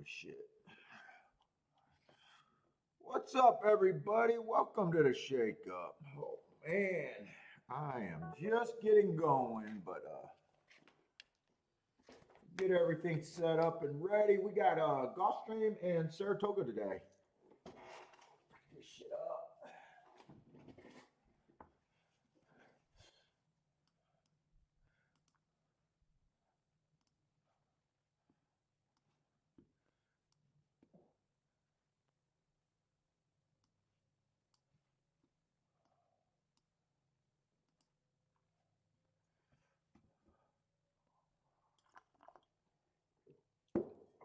Shit. What's up, everybody? Welcome to the Shake Up. Oh man, I am just getting going, but get everything set up and ready. We got Gulfstream and Saratoga today. This shit up.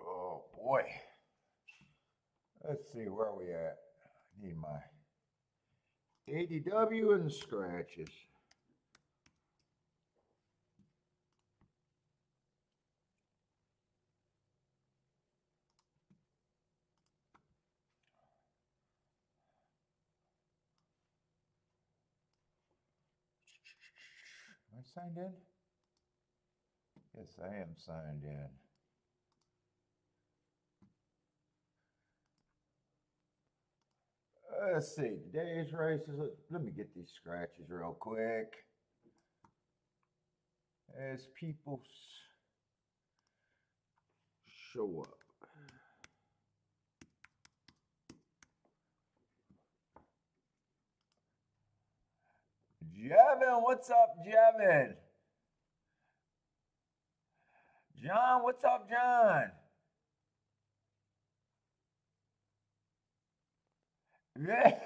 Oh boy. Let's see where we at. I need my ADW and scratches. Am I signed in? Yes, I am signed in. Let's see, today's races. Let me get these scratches real quick. As people show up. Jevin, what's up, Jevin? John, what's up, John? Yeah.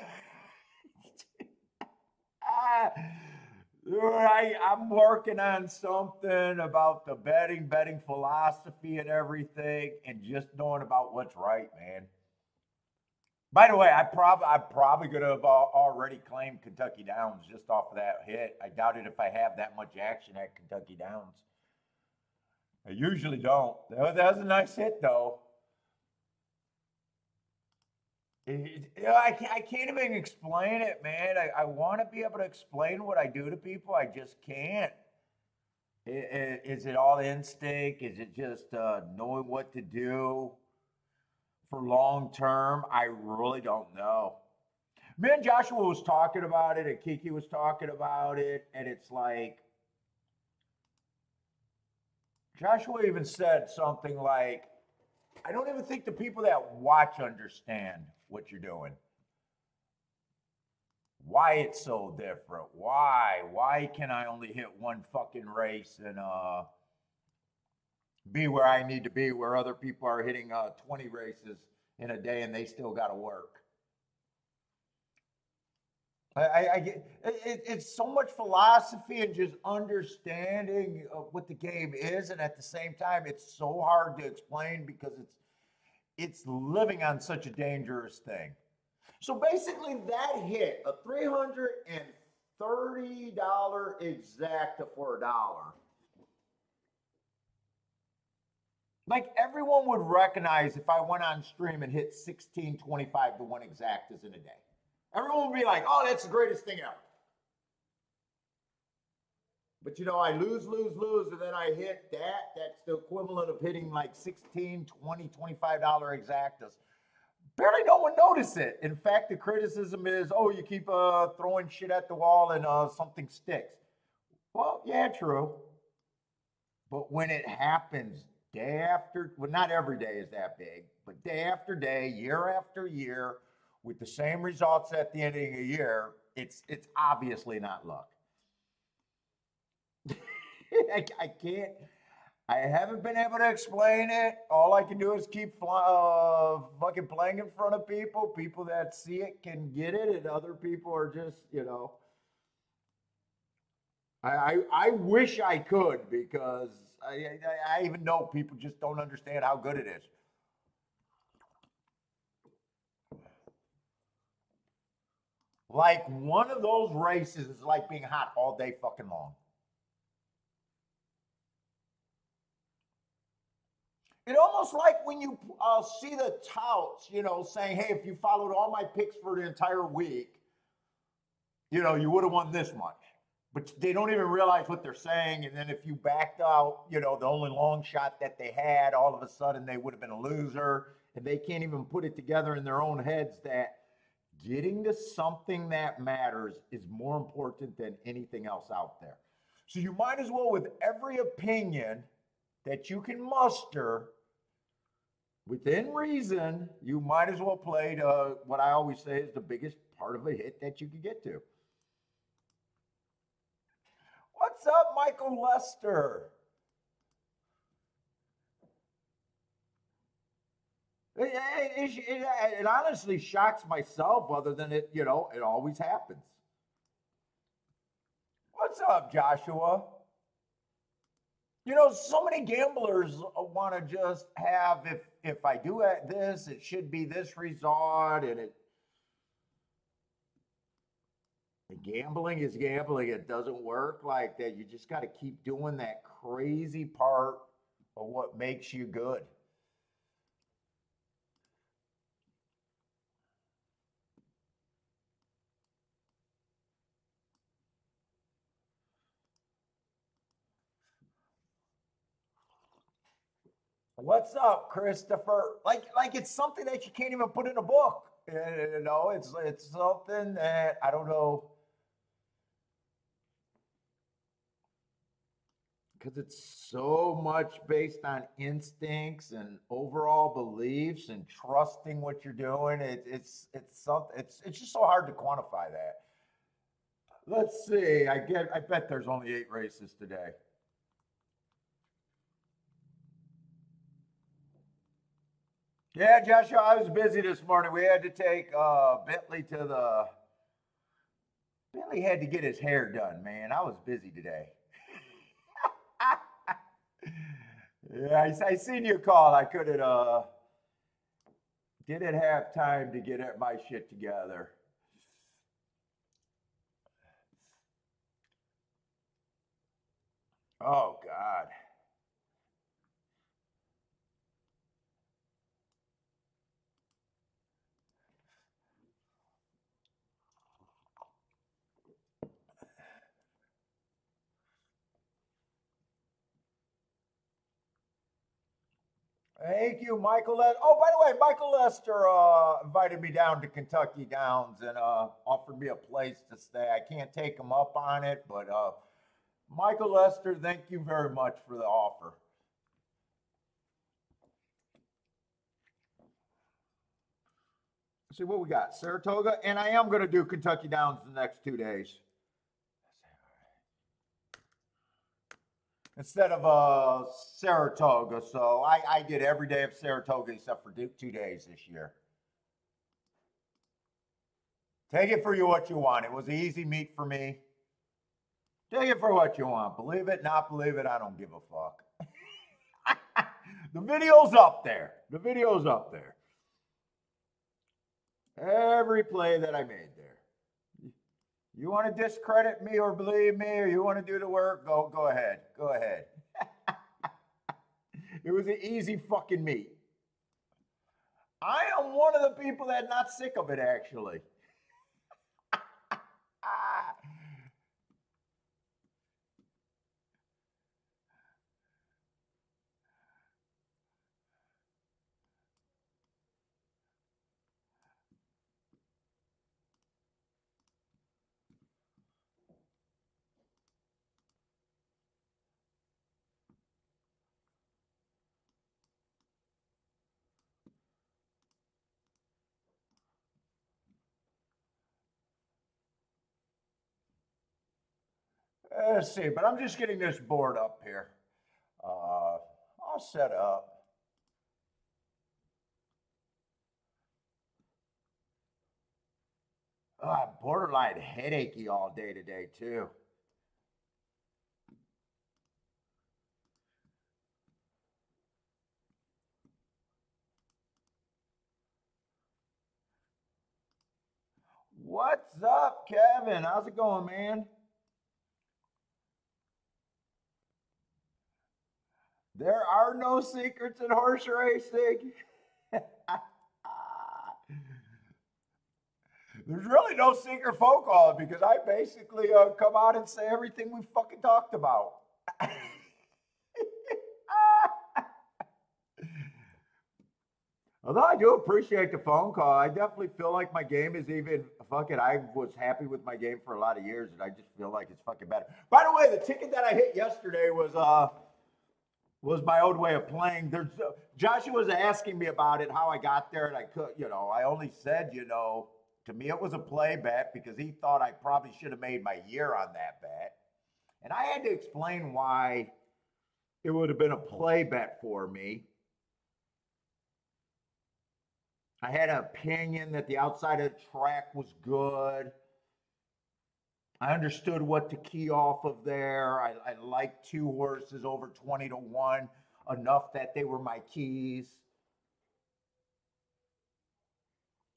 I'm working on something about the betting philosophy and everything, and just knowing about what's right, man. By the way, I'm probably gonna have already claimed Kentucky Downs just off of that hit. I doubt it if I have that much action at Kentucky Downs. I usually don't. That was a nice hit, though. I can't even explain it, man. I want to be able to explain what I do to people. I just can't. Is it all instinct? Is it just knowing what to do for long term? I really don't know. Me and Joshua was talking about it, and Kiki was talking about it, and it's like Joshua even said something like, I don't even think the people that watch understand what you're doing. Why it's so different. Why can I only hit one fucking race and be where I need to be, where other people are hitting 20 races in a day and they still got to work? I get it's so much philosophy and just understanding of what the game is, and at the same time, it's so hard to explain because it's living on such a dangerous thing. So basically, that hit a $330 exacta for a dollar. Like everyone would recognize if I went on stream and hit 1625 to one exactas in a day. Everyone would be like, oh, that's the greatest thing ever. But you know, I lose, and then I hit that. That's the equivalent of hitting like 16, 20, $25 exactas. Barely no one noticed it. In fact, the criticism is, oh, you keep throwing shit at the wall and something sticks. Well, yeah, true. But when it happens day after, well, not every day is that big, but day after day, year after year, with the same results at the end of the year, it's obviously not luck. I can't. I haven't been able to explain it. All I can do is keep fucking playing in front of people. People that see it can get it, and other people are just, you know. I wish I could because I even know people just don't understand how good it is. Like one of those races is like being hot all day fucking long. It almost like when you see the touts, you know, saying, "Hey, if you followed all my picks for the entire week, you know, you would have won this much." but they don't even realize what they're saying. And then if you backed out, you know, the only long shot that they had, all of a sudden they would have been a loser. And they can't even put it together in their own heads that getting to something that matters is more important than anything else out there. So you might as well, with every opinion that you can muster within reason, you might as well play to what I always say is the biggest part of a hit that you could get to. What's up, Michael Lester? It honestly shocks myself, other than it, you know, it always happens. What's up, Joshua? You know, so many gamblers want to just have, if I do this, it should be this result, and gambling is gambling. It doesn't work like that. You just got to keep doing that crazy part of what makes you good. What's up, Christopher? Like it's something that you can't even put in a book. You know, it's something that I don't know, because it's so much based on instincts and overall beliefs and trusting what you're doing. It's something. It's just so hard to quantify that. Let's see. I bet there's only 8 races today. Yeah, Joshua, I was busy this morning. We had to take Bentley to the. Bentley had to get his hair done, man. I was busy today. Yeah, I seen you call. I couldn't. Didn't have time to get my shit together. Oh God. Thank you, Michael. Oh, by the way, Michael Lester invited me down to Kentucky Downs and offered me a place to stay. I can't take him up on it, but Michael Lester, thank you very much for the offer. See what we got. Saratoga, and I am going to do Kentucky Downs the next 2 days instead of Saratoga. So I did every day of Saratoga except for 2 days this year. Take it for you what you want. It was an easy meet for me. Take it for what you want. Believe it, not believe it, I don't give a fuck. The video's up there. The video's up there. Every play that I made there. You want to discredit me or believe me, or you want to do the work? Go ahead. Go ahead. It was an easy fucking meet. I am one of the people that's not sick of it, actually. Let's see, but I'm just getting this board up here. I'll set up. I'm borderline headachy all day today, too. What's up, Kevin? How's it going, man? There are no secrets in horse racing. There's really no secret phone call because I basically come out and say everything we fucking talked about. Although I do appreciate the phone call, I definitely feel like my game is even fucking. I was happy with my game for a lot of years, and I just feel like it's fucking better. By the way, the ticket that I hit yesterday was my old way of playing. There's Joshua was asking me about it, how I got there, and I could, I only said, to me it was a play bet because he thought I probably should have made my year on that bet, and I had to explain why it would have been a play bet for me. I had an opinion that the outside of the track was good. I understood what to key off of there. I liked two horses over 20-1, enough that they were my keys.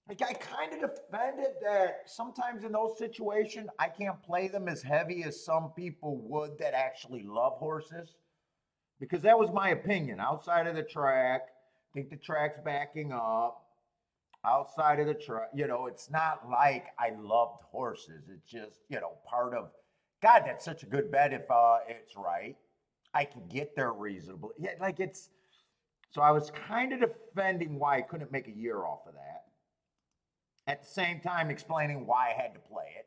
Like I kind of defended that sometimes in those situations, I can't play them as heavy as some people would that actually love horses. Because that was my opinion. Outside of the track, I think the track's backing up. Outside of the track, it's not like I loved horses. It's just, part of, God, that's such a good bet if it's right. I can get there reasonably. Yeah, so I was kind of defending why I couldn't make a year off of that. At the same time, explaining why I had to play it.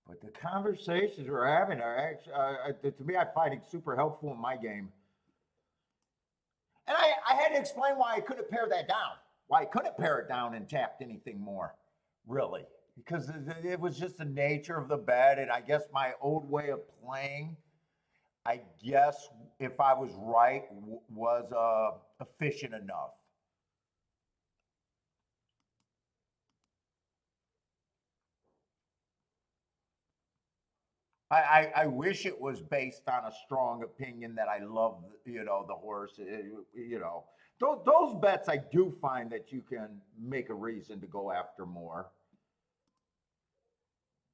But the conversations we're having are actually, to me, I find it super helpful in my game. And I had to explain why I couldn't pare that down, why I couldn't pare it down and tapped anything more, really. Because it was just the nature of the bet. And I guess my old way of playing, I guess if I was right, was efficient enough. I wish it was based on a strong opinion that I love, the horse. Those bets I do find that you can make a reason to go after more.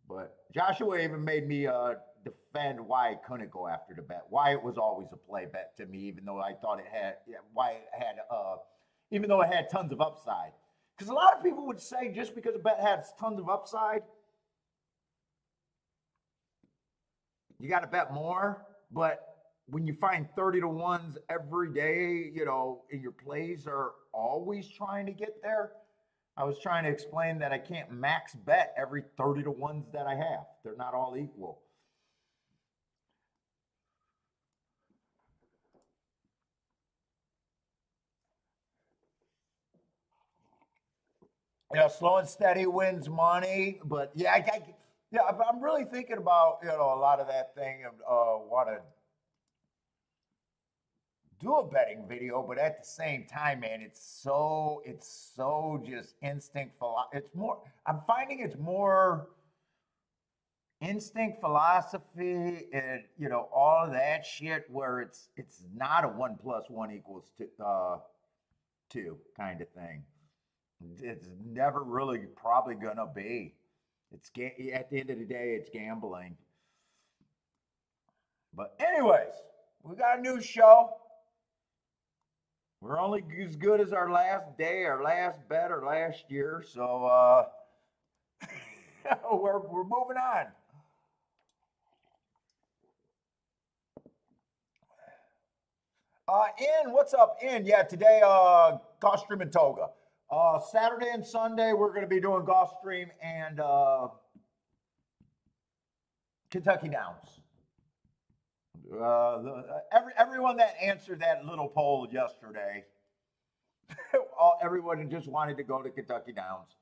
But Joshua even made me defend why I couldn't go after the bet, why it was always a play bet to me, even though I thought it had, yeah, why it had, even though it had tons of upside. Because a lot of people would say just because a bet has tons of upside, you got to bet more. But when you find 30-1s every day, in your plays are always trying to get there. I was trying to explain that I can't max bet every 30-1s that I have. They're not all equal. Slow and steady wins money, but yeah, yeah, I'm really thinking about a lot of that thing and want to do a betting video, but at the same time, man, it's so just instinct. It's more. I'm finding it's more instinct philosophy and all of that shit where it's not a 1 + 1 = 2 kind of thing. It's never really probably gonna be. At the end of the day, it's gambling. But anyways, we got a new show. We're only as good as our last day, our last bet, or last year. So we're moving on. What's up, In? Yeah, today, Gulfstream and Toga. Saturday and Sunday, we're going to be doing Gulfstream and Kentucky Downs. Everyone that answered that little poll yesterday, everyone just wanted to go to Kentucky Downs.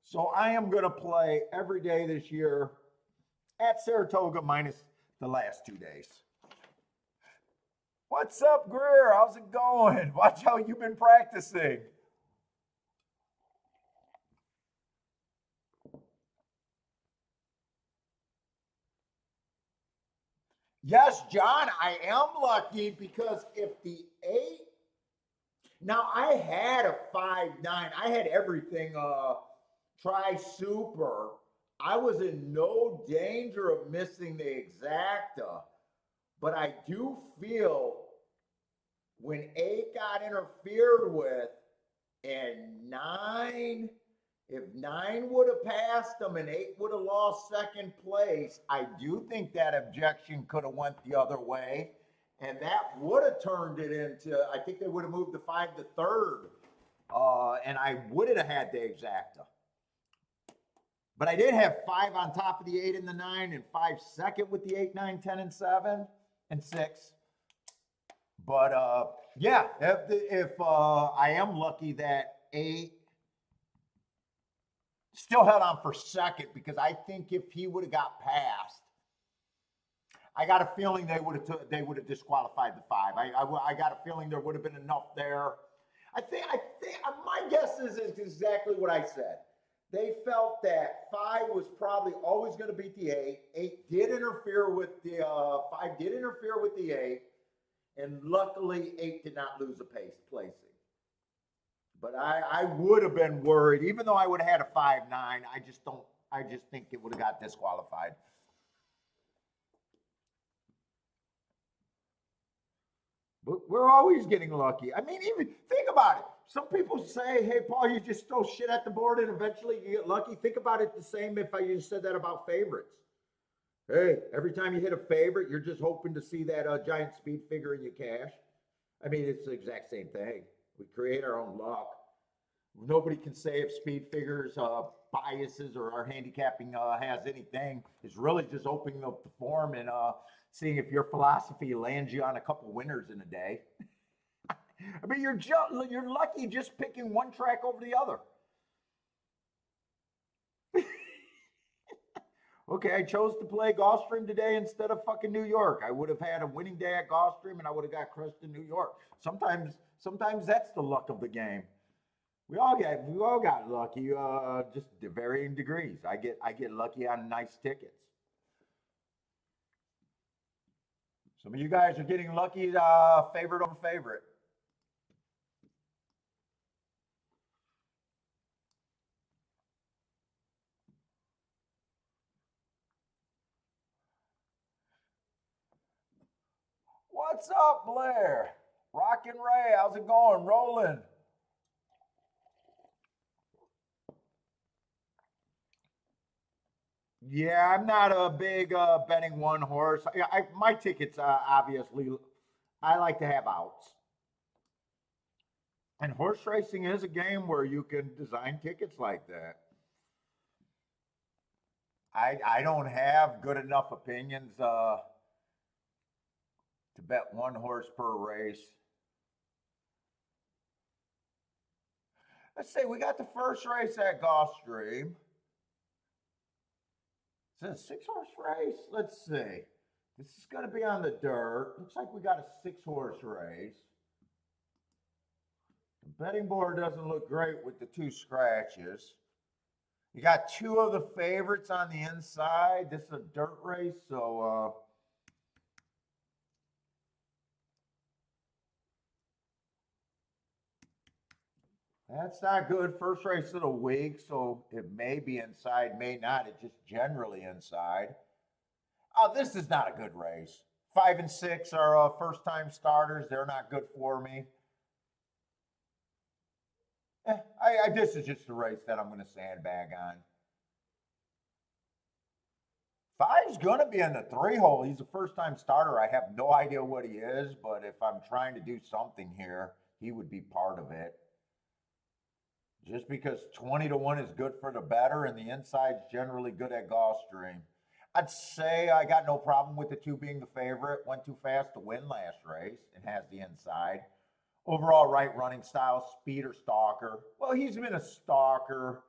So I am going to play every day this year at Saratoga minus the last 2 days. What's up, Greer? How's it going? Watch how you've been practicing. Yes, John, I am lucky because if the 8, now I had a 5-9, I had everything try super. I was in no danger of missing the exacta, but I do feel when 8 got interfered with and 9, if 9 would have passed them and 8 would have lost second place, I do think that objection could have went the other way. And that would have turned it into, I think they would have moved the 5 to third. And I would have had the exacta. But I did have 5 on top of the 8 and the 9 and 5 second with the 8, 9, 10, and 7 and 6. But yeah, if I am lucky that 8 still held on for second, because I think if he would have got past, I got a feeling they would have disqualified the 5. I got a feeling there would have been enough there. I think my guess is exactly what I said. They felt that 5 was probably always going to beat the 8. 8 did interfere with the 5 did interfere with the 8, and luckily 8 did not lose a placing. But I would have been worried, even though I would have had a 5-9. I just think it would have got disqualified. But we're always getting lucky. I mean, even think about it. Some people say, hey, Paul, you just throw shit at the board and eventually you get lucky. Think about it the same if I just said that about favorites. Hey, every time you hit a favorite, you're just hoping to see that giant speed figure in your cash. I mean, it's the exact same thing. We create our own luck. Nobody can say if speed figures biases or our handicapping has anything. It's really just opening up the form and seeing if your philosophy lands you on a couple winners in a day. I mean, you're lucky just picking one track over the other. Okay, I chose to play Gulfstream today instead of fucking New York. I would have had a winning day at Gulfstream and I would have got crushed in New York. Sometimes that's the luck of the game. We all got lucky, just to varying degrees. I get lucky on nice tickets. Some of you guys are getting lucky, favorite over favorite. What's up, Blair? Rockin' Ray, how's it going? Rolling. Yeah, I'm not a big betting one horse. My tickets, obviously, I like to have outs. And horse racing is a game where you can design tickets like that. I don't have good enough opinions to bet one horse per race. Let's see, we got the first race at Gulfstream. Is it a 6-horse race? Let's see. This is going to be on the dirt. Looks like we got a 6-horse race. The betting board doesn't look great with the 2 scratches. You got 2 of the favorites on the inside. This is a dirt race, so that's not good. First race of the week, so it may be inside, may not. It's just generally inside. Oh, this is not a good race. 5 and 6 are first-time starters. They're not good for me. This is just a race that I'm going to sandbag on. 5's going to be in the 3-hole. He's a first-time starter. I have no idea what he is, but if I'm trying to do something here, he would be part of it. Just because 20-1 is good for the better and the inside's generally good at Gulfstream. I'd say I got no problem with the 2 being the favorite. Went too fast to win last race and has the inside. Overall right running style, speed or stalker. Well, he's been a stalker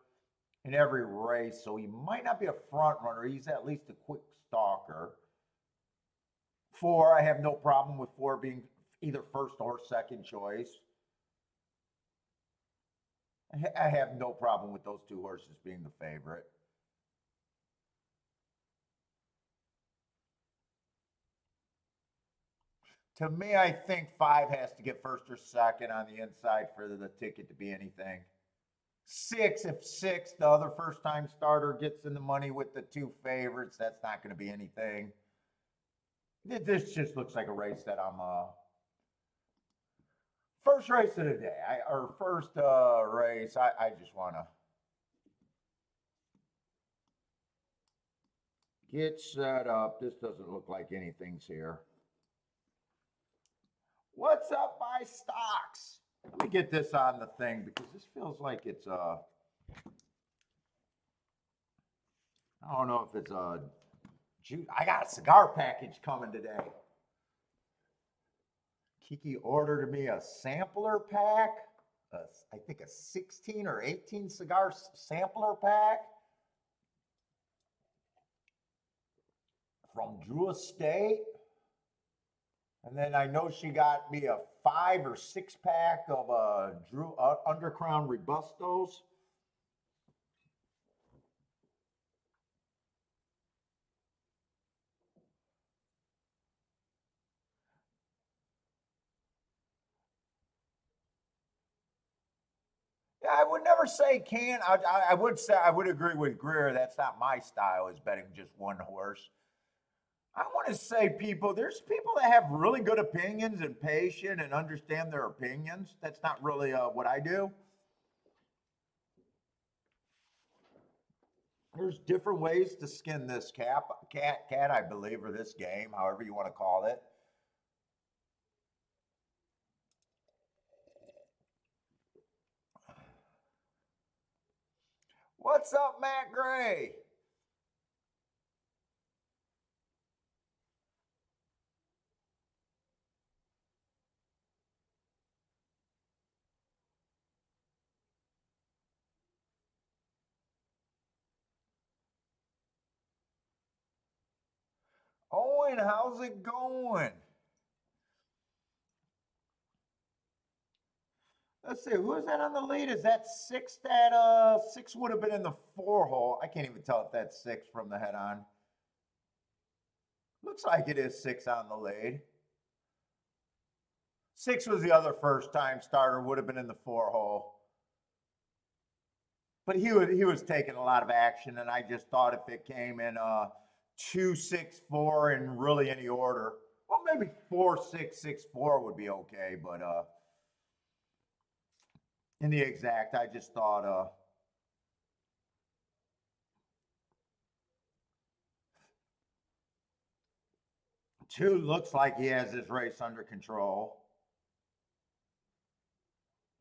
in every race, so he might not be a front runner. He's at least a quick stalker. 4, I have no problem with 4 being either first or second choice. I have no problem with those 2 horses being the favorite. To me, I think 5 has to get first or second on the inside for the ticket to be anything. Six, if six, the other first time starter gets in the money with the two favorites, that's not going to be anything. This just looks like a race that I'm first race of the day. Or first race. I just want to get set up. This doesn't look like anything's here. What's up, my stocks? Let me get this on the thing because this feels like it's I don't know if it's a I got a cigar package coming today. Kiki ordered me a sampler pack. I think a 16 or 18 cigar sampler pack from Drew Estate. And then I know she got me a 5 or 6 pack of Drew Undercrown Robustos. Yeah, I would never say can. I would say I would agree with Greer. That's not my style. Is betting just one horse. I want to say there's people that have really good opinions and patient and understand their opinions. That's not really what I do. There's different ways to skin this cat, I believe, or this game, however you want to call it. What's up, Matt Gray? Owen, how's it going? Let's see, who is that on the lead? Is that six? That six would have been in the 4 hole. I can't even tell if that's six from the head on. Looks like it is six on the lead. Six was the other first time starter, would have been in the 4 hole. But he was taking a lot of action, and I just thought if it came in 2, 6, 4 in really any order, well, maybe 4, 6, 6, 4 would be okay. But in the exact, I just thought two looks like he has his race under control.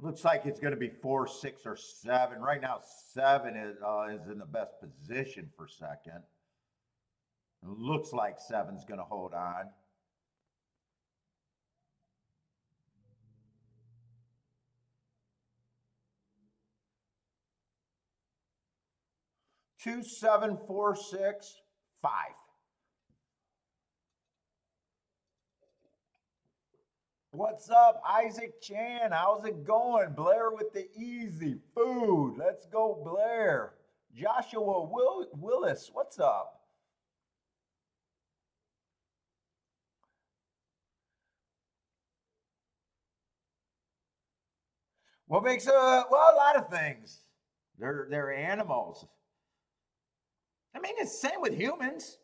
Looks like it's going to be 4, 6, or 7. Right now, 7 is in the best position for second. It looks like 7's going to hold on. Two, 7, 4, 6, 5. What's up, Isaac Chan? How's it going? Blair with the easy food. Let's go, Blair. Joshua Willis, what's up? What makes well, a lot of things. They're animals. I mean, it's the same with humans.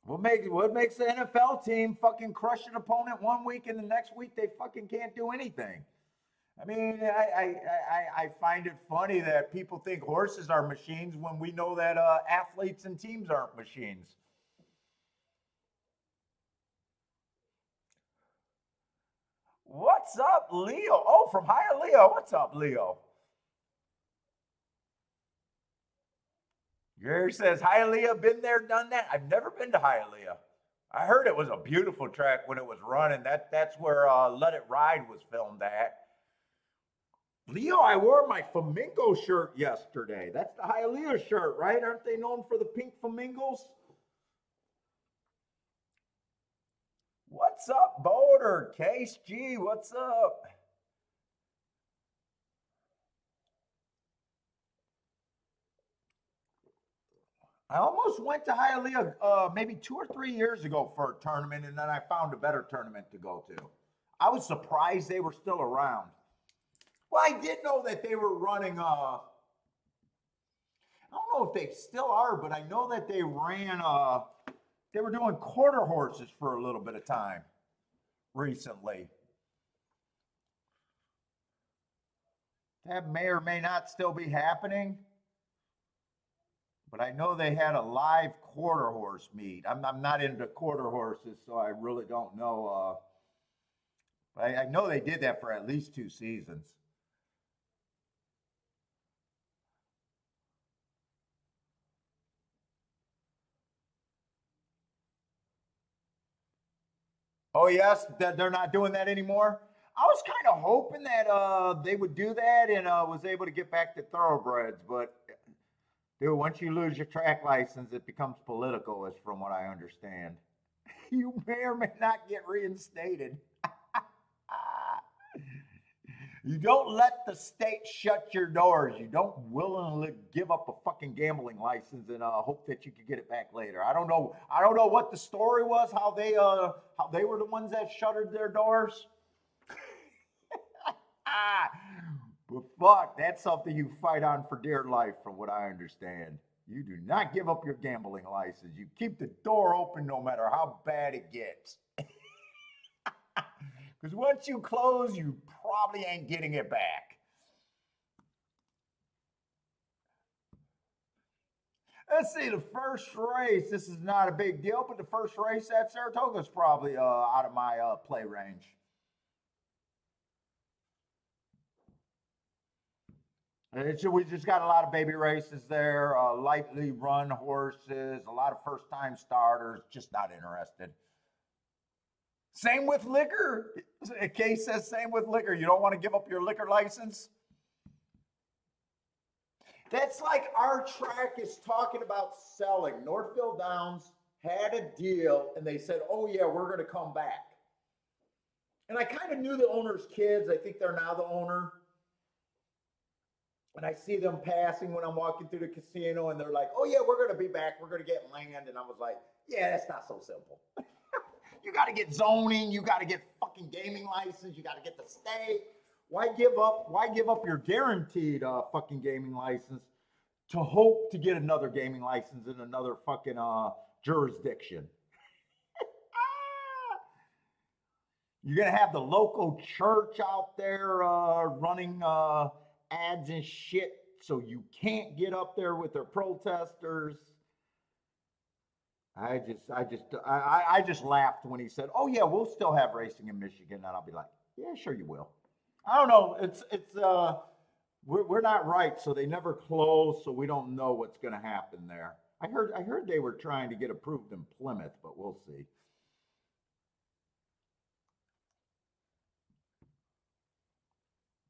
What makes the NFL team fucking crush an opponent 1 week and the next week they fucking can't do anything? I mean, I find it funny that people think horses are machines when we know that athletes and teams aren't machines. What's up, Leo? Oh, from Hialeah. What's up, Leo? Gary says, Hialeah, been there, done that. I've never been to Hialeah. I heard it was a beautiful track when it was running. That's where Let It Ride was filmed at. Leo, I wore my flamingo shirt yesterday. That's the Hialeah shirt, right? Aren't they known for the pink flamingos? What's up, Boulder? Case G, what's up? I almost went to Hialeah maybe 2 or 3 years ago for a tournament, and then I found a better tournament to go to. I was surprised they were still around. Well, I did know that they were running. I don't know if they still are, but I know that they ran. They were doing quarter horses for a little bit of time recently. That may or may not still be happening, but I know they had a live quarter horse meet. I'm not into quarter horses, so I really don't know. I know they did that for at least 2 seasons. Oh yes, they're not doing that anymore. I was kind of hoping that they would do that and was able to get back to thoroughbreds, but dude, once you lose your track license, it becomes political, as from what I understand. You may or may not get reinstated. You don't let the state shut your doors. You don't willingly give up a fucking gambling license and hope that you can get it back later. I don't know. I don't know what the story was. How they were the ones that shuttered their doors. Ah, but fuck, that's something you fight on for dear life, from what I understand. You do not give up your gambling license. You keep the door open no matter how bad it gets. Because once you close, you probably ain't getting it back. Let's see, the first race, this is not a big deal, but the first race at Saratoga is probably out of my play range. We just got a lot of baby races there, lightly run horses, a lot of first time starters, just not interested. Same with liquor. A case says same with liquor. You don't want to give up your liquor license? That's like our track is talking about selling. Northville Downs had a deal and they said, oh, yeah, we're going to come back. And I kind of knew the owner's kids. I think they're now the owner. And I see them passing when I'm walking through the casino and they're like, oh, yeah, we're going to be back. We're going to get land. And I was like, yeah, that's not so simple. You got to get zoning. You got to get fucking gaming license. You got to get the state. Why give up? Why give up your guaranteed fucking gaming license to hope to get another gaming license in another fucking jurisdiction? You're gonna have the local church out there running ads and shit, so you can't get up there with their protesters. I just laughed when he said, "Oh yeah, we'll still have racing in Michigan," and I'll be like, "Yeah, sure you will." I don't know. We're not right, so they never close, so we don't know what's going to happen there. I heard they were trying to get approved in Plymouth, but we'll see.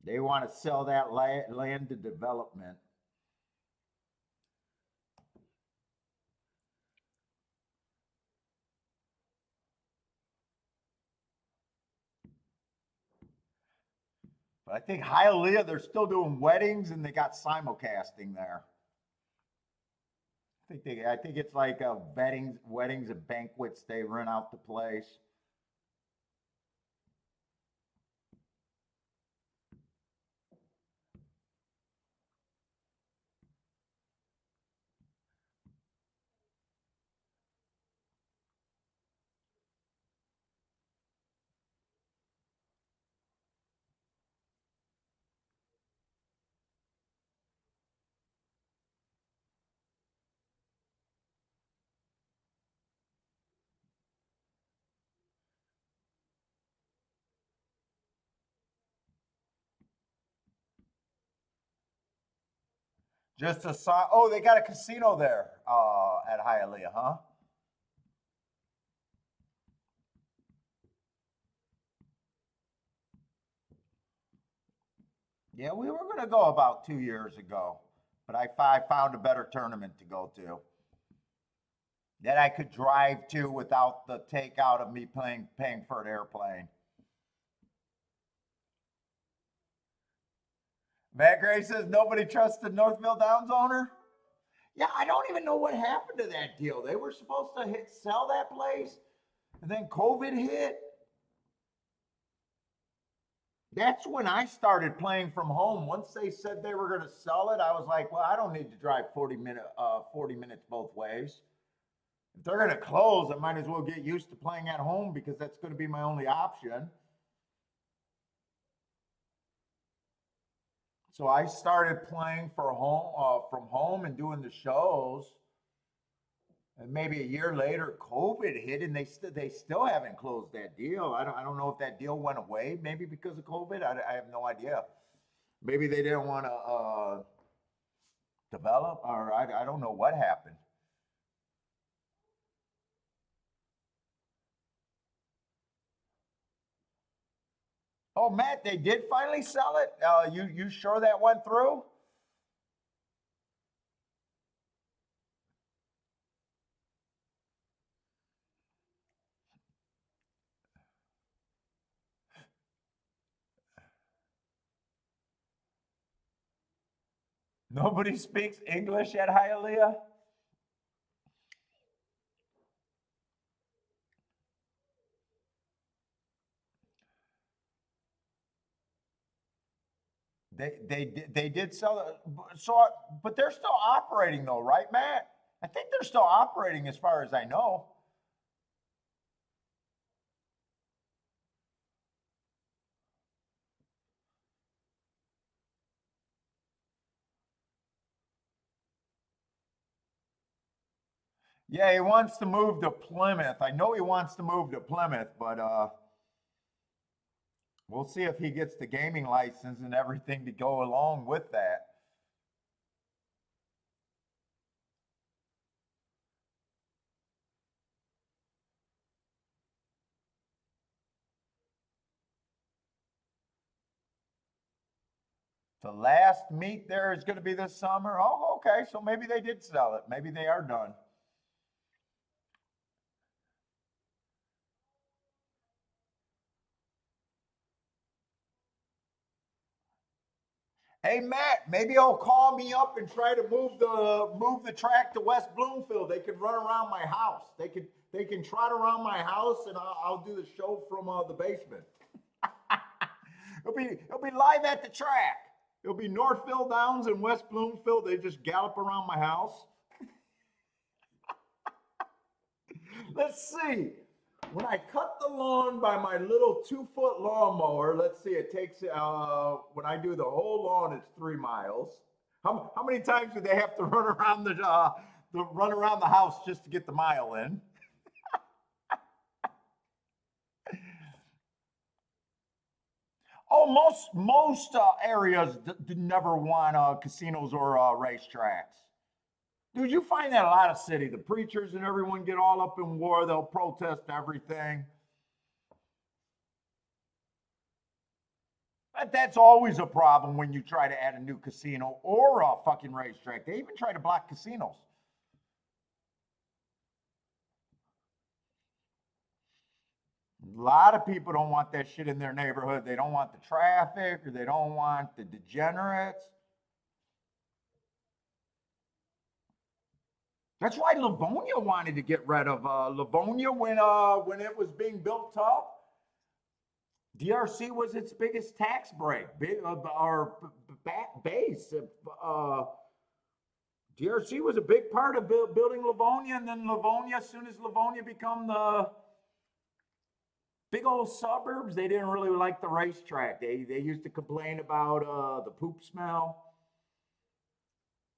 They want to sell that land to development. But I think Hialeah, they're still doing weddings and they got simulcasting there. I think it's like weddings and banquets. They rent out the place. Just a sign. Oh, they got a casino there at Hialeah, huh? Yeah, we were going to go about 2 years ago, but I found a better tournament to go to that I could drive to without the takeout of me paying for an airplane. Matt Gray says nobody trusts the Northville Downs owner. Yeah, I don't even know what happened to that deal. They were supposed to sell that place, and then COVID hit. That's when I started playing from home. Once they said they were going to sell it, I was like, well, I don't need to drive 40 minutes both ways. If they're going to close, I might as well get used to playing at home because that's going to be my only option. So I started playing from home and doing the shows. And maybe a year later, COVID hit, and they still haven't closed that deal. I don't know if that deal went away, maybe because of COVID. I have no idea. Maybe they didn't want to develop, or I don't know what happened. Oh, Matt, they did finally sell it. You sure that went through? Nobody speaks English at Hialeah. They did sell it. So, but they're still operating though, right, Matt? I think they're still operating as far as I know. Yeah, he wants to move to Plymouth. I know he wants to move to Plymouth, but we'll see if he gets the gaming license and everything to go along with that. The last meet there is going to be this summer. Oh, okay. So maybe they did sell it. Maybe they are done. Hey Matt, maybe he'll call me up and try to move the track to West Bloomfield. They could run around my house. They can trot around my house, and I'll do the show from the basement. It'll be live at the track. It'll be Northfield Downs and West Bloomfield. They just gallop around my house. Let's see. When I cut the lawn by my little 2 foot lawnmower, let's see, it takes, when I do the whole lawn, it's 3 miles. How many times do they have to run around the house just to get the mile in? Oh, most areas never want casinos or racetracks. Dude, you find that a lot of city. The preachers and everyone get all up in war. They'll protest everything. That's always a problem when you try to add a new casino or a fucking racetrack. They even try to block casinos. A lot of people don't want that shit in their neighborhood. They don't want the traffic, or they don't want the degenerates. That's why Livonia wanted to get rid of Livonia when it was being built up. DRC was its biggest tax break, or base. DRC was a big part of building Livonia, and then Livonia, as soon as Livonia became the big old suburbs, they didn't really like the racetrack. They used to complain about the poop smell.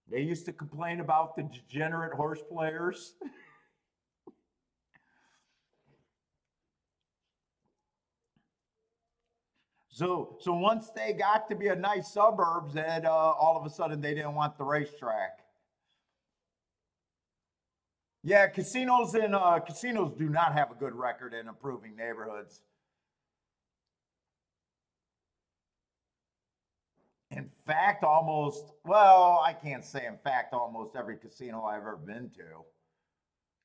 They used to complain about the degenerate horse players. So once they got to be a nice suburbs, then all of a sudden they didn't want the racetrack. Yeah, casinos do not have a good record in improving neighborhoods. In fact, I can't say in fact almost every casino I've ever been to,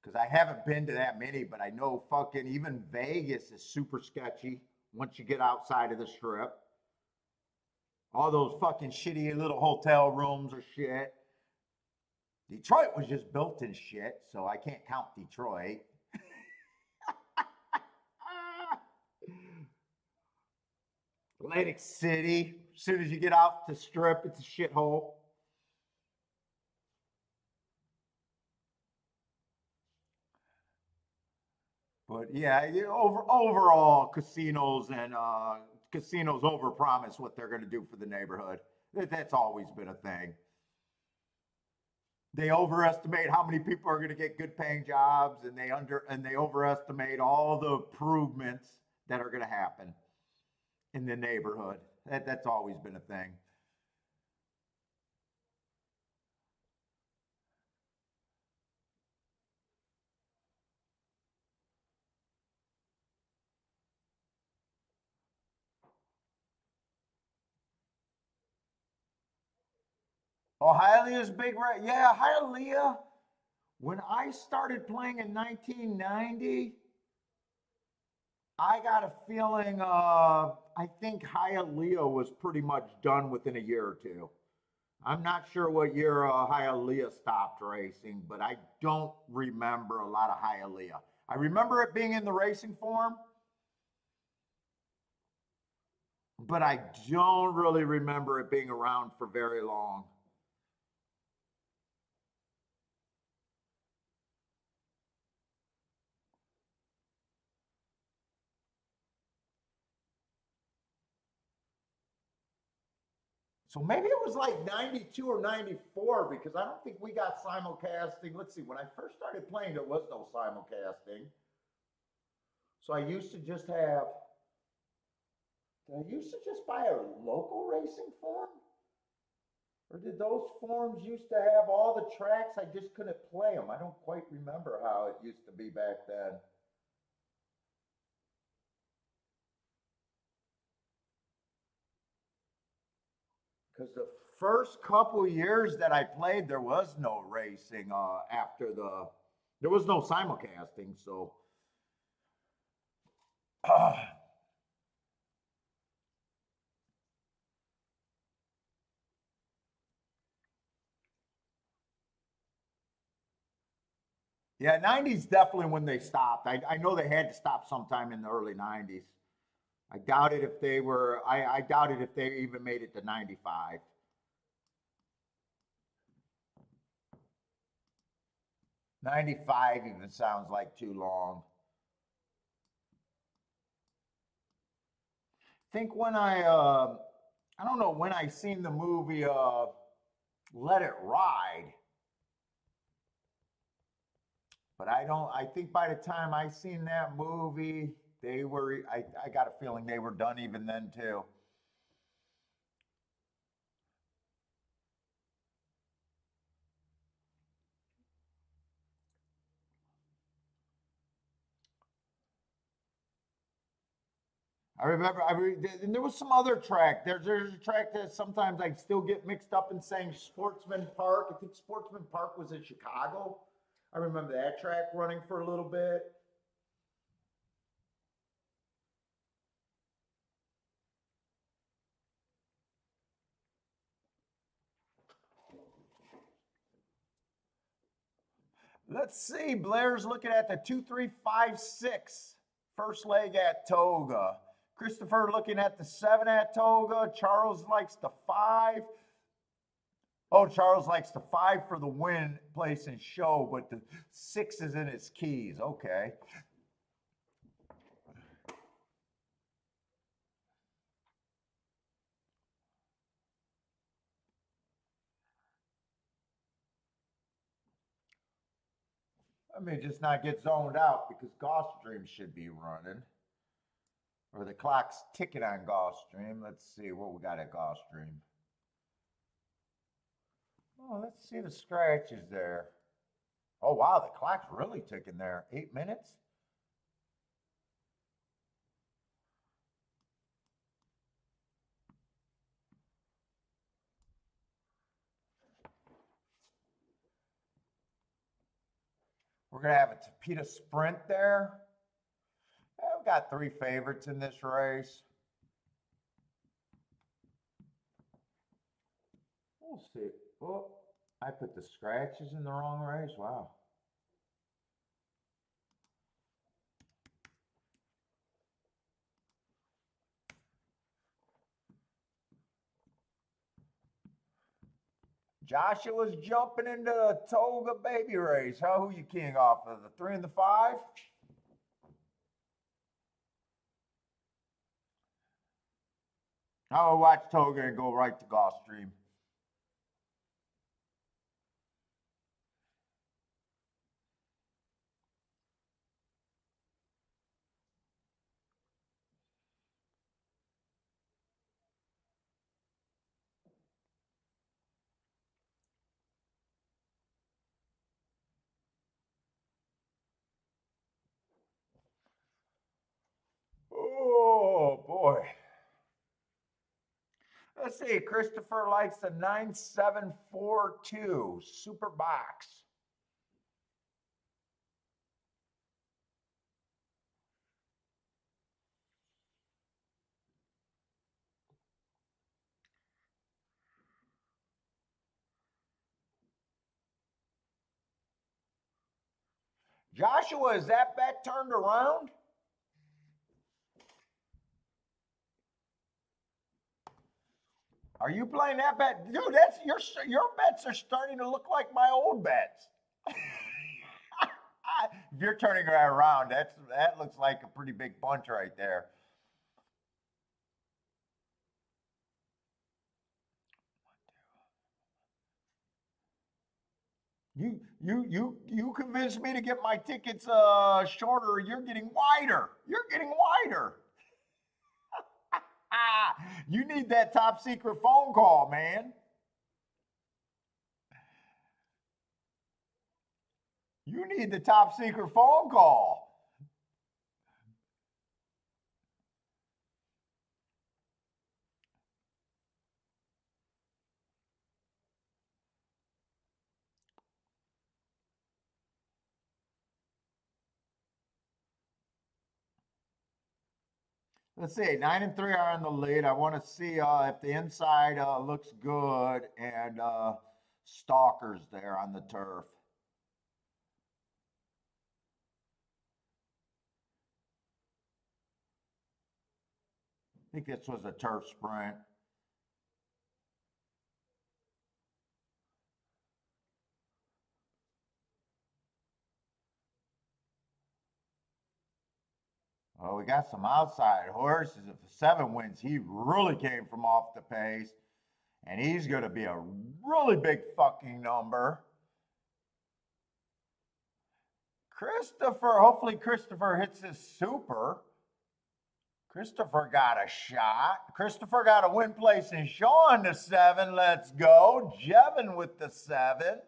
because I haven't been to that many, but I know fucking even Vegas is super sketchy once you get outside of the strip. All those fucking shitty little hotel rooms are shit. Detroit was just built in shit, so I can't count Detroit. Atlantic City. As soon as you get out the strip, it's a shithole. But yeah, overall, casinos and casinos overpromise what they're going to do for the neighborhood. That's always been a thing. They overestimate how many people are going to get good paying jobs, and they overestimate all the improvements that are going to happen in the neighborhood. That's always been a thing. Oh, Hialeah's big, right? Yeah, Hialeah. When I started playing in 1990, I got a feeling. I think Hialeah was pretty much done within a year or two. I'm not sure what year Hialeah stopped racing, but I don't remember a lot of Hialeah. I remember it being in the racing form, but I don't really remember it being around for very long. So maybe it was like 92 or 94 because I don't think we got simulcasting. Let's see, when I first started playing, there was no simulcasting. So I used to just buy a local racing form? Or did those forms used to have all the tracks? I just couldn't play them. I don't quite remember how it used to be back then. Because the first couple years that I played, there was no racing there was no simulcasting. So, yeah, 90s definitely when they stopped. I know they had to stop sometime in the early 90s. I doubted if they even made it to 95. 95 even sounds like too long. Think when I don't know when I seen the movie Let It Ride, but I think by the time I seen that movie, I got a feeling they were done even then too. And there was some other track. There's a track that sometimes I still get mixed up in saying Sportsman Park. I think Sportsman Park was in Chicago. I remember that track running for a little bit. Let's see. Blair's looking at the 2356 first leg at Toga. Christopher looking at the 7 at Toga. Charles likes the 5. Oh, Charles likes the 5 for the win, place, and show, but the 6 is in his keys. Okay. Let me just not get zoned out because Gulfstream should be running. Or the clock's ticking on Gulfstream. Let's see what we got at Gulfstream. Oh, let's see the scratches there. Oh, wow, the clock's really ticking there. 8 minutes? We're going to have a Tapita sprint there. We've got 3 favorites in this race. We'll see. Oh, I put the scratches in the wrong race. Wow. Joshua's jumping into a toga baby race. Who you king off of? The 3 and the 5? I will watch toga and go right to Gulfstream. Oh boy. Let's see. Christopher likes the 9742 Super Box. Joshua, is that bet turned around? Are you playing that bet? Dude, that's your bets are starting to look like my old bets. If you're turning that around, that looks like a pretty big punch right there. You convinced me to get my tickets shorter. You're getting wider. You're getting wider. You need that top secret phone call, man. You need the top secret phone call. Let's see, 9 and 3 are in the lead. I want to see if the inside looks good and stalkers there on the turf. I think this was a turf sprint. Oh, we got some outside horses. If the 7 wins, he really came from off the pace. And he's going to be a really big fucking number. Christopher, hopefully Christopher hits his super. Christopher got a shot. Christopher got a win place and Sean the 7. Let's go. Jevin with the 7.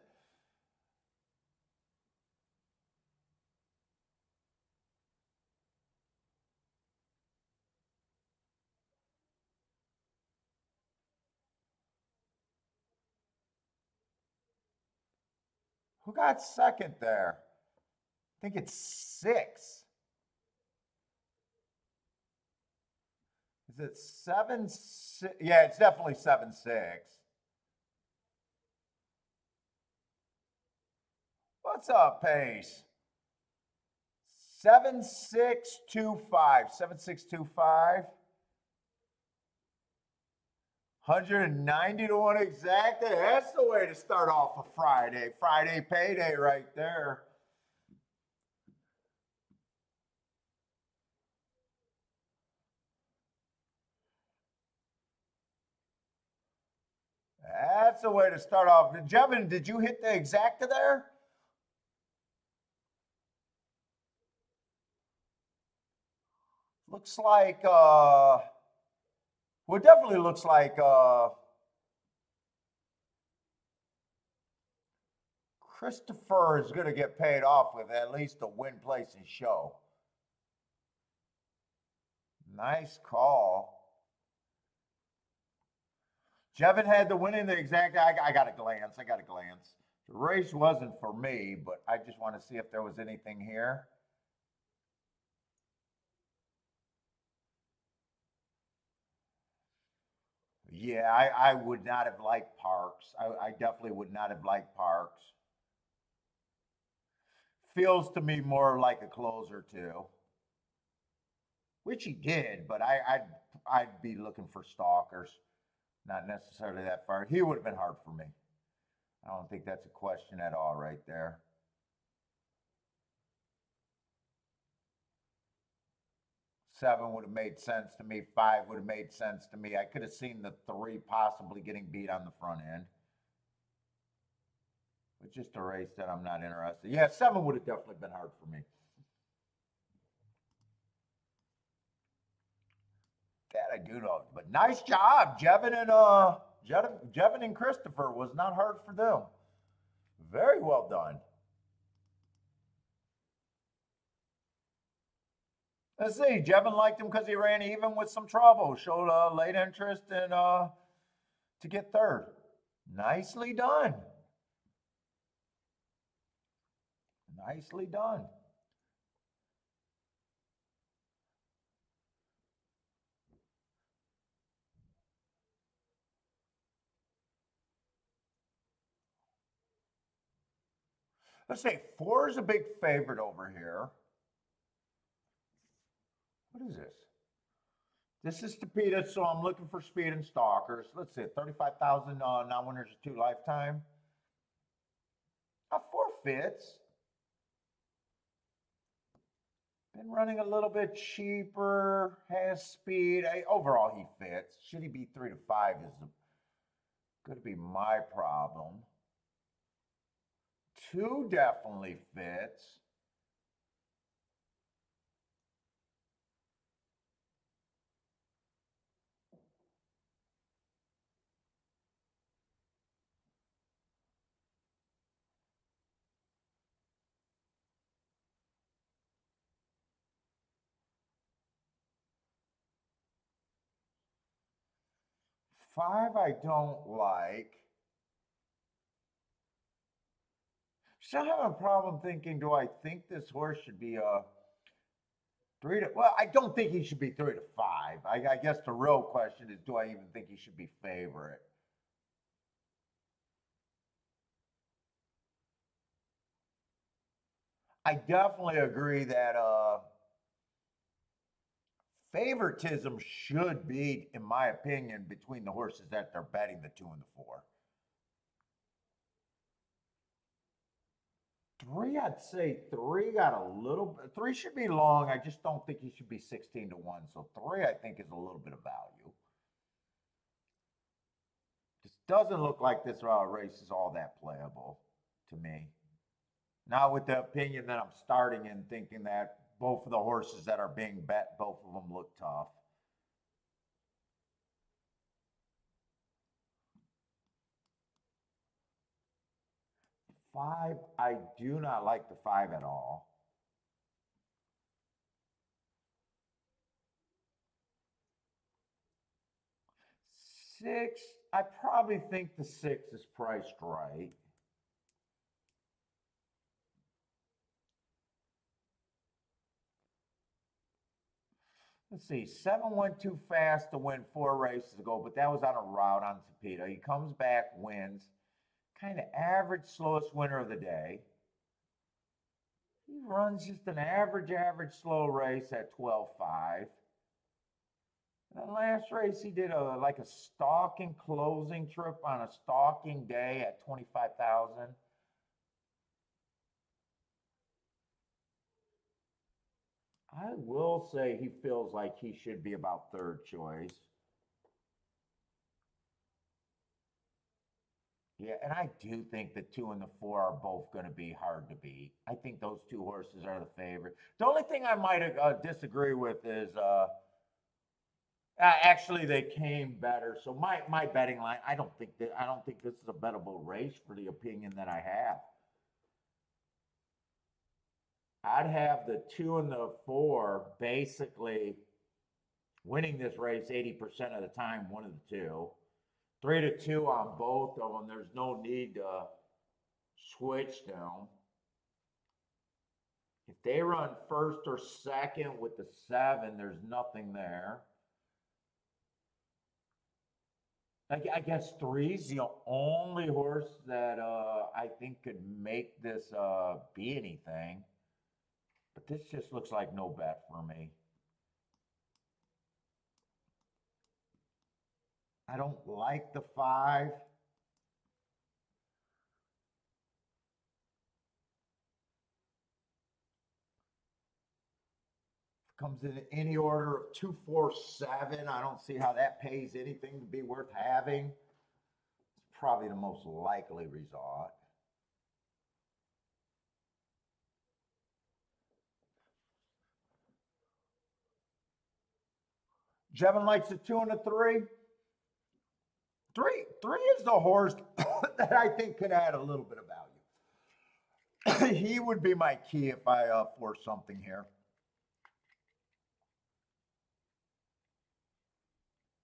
Who got second there? I think it's 6. Is it 7? Yeah, it's definitely 7-6. What's up, Pace? 7625. 7625. 190 to 1 exactly. That's the way to start off a Friday. Friday payday right there. That's the way to start off. Jevin, did you hit the exacta there? Looks like, well, it definitely looks like Christopher is going to get paid off with at least a win, place, and show. Nice call. Jevin had the win in the exact. I got a glance. I got a glance. The race wasn't for me, but I just want to see if there was anything here. Yeah, I would not have liked Parks. I definitely would not have liked Parks. Feels to me more like a closer too, which he did, but I'd be looking for stalkers, not necessarily that far. He would have been hard for me. I don't think that's a question at all right there. Seven would have made sense to me. Five would have made sense to me. I could have seen the three possibly getting beat on the front end. But just a race that I'm not interested. Yeah, seven would have definitely been hard for me. That I do know. But nice job, Jevin and Christopher. Was not hard for them. Very well done. Let's see. Jevin liked him because he ran even with some trouble. Showed a late interest in to get third. Nicely done. Nicely done. Let's say four is a big favorite over here. What is this? This is Stupida, so I'm looking for speed and stalkers. Let's see, 35,000 non-winners of two lifetime. Four fits. Been running a little bit cheaper, has speed. Overall, he fits. Should he be 3 to 5 is going to be my problem. Two definitely fits. Five I don't like. Still having a problem thinking, do I think this horse should be three to, well, I don't think he should be 3 to 5. I guess the real question is, do I even think he should be favorite? I definitely agree that favoritism should be, in my opinion, between the horses that they're betting, the two and the four. Three, I'd say three got a little. Three should be long. I just don't think he should be 16 to one. So three, I think, is a little bit of value. Just doesn't look like this race is all that playable to me. Not with the opinion that I'm starting in, thinking that both of the horses that are being bet, both of them look tough. Five, I do not like the five at all. Six, I probably think the six is priced right. Let's see, seven went too fast to win four races ago, but that was on a route on Tapeta. He comes back, wins, kind of average, slowest winner of the day. He runs just an average, slow race at 12.5. And the last race, he did like a stalking closing trip on a stalking day at 25,000. I will say he feels like he should be about third choice. Yeah, and I do think the two and the four are both going to be hard to beat. I think those two horses are the favorite. The only thing I might disagree with is actually they came better. So my betting line, I don't think this is a bettable race for the opinion that I have. I'd have the two and the four basically winning this race 80% of the time, one of the two. 3 to 2 on both of them. There's no need to switch them. If they run first or second with the seven, there's nothing there. I guess three's the only horse that I think could make this be anything. But this just looks like no bet for me. I don't like the five. Comes in any order of 247. I don't see how that pays anything to be worth having. It's probably the most likely result. Jevin likes the 2 and the 3. Three is the horse that I think could add a little bit of value. He would be my key if I force something here.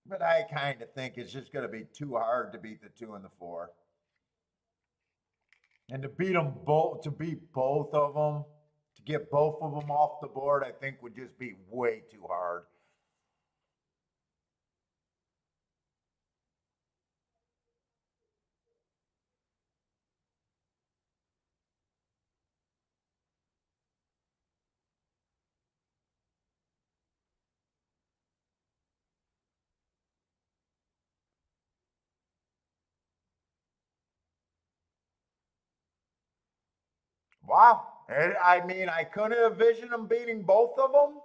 But I kind of think it's just going to be too hard to beat the 2 and the 4. And to beat them both, to beat both of them, to get both of them off the board, I think would just be way too hard. Wow. I mean, I couldn't envision them beating both of them.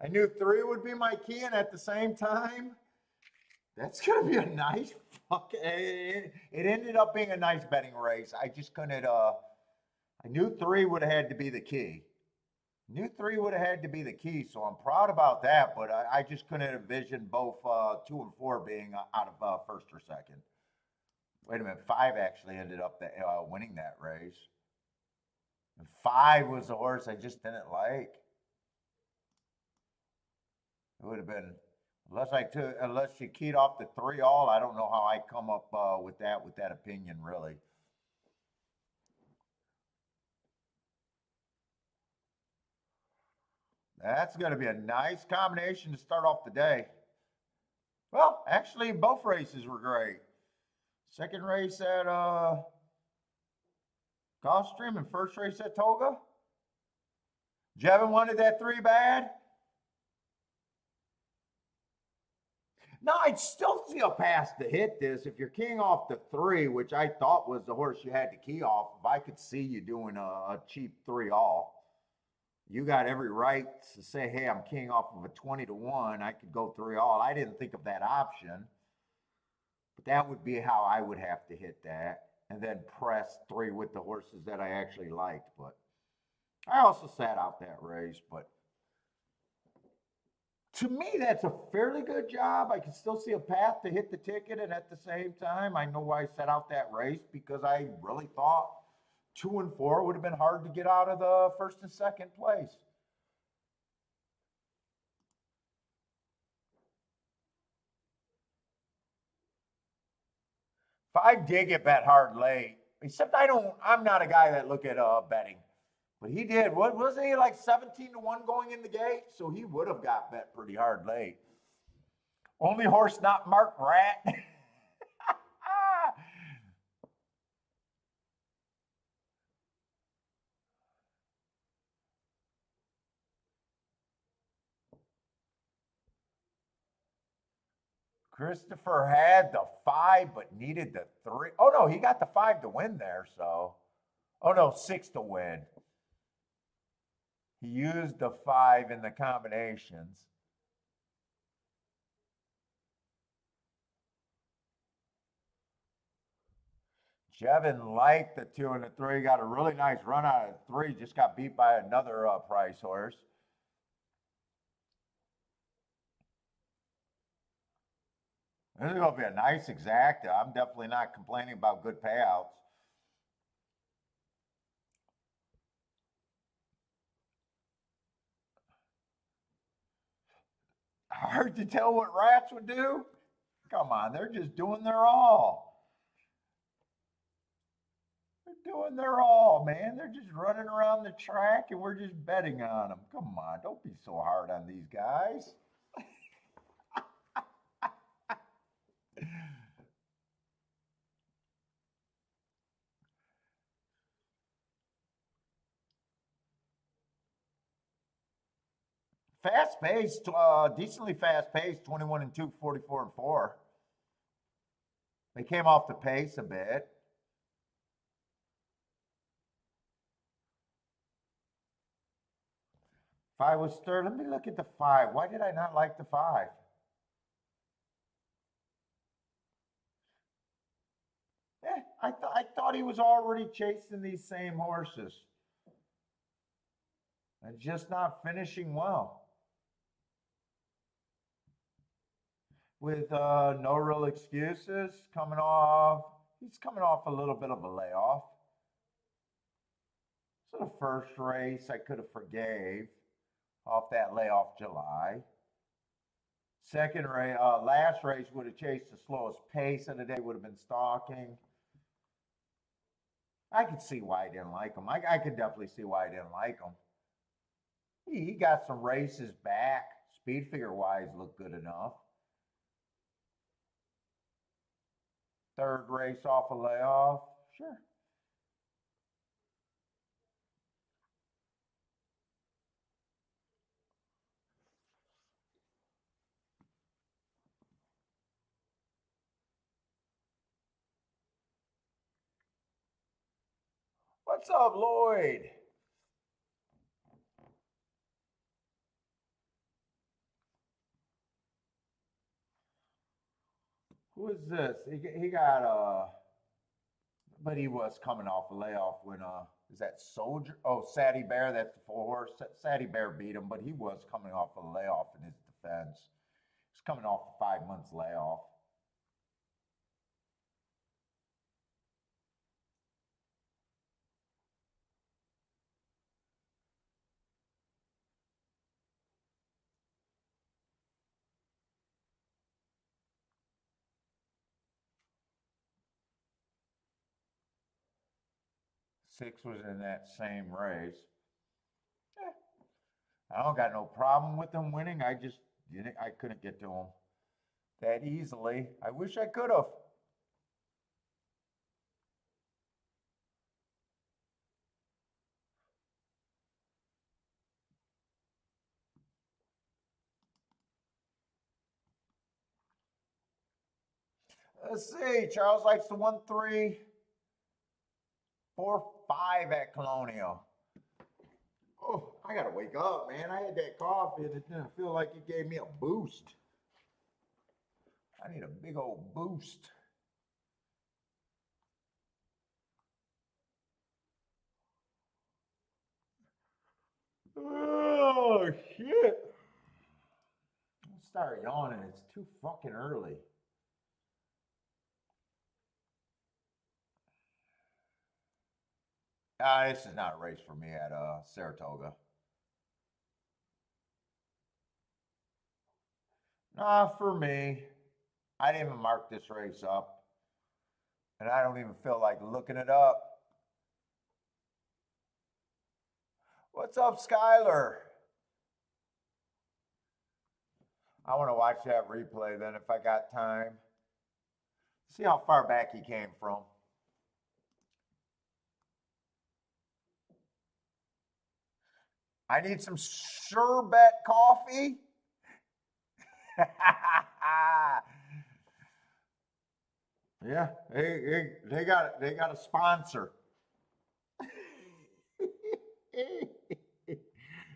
I knew 3 would be my key, and at the same time, that's going to be a nice it ended up being a nice betting race. I just couldn't, I knew 3 would have had to be the key. Knew 3 would have had to be the key, so I'm proud about that, but I just couldn't envision both 2 and 4 being out of first or second. Wait a minute, 5 actually ended up winning that race. And 5 was the horse I just didn't like. It would have been, unless you keyed off the 3 all, I don't know how I come up with that opinion really. That's going to be a nice combination to start off the day. Well, actually, both races were great. Second race at Gulfstream and first race at Toga. Jevin wanted that 3 bad. No, I'd still see a pass to hit this. If you're keying off the 3, which I thought was the horse you had to key off, if I could see you doing a cheap 3 all, you got every right to say, hey, I'm keying off of a 20-1. I could go 3 all. I didn't think of that option. But that would be how I would have to hit that. And then press 3 with the horses that I actually liked. But I also sat out that race. But to me, that's a fairly good job. I can still see a path to hit the ticket. And at the same time, I know why I set out that race because I really thought 2 and 4 would have been hard to get out of the first and second place. I did get bet hard late. Except I'm not a guy that look at betting. But he did. What wasn't he like 17-1 going in the gate? So he would have got bet pretty hard late. Only horse not marked rat. Christopher had the 5, but needed the 3. Oh no, he got the 5 to win there. So, oh no, 6 to win. He used the 5 in the combinations. Jevin liked the 2 and the 3. Got a really nice run out of 3. Just got beat by another price horse. This is going to be a nice exacta. I'm definitely not complaining about good payouts. Hard to tell what rats would do. Come on, they're just doing their all. They're doing their all, man. They're just running around the track and we're just betting on them. Come on, don't be so hard on these guys. Fast paced, decently fast paced, 21 and 2, 44 and 4. They came off the pace a bit. 5 was third. Let me look at the 5. Why did I not like the 5? I thought he was already chasing these same horses and just not finishing well. With no real excuses, coming off. He's coming off a little bit of a layoff. So the first race I could have forgave off that layoff July. Second race, last race would have chased the slowest pace of the day, would have been stalking. I could see why I didn't like him. I could definitely see why I didn't like him. He got some races back. Speed figure wise, looked good enough. Third race off a layoff, sure. What's up, Lloyd? Who is this? He got but he was coming off a layoff when is that Soldier? Oh, Sadie Bear, that's the 4 horse. Sadie Bear beat him, but he was coming off a layoff in his defense. He's coming off a 5 months layoff. Six was in that same race. I don't got no problem with him winning. I just didn't. I couldn't get to him that easily. I wish I could have. Let's see. Charles likes the 1-3, 4-5 at Colonial. Oh, I gotta wake up, man. I had that coffee and it didn't feel like it gave me a boost. I need a big old boost. Oh shit. I'll start yawning. It's too fucking early. This is not a race for me at Saratoga. Nah, for me. I didn't even mark this race up. And I don't even feel like looking it up. What's up, Skyler? I want to watch that replay then if I got time. See how far back he came from. I need some sherbet coffee. Yeah, they got a sponsor.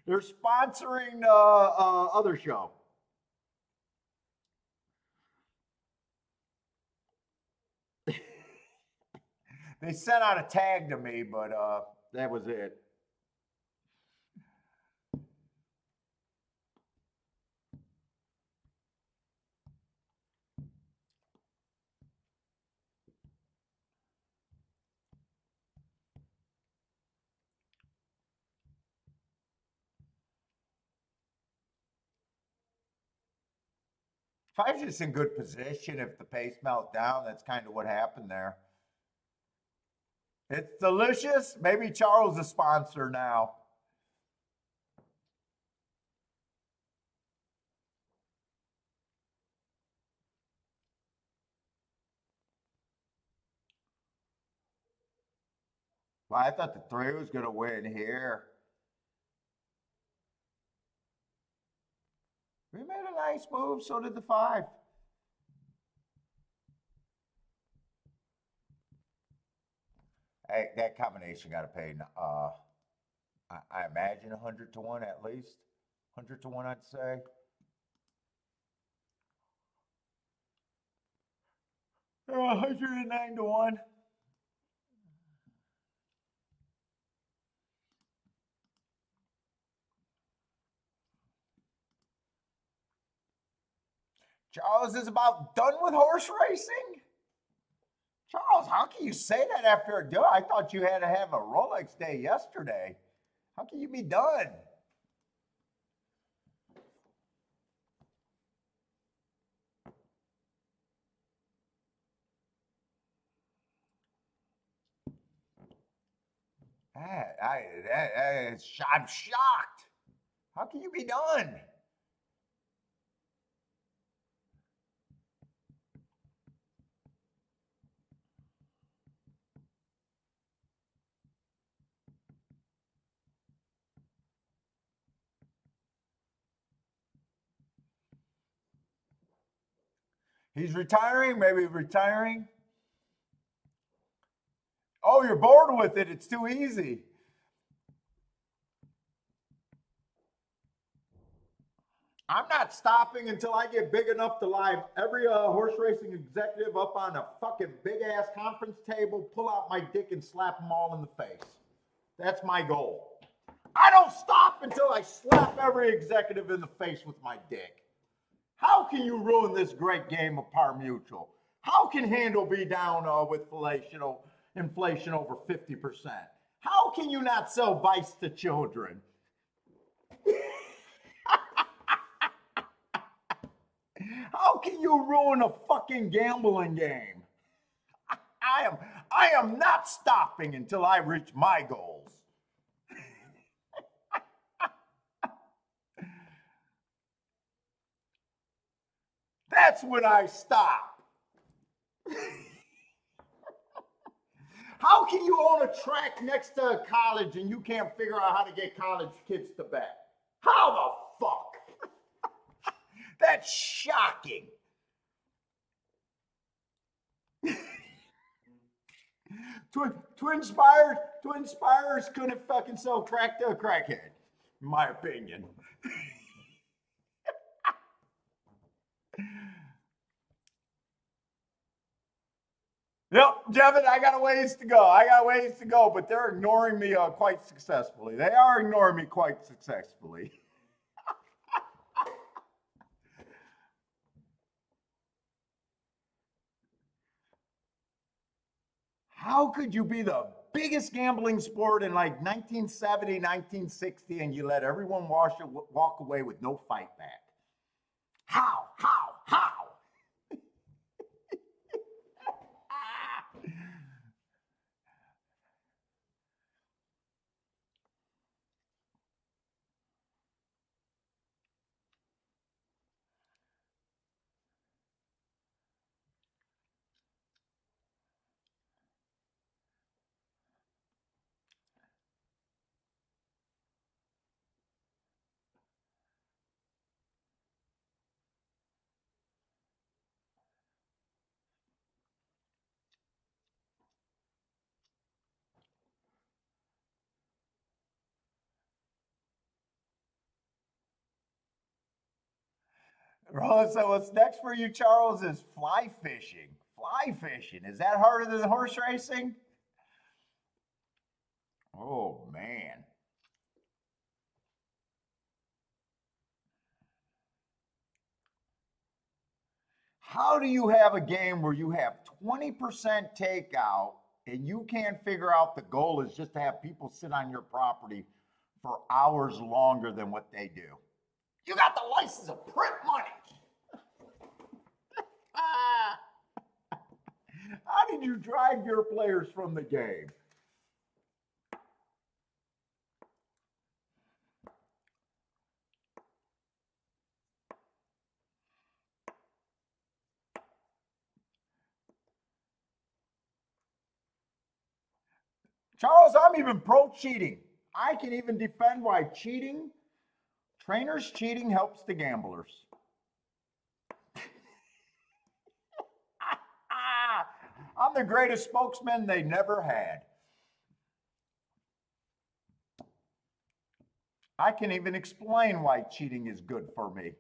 They're sponsoring other show. They sent out a tag to me, but that was it. If I was just in good position, if the pace melted down, that's kind of what happened there. It's delicious. Maybe Charles is a sponsor now. Well, I thought the 3 was going to win here. We made a nice move, so did the 5. Hey, that combination got to pay, I imagine 100 to 1 at least. 100 to 1, I'd say. Oh, 109 to 1. Charles is about done with horse racing? Charles, how can you say that after a do? I thought you had to have a Rolex day yesterday. How can you be done? I'm shocked. How can you be done? He's retiring, maybe retiring. Oh, you're bored with it. It's too easy. I'm not stopping until I get big enough to live every horse racing executive up on a fucking big ass conference table, pull out my dick and slap them all in the face. That's my goal. I don't stop until I slap every executive in the face with my dick. How can you ruin this great game of par mutual? How can handle be down with inflation over 50%? How can you not sell vice to children? How can you ruin a fucking gambling game? I am not stopping until I reach my goals. That's when I stop. How can you own a track next to a college and you can't figure out how to get college kids to bet? How the fuck? That's shocking. Twin Spires couldn't fucking sell crack to a crackhead, in my opinion. Yep, Jevin, I got a ways to go. But they're ignoring me quite successfully. They are ignoring me quite successfully. How could you be the biggest gambling sport in like 1970, 1960, and you let everyone walk away with no fight back? How? So what's next for you, Charles, is fly fishing. Fly fishing. Is that harder than horse racing? Oh, man. How do you have a game where you have 20% takeout and you can't figure out the goal is just to have people sit on your property for hours longer than what they do? You got the license to print money. How did you drive your players from the game? Charles, I'm even pro cheating. I can even defend why trainers cheating helps the gamblers. I'm the greatest spokesman they never had. I can even explain why cheating is good for me.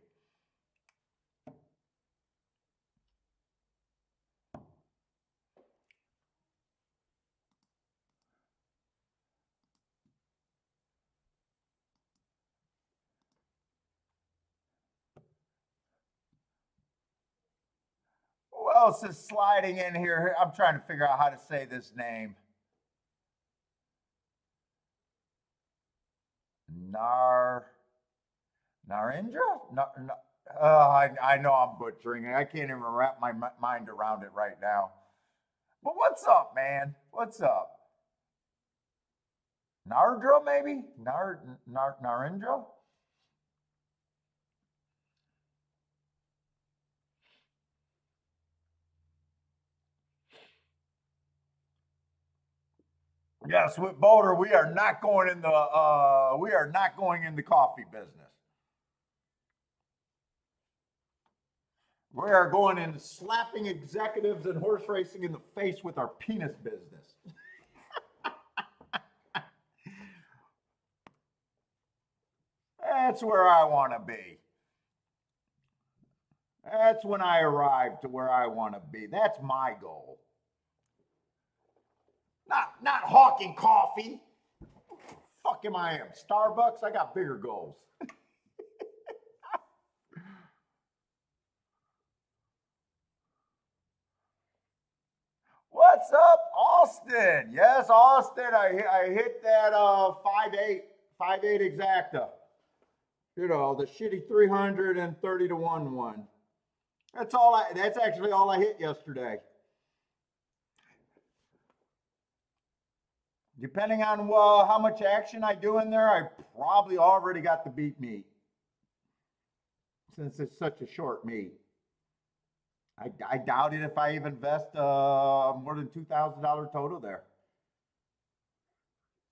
Who else is sliding in here? I'm trying to figure out how to say this name. Narendra? I know I'm butchering it. I can't even wrap my mind around it right now. But what's up, man? What's up? Nardra, maybe? Narendra? Yes, with Boulder, we are not going in the coffee business. We are going in slapping executives and horse racing in the face with our penis business. That's where I want to be. That's when I arrive to where I want to be. That's my goal. Not hawking coffee. Fuck am I am? Starbucks? I got bigger goals. What's up, Austin? Yes, Austin. I hit that 5.8 exacta. You know, the shitty 330 to 1. That's actually all I hit yesterday. Depending on how much action I do in there, I probably already got the beat meat. Since it's such a short meet. I doubt it if I even invest more than $2,000 total there.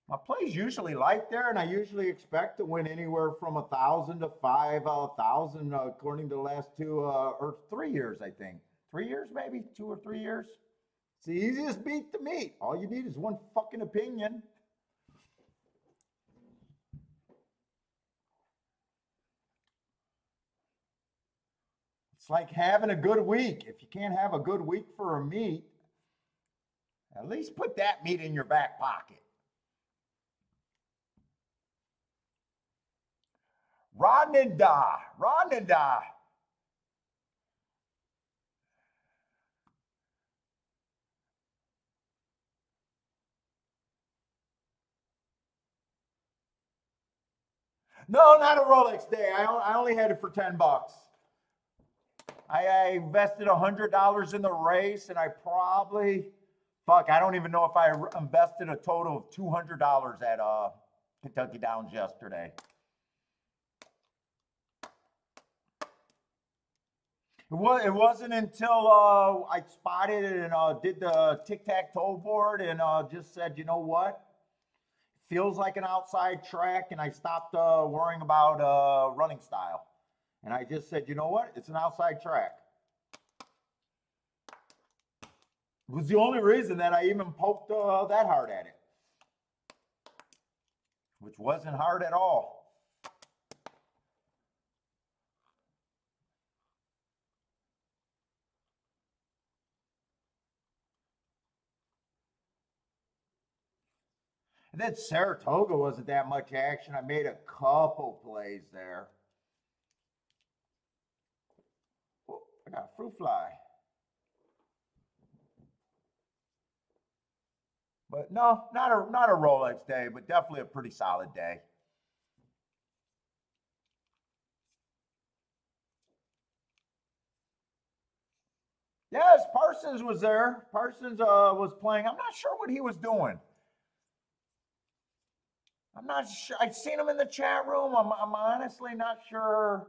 My play's usually light there, and I usually expect to win anywhere from 1,000 to 5,000, according to the last 2 or 3 years, I think. 3 years, maybe 2 or 3 years. It's the easiest beat to meet. All you need is one fucking opinion. It's like having a good week. If you can't have a good week for a meet, at least put that meat in your back pocket. Rodnanda. No, not a Rolex day. I only had it for $10. I invested $100 in the race, and I don't even know if I invested a total of $200 at Kentucky Downs yesterday. It wasn't until I spotted it and did the tic-tac-toe board and just said, you know what? Feels like an outside track, and I stopped worrying about running style. And I just said, you know what? It's an outside track. It was the only reason that I even poked that hard at it, which wasn't hard at all. And then Saratoga wasn't that much action. I made a couple plays there. Oh, I got a fruit fly. But no, not a Rolex day, but definitely a pretty solid day. Yes, Parsons was there. Parsons was playing. I'm not sure what he was doing. I'm not sure. I've seen him in the chat room. I'm honestly not sure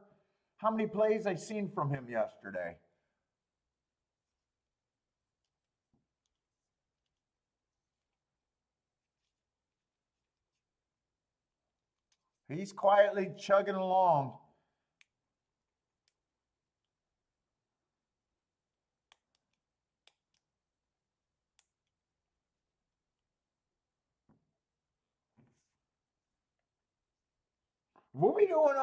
how many plays I've seen from him yesterday. He's quietly chugging along. We'll be doing,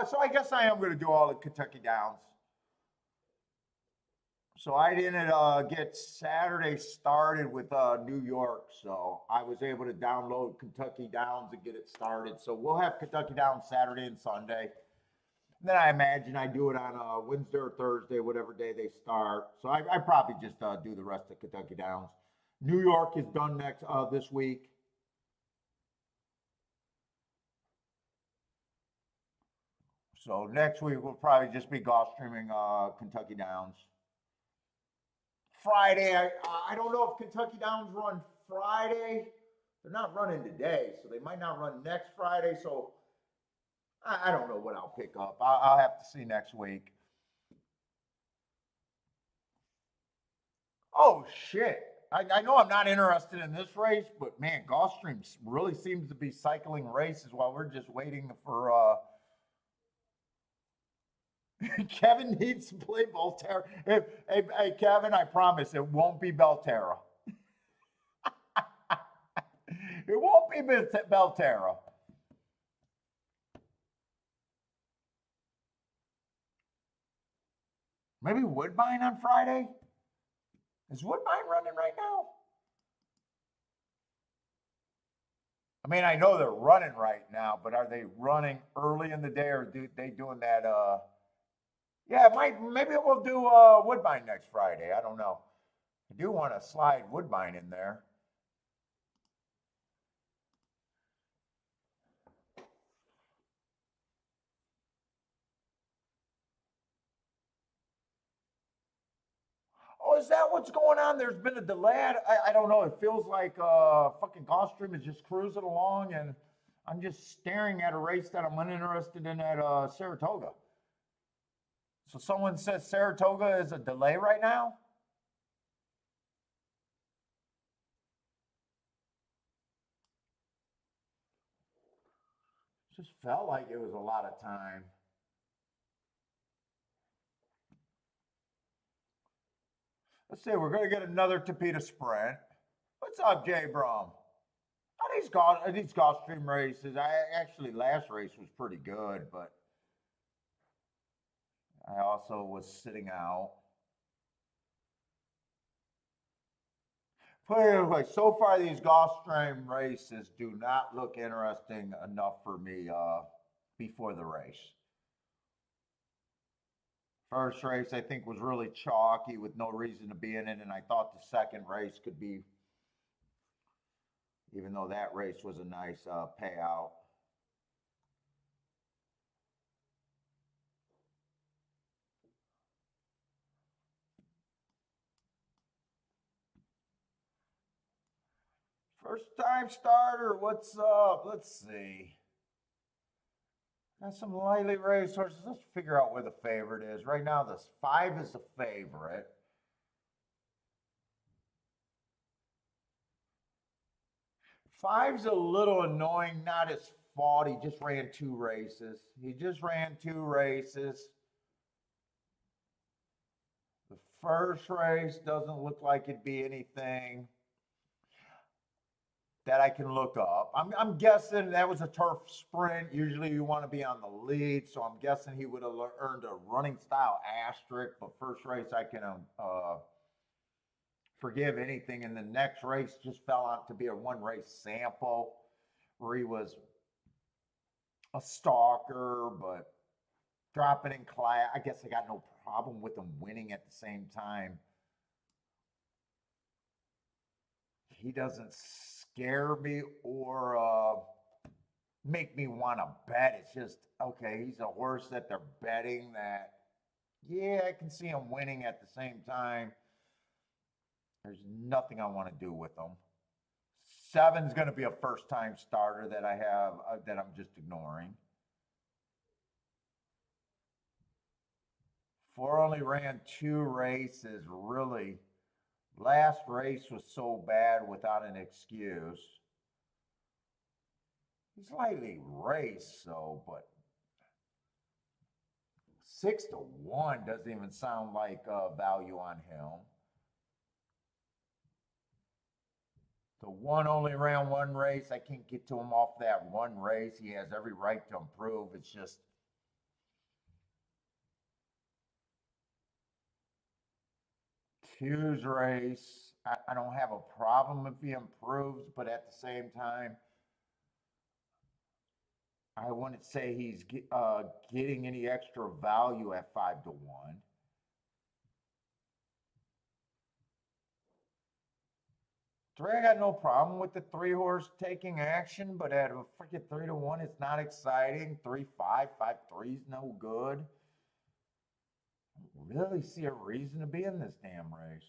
so I guess I am going to do all the Kentucky Downs. So I didn't get Saturday started with New York, so I was able to download Kentucky Downs and get it started. So we'll have Kentucky Downs Saturday and Sunday. And then I imagine I do it on Wednesday or Thursday, whatever day they start. So I probably just do the rest of Kentucky Downs. New York is done this week. So next week will probably just be Gulfstreaming Kentucky Downs. Friday, I don't know if Kentucky Downs run Friday. They're not running today, so they might not run next Friday. So I don't know what I'll pick up. I'll have to see next week. Oh, shit. I know I'm not interested in this race, but man, Gulfstream really seems to be cycling races while we're just waiting for Kevin needs to play Belterra. Hey, Kevin, I promise it won't be Belterra. It won't be Belterra. Maybe Woodbine on Friday? Is Woodbine running right now? I mean, I know they're running right now, but are they running early in the day or are they doing that? Yeah, maybe we'll do Woodbine next Friday. I don't know. I do want to slide Woodbine in there. Oh, is that what's going on? There's been a delay. I don't know. It feels like fucking Gulfstream is just cruising along, and I'm just staring at a race that I'm uninterested in at Saratoga. So someone says Saratoga is a delay right now? Just felt like it was a lot of time. Let's see, we're going to get another Tapeta sprint. What's up, Jay Brom? These Gulfstream races, actually last race was pretty good, but I also was sitting out. Put it this way, so far these Gulfstream races do not look interesting enough for me before the race. First race I think was really chalky with no reason to be in it, and I thought the second race could be, even though that race was a nice payout. First time starter, what's up? Let's see. Got some lightly raised horses. Let's figure out where the favorite is. Right now, this 5 is the favorite. Five's a little annoying, not his fault. He just ran 2 races. The first race doesn't look like it'd be anything that I can look up. I'm guessing that was a turf sprint. Usually you want to be on the lead, so I'm guessing he would have earned a running style asterisk, but first race I can forgive anything. And the next race just fell out to be a 1 race sample where he was a stalker, but dropping in class. I guess I got no problem with him winning at the same time. He doesn't scare me or make me want to bet. It's just, okay, he's a horse that they're betting that, yeah, I can see him winning at the same time. There's nothing I want to do with him. 7's going to be a first-time starter that I have that I'm just ignoring. 4 only ran 2 races, really. Last race was so bad without an excuse. He's lightly raced, so, but 6-1 doesn't even sound like value on him. The one only ran one race. I can't get to him off that one race. He has every right to improve. It's just Q's race. I don't have a problem if he improves, but at the same time, I wouldn't say he's getting any extra value at 5-1. Three, I got no problem with the 3 horse taking action, but at a freaking 3-1, it's not exciting. 3-5, 5-3 is no good. I don't really see a reason to be in this damn race.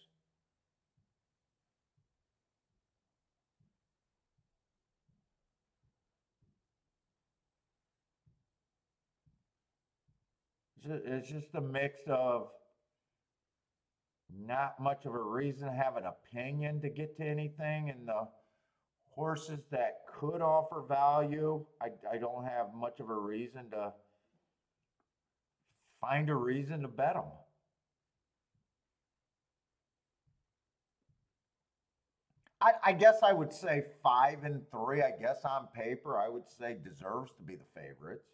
It's just a mix of not much of a reason to have an opinion to get to anything, and the horses that could offer value, I don't have much of a reason to find a reason to bet them. I guess I would say 5-3. I guess on paper, I would say deserves to be the favorites.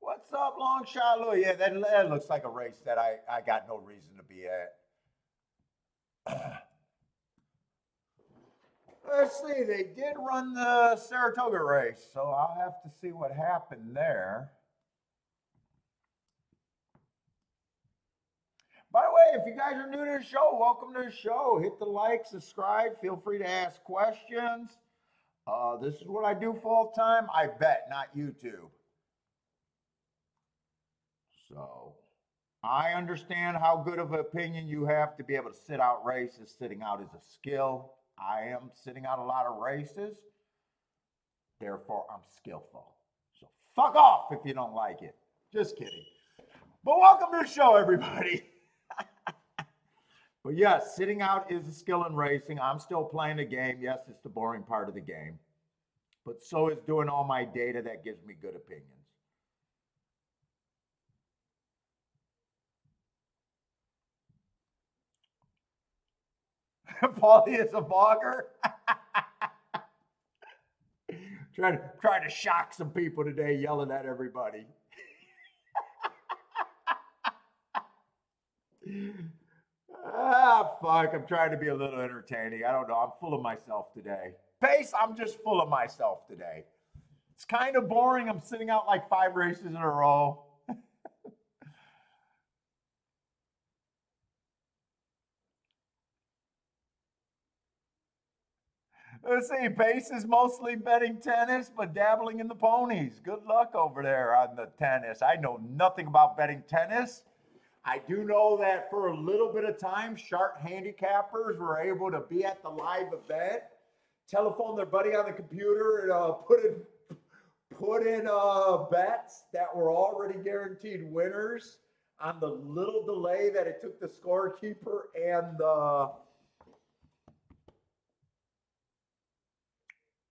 What's up, Longshot Louis? Yeah, that looks like a race that I got no reason to be at. Let's see, they did run the Saratoga race, so I'll have to see what happened there. By the way, if you guys are new to the show, welcome to the show. Hit the like, subscribe. Feel free to ask questions. This is what I do full time. I bet, not YouTube. So I understand how good of an opinion you have to be able to sit out races. Sitting out is a skill. I am sitting out a lot of races. Therefore, I'm skillful. So fuck off if you don't like it. Just kidding. But welcome to the show, everybody. But yes, sitting out is a skill in racing. I'm still playing the game. Yes, it's the boring part of the game. But so is doing all my data that gives me good opinions. Paulie is a vlogger. trying to shock some people today, yelling at everybody. Fuck. I'm trying to be a little entertaining. I don't know. I'm full of myself today. Pace, I'm just full of myself today. It's kind of boring. I'm sitting out like 5 races in a row. Let's see, Pace is mostly betting tennis, but dabbling in the ponies. Good luck over there on the tennis. I know nothing about betting tennis. I do know that for a little bit of time, sharp handicappers were able to be at the live event, telephone their buddy on the computer, and put in bets that were already guaranteed winners on the little delay that it took the scorekeeper and the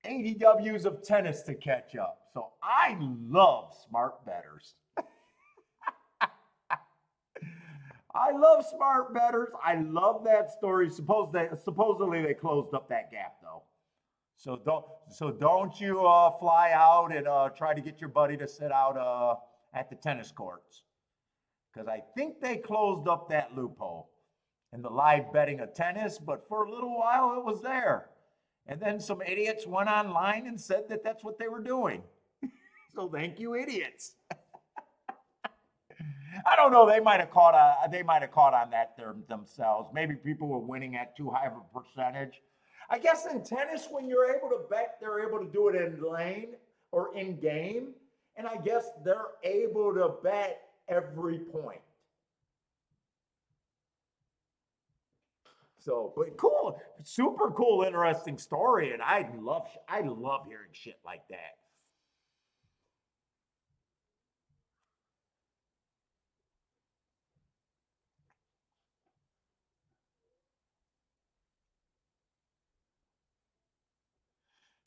ADWs of tennis to catch up. So I love smart bettors. I love smart bettors. I love that story. Supposedly they closed up that gap though. So don't you fly out and try to get your buddy to sit out at the tennis courts, because I think they closed up that loophole in the live betting of tennis. But for a little while it was there, and then some idiots went online and said that that's what they were doing. So thank you, idiots. I don't know. They might have caught on that themselves. Maybe people were winning at too high of a percentage. I guess in tennis, when you're able to bet, they're able to do it in lane or in game, and I guess they're able to bet every point. So, but cool, super cool, interesting story, and I love hearing shit like that.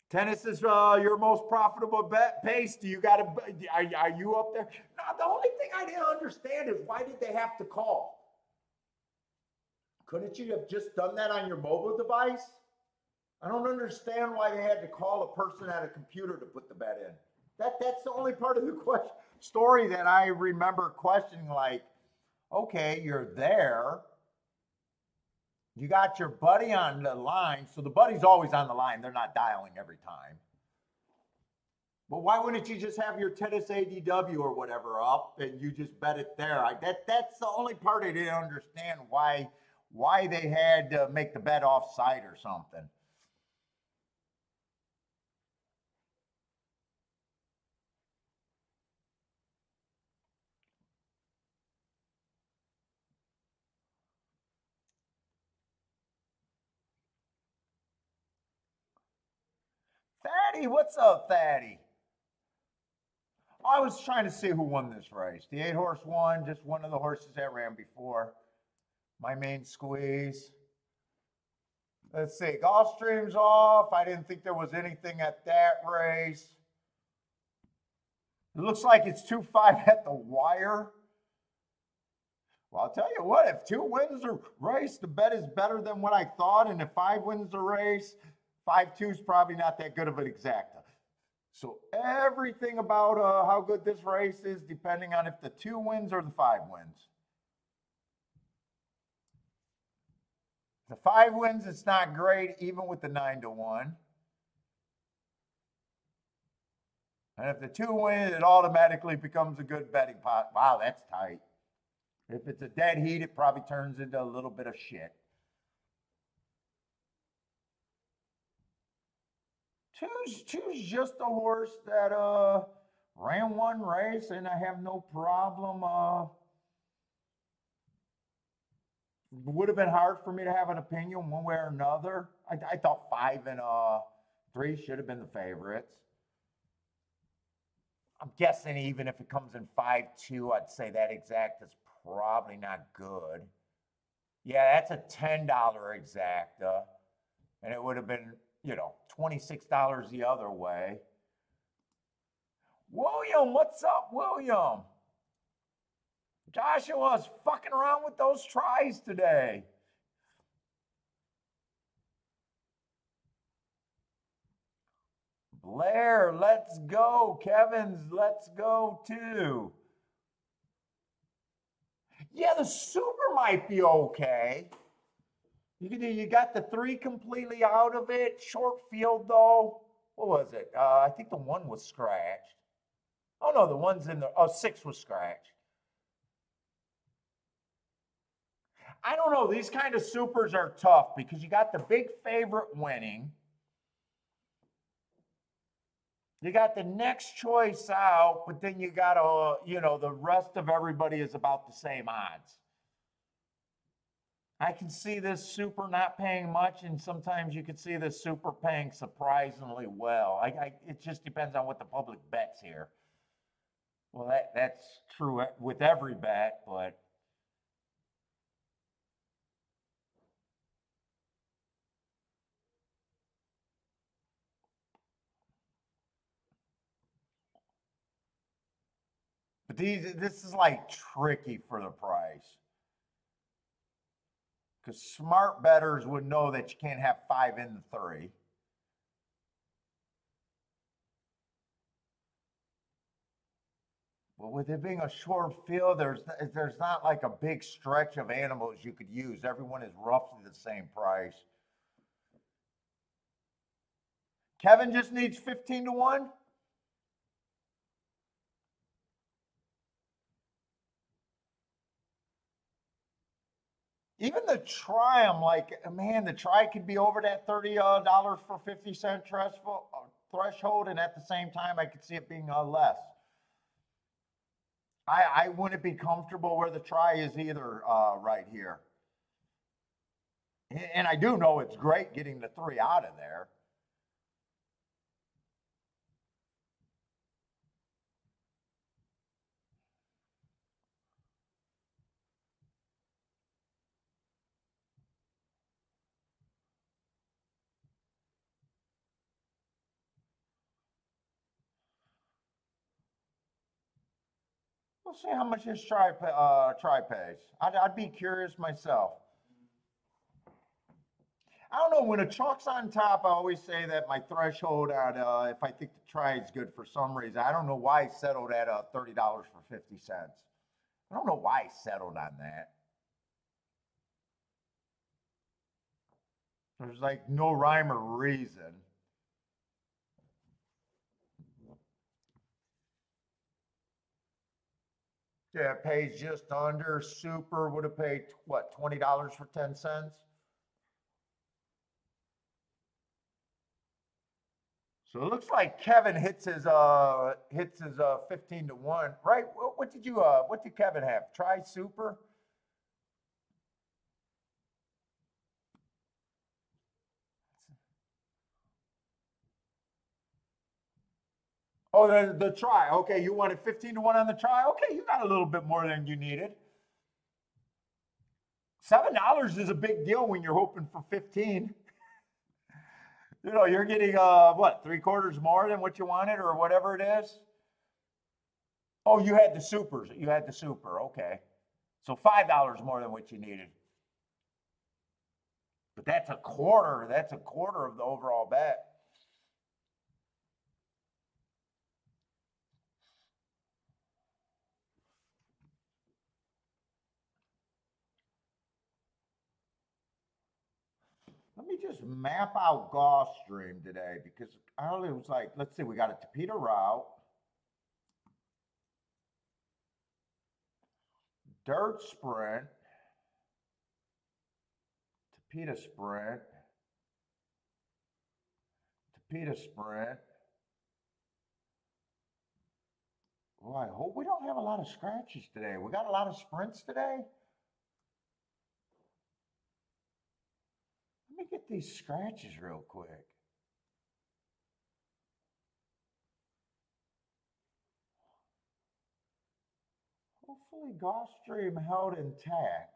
Tennis is your most profitable bet. Pace, do you got to? Are you up there? No, the only thing I didn't understand is why did they have to call? Couldn't you have just done that on your mobile device? I don't understand why they had to call a person at a computer to put the bet in. That's the only part of the story that I remember questioning. Like, okay, you're there. You got your buddy on the line, so the buddy's always on the line. They're not dialing every time. But why wouldn't you just have your tennis ADW or whatever up and you just bet it there? That's the only part I didn't understand why they had to make the bet offside or something. Fatty, what's up, Fatty? I was trying to see who won this race. The 8-horse won, just one of the horses that ran before. My main squeeze. Let's see. Gulfstream's off. I didn't think there was anything at that race. It looks like it's 2-5 at the wire. Well, I'll tell you what, if 2 wins the race, the bet is better than what I thought. And if 5 wins the race, 5-2 is probably not that good of an exacta. So everything about how good this race is, depending on if the 2 wins or the 5 wins. The 5 wins, it's not great, even with the 9-1. And if the 2 wins, it automatically becomes a good betting pot. Wow, that's tight. If it's a dead heat, it probably turns into a little bit of shit. Two's just a horse that ran one race, and I have no problem. Would have been hard for me to have an opinion one way or another. I thought 5 and 3 should have been the favorites. I'm guessing even if it comes in 5-2, I'd say that exact is probably not good. Yeah, that's a $10 exacta, and it would have been, $26 the other way. William, what's up, William? Joshua's fucking around with those tries today. Blair, let's go. Kevin's, let's go too. Yeah, the super might be okay. You got the 3 completely out of it. Short field though. What was it? I think the 1 was scratched. Oh no, the 1's in the 6 was scratched. I don't know. These kind of supers are tough because you got the big favorite winning. You got the next choice out, but then you got the rest of everybody is about the same odds. I can see this super not paying much, and sometimes you can see this super paying surprisingly well. It just depends on what the public bets here. Well, that's true with every bet, but this is like tricky for the price. Because smart bettors would know that you can't have 5 in the 3. But with it being a short field, there's not like a big stretch of animals you could use. Everyone is roughly the same price. Kevin just needs 15-1. Even the try, I'm like, man, the try could be over that $30 for 50-cent threshold, and at the same time, I could see it being less. I wouldn't be comfortable where the try is either right here. And I do know it's great getting the 3 out of there. We'll see how much this try pays. I'd be curious myself. I don't know, when a chalk's on top, I always say that my threshold on if I think the try is good for some reason. I don't know why I settled at $30 for 50 cents. I don't know why I settled on that. There's like no rhyme or reason. Yeah, it pays just under. Super would have paid what, $20 for 10 cents? So it looks like Kevin hits his 15 to 1. Right? What did Kevin have? Try super? Oh, the try. Okay, you wanted 15 to 1 on the try? Okay, you got a little bit more than you needed. $7 is a big deal when you're hoping for 15. You know, you're getting what, 3/4 more than what you wanted or whatever it is. Oh, you had the supers. You had the super. Okay. So $5 more than what you needed. But that's a quarter. That's a quarter of the overall bet. Let me just map out Gulfstream today because earlier it was like, let's see, we got a Tapeta route, dirt sprint, Tapeta sprint, Tapeta sprint. Well, I hope we don't have a lot of scratches today. We got a lot of sprints today. Let me get these scratches real quick. Hopefully Gulfstream held intact.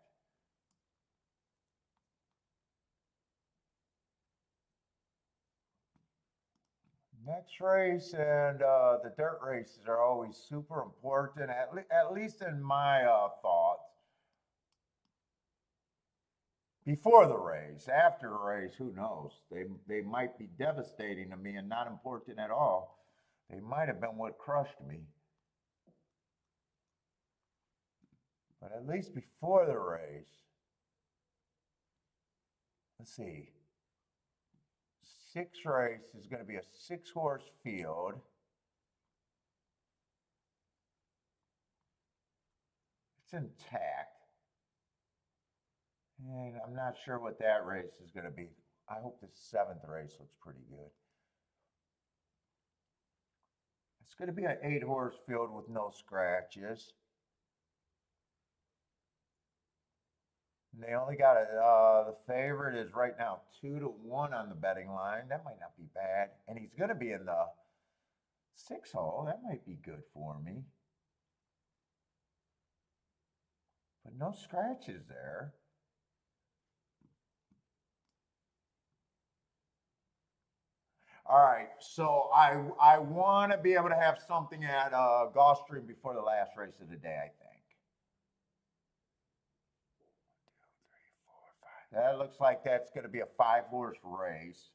Next race and the dirt races are always super important, at least in my thoughts. Before the race, after the race, who knows? They might be devastating to me and not important at all. They might have been what crushed me. But at least before the race, let's see. 6 race is going to be a 6-horse field. It's intact. And I'm not sure what that race is going to be. I hope the 7th race looks pretty good. It's going to be an 8-horse field with no scratches. And they only got the favorite is right now 2 to 1 on the betting line. That might not be bad. And he's going to be in the 6 hole. That might be good for me. But no scratches there. All right, so I want to be able to have something at Gulfstream before the last race of the day, I think. 1, 2, 3, 4, 5. That looks like that's going to be a 5-horse race.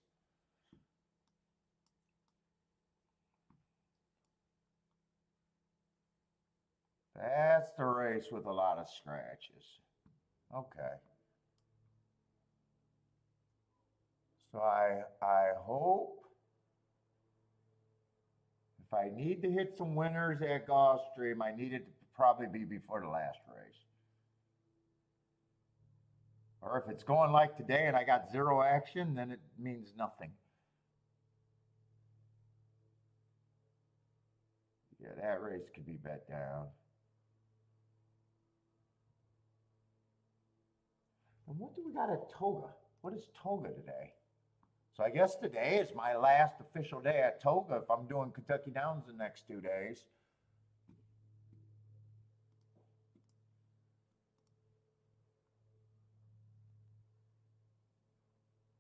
That's the race with a lot of scratches. Okay. So I hope if I need to hit some winners at Gulfstream, I need it to probably be before the last race. Or if it's going like today and I got 0 action, then it means nothing. Yeah, that race could be bet down. And what do we got at Toga? What is Toga today? So I guess today is my last official day at Toga if I'm doing Kentucky Downs the next 2 days.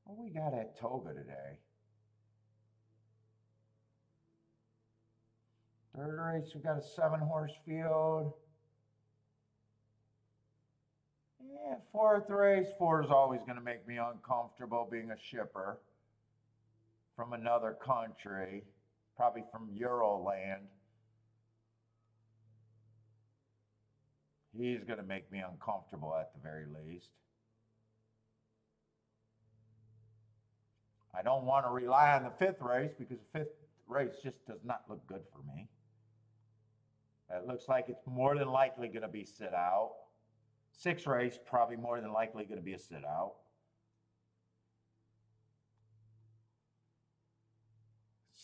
What we got at Toga today? Third race, we got a 7-horse field. Fourth race, 4 is always going to make me uncomfortable being a shipper from another country, probably from Euroland. He's going to make me uncomfortable at the very least. I don't want to rely on the 5th race because the 5th race just does not look good for me. It looks like it's more than likely going to be sit out. 6th race, probably more than likely going to be a sit out.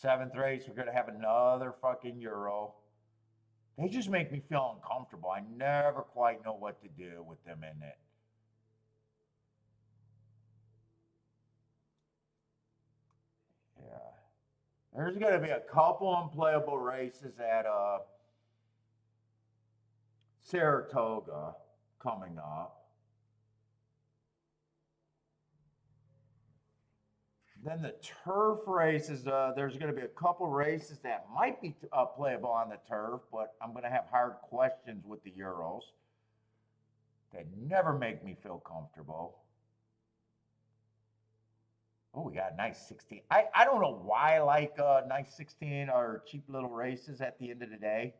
7th race, we're going to have another fucking Euro. They just make me feel uncomfortable. I never quite know what to do with them in it. Yeah. There's going to be a couple unplayable races at Saratoga coming up. Then the turf races, there's going to be a couple races that might be playable on the turf, but I'm going to have hard questions with the Euros. They never make me feel comfortable. Oh, we got a nice 16. I don't know why I like nice 16 or cheap little races at the end of the day.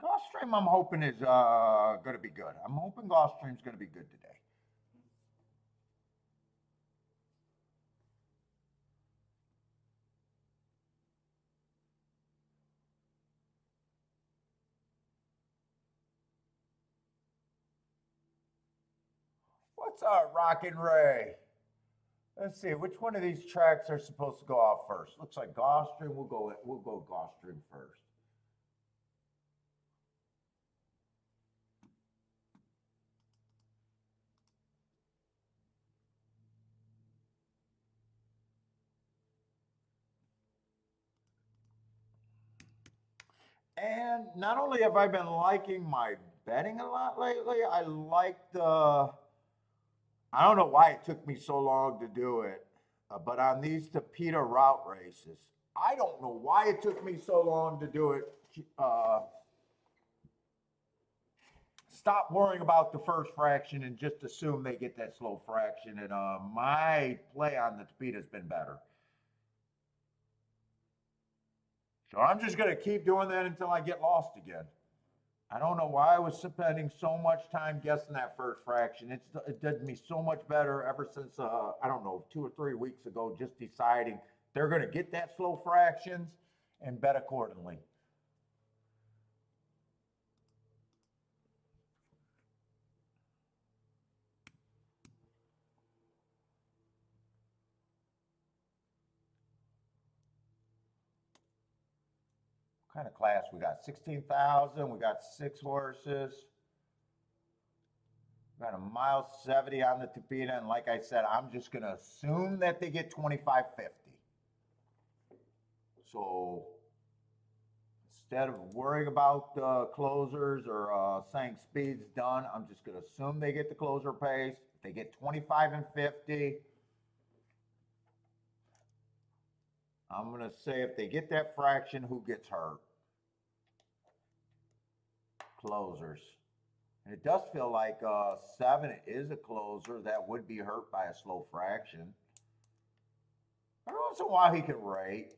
Gulfstream, I'm hoping is going to be good. I'm hoping Gulfstream's going to be good today. What's up, Rockin' Ray? Let's see, which one of these tracks are supposed to go off first? Looks like Gulfstream. We'll go Gulfstream first. And not only have I been liking my betting a lot lately, I like the. I don't know why it took me so long to do it, but on these Tapeta route races, I don't know why it took me so long to do it. Stop worrying about the first fraction and just assume they get that slow fraction. And my play on the Tapeta has been better. So I'm just going to keep doing that until I get lost again. I don't know why I was spending so much time guessing that first fraction. It did me so much better ever since, I don't know, 2 or 3 weeks ago, just deciding they're going to get that slow fractions and bet accordingly. What kind of class we got? 16,000. We got 6 horses. We got a mile 70 on the Tapeta, and like I said, I'm just going to assume that they get 25.50. So instead of worrying about closers or saying speed's done, I'm just going to assume they get the closer pace. If they get 25 and 50, I'm going to say if they get that fraction, who gets hurt? Closers. And it does feel like 7 is a closer that would be hurt by a slow fraction. Every once in a while he can rate.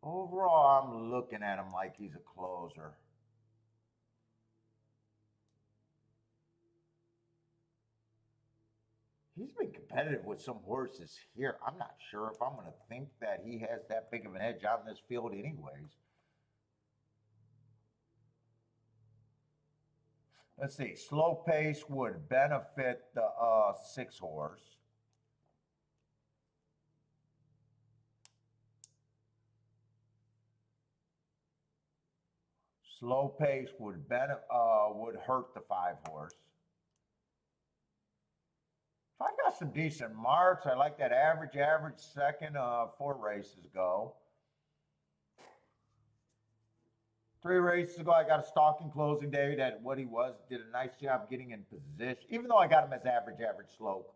Overall, I'm looking at him like he's a closer. He's been competitive with some horses here. I'm not sure if I'm going to think that he has that big of an edge on this field anyways. Let's see. Slow pace would benefit the 6 horse. Slow pace would hurt the 5 horse. If I got some decent marks, I like that average second 4 races go. 3 races ago, I got a stalking closing day that what he was, did a nice job getting in position, even though I got him as average slope.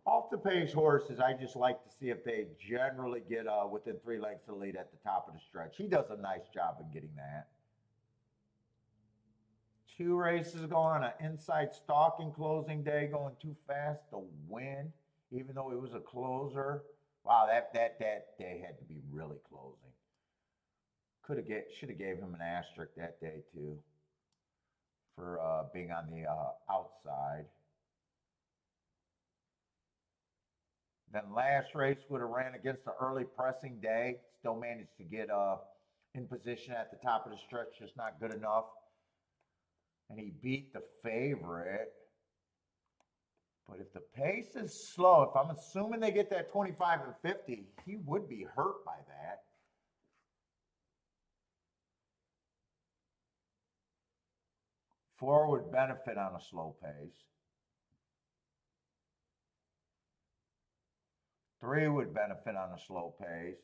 Off the pace horses, I just like to see if they generally get within 3 lengths of the lead at the top of the stretch. He does a nice job in getting that. 2 races ago on an inside stalking closing day, going too fast to win, even though he was a closer. Wow, that day had to be really closing. Should have gave him an asterisk that day too, for being on the outside. Then last race would have ran against the early pressing day. Still managed to get in position at the top of the stretch, just not good enough. And he beat the favorite. But if the pace is slow, if I'm assuming they get that 25 and 50, he would be hurt by that. Four would benefit on a slow pace. 3 would benefit on a slow pace.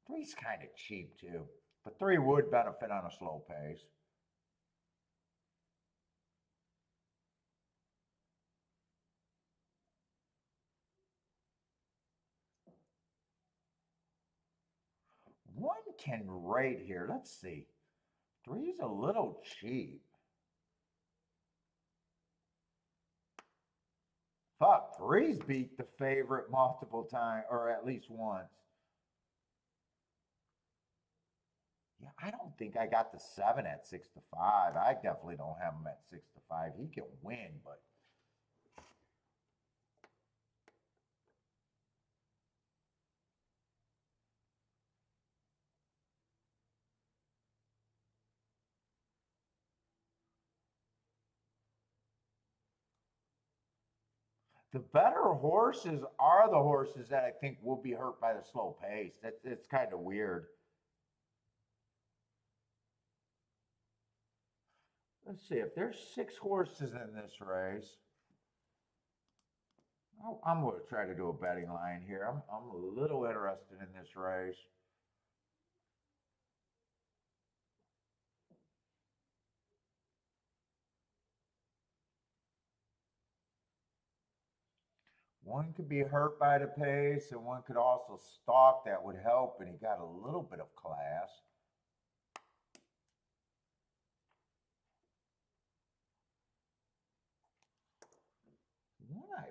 3's kind of cheap too, but 3 would benefit on a slow pace. One can rate here. Let's see. 3's a little cheap. Fuck, 3's beat the favorite multiple times, or at least once. Yeah, I don't think I got the 7 at 6 to 5. I definitely don't have him at 6 to 5. He can win, but the better horses are the horses that I think will be hurt by the slow pace. It's kind of weird. Let's see, if there's 6 horses in this race, I'm going to try to do a betting line here. I'm a little interested in this race. One could be hurt by the pace, and one could also stalk. That would help, and he got a little bit of class. One I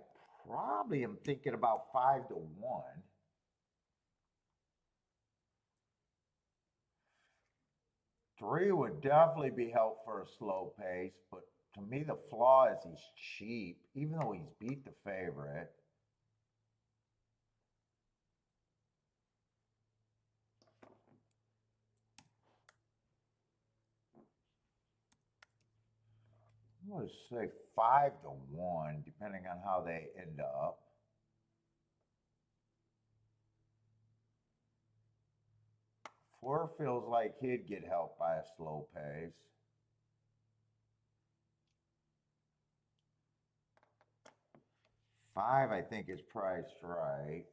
probably am thinking about 5 to 1. Three would definitely be helped for a slow pace, but to me the flaw is he's cheap, even though he's beat the favorite. I'm going to say 5 to 1, depending on how they end up. Four feels like he'd get helped by a slow pace. 5, I think, is priced right.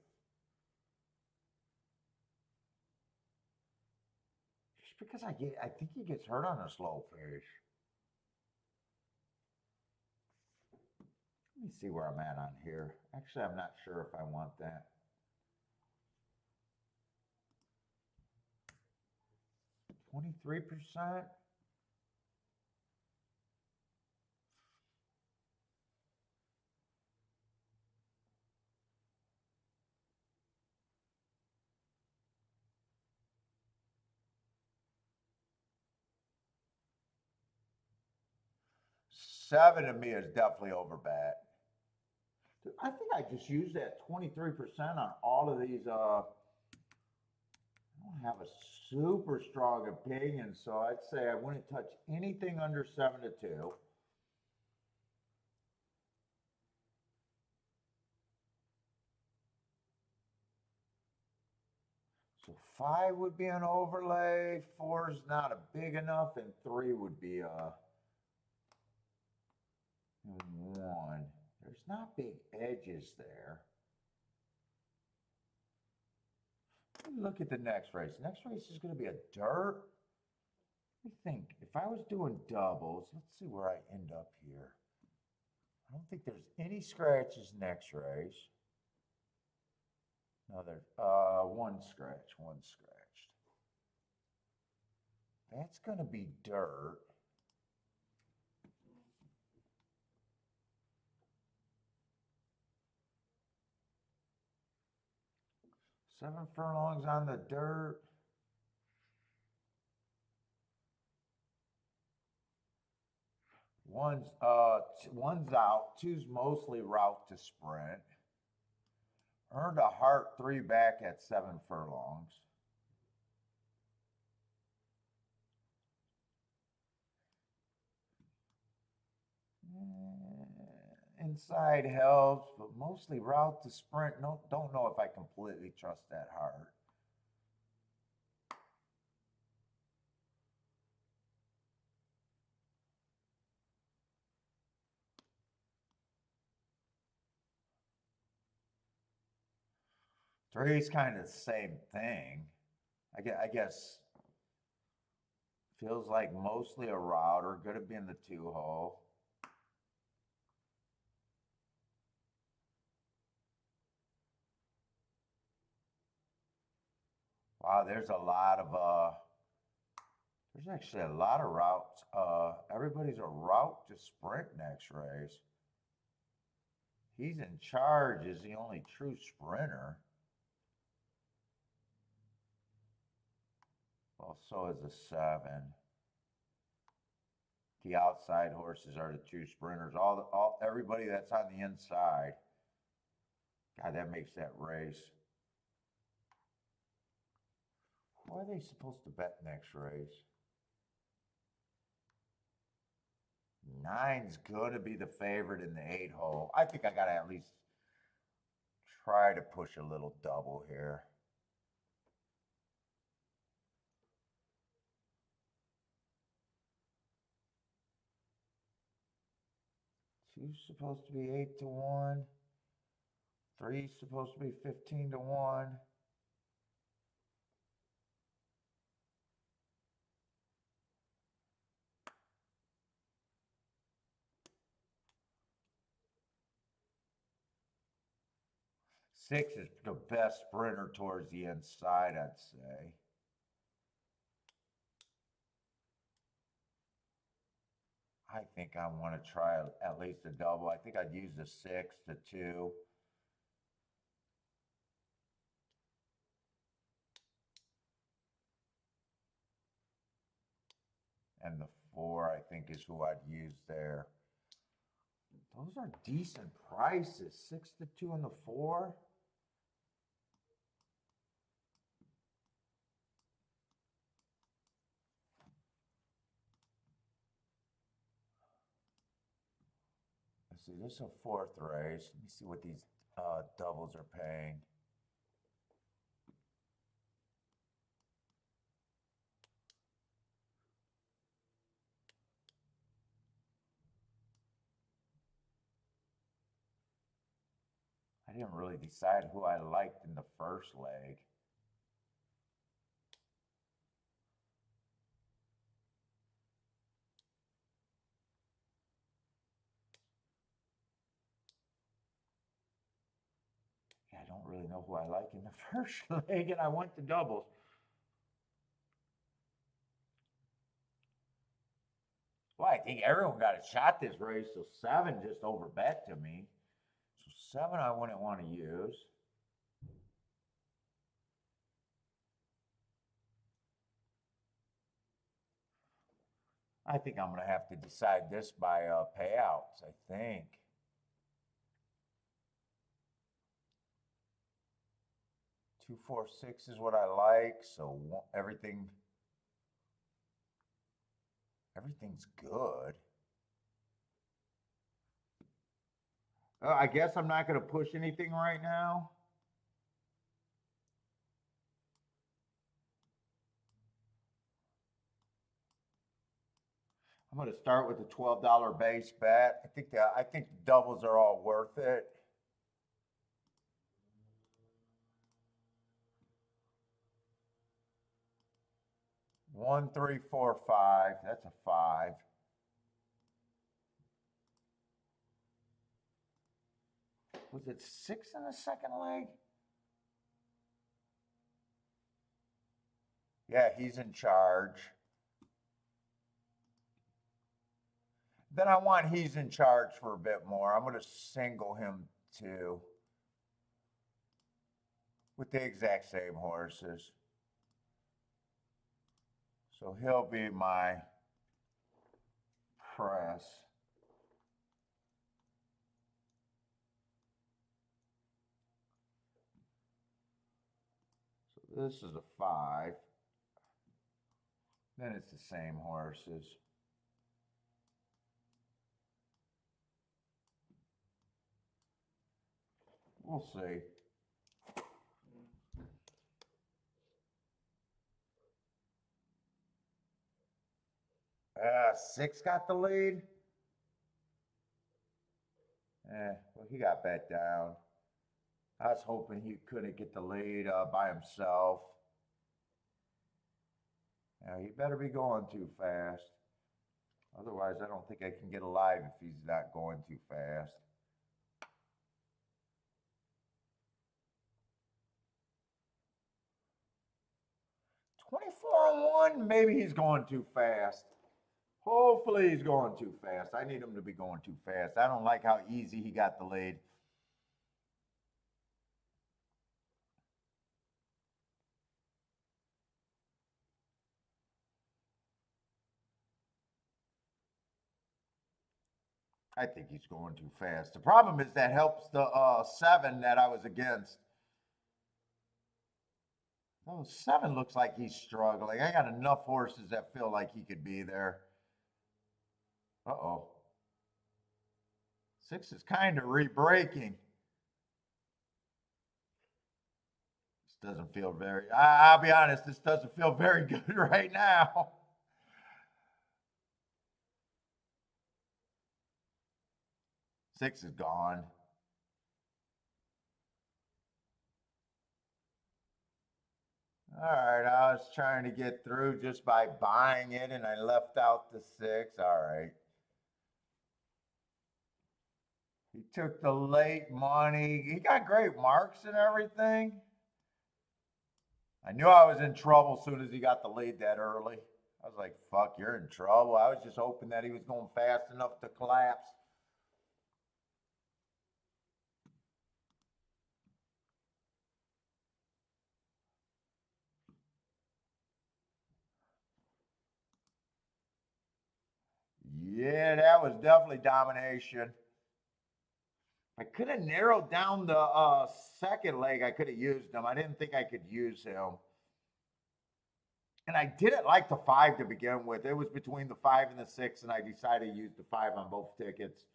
Just because I think he gets hurt on a slow pace. Let me see where I'm at on here. Actually, I'm not sure if I want that. 23%? Seven to me is definitely overbet. I think I just used that 23% on all of these. I don't have a super strong opinion, so I'd say I wouldn't touch anything under 7 to 2. So 5 would be an overlay, 4 is not a big enough, and 3 would be a 1. There's not big edges there. Look at the next race. Next race is going to be a dirt. think. If I was doing doubles, let's see where I end up here. I don't think there's any scratches next race. No, there's one scratch, one scratched. That's going to be dirt. Seven furlongs on the dirt. One's out. Two's mostly route to sprint. Earned a heart 3 back at 7 furlongs. Inside helps, but mostly route to sprint. No, don't know if I completely trust that heart. Three's kind of the same thing. I guess feels like mostly a router. Could have been the 2-hole. Wow, there's actually a lot of routes. Everybody's a route to sprint next race. He's in charge, is the only true sprinter. Well, so is the 7. The outside horses are the true sprinters. Everybody that's on the inside. God, that makes that race. Why are they supposed to bet next race? 9's going to be the favorite in the 8-hole. I think I got to at least try to push a little double here. Two's supposed to be 8-1. 3's supposed to be 15-1. Six is the best sprinter towards the inside, I'd say. I think I want to try at least a double. I think I'd use the 6, the 2. And the 4, I think, is who I'd use there. Those are decent prices. 6 to 2 and the 4. Let's see, this is a 4th race. Let me see what these doubles are paying. I didn't really decide who I liked in the first leg. Yeah, I don't really know who I like in the first leg, and I went to doubles. Well, I think everyone got a shot this race, so 7 just overbet to me. So 7 I wouldn't want to use. I think I'm going to have to decide this by payouts, I think. Two, 4, 6 is what I like, so everything's good. I guess I'm not going to push anything right now. I'm going to start with a $12 base bet. I think doubles are all worth it. 1, 3, 4, 5. That's a 5. Was it 6 in the second leg? Yeah, he's in charge. Then I want he's in charge for a bit more. I'm going to single him too. With the exact same horses. So he'll be my press. So this is a 5. Then it's the same horses. We'll see. 6 got the lead. Well, he got bet down. I was hoping he couldn't get the lead by himself. Now, he better be going too fast. Otherwise, I don't think I can get alive if he's not going too fast. $24-1, maybe he's going too fast. Hopefully he's going too fast. I need him to be going too fast. I don't like how easy he got the lead. I think he's going too fast. The problem is that helps the 7 that I was against. Oh, 7 looks like he's struggling. I got enough horses that feel like he could be there. Uh-oh. 6 is kind of re-breaking. This doesn't feel very, I'll be honest, this doesn't feel very good right now. Six is gone. All right, I was trying to get through just by buying it, and I left out the 6. All right. He took the late money. He got great marks and everything. I knew I was in trouble as soon as he got the lead that early. I was like, fuck, you're in trouble. I was just hoping that he was going fast enough to collapse. Yeah, that was definitely domination. I could have narrowed down the second leg. I could have used him. I didn't think I could use him. And I didn't like the 5 to begin with. It was between the 5 and the 6, and I decided to use the 5 on both tickets.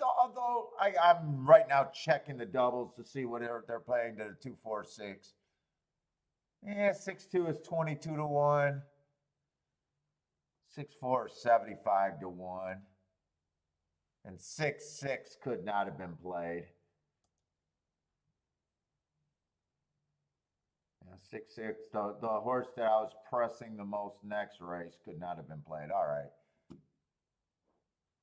Although I'm right now checking the doubles to see what they're playing to 2, 4, 6. Yeah, 6-2 is 22-1. 6-4 is 75-1. And 6-6 could not have been played. Yeah, 6-6, the horse that I was pressing the most next race could not have been played. All right.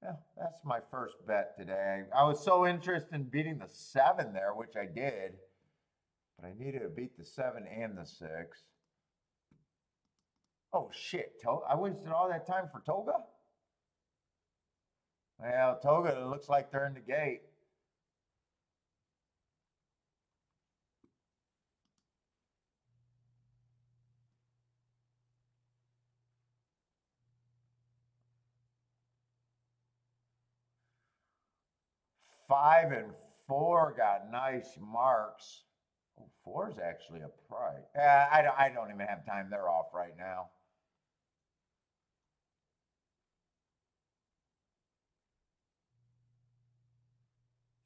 Yeah, that's my first bet today. I was so interested in beating the 7 there, which I did. But I needed to beat the 7 and the 6. Oh, shit. I wasted all that time for Toga? Well, Toga, it looks like they're in the gate. Five and 4 got nice marks. Oh, 4 is actually a price. I don't even have time. They're off right now.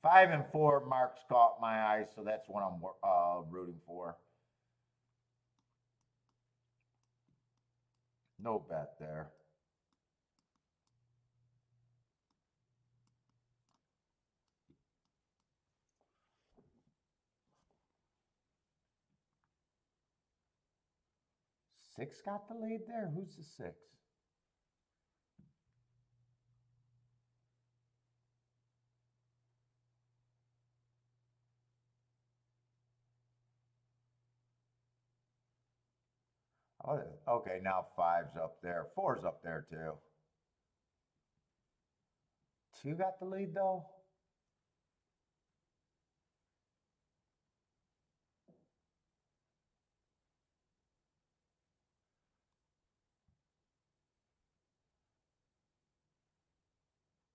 Five and 4 marks caught my eye, so that's what I'm rooting for. No bet there. Six got the lead there? Who's the six? Oh, okay, now five's up there. Four's up there too. Two got the lead though?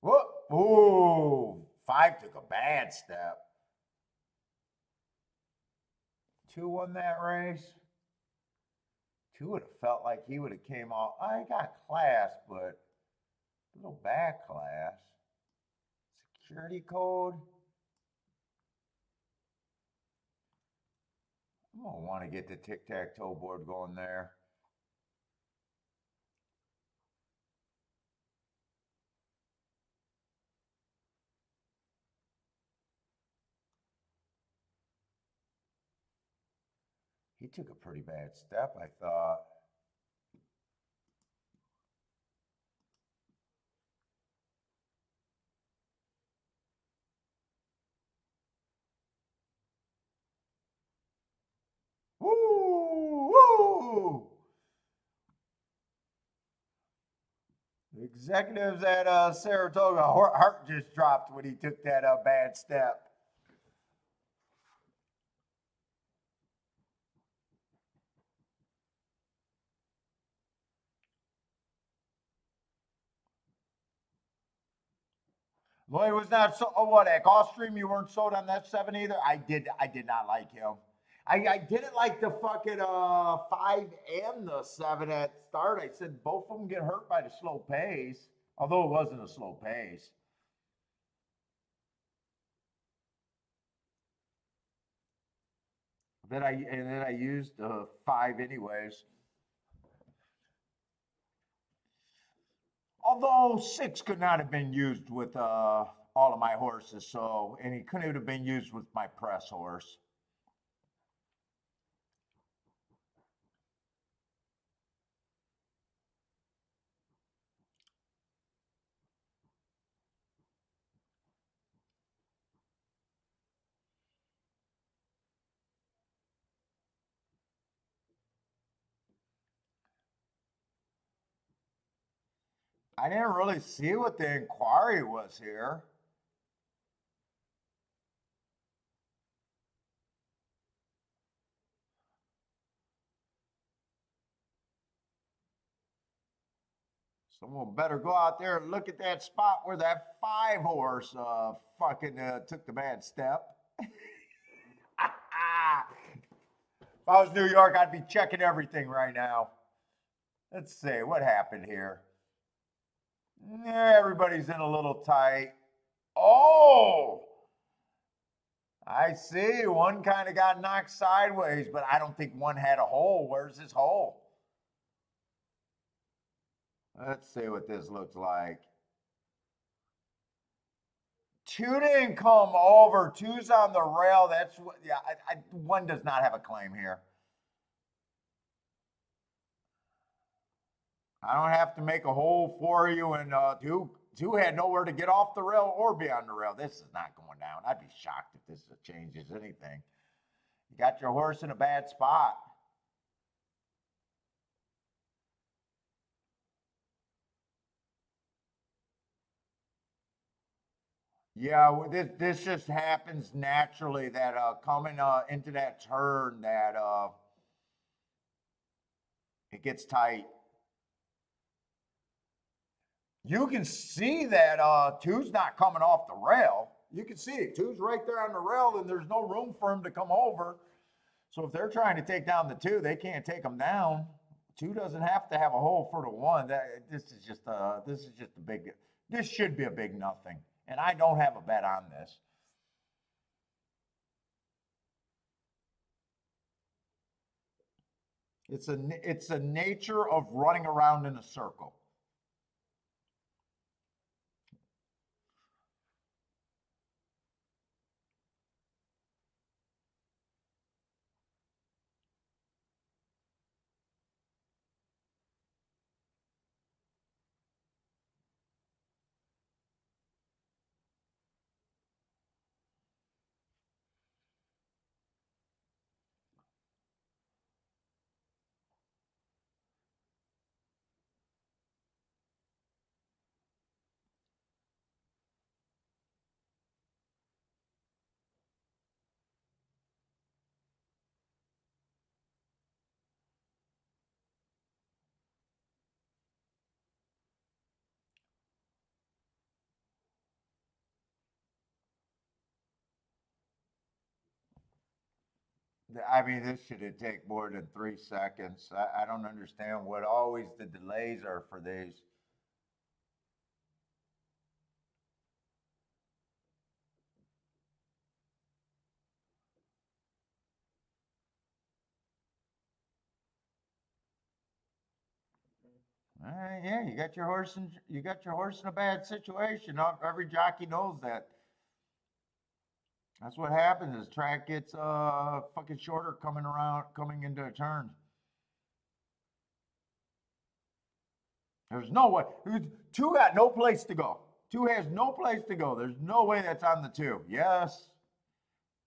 Whoop! Ooh, five took a bad step. Two won that race. Two would have felt like he would have came off. I got class, but a little back class. Security code. I'm gonna want to get the tic-tac-toe board going there. He took a pretty bad step, I thought. Woo! Woo! The executives at Saratoga, heart just dropped when he took that bad step. Lloyd was not so. Oh, what at Gulfstream? You weren't sold on that seven either. I did. I did not like him. I didn't like the fucking five and the seven at start. I said both of them get hurt by the slow pace, although it wasn't a slow pace. Then I used five anyways. Although six could not have been used with all of my horses, so and he couldn't have been used with my press horse. I didn't really see what the inquiry was here. Someone better go out there and look at that spot where that five horse fucking took the bad step. If I was New York, I'd be checking everything right now. Let's see what happened here. Everybody's in a little tight. Oh, I see. One kind of got knocked sideways, but I don't think one had a hole. Where's his hole? Let's see what this looks like. Two didn't come over. Two's on the rail. That's what. Yeah, one does not have a claim here. I don't have to make a hole for you, and two had nowhere to get off the rail or be on the rail. This is not going down. I'd be shocked if this changes anything. You got your horse in a bad spot. Yeah, this just happens naturally that coming into that turn that it gets tight. You can see that two's not coming off the rail. You can see it. Two's right there on the rail, and there's no room for him to come over. So if they're trying to take down the two, they can't take them down. Two doesn't have to have a hole for the one. This is just a big. This should be a big nothing, and I don't have a bet on this. It's a nature of running around in a circle. I mean, this should take more than 3 seconds. I don't understand what always the delays are for these. Yeah, you got your horse in a bad situation. Every jockey knows that. That's what happens. Is track gets fucking shorter coming into a turn. There's no way. Two got no place to go. Two has no place to go. There's no way that's on the two. Yes,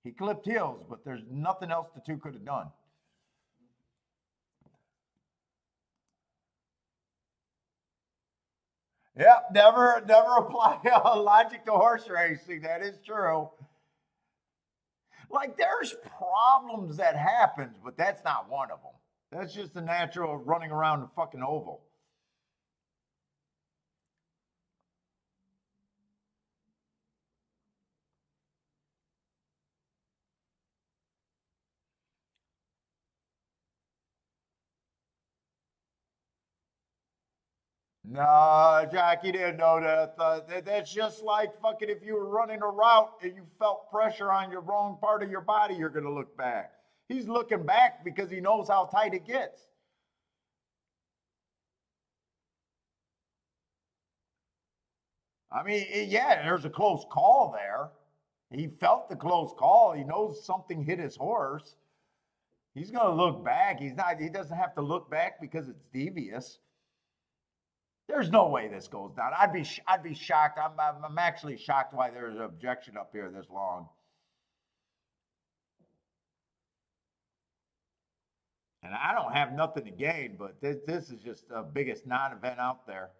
he clipped heels, but there's nothing else the two could have done. Yep, never apply logic to horse racing. That is true. Like there's problems that happens, but that's not one of them. That's just the natural running around the fucking oval. No, Jack, you didn't know that. That's just like fucking if you were running a route and you felt pressure on your wrong part of your body, you're going to look back. He's looking back because he knows how tight it gets. I mean, yeah, there's a close call there. He felt the close call. He knows something hit his horse. He's going to look back. He doesn't have to look back because it's devious. There's no way this goes down. I'd be shocked. I'm actually shocked why there's an objection up here this long. And I don't have nothing to gain, but this is just the biggest non-event out there.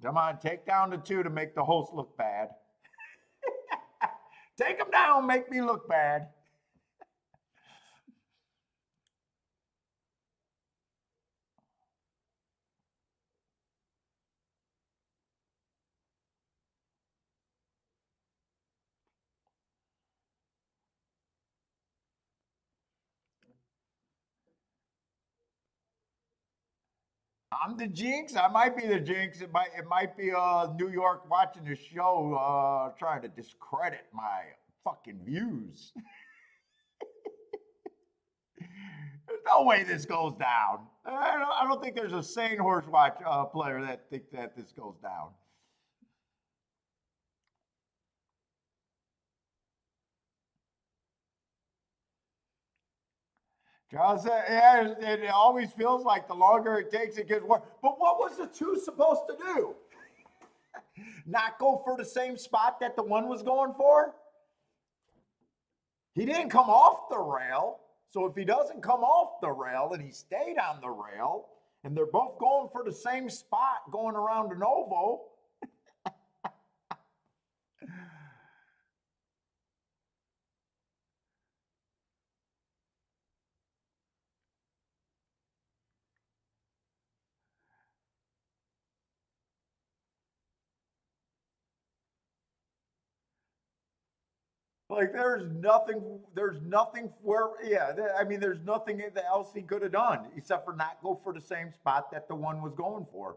Come on, take down the two to make the host look bad. Take them down, make me look bad. I'm the jinx. I might be the jinx. It might be New York watching the show, trying to discredit my fucking views. There's no way this goes down. I don't think there's a sane horse watch player that thinks that this goes down. Charles said, yeah, it always feels like the longer it takes, it gets worse. But what was the two supposed to do? Not go for the same spot that the one was going for? He didn't come off the rail. So if he doesn't come off the rail and he stayed on the rail, and they're both going for the same spot going around an oval, like there's nothing where, yeah, I mean, there's nothing else he could have done except for not go for the same spot that the one was going for.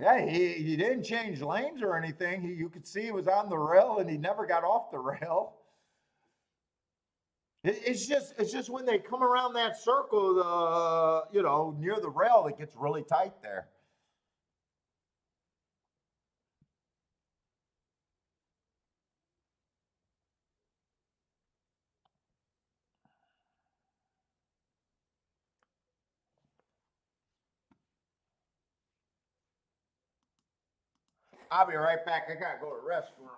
Yeah, he didn't change lanes or anything. You could see he was on the rail and he never got off the rail. It's just when they come around that circle, near the rail, it gets really tight there. I'll be right back. I gotta go to the restroom.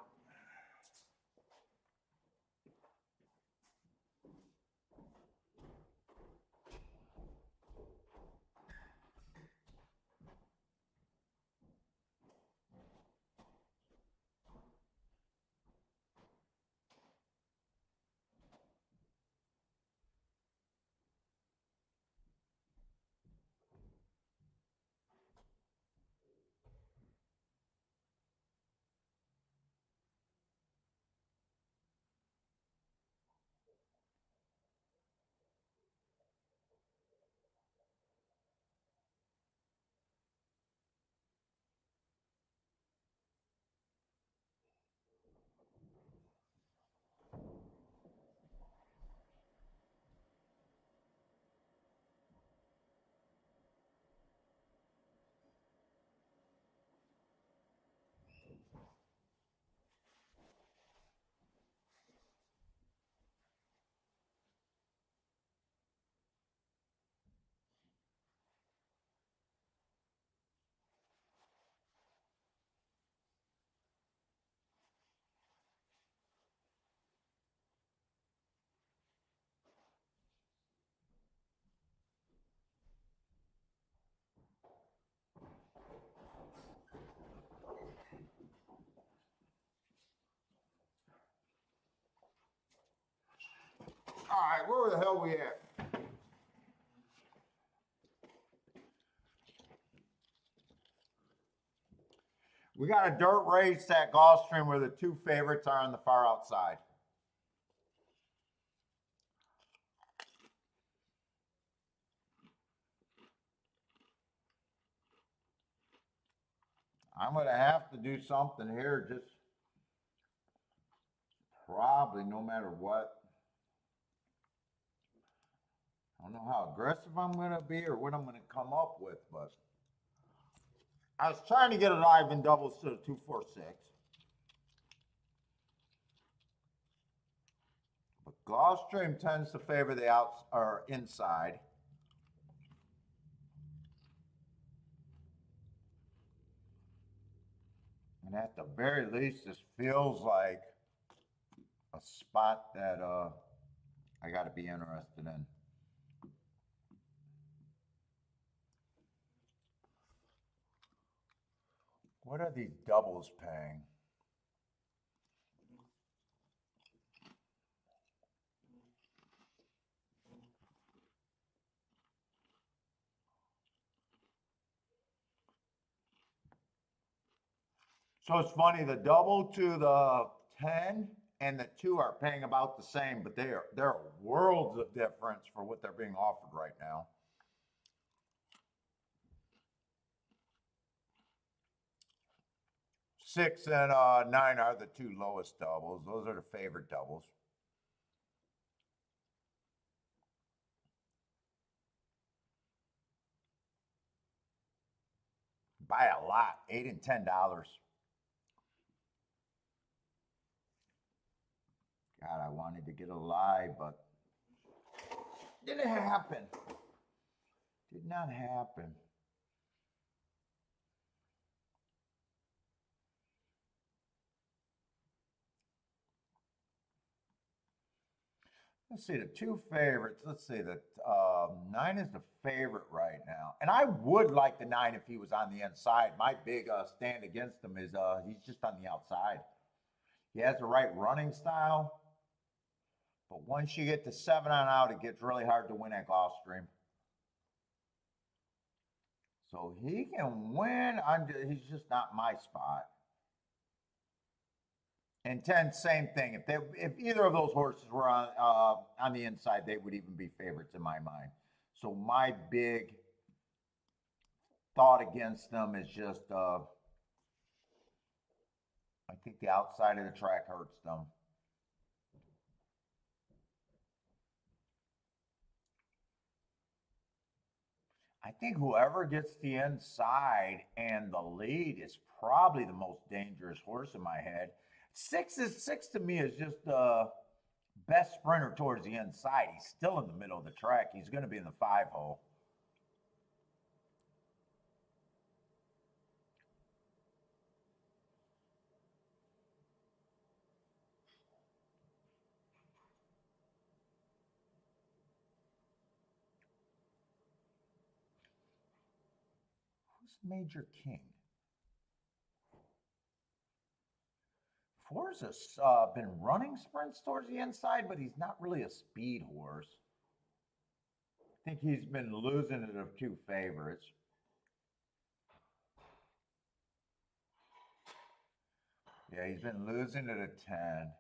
right, where the hell we at? We got a dirt race at Gulfstream where the two favorites are on the far outside. I'm going to have to do something here, just probably no matter what. I don't know how aggressive I'm going to be or what I'm going to come up with, but I was trying to get it live in doubles to the 246. But Gulfstream tends to favor the outs or inside. And at the very least, this feels like a spot that I got to be interested in. What are these doubles paying? So it's funny, the double to the 10 and the 2 are paying about the same, but there are worlds of difference for what they're being offered right now. Six and 9 are the two lowest doubles. Those are the favorite doubles. By a lot, $8 and $10. God, I wanted to get a live, but didn't happen. Did not happen. Let's see, the two favorites. Let's see, the 9 is the favorite right now. And I would like the 9 if he was on the inside. My big stand against him is he's just on the outside. He has the right running style. But once you get to 7 on out, it gets really hard to win at Gulfstream. So he can win. He's just not my spot. And 10, same thing. If either of those horses were on the inside, they would even be favorites in my mind. So my big thought against them is just, I think the outside of the track hurts them. I think whoever gets the inside and the lead is probably the most dangerous horse in my head. Six to me is just the best sprinter towards the inside. He's still in the middle of the track. He's going to be in the 5 hole. Who's Major King? Forza's been running sprints towards the inside, but he's not really a speed horse. I think he's been losing to the two favorites. Yeah, he's been losing to the 10.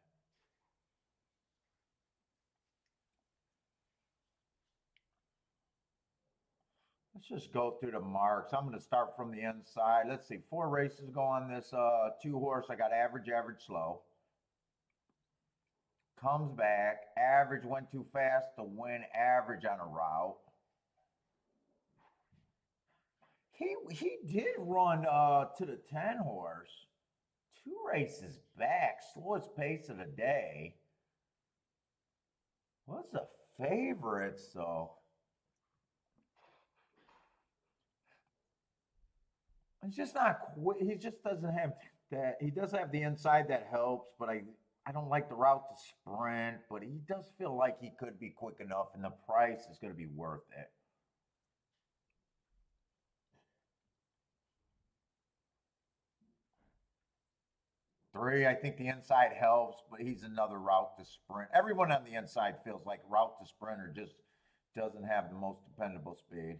Let's just go through the marks. I'm going to start from the inside. Let's see, 4 races go on this 2 horse. I got average, slow. Comes back. Average went too fast to win average on a route. He did run to the 10 horse. 2 races back. Slowest pace of the day. What's the favorites though? He's just not quick. He just doesn't have that. He does have the inside that helps, but I don't like the route to sprint, but he does feel like he could be quick enough, and the price is going to be worth it. 3, I think the inside helps, but he's another route to sprint. Everyone on the inside feels like route to sprinter just doesn't have the most dependable speed.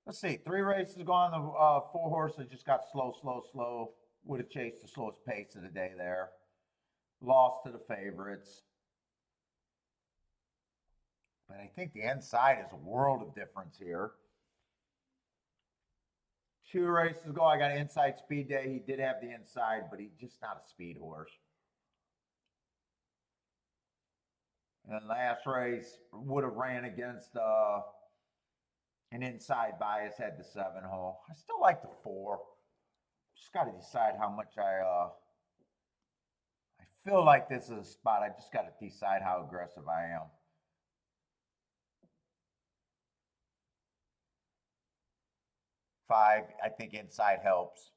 Let's see, 3 races gone. The 4 horses just got slow. Would have chased the slowest pace of the day there. Lost to the favorites. But I think the inside is a world of difference here. 2 races ago, I got an inside speed day. He did have the inside, but he's just not a speed horse. And last race would have ran against an inside bias, had the 7 hole. I still like the 4. Just got to decide how much I feel like this is a spot. I just got to decide how aggressive I am. 5, I think inside helps.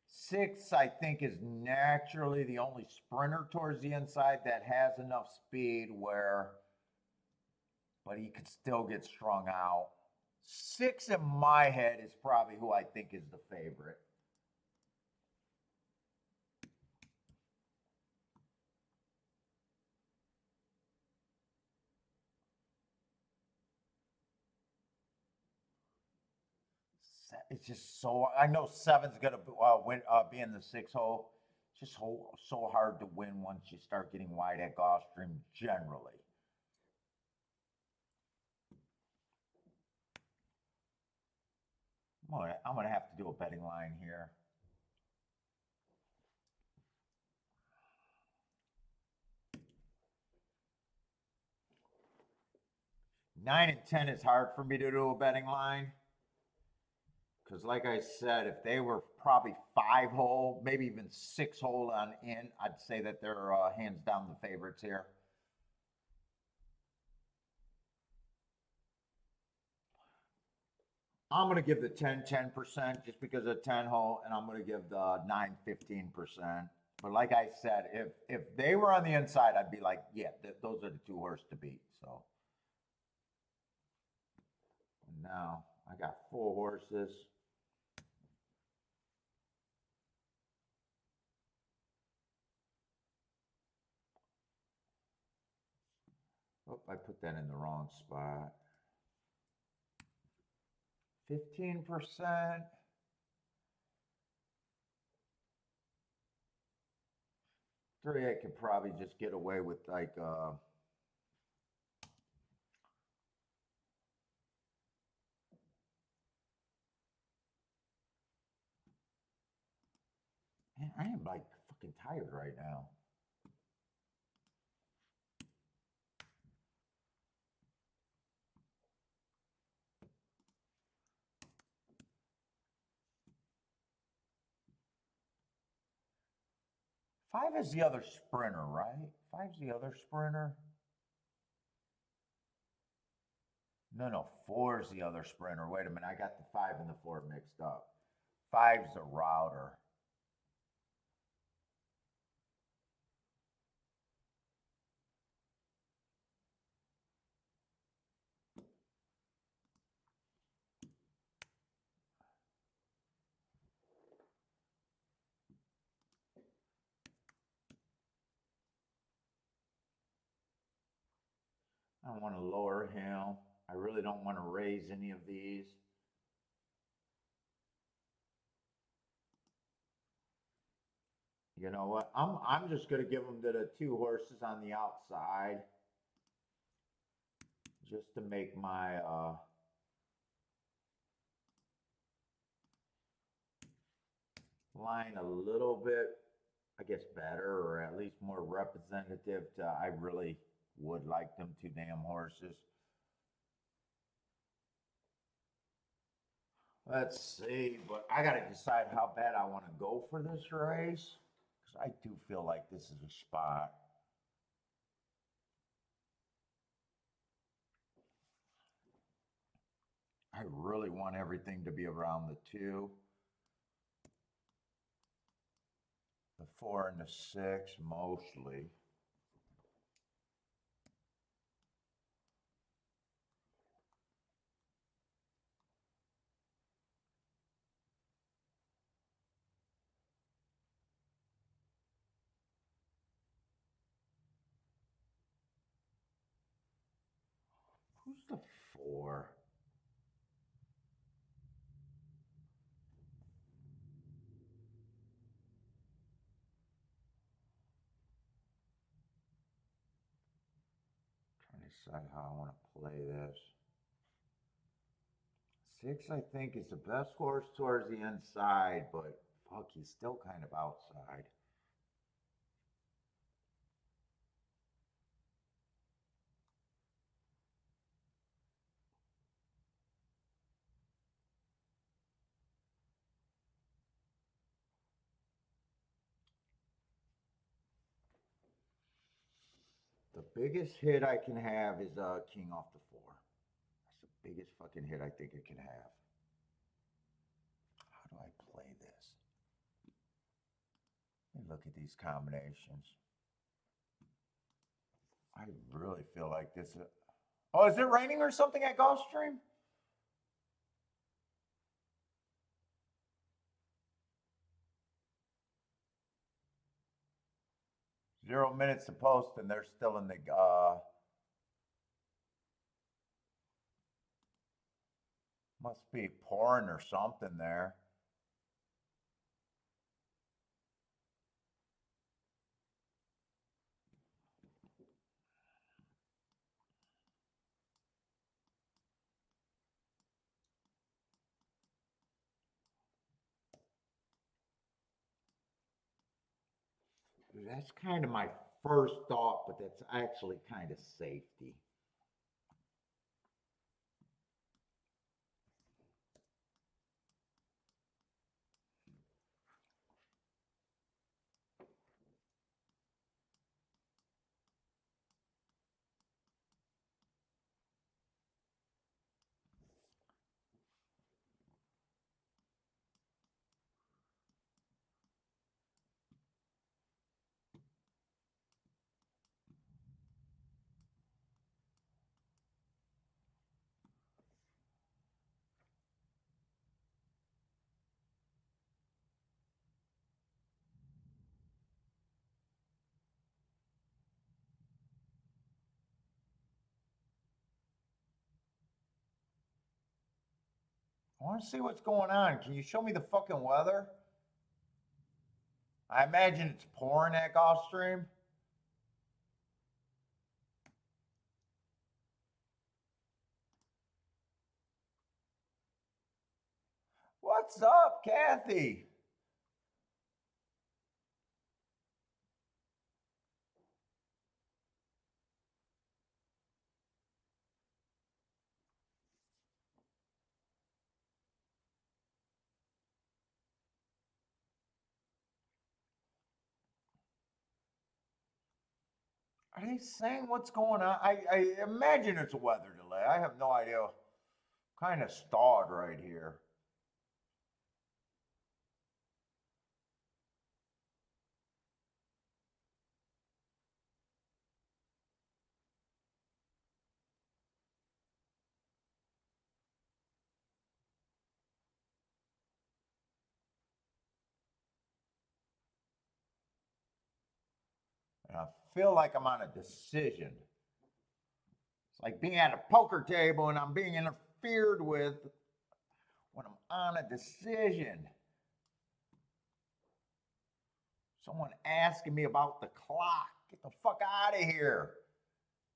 6, I think, is naturally the only sprinter towards the inside that has enough speed where, but he could still get strung out. 6 in my head is probably who I think is the favorite. It's just so, I know 7's going to be in the 6 hole. It's just so hard to win once you start getting wide at Gulfstream generally. I'm gonna have to do a betting line here. Nine and 10 is hard for me to do a betting line. Because like I said, if they were probably 5 hole, maybe even 6 hole on in, I'd say that they're hands down the favorites here. I'm going to give the 10 10% just because of 10 hole, and I'm going to give the 9 15%. But like I said, if they were on the inside, I'd be like, yeah, those are the 2 horses to beat. So now I got 4 horses. Oh, I put that in the wrong spot. 15%. 3, I could probably just get away with like man, I am like fucking tired right now. Five is the other sprinter, right? 5's the other sprinter. No, 4's the other sprinter. Wait a minute, I got the 5 and the 4 mixed up. 5's a router. I don't want to lower him. I really don't want to raise any of these. You know what? I'm just going to give them to the 2 horses on the outside, just to make my line a little bit, I guess, better, or at least more representative to I really would like them 2 damn horses. Let's see, but I got to decide how bad I want to go for this race, because I do feel like this is a spot. I really want everything to be around the 2. The 4 and the 6 mostly. Who's the 4? Trying to decide how I want to play this. 6, I think, is the best horse towards the inside, but fuck, he's still kind of outside. The biggest hit I can have is king off the 4. That's the biggest fucking hit I think it can have. How do I play this? Let me look at these combinations. I really feel like this is... Oh, is it raining or something at Gulfstream? Zero minutes to post, and they're still in the must be pouring or something there. That's kind of my first thought, but that's actually kind of safety. I want to see what's going on. Can you show me the fucking weather? I imagine it's pouring at Gulfstream. What's up, Kathy? Are they saying what's going on? I imagine it's a weather delay. I have no idea. Kind of stalled right here. And I feel like I'm on a decision. It's like being at a poker table and I'm being interfered with when I'm on a decision. Someone asking me about the clock. Get the fuck out of here.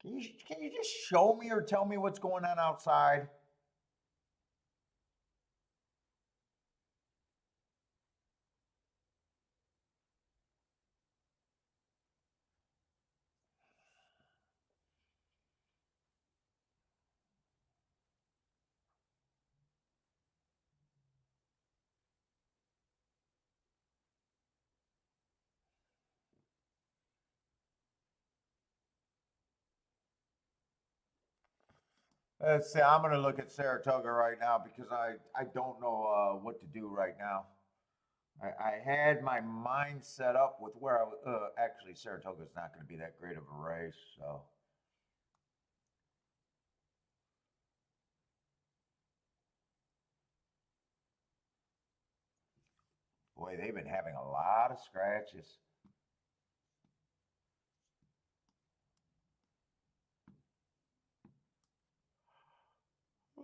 Can you just show me or tell me what's going on outside? Let's see. I'm going to look at Saratoga right now because I don't know what to do right now. I had my mind set up with where I was. Actually, Saratoga's not going to be that great of a race. So, boy, they've been having a lot of scratches.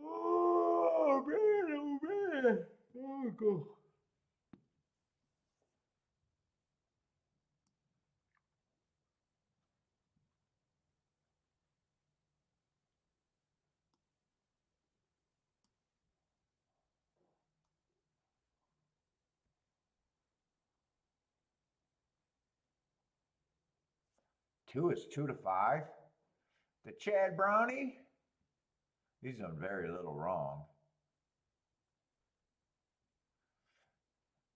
Oh man, oh man. Oh, go. Two is 2 to 5. The Chad Brownie, he's done very little wrong.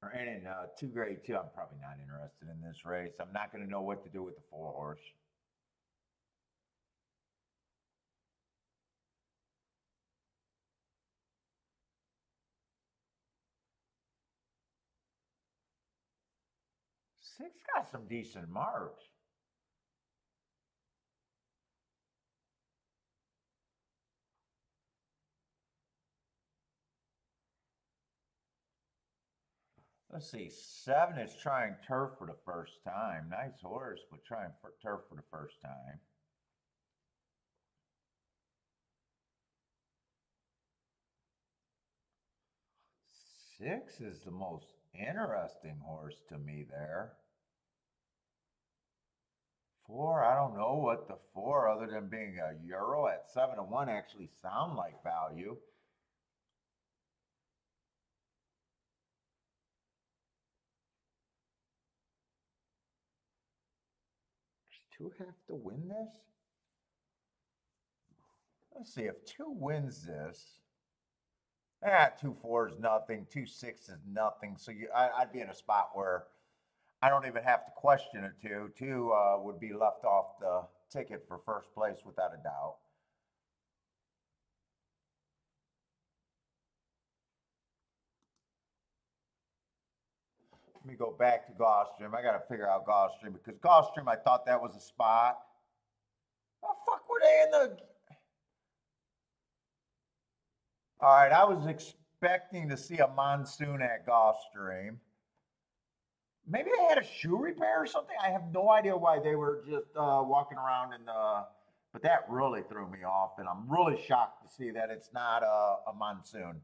And in 2 grade 2, I'm probably not interested in this race. I'm not going to know what to do with the 4 horse. Six got some decent marks. Let's see. 7 is trying turf for the first time. Nice horse, but trying for turf for the first time. Six is the most interesting horse to me there. 4, I don't know what the 4, other than being a Euro at 7 to 1, actually sound like value. Does 2 have to win this? Let's see, if 2 wins this, 2-4 is nothing, 2-6 is nothing. So I'd be in a spot where I don't even have to question a 2. 2 would be left off the ticket for first place without a doubt. Let me go back to Gulfstream. I got to figure out Gulfstream because Gulfstream, I thought that was a spot. Oh, fuck, were they in the... All right, I was expecting to see a monsoon at Gulfstream. Maybe they had a shoe repair or something. I have no idea why they were just walking around in the... But that really threw me off, and I'm really shocked to see that it's not a monsoon.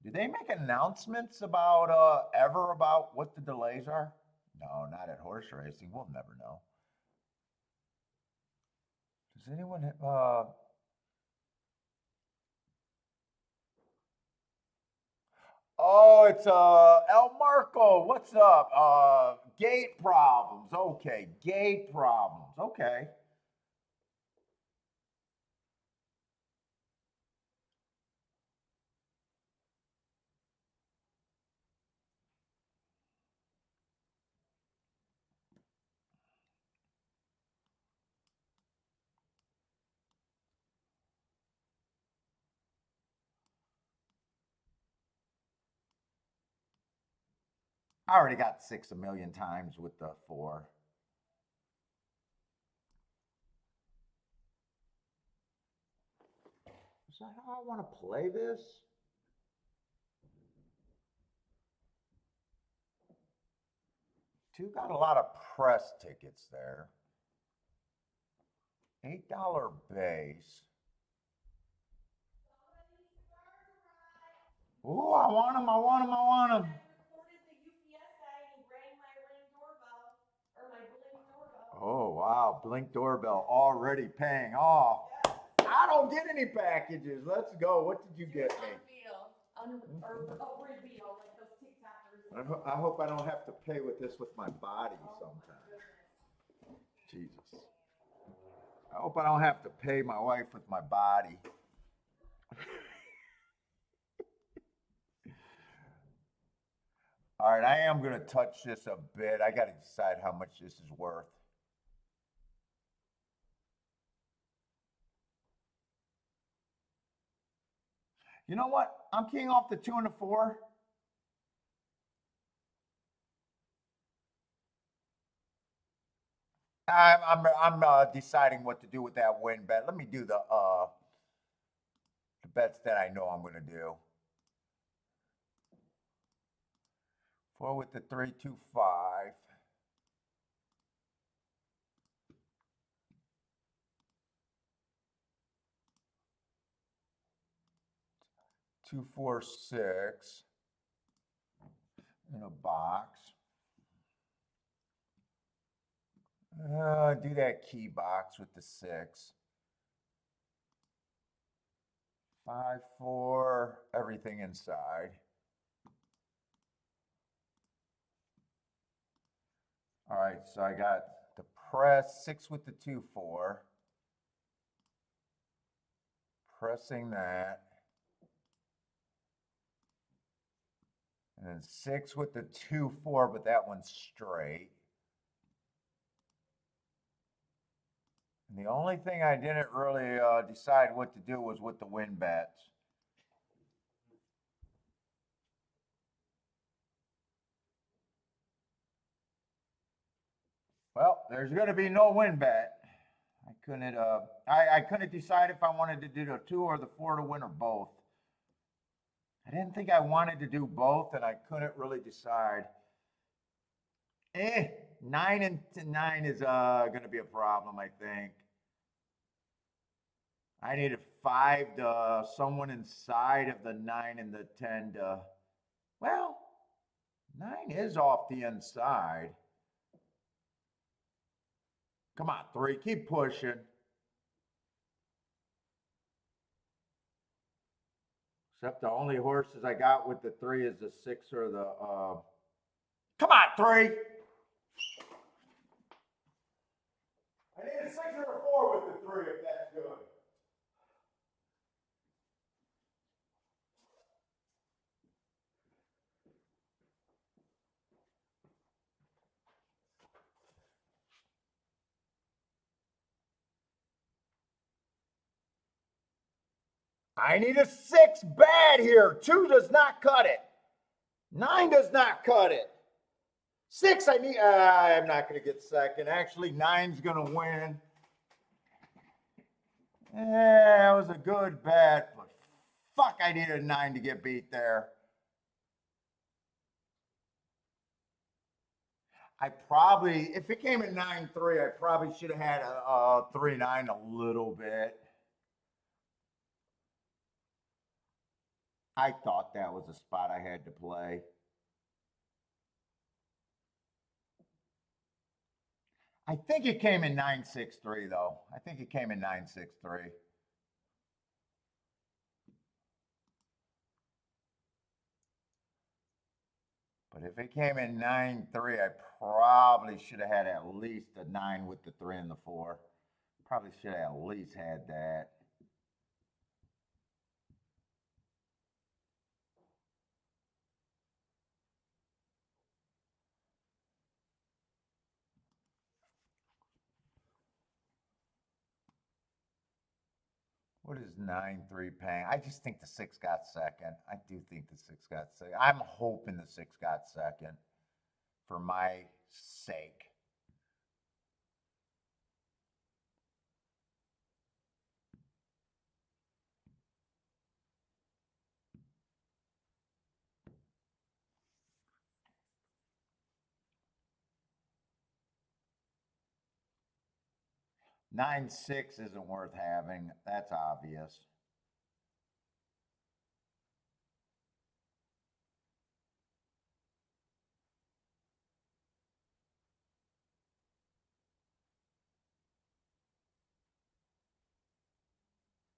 Do they make announcements about ever about what the delays are? No, not at horse racing. We'll never know. Does anyone Oh, it's El Marco. What's up? Gate problems. Okay, gate problems. Okay. I already got 6 a million times with the 4. Is that how I want to play this? Two got a lot of press tickets there. $8 base. Ooh, I want him, I want him, I want him. Oh, wow. Blink doorbell already paying off. I don't get any packages. Let's go. What did you get me? I hope I don't have to pay with this with my body sometime. Jesus. I hope I don't have to pay my wife with my body. All right, I am going to touch this a bit. I got to decide how much this is worth. You know what? I'm keying off the 2 and the 4. I'm deciding what to do with that win bet. Let me do the bets that I know I'm going to do. 4 with the 3-2-5. 2, 4, 6 in a box. Do that key box with the 6. 5, 4, everything inside. All right, so I got the press 6 with the 2, 4. Pressing that. And then 6 with the 2, 4, but that one's straight. And the only thing I didn't really decide what to do was with the win bets. Well, there's going to be no win bet. I couldn't decide if I wanted to do the 2 or the 4 to win or both. I didn't think I wanted to do both, and I couldn't really decide. 9 and 9 is going to be a problem, I think. I need a 5 to someone inside of the 9 and the 10 to, well, 9 is off the inside. Come on, 3, keep pushing. Except the only horses I got with the 3 is the 6 or the, come on, 3. I need a 6 or a 4 with the 3 if that's good. I need a 6 bad here. 2 does not cut it. 9 does not cut it. 6, I need, I'm not going to get second. Actually, 9's going to win. That was a good bet, but fuck, I needed a 9 to get beat there. I probably, if it came at 9-3, I probably should have had a 3-9 a little bit. I thought that was a spot I had to play. I think it came in 9-6-3 though. I think it came in 9-6-3. But if it came in 9-3, I probably should have had at least a 9 with the 3 and the 4. Probably should have at least had that. What is 9-3 paying? I just think the 6 got second. I do think the 6 got second. I'm hoping the 6 got second for my sake. Nine six isn't worth having. That's obvious.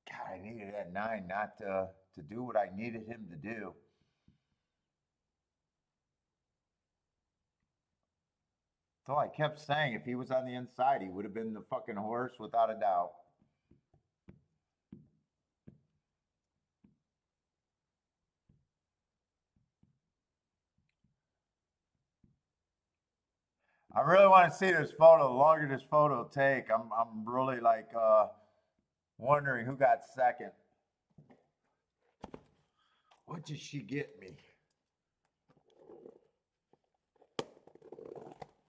God, I needed that 9 not to do what I needed him to do. So I kept saying if he was on the inside, he would have been the fucking horse without a doubt. I really want to see this photo. The longer this photo will take, I'm really like wondering who got second. What did she get me?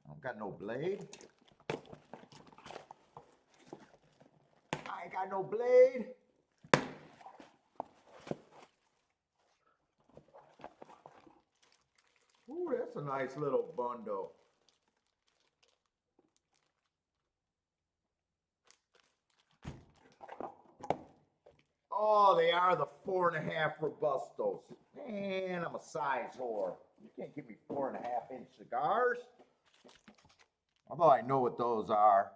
I don't got no blade. I ain't got no blade. Ooh, that's a nice little bundle. Oh, they are the 4.5 Robustos. Man, I'm a size whore. You can't give me 4.5-inch cigars. Although I know what those are.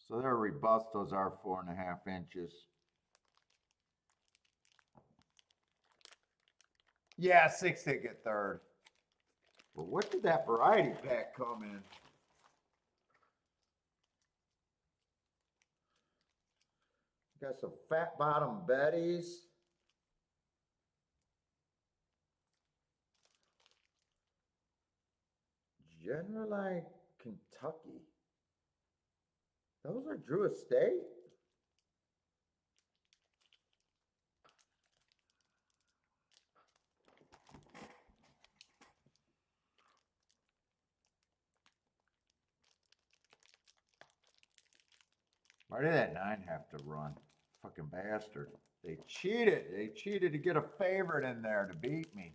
So their Robustos are 4.5 inches. Yeah, 6 ticket third. But what did that variety pack come in? Got some fat bottom Betties. General Kentucky. Those are Drew Estate? Why did that 9 have to run? Fucking bastard. They cheated. They cheated to get a favorite in there to beat me.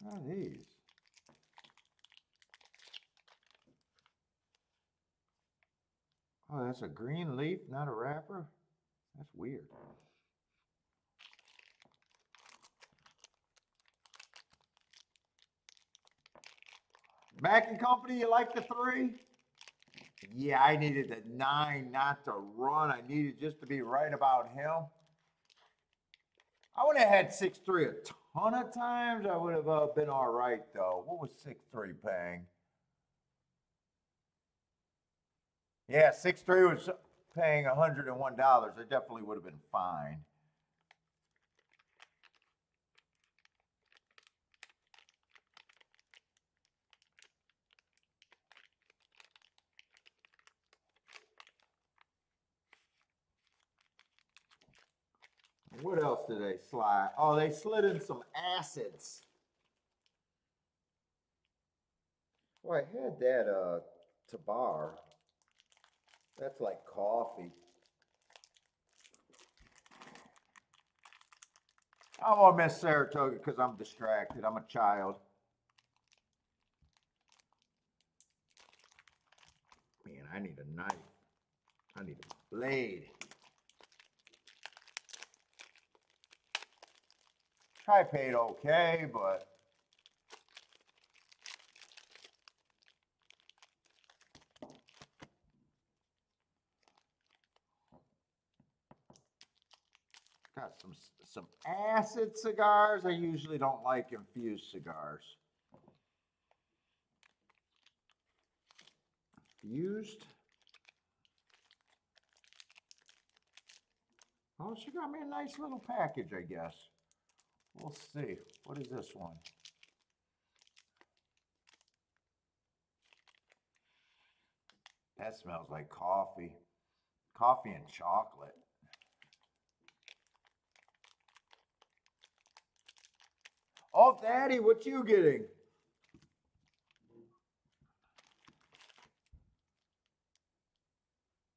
What are these? Oh, that's a green leaf, not a wrapper? That's weird. Mac and Company, you like the 3? Yeah, I needed the 9 not to run. I needed just to be right about him. I would have had 6-3 a ton of times. I would have been all right, though. What was 6-3 paying? Yeah, 6-3 was paying $101. I definitely would have been fine. What else did they slide? Oh, they slid in some acids. Well, I had that Tabar. That's like coffee. I won't miss Saratoga because I'm distracted. I'm a child. Man, I need a knife. I need a blade. I paid okay, but got some acid cigars. I usually don't like infused cigars. Infused. Oh, she got me a nice little package, I guess. We'll see. What is this one? That smells like coffee. Coffee and chocolate. Oh, Daddy, what you getting?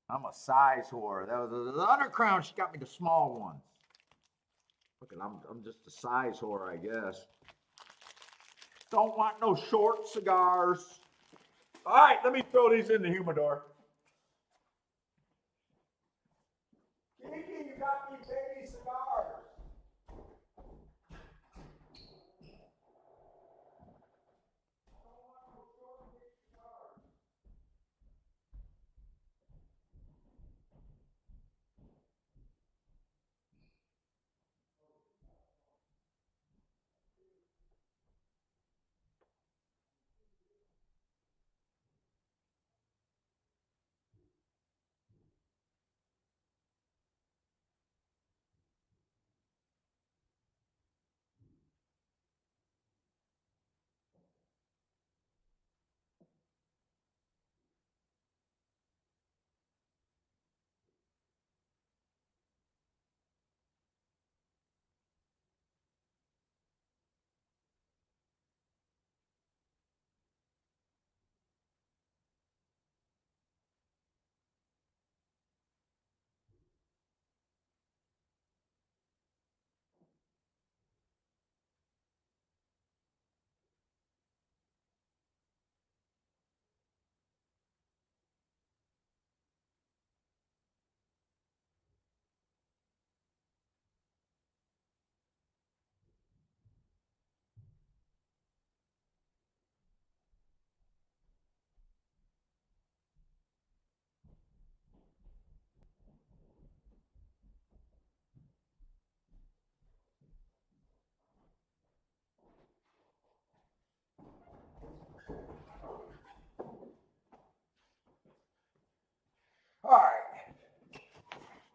I'm a size whore. That was the Undercrown. She got me the small ones. Look, I'm just a size whore, I guess. Don't want no short cigars. All right, let me throw these in the humidor. Kiki, you got me baby cigars.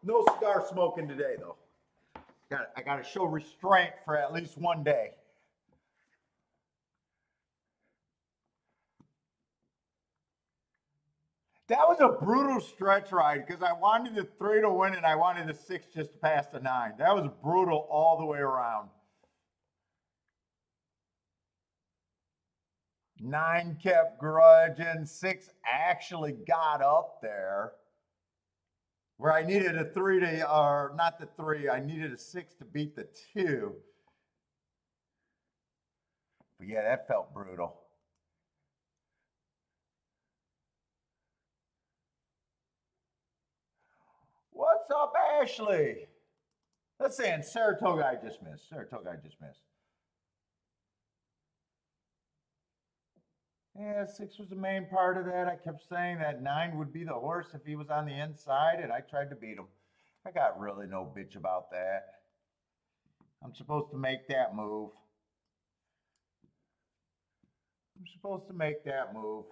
No cigar smoking today, though. I got to show restraint for at least one day. That was a brutal stretch ride because I wanted the 3 to win and I wanted the 6 just to pass the 9. That was brutal all the way around. 9 kept grudging. 6 actually got up there where I needed a 3 to, or not the 3, I needed a 6 to beat the 2. But yeah, that felt brutal. What's up, Ashley? Let's say in Saratoga, I just missed. Saratoga, I just missed. Yeah, 6 was the main part of that. I kept saying that 9 would be the horse if he was on the inside, and I tried to beat him. I got really no bitch about that. I'm supposed to make that move. I'm supposed to make that move.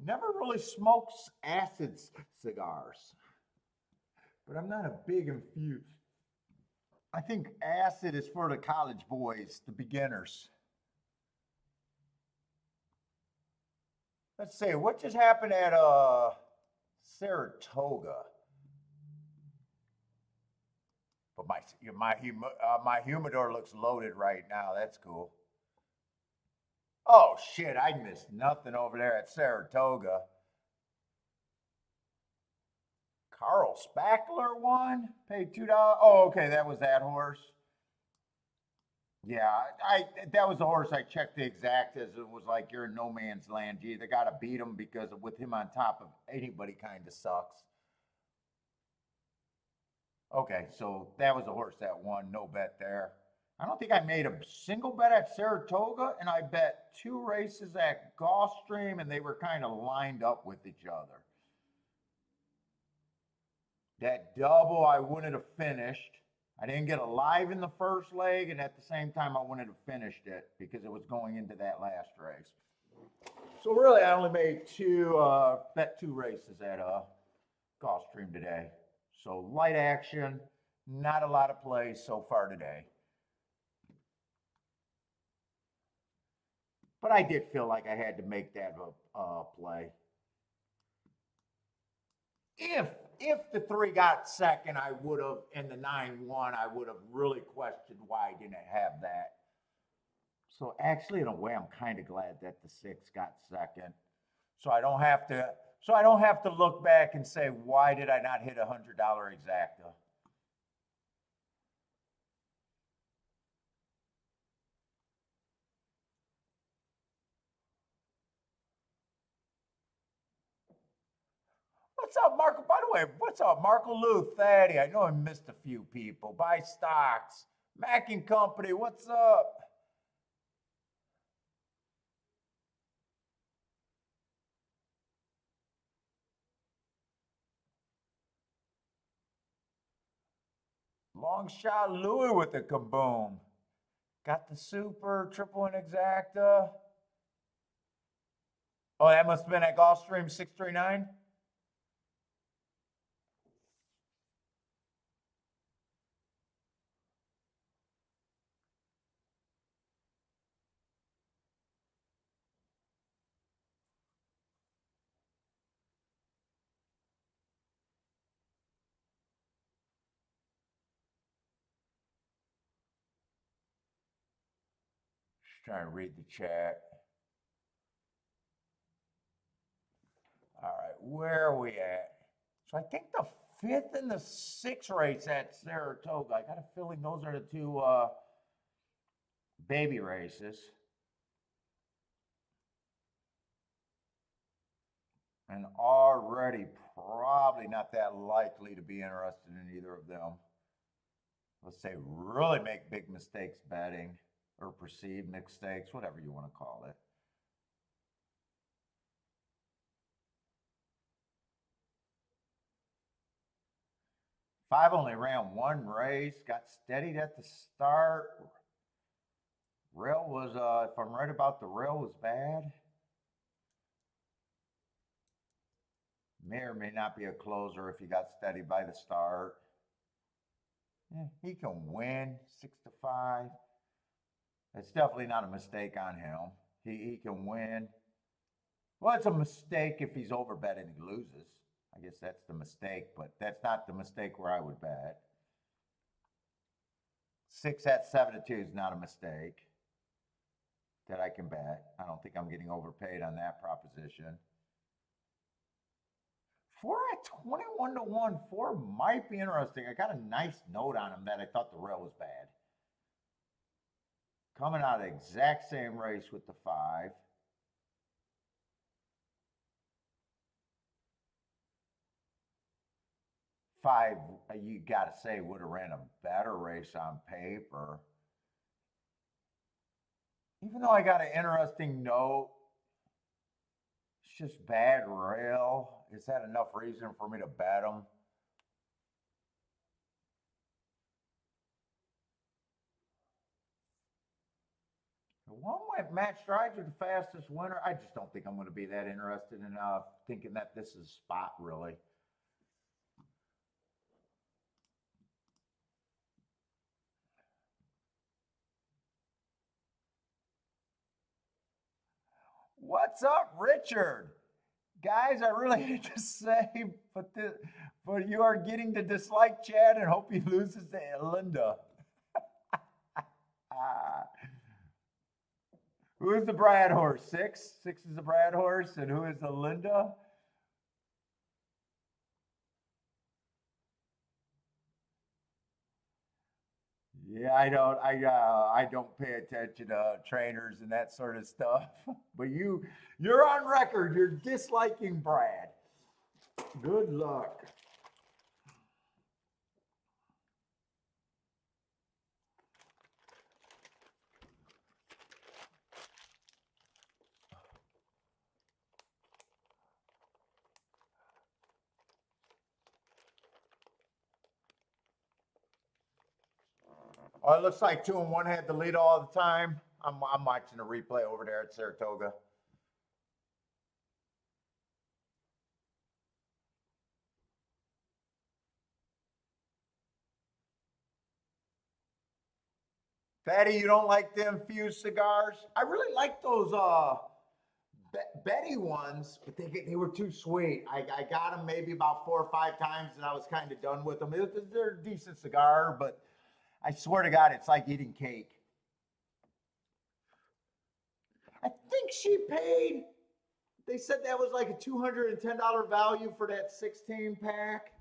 Never really smoked acid cigars, but I'm not a big infused. I think acid is for the college boys, the beginners. Let's see, what just happened at Saratoga? But my humidor looks loaded right now. That's cool. Oh shit, I missed nothing over there at Saratoga. Carl Spackler won. Paid $2. Oh, okay, that was that horse. Yeah, that was the horse I checked the exact as it was like you're in no man's land. You either got to beat him because with him on top of anybody kind of sucks. Okay, so that was a horse that won. No bet there. I don't think I made a single bet at Saratoga, and I bet 2 races at Gulfstream, and they were kind of lined up with each other. That double, I wouldn't have finished. I didn't get a live in the first leg, and at the same time, I wouldn't have finished it because it was going into that last race. So really, I only made bet 2 races at Gulfstream today. So light action, not a lot of plays so far today. But I did feel like I had to make that play. If the 3 got second, I would have, and the 9 won, I would have really questioned why I didn't have that. So actually, in a way, I'm kind of glad that the 6 got second. So I don't have to look back and say, why did I not hit $100 exacta? What's up, Marco? By the way, what's up, Marco Lou, Thaddy? I know I missed a few people. Buy stocks. Mac and Company, what's up? Long shot Louis with the kaboom. Got the super triple and exacta. Oh, that must have been at Gulfstream 639. Just trying to read the chat. All right, where are we at? So I think the 5th and the 6th race at Saratoga. I got a feeling those are the 2 baby races. And already probably not that likely to be interested in either of them. Let's say really make big mistakes betting or perceived mistakes, whatever you want to call it. 5 only ran one race, got steadied at the start. Rail was, if I'm right about the rail, was bad. May or may not be a closer if he got steady by the start. Yeah, he can win 6-5. It's definitely not a mistake on him. He can win. Well, it's a mistake if he's overbet and he loses. I guess that's the mistake, but that's not the mistake where I would bet. 6 at 7-2 is not a mistake that I can bet. I don't think I'm getting overpaid on that proposition. 4 at 21-1. 4 might be interesting. I got a nice note on him that I thought the rail was bad. Coming out of the exact same race with the 5. Five, you got to say, would have ran a better race on paper. Even though I got an interesting note, it's just bad rail. Is that enough reason for me to bet him? One went match strides with the fastest winner. I just don't think I'm going to be that interested in thinking that this is spot, really. What's up, Richard? Guys, I really hate to say, but you are getting to dislike Chad and hope he loses to Linda. Who is the Brad horse? 6? 6 is the Brad horse, and who is the Linda? Yeah, I don't pay attention to trainers and that sort of stuff. But you're on record. You're disliking Brad. Good luck. Oh, it looks like 2 and 1 had the lead all the time. I'm watching a replay over there at Saratoga. Betty, you don't like the infused cigars? I really like those Betty ones, but they were too sweet. I got them maybe about 4 or 5 times, and I was kind of done with them. They're a decent cigar, but I swear to God, it's like eating cake. I think she paid, they said that was like a $210 value for that 16 pack.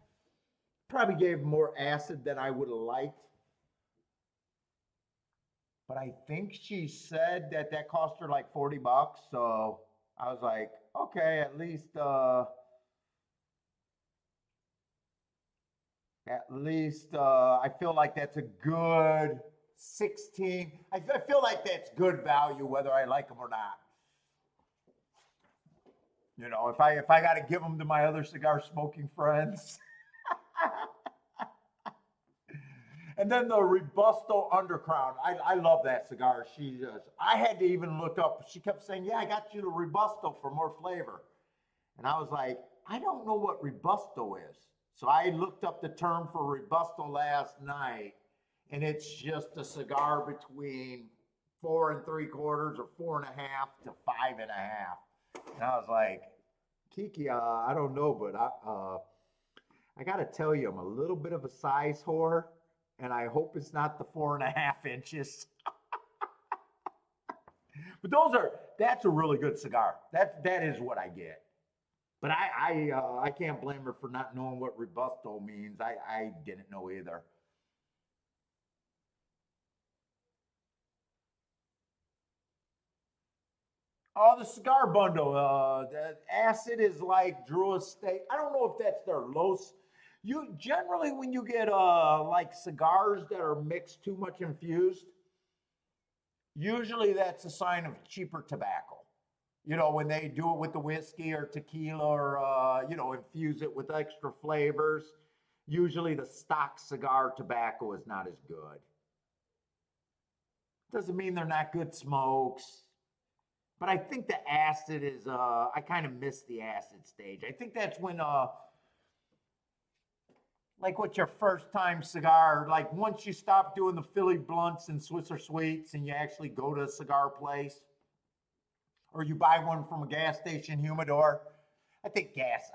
Probably gave more acid than I would have liked. But I think she said that cost her like 40 bucks. So I was like, okay, at least I feel like that's a good 16. I feel like that's good value, whether I like them or not. You know, if I got to give them to my other cigar smoking friends. And then the Robusto Undercrown. I love that cigar. I had to even look up. She kept saying, yeah, I got you the Robusto for more flavor. And I was like, I don't know what Robusto is. So I looked up the term for Robusto last night, and it's just a cigar between 4 3/4 or 4.5 to 5.5. And I was like, Kiki, I don't know, but I got to tell you, I'm a little bit of a size whore, and I hope it's not the 4.5 inches. But that's a really good cigar. That is what I get. But I can't blame her for not knowing what Robusto means. I didn't know either. Oh, the cigar bundle. The acid is like Drew Estate. I don't know if that's their Los. You generally when you get like cigars that are mixed too much infused, usually that's a sign of cheaper tobacco. You know, when they do it with the whiskey or tequila or, infuse it with extra flavors, Usually the stock cigar tobacco is not as good. Doesn't mean they're not good smokes. But I think the acid is I kind of miss the acid stage. I think that's when like what's your first time cigar, like once you stop doing the Philly blunts and Swisser sweets and you actually go to a cigar place or you buy one from a gas station humidor. I think acid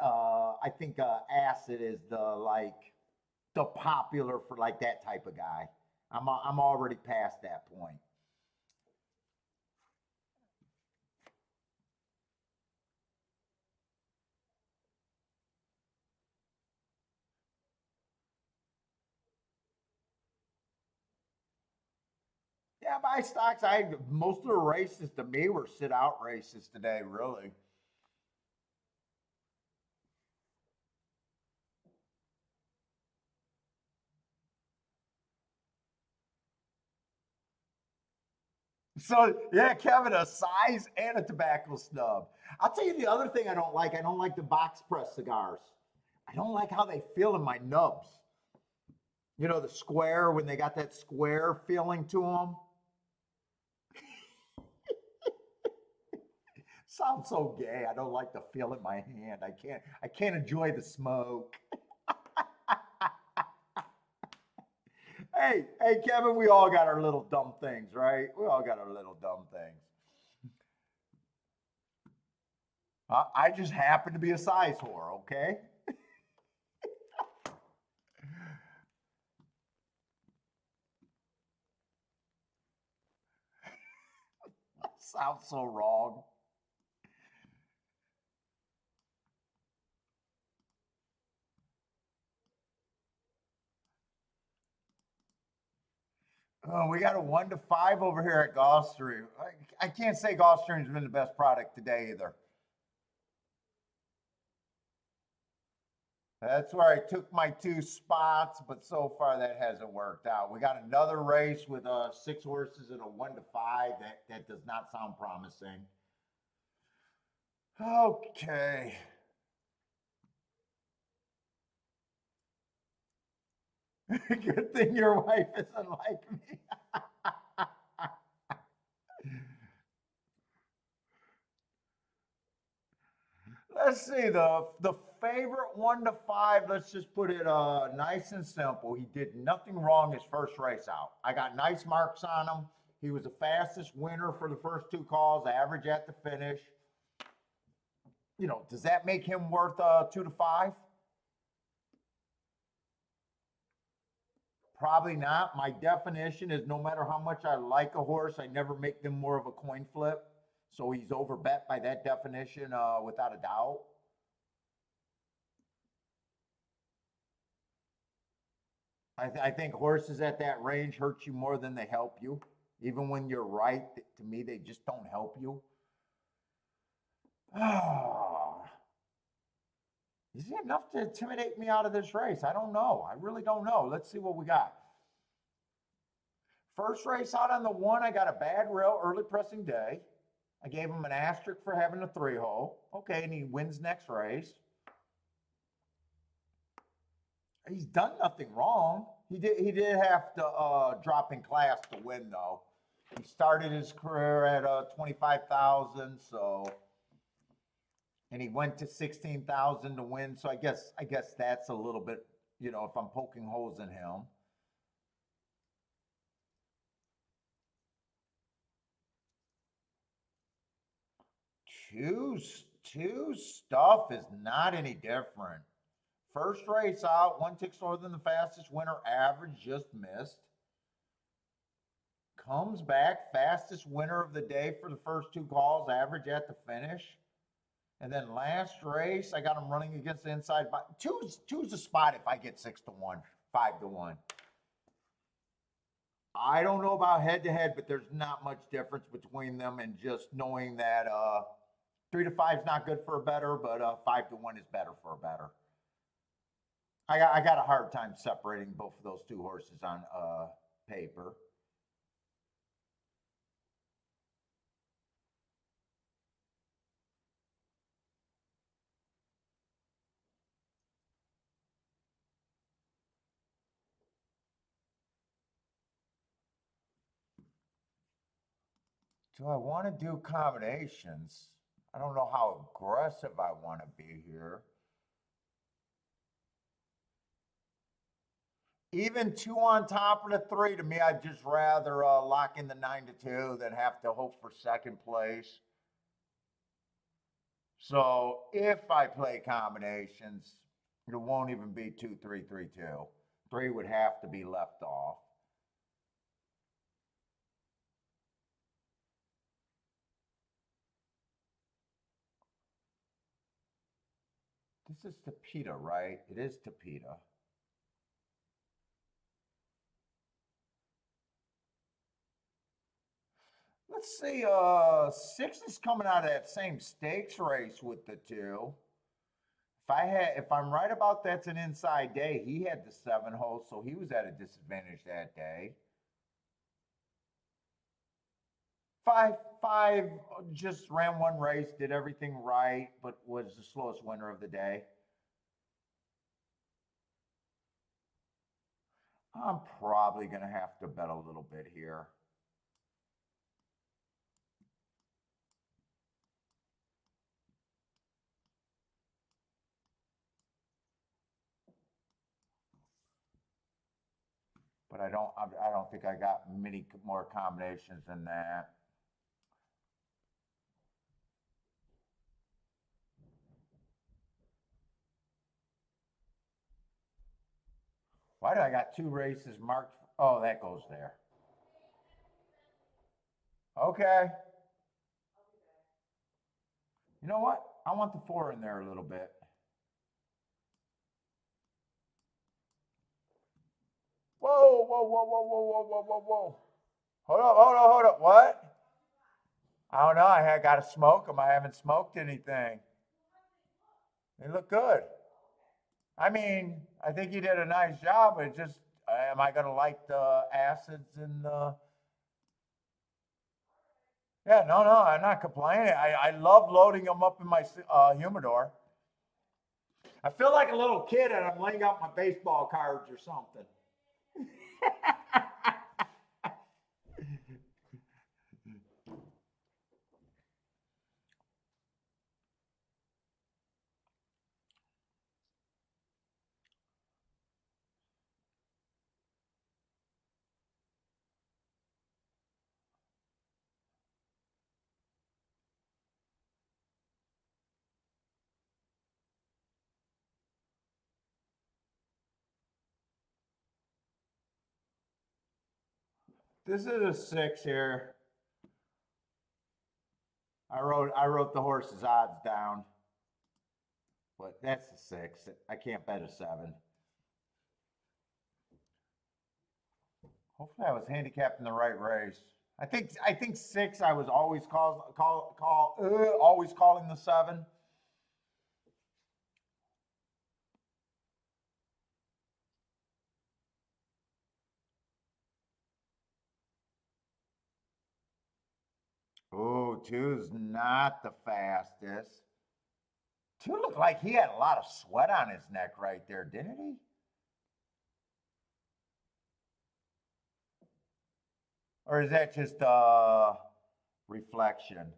is the popular for like that type of guy. I'm already past that point. Yeah, my stocks. I most of the races to me were sit out races today. Really. So yeah, Kevin, a size and a tobacco snub. I'll tell you the other thing I don't like. I don't like the box press cigars. I don't like how they feel in my nubs. You know, the square when they got that square feeling to them. Sounds so gay. I don't like the feel in my hand. I can't enjoy the smoke. Hey, Kevin, we all got our little dumb things, right? We all got our little dumb things. I just happen to be a size whore, okay? Sounds so wrong. Oh, we got a 1 to 5 over here at Gulfstream. I can't say Gulfstream's been the best product today either. That's where I took my 2 spots, but so far that hasn't worked out. We got another race with 6 horses and a 1 to 5. That does not sound promising. Okay. Good thing your wife isn't like me. Let's see the favorite 1 to 5. Let's just put it nice and simple. He did nothing wrong his first race out. I got nice marks on him. He was the fastest winner for the first 2 calls, average at the finish. You know, does that make him worth 2 to 5? Probably not. My definition is no matter how much I like a horse, I never make them more of a coin flip. So he's overbet by that definition, without a doubt. I think horses at that range hurt you more than they help you. Even when you're right, to me, they just don't help you. Ah, is he enough to intimidate me out of this race? I don't know. I really don't know. Let's see what we got. First race out on the 1, I got a bad rail early pressing day. I gave him an asterisk for having a 3 hole. Okay, and he wins next race. He's done nothing wrong. He did have to drop in class to win though. He started his career at 25,000, so and he went to 16,000 to win. So I guess that's a little bit, if I'm poking holes in him. Two two stuff is not any different. First race out, 1 ticks slower than the fastest winner, average just missed. Comes back, fastest winner of the day for the first 2 calls, average at the finish. And then last race, I got him running against the inside. Two's a spot if I get 6 to 1, 5 to 1. I don't know about head to head, but there's not much difference between them. And just knowing that 3 to 5 is not good for a better, but 5 to 1 is better for a better. I got a hard time separating both of those 2 horses on paper. Do I want to do combinations? I don't know how aggressive I want to be here. Even two on top of the three, to me, I'd just rather lock in the 9-2 than have to hope for second place. So if I play combinations, it won't even be 2-3-3-2. Three would have to be left off. This is Tapeta, right? It is Tapeta. Let's see, six is coming out of that same stakes race with the two. If I'm right about that's an inside day, he had the 7 hole, so he was at a disadvantage that day. Five just ran one race, did everything right, but was the slowest winner of the day. I'm probably gonna have to bet a little bit here. But I don't think I got many more combinations than that. Why do I got two races marked? Oh, that goes there. Okay. You know what? I want the 4 in there a little bit. Whoa, whoa, whoa, whoa, whoa, whoa, whoa, whoa, whoa. Hold up, hold up, hold up. What? I don't know. I got to smoke them. I haven't smoked anything. They look good. I mean, I think you did a nice job. It just, am I going to like the acids and the. Yeah, no, no, I'm not complaining. I love loading them up in my humidor. I feel like a little kid and I'm laying out my baseball cards or something. This is a 6 here. I wrote the horse's odds down, but that's a 6. I can't bet a 7. Hopefully, I was handicapped in the right race. I think 6. I was always always calling the 7. Oh, two's not the fastest. Two looked like he had a lot of sweat on his neck right there, didn't he? Or is that just reflection?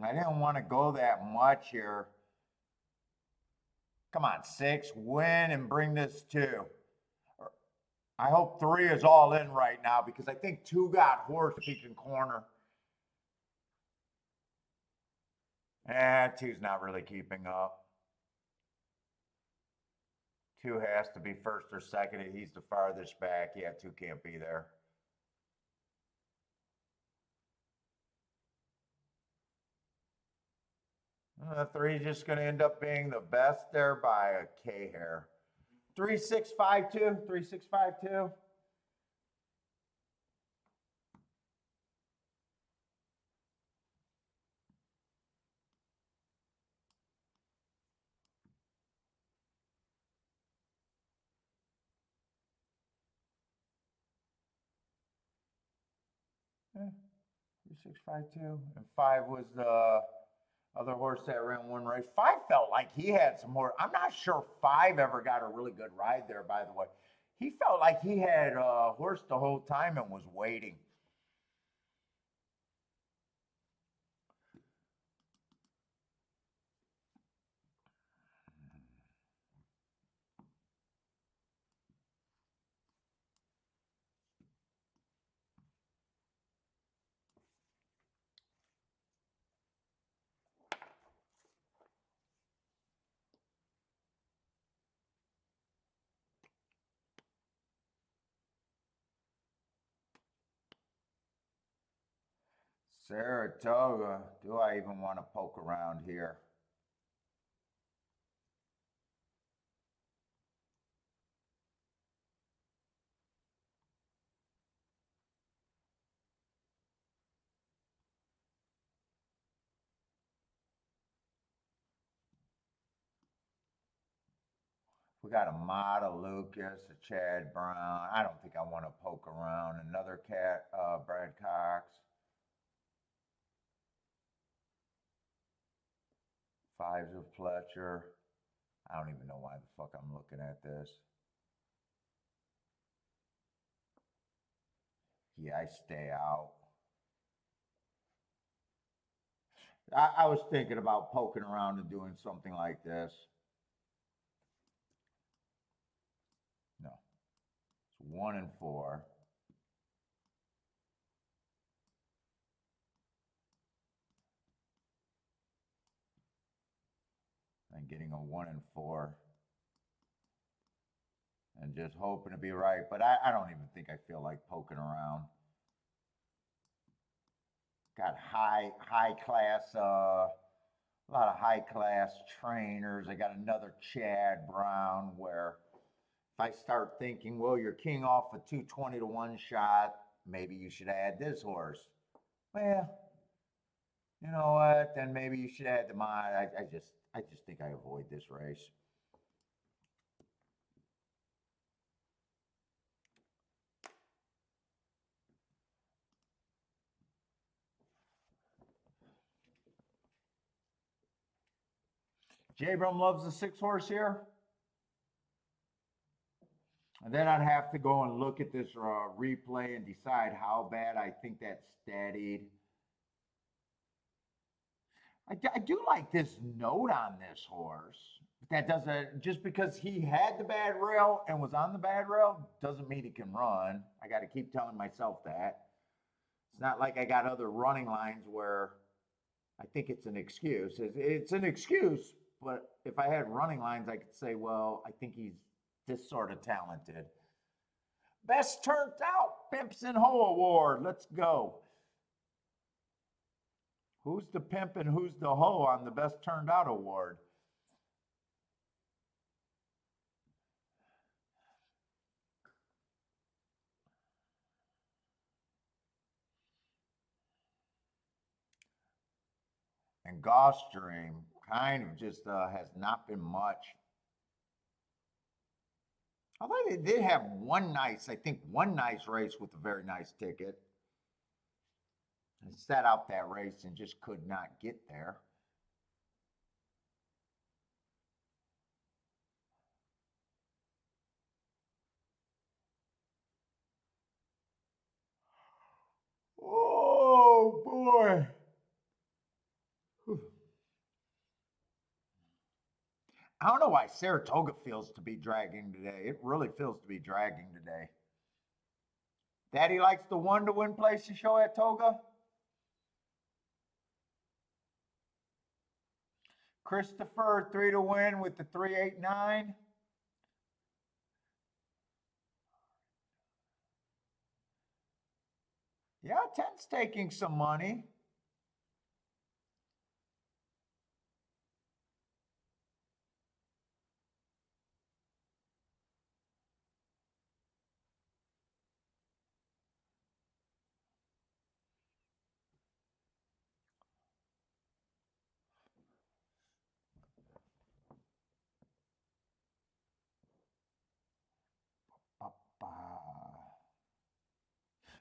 I didn't want to go that much here. Come on, 6, win and bring this 2. I hope 3 is all in right now because I think 2 got horse peeking corner. Two's not really keeping up. 2 has to be first or second. He's the farthest back. Yeah, 2 can't be there. Three is just going to end up being the best there by a K hair. 3652, 3652. Yeah, 3652. And 5 was the Other horse that ran one race. Five felt like he had some more. I'm not sure Five ever got a really good ride there, by the way. He felt like he had a horse the whole time and was waiting. Saratoga. Do I even want to poke around here? We got a Mata Lucas, a Chad Brown. I don't think I want to poke around. Another cat, Brad Cox. Fives of Fletcher. I don't even know why the fuck I'm looking at this. Yeah, I stay out. I was thinking about poking around and doing something like this. No, it's 1 and 4. And getting a 1 and 4. And just hoping to be right. But I don't even think I feel like poking around. Got high class, a lot of high class trainers. I got another Chad Brown where if I start thinking, well, you're king off a 220 to 1 shot, maybe you should add this horse. Well, you know what? Then maybe you should add the mod. I just think I avoid this race. J-Brum loves the 6 horse here. And then I'd have to go and look at this replay and decide how bad I think that's steadied. I do like this note on this horse. That doesn't, just because he had the bad rail and was on the bad rail, doesn't mean he can run. I got to keep telling myself that. It's not like I got other running lines where I think it's an excuse. It's an excuse, but if I had running lines, I could say, well, I think he's this sort of talented. Best turned out Pimps and Ho Award. Let's go. Who's the pimp and who's the hoe on the Best Turned Out Award? And Gulfstream kind of just has not been much. Although they did have one nice race with a very nice ticket. And set out that race and just could not get there. Oh boy. I don't know why Saratoga feels to be dragging today. It really feels to be dragging today. Daddy likes the 1 to win place to show at Toga. Christopher 3 to win with the 389. Yeah, 10's taking some money.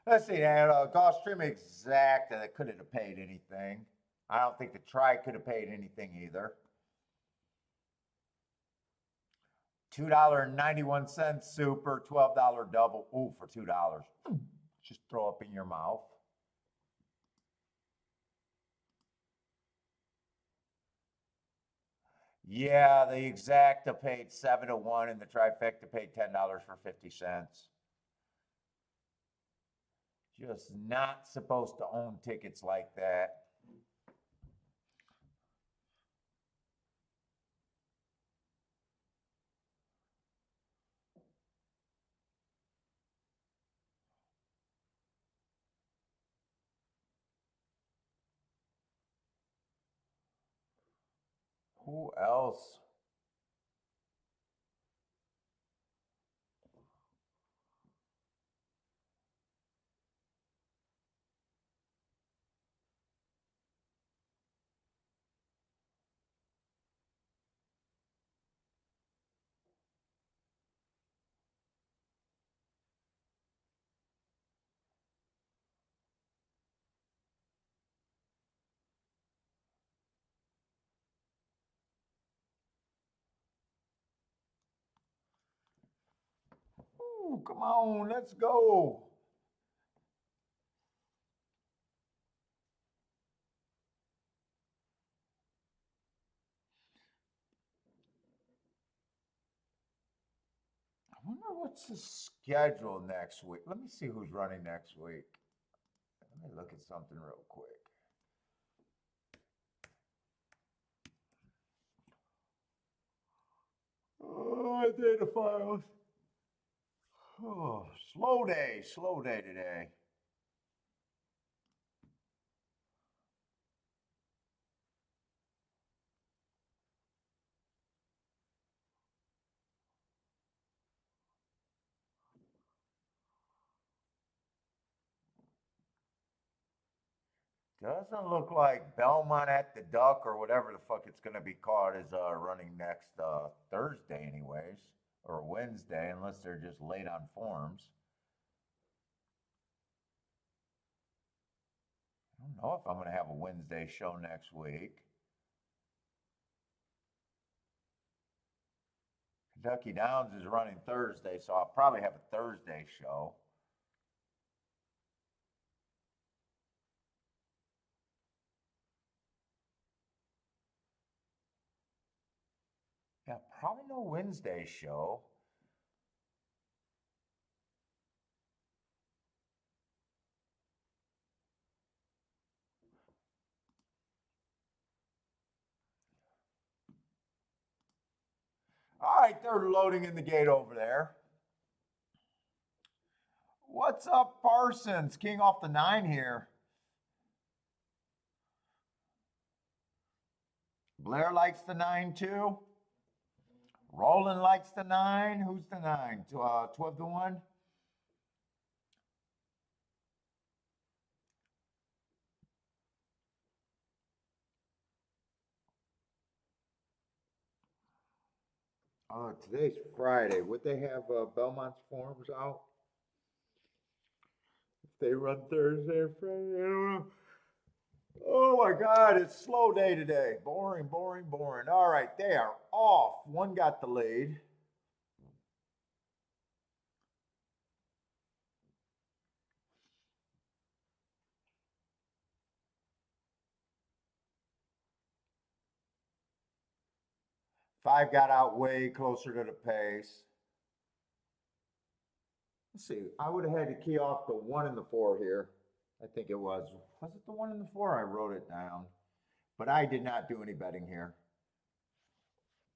Let's see, that Gulfstream exact that couldn't have paid anything. I don't think the try could have paid anything either. $2.91 super, $12 double. Ooh, for $2. Just throw up in your mouth. Yeah, the exacta paid 7 to 1 and the trifecta paid $10 for 50 cents. Just not supposed to own tickets like that. Who else? Ooh, come on, let's go. I wonder what's the schedule next week. Let me see who's running next week. Let me look at something real quick. Oh, data files. Oh, slow day today. Doesn't look like Belmont at the Duck or whatever the fuck it's gonna be called is running next Thursday anyways, or Wednesday, unless they're just late on forms. I don't know if I'm gonna have a Wednesday show next week. Kentucky Downs is running Thursday, so I'll probably have a Thursday show. Yeah, probably no Wednesday show. All right, they're loading in the gate over there. What's up, Parsons? King off the 9 here. Blair likes the 9 too. Roland likes the 9. Who's the 9? 12 to 1? Oh, today's Friday. Would they have Belmont's forms out? If they run Thursday or Friday, I don't know. Oh my God, it's slow day today. Boring, boring, boring. All right, they are off. One got the lead. Five got out way closer to the pace. Let's see. I would have had to key off the 1 and the 4 here. I think it was. Was it the 1 and the 4? I wrote it down. But I did not do any betting here.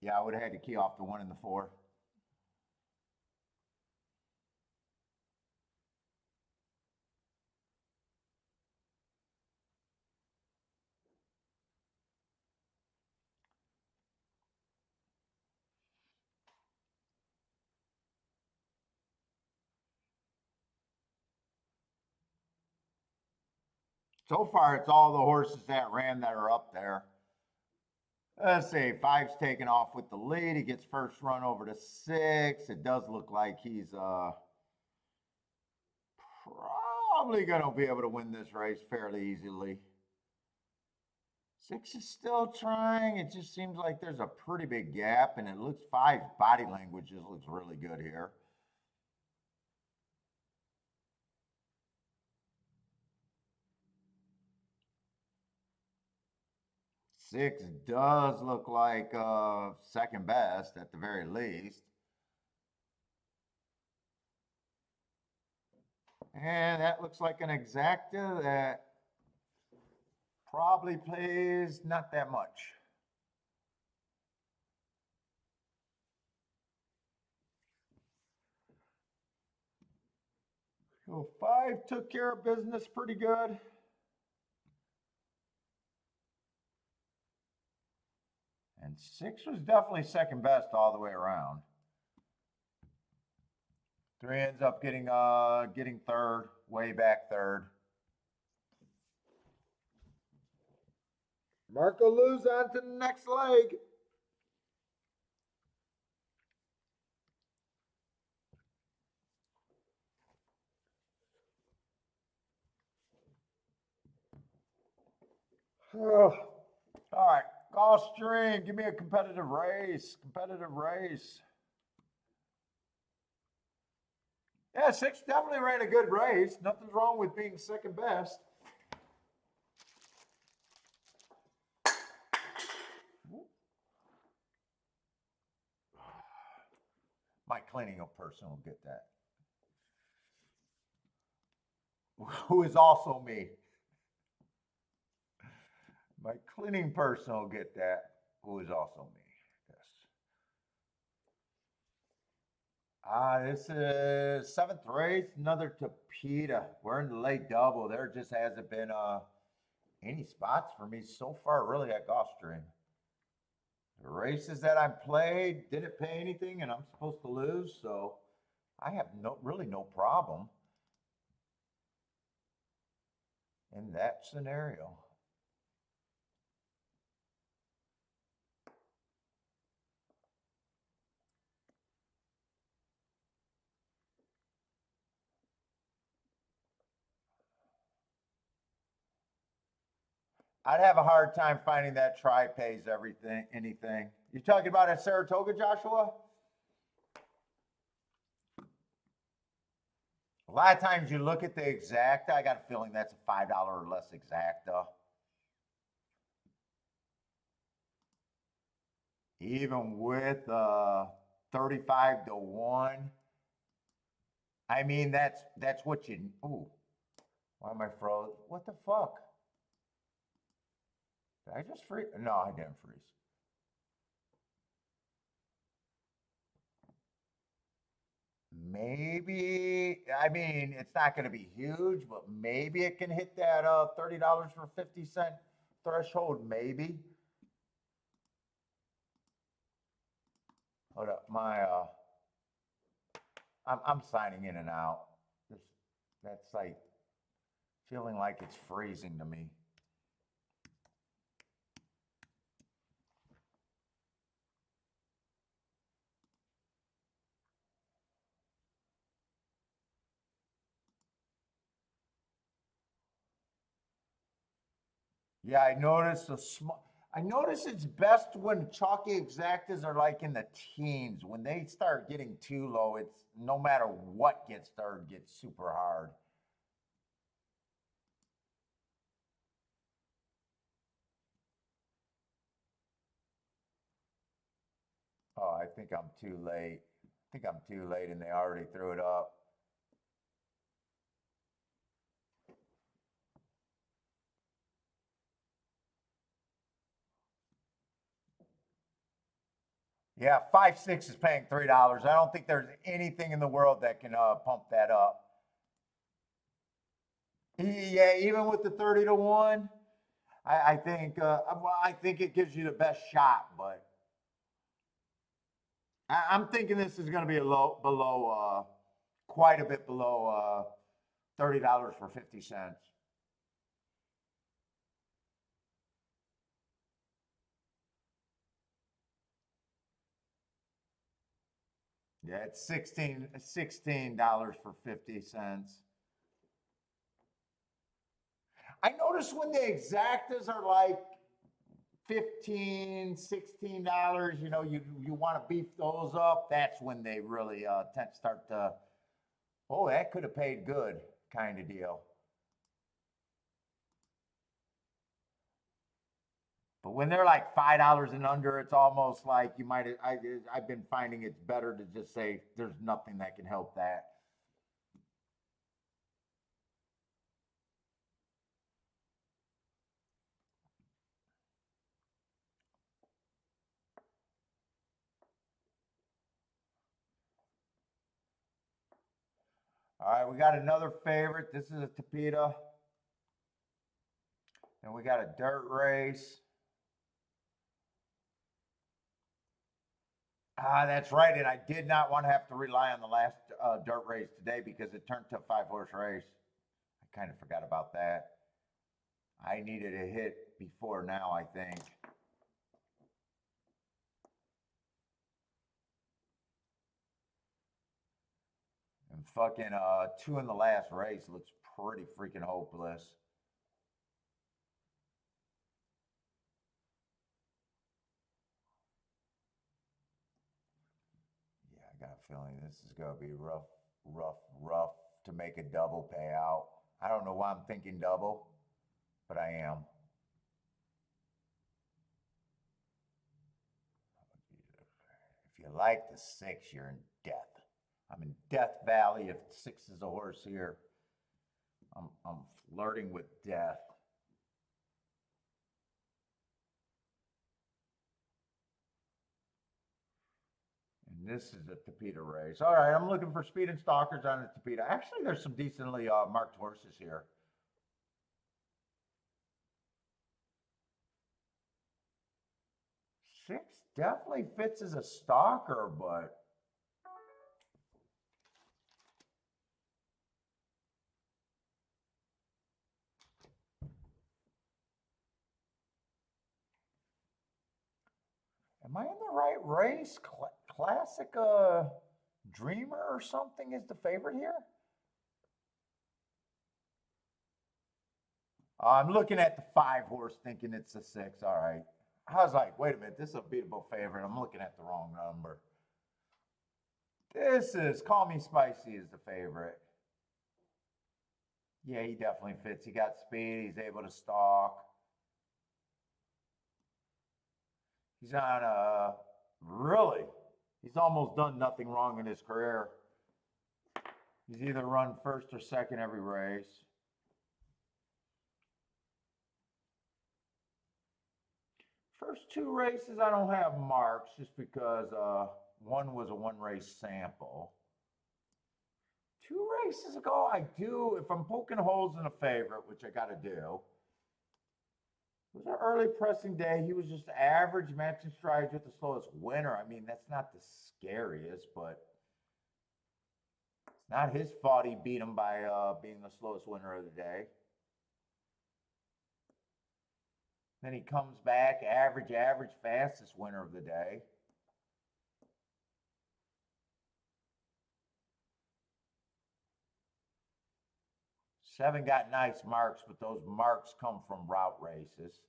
Yeah, I would have had to key off the 1 and the 4. So far, it's all the horses that ran that are up there. Let's see. Five's taking off with the lead. He gets first run over to 6. It does look like he's probably going to be able to win this race fairly easily. 6 is still trying. It just seems like there's a pretty big gap, and it looks 5 body languages looks really good here. 6 does look like second best at the very least. And that looks like an exacta that probably plays not that much. So 5 took care of business pretty good. And 6 was definitely second best all the way around. 3 ends up getting third, way back third. Marco Luz on to the next leg. Oh, all right, Gulfstream, give me a competitive race. Competitive race. Yeah, 6 definitely ran a good race. Nothing's wrong with being second best. My cleaning person will get that. Who is also me. My cleaning person will get that, who is also me. Yes. This is 7th race, another Tapeta. We're in the late double. There just hasn't been any spots for me so far, really, at Gulfstream. The races that I played didn't pay anything, and I'm supposed to lose, so I have really no problem in that scenario. I'd have a hard time finding that try pays anything. You talking about at Saratoga, Joshua? A lot of times you look at the exacta. I got a feeling that's a $5 or less exacta. Even with 35 to 1. I mean, that's what you. Ooh, why am I froze? What the fuck? Did I just freeze? No, I didn't freeze. Maybe, I mean, it's not going to be huge, but maybe it can hit that $30 for 50-cent threshold. Maybe. Hold up, I'm signing in and out. That's like feeling like it's freezing to me. Yeah, I noticed I notice it's best when chalky exactas are like in the teens. When they start getting too low, it's no matter what gets third gets super hard. Oh, I think I'm too late. I think I'm too late and they already threw it up. Yeah, 5-6 is paying $3. I don't think there's anything in the world that can pump that up. Yeah, even with the 30 to 1, I think I think it gives you the best shot, but I'm thinking this is going to be below quite a bit below $30 for 50 cents. Yeah, it's $16 for 50 cents. I notice when the exactas are like $15, $16, you know, you want to beef those up, that's when they really start to, oh, that could have paid good kind of deal. But when they're like $5 and under, it's almost like you might. I've been finding it's better to just say there's nothing that can help that. All right, we got another favorite. This is a Tapita. And we got a dirt race. Ah, that's right. And I did not want to have to rely on the last dirt race today because it turned to a 5-horse race. I kind of forgot about that. I needed a hit before now, I think. And fucking 2 in the last race looks pretty freaking hopeless. Yeah, I got a feeling this is going to be rough to make a double payout. I don't know why I'm thinking double, but I am. If you like the 6, you're in death. I'm in Death Valley. If 6 is a horse here, I'm flirting with death. And this is a Tapita race. All right, I'm looking for speed and stalkers on the Tapita. Actually, there's some decently marked horses here. 6 definitely fits as a stalker, but am I in the right race? Classic Dreamer or something is the favorite here? I'm looking at the 5-horse thinking it's a 6. All right. I was like, wait a minute, this is a beatable favorite. I'm looking at the wrong number. This is Call Me Spicy is the favorite. Yeah, he definitely fits. He got speed. He's able to stalk. He's on really, he's almost done nothing wrong in his career. He's either run first or second every race. First 2 races, I don't have marks just because one was a 1-race sample. 2 races ago, I do. If I'm poking holes in a favorite, which I got to do, it was an early pressing day. He was just average, matching strides with the slowest winner. I mean, that's not the scariest, but it's not his fault he beat him by being the slowest winner of the day. Then he comes back, average, fastest winner of the day. Seven got nice marks, but those marks come from route races.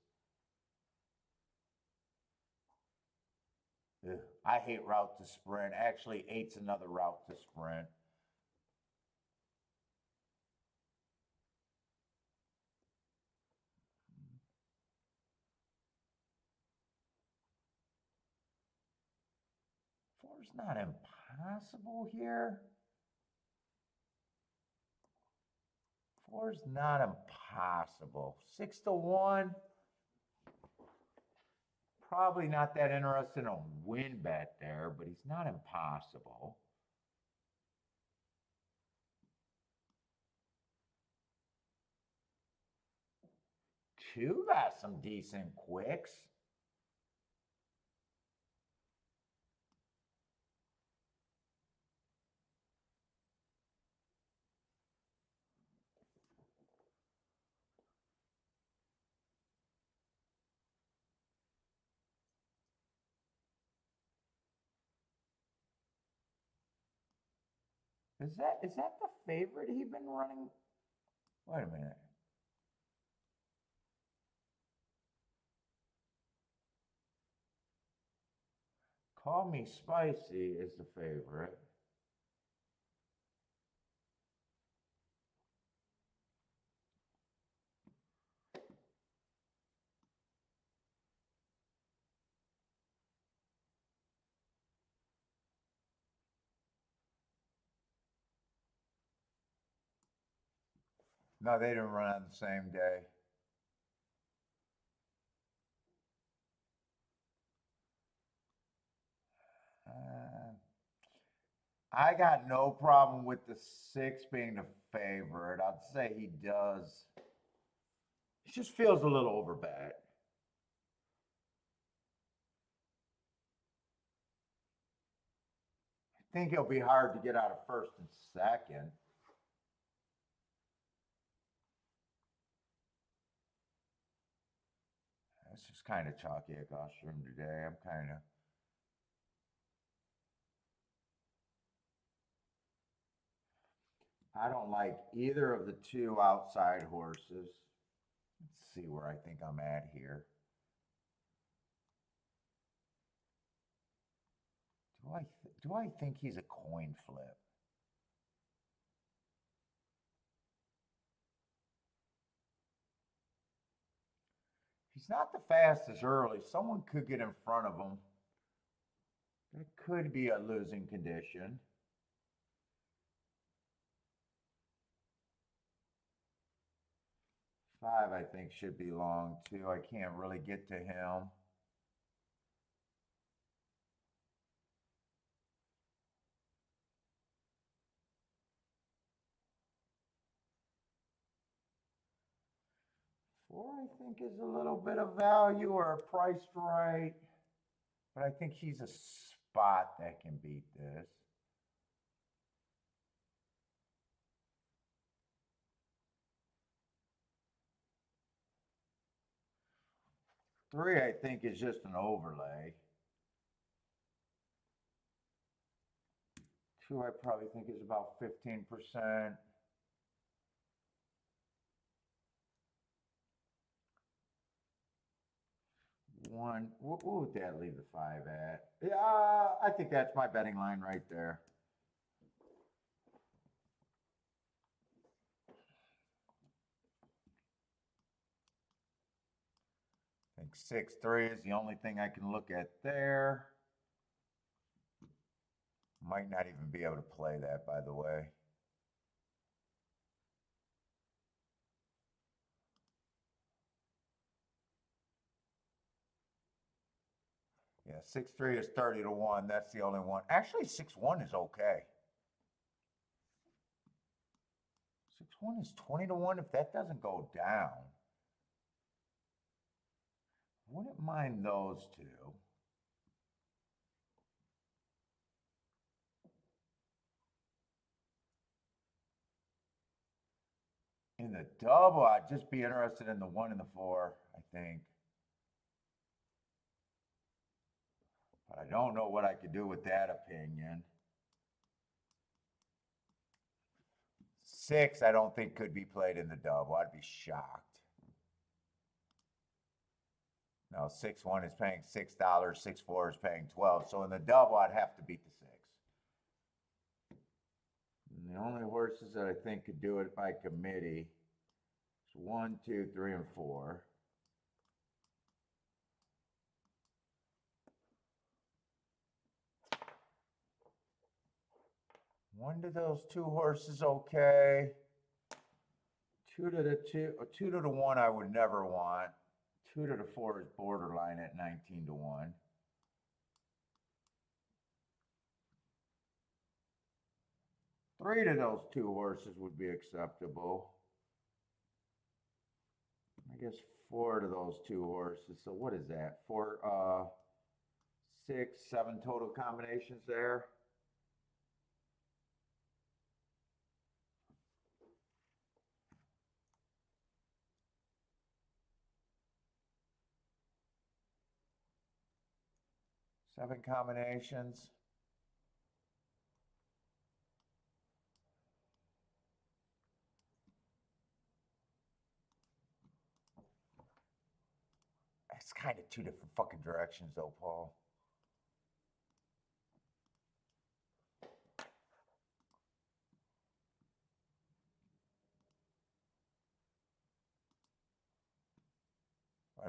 Ugh, I hate route to sprint. Actually, 8's another route to sprint. Four's not impossible here. 4's not impossible. 6 to 1. Probably not that interested in a win bet there, but he's not impossible. Two got some decent quicks. Is that the favorite he been running? Wait a minute. Call Me Spicy is the favorite. No, they didn't run on the same day. I got no problem with the 6 being the favorite. I'd say he does. He just feels a little overbet. I think he'll be hard to get out of first and second. It's just kind of chalky at Gulfstream today. I'm kind of. I don't like either of the two outside horses. Let's see where I think I'm at here. Do I think he's a coin flip? He's not the fastest early. Someone could get in front of him. It could be a losing condition. Five, I think, should be long too. I can't really get to him. Four, I think, is a little bit of value or priced right. But I think he's a spot that can beat this. Three, I think, is just an overlay. Two, I probably think is about 15%. One, what would that leave the five at? Yeah, I think that's my betting line right there. I think 6-3 is the only thing I can look at there. Might not even be able to play that, by the way. Yeah, 6-3 is 30-1. That's the only one. Actually, 6-1 is okay. 6-1 is 20-1 if that doesn't go down. Wouldn't mind those two. In the double, I'd just be interested in the 1 and the 4, I think. But I don't know what I could do with that opinion. 6, I don't think could be played in the double. I'd be shocked. No, 6-1 is paying $6. 6-4 is paying 12. So in the double, I'd have to beat the 6. And the only horses that I think could do it by committee is 1, 2, 3, and 4. One of those two horses, okay. 2 to the 2, or 2 to the 1, I would never want. 2 to the 4 is borderline at 19-1. Three to those two horses would be acceptable. I guess 4 to those two horses. So what is that? 4, 6, 7 total combinations there. Seven combinations. It's kind of two different fucking directions though, Paul.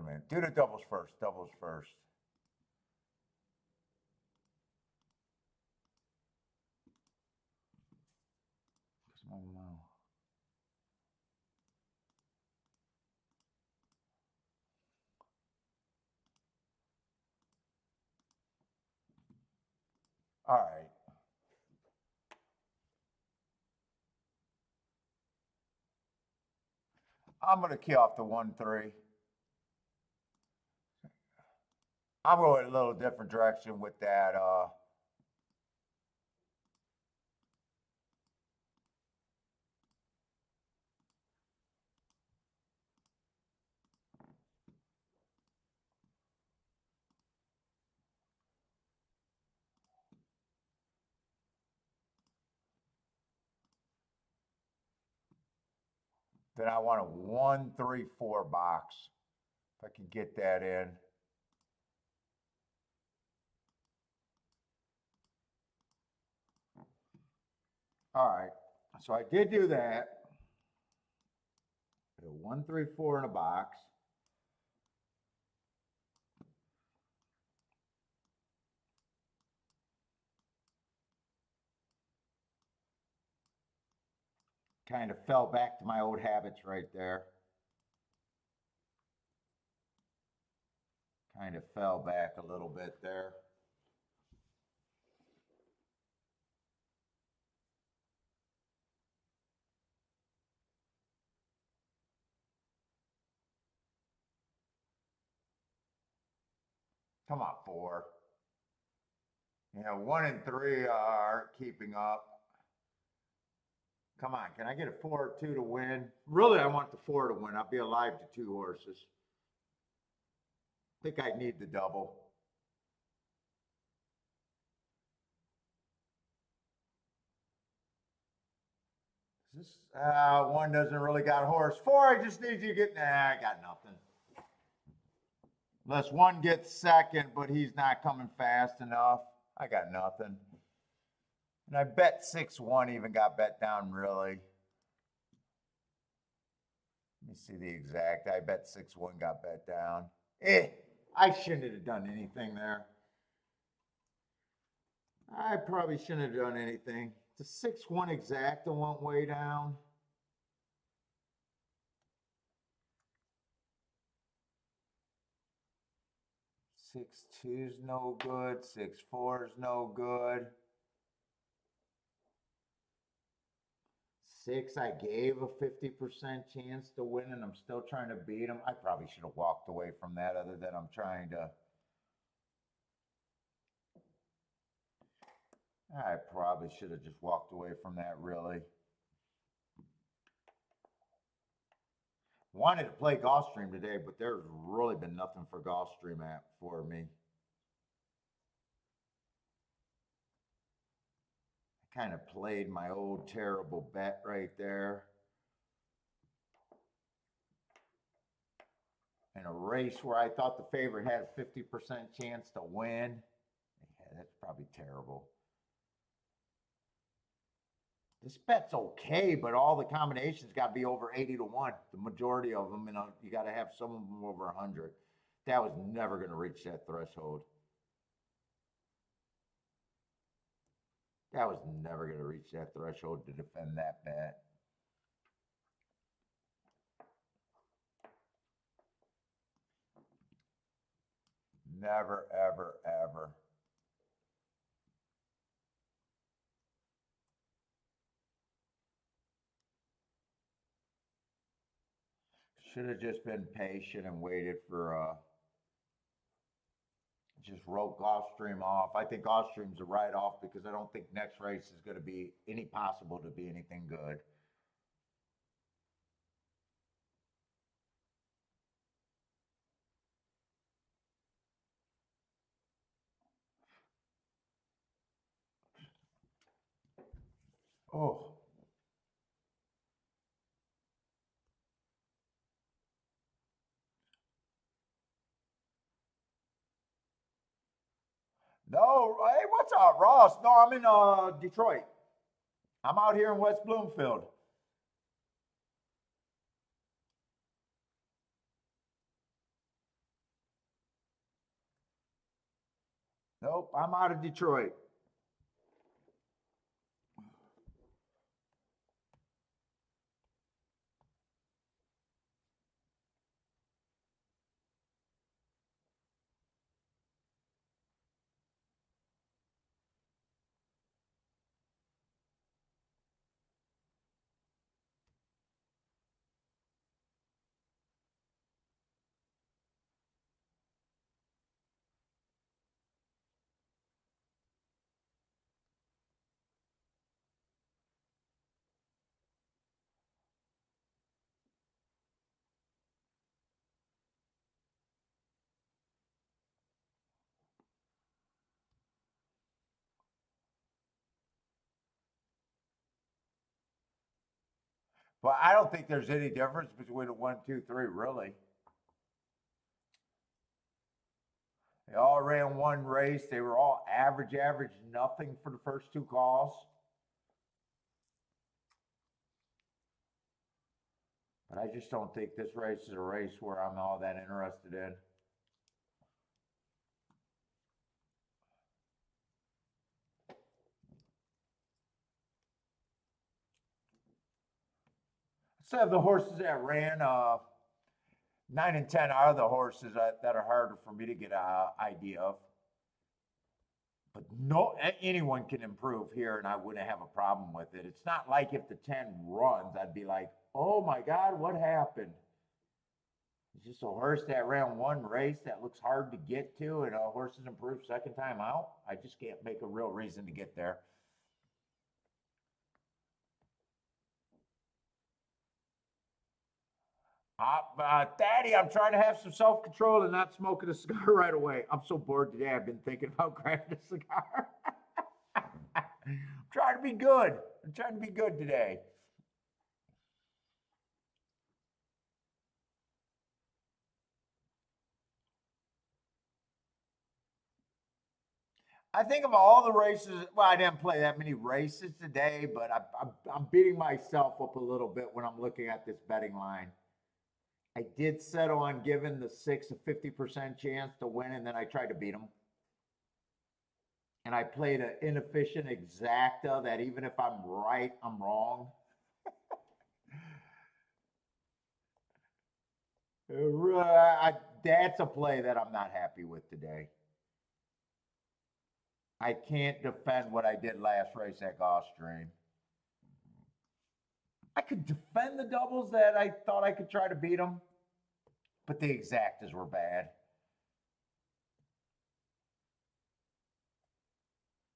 minute. Do the doubles first. Doubles first. All right. I'm going to key off the 1-3. I'm going a little different direction with that. Then I want a 1-3-4 box. If I can get that in. All right. So I did do that. A 1-3-4 in a box. Kind of fell back to my old habits right there. Kind of fell back a little bit there. Come on, 4. You know, 1 and 3 aren't keeping up. Come on, can I get a 4 or 2 to win? Really, I want the 4 to win. I'll be alive to 2 horses. I think I need the double. This 1 doesn't really got a horse. 4, I just need you to get. Nah, I got nothing. Unless 1 gets second, but he's not coming fast enough. I got nothing. And I bet 6-1 even got bet down, really. Let me see the exact. I bet 6-1 got bet down. I shouldn't have done anything there. I probably shouldn't have done anything. The 6-1 exact went way down. Six two's no good. 6-4's no good. 6, I gave a 50% chance to win, and I'm still trying to beat him. I probably should have walked away from that, other than I'm trying to. I probably should have just walked away from that, really. Wanted to play Gulfstream today, but there's really been nothing for Gulfstream app for me. I kind of played my old terrible bet right there. In a race where I thought the favorite had a 50% chance to win. Yeah, that's probably terrible. This bet's okay, but all the combinations got to be over 80-1. The majority of them, you got to have some of them over 100. That was never going to reach that threshold. That was never going to reach that threshold to defend that bet. Never, ever, ever. Should have just been patient and waited for, just wrote Gulfstream off. I think Gulfstream's a write-off because I don't think next race is going to be any possible to be anything good. Oh. No, hey, what's up, Ross? No, I'm in Detroit. I'm out here in West Bloomfield. Nope, I'm out of Detroit. But I don't think there's any difference between a 1, 2, 3, really. They all ran one race. They were all average, nothing for the first two calls. But I just don't think this race is a race where I'm all that interested in. So the horses that ran, 9 and 10 are the horses that are harder for me to get an idea of. But no, anyone can improve here, and I wouldn't have a problem with it. It's not like if the 10 runs, I'd be like, oh my God, what happened? It's just a horse that ran one race that looks hard to get to, and a horse is improved second time out. I just can't make a real reason to get there. Daddy, I'm trying to have some self-control and not smoking a cigar right away. I'm so bored today. I've been thinking about grabbing a cigar. I'm trying to be good. I'm trying to be good today. I think of all the races. Well, I didn't play that many races today, but I'm beating myself up a little bit when I'm looking at this betting line. I did settle on giving the 6 a 50% chance to win, and then I tried to beat them. And I played an inefficient exacta that even if I'm right, I'm wrong. That's a play that I'm not happy with today. I can't defend what I did last race at Gulfstream. I could defend the doubles that I thought I could try to beat them, but the exactas were bad.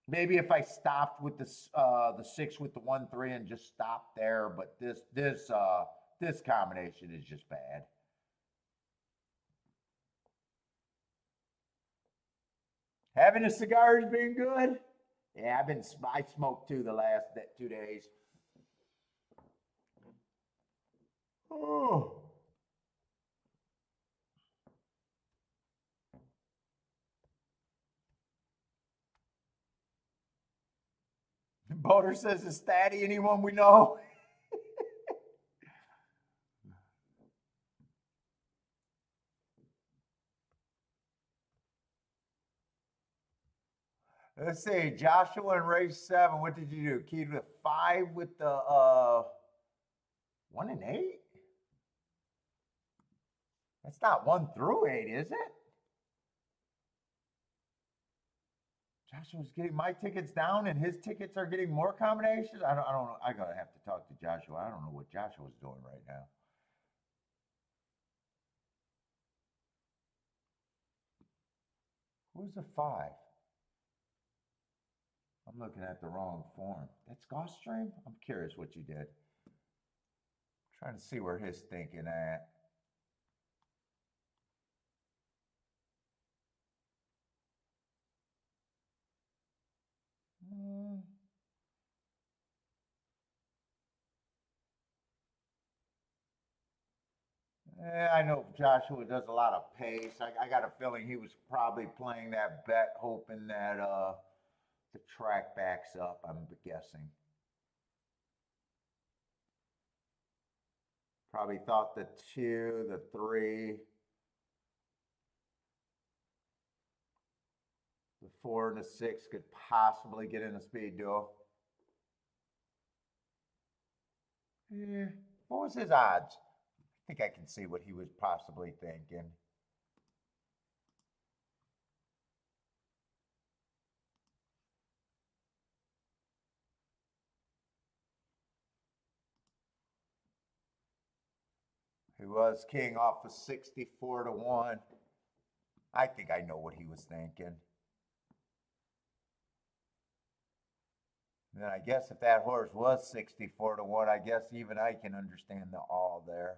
Maybe if I stopped with the 6 with the 1, 3 and just stopped there, but this combination is just bad. Having a cigar has been good. Yeah, I smoked two the last 2 days. Oh. Boater says, is Statty anyone we know? Let's see, Joshua in race 7. What did you do? Keyed with 5 with the 1 and 8? That's not 1 through 8, is it? Joshua's getting my tickets down, and his tickets are getting more combinations. I don't know. I gotta have to talk to Joshua. I don't know what Joshua's doing right now. Who's the 5? I'm looking at the wrong form. That's Gulfstream? I'm curious what you did. Trying to see where his thinking at. I know Joshua does a lot of pace. I got a feeling he was probably playing that bet, hoping that the track backs up, I'm guessing. Probably thought the 2, the 3. The 4 and the 6 could possibly get in a speed duel. What was his odds? I think I can see what he was possibly thinking. He was king off of 64 to 1. I think I know what he was thinking. And then I guess if that horse was 64 to 1, I guess even I can understand the all there.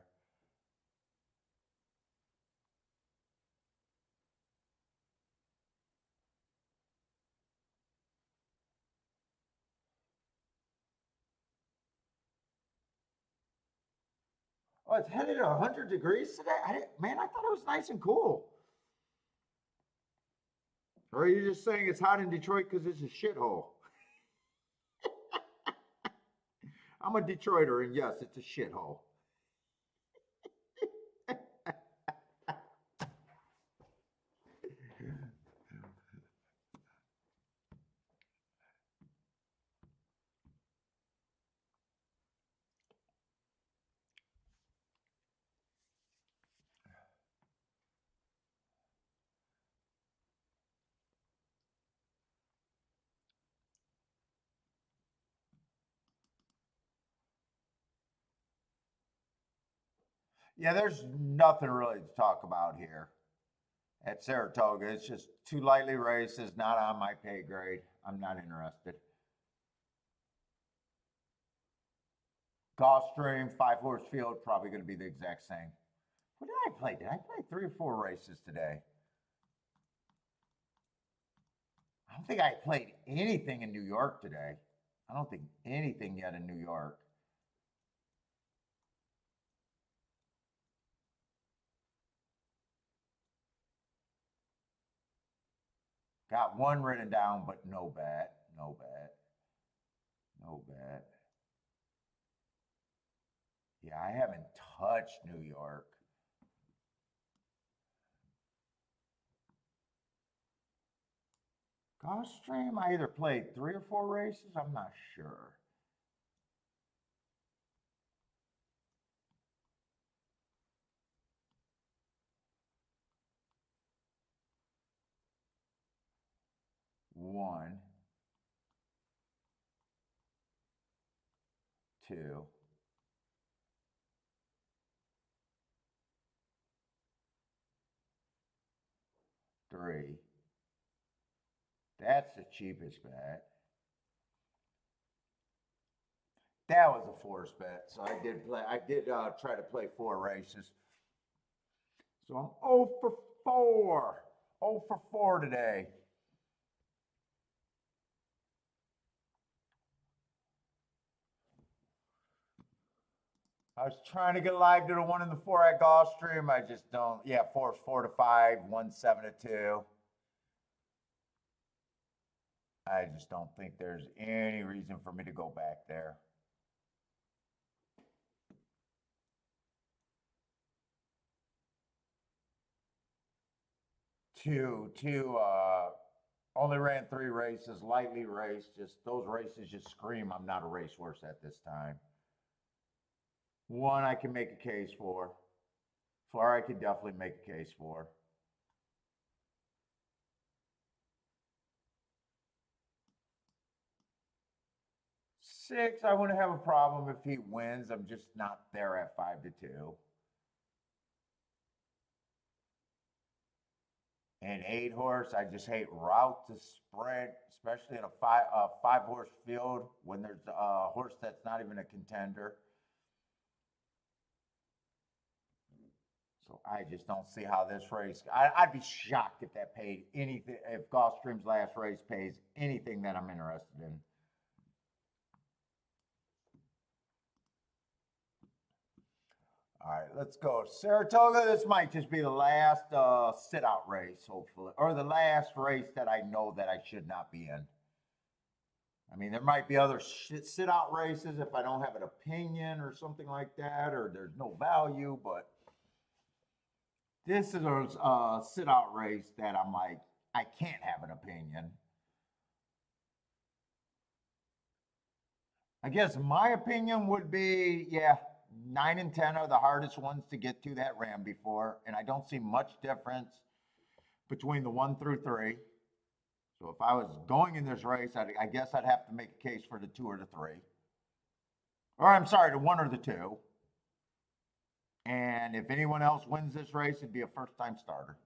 Oh, it's headed at 100 degrees today? Man, I thought it was nice and cool. Or are you just saying it's hot in Detroit because it's a shithole? I'm a Detroiter, and yes, it's a shithole. Yeah, there's nothing really to talk about here at Saratoga. It's just 2 lightly races, not on my pay grade. I'm not interested. Gulfstream, 5-horse field, probably going to be the exact same. What did I play? Did I play 3 or 4 races today? I don't think I played anything in New York today. I don't think anything yet in New York. Got 1 written down, but no bet. No bet. No bet. Yeah, I haven't touched New York. Gulfstream, I either played 3 or 4 races. I'm not sure. One, 2, 3. That's the cheapest bet. That was a forced bet. So I did play. I did try to play 4 races. So I'm 0 for 4. 0 for 4 today. I was trying to get live to the 1 and the 4 at Gulfstream. I just don't. Yeah, 4 to 5, 1 7 to 2. I just don't think there's any reason for me to go back there. Two, only ran 3 races, lightly raced. Just those races just scream I'm not a racehorse at this time. 1 I can make a case for. 4 I can definitely make a case for. 6 I wouldn't have a problem if he wins. I'm just not there at 5 to 2. And 8 horse, I just hate route to sprint, especially in a 5 horse field when there's a horse that's not even a contender. So I just don't see how this race. I'd be shocked if that paid anything. If Gulfstream's last race pays anything that I'm interested in. All right, let's go. Saratoga, this might just be the last sit-out race, hopefully. Or the last race that I know that I should not be in. I mean, there might be other sit-out races if I don't have an opinion or something like that, or there's no value, but this is a sit-out race that I'm like, I can't have an opinion. I guess my opinion would be, yeah, 9 and 10 are the hardest ones to get to that ram before, and I don't see much difference between the 1 through 3. So if I was going in this race, I guess I'd have to make a case for the 2 or the 3. Or I'm sorry, the 1 or the 2. And if anyone else wins this race, it'd be a first-time starter.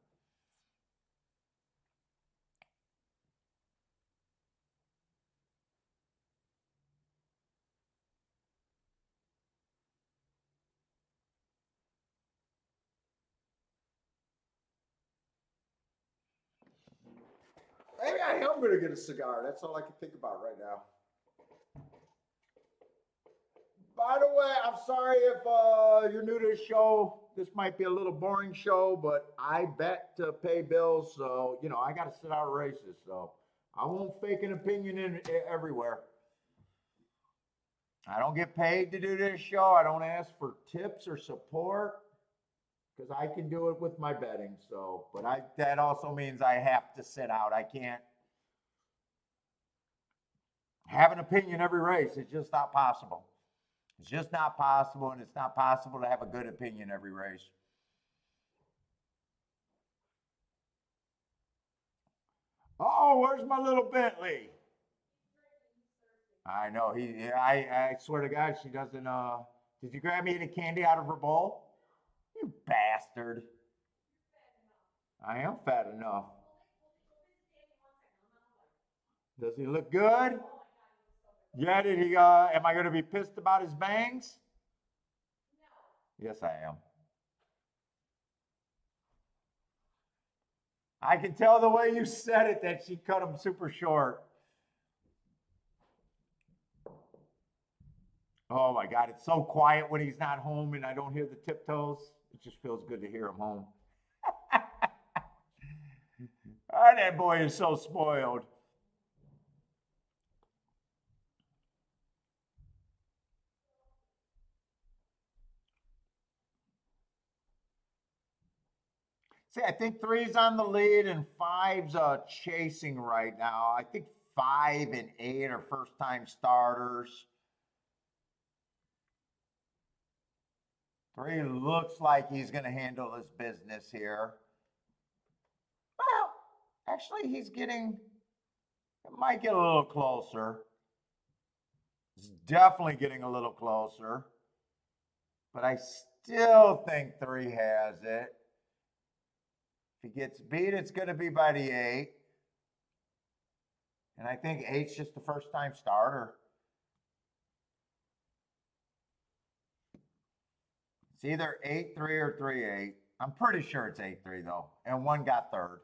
Maybe I am going to get a cigar. That's all I can think about right now. By the way, I'm sorry if you're new to the show. This might be a little boring show, but I bet to pay bills, so you know I got to sit out races. So I won't fake an opinion everywhere. I don't get paid to do this show. I don't ask for tips or support because I can do it with my betting. So, but that also means I have to sit out. I can't have an opinion every race. It's just not possible. It's just not possible, and it's not possible to have a good opinion every race. Oh, where's my little Bentley? I know I swear to God, she doesn't. Did you grab me any candy out of her bowl? You bastard! I am fat enough. Does he look good? Yeah. Did he? Am I going to be pissed about his bangs? Yes, I am. I can tell the way you said it that she cut him super short. Oh my God, it's so quiet when he's not home and I don't hear the tiptoes. It just feels good to hear him home. Oh, that boy is so spoiled. See, I think three's on the lead and five's chasing right now. I think 5 and 8 are first time starters. Three looks like he's going to handle his business here. Well, actually, it might get a little closer. It's definitely getting a little closer. But I still think three has it. If he gets beat, it's going to be by the 8. And I think 8's just the first time starter. It's either 8-3 or 3-8. I'm pretty sure it's 8-3 though. And one got third.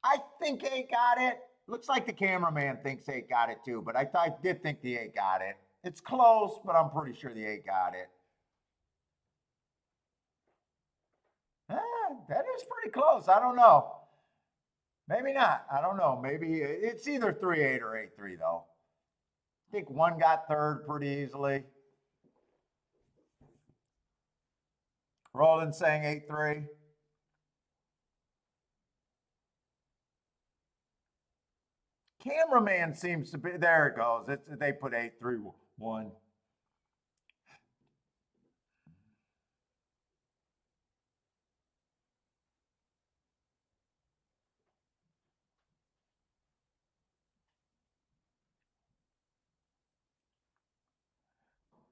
I think 8 got it. Looks like the cameraman thinks 8 got it too, but I did think the 8 got it. It's close, but I'm pretty sure the 8 got it. That is pretty close. I don't know. Maybe not. I don't know. Maybe it's either 3-8 or 8-3 though. I think one got third pretty easily. Roland saying 8-3. Cameraman seems to be, there it goes. They put 8-3-1.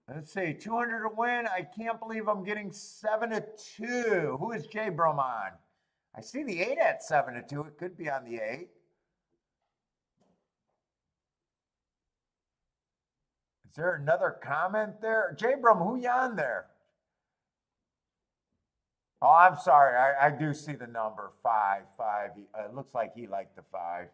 Let's see, 200 to win. I can't believe I'm getting 7-2. Who is Jay Brum on? I see the 8 at 7-2. It could be on the 8. Is there another comment there? Jay Brum, who you on there? Oh, I'm sorry. I do see the number 5. It looks like he liked the 5.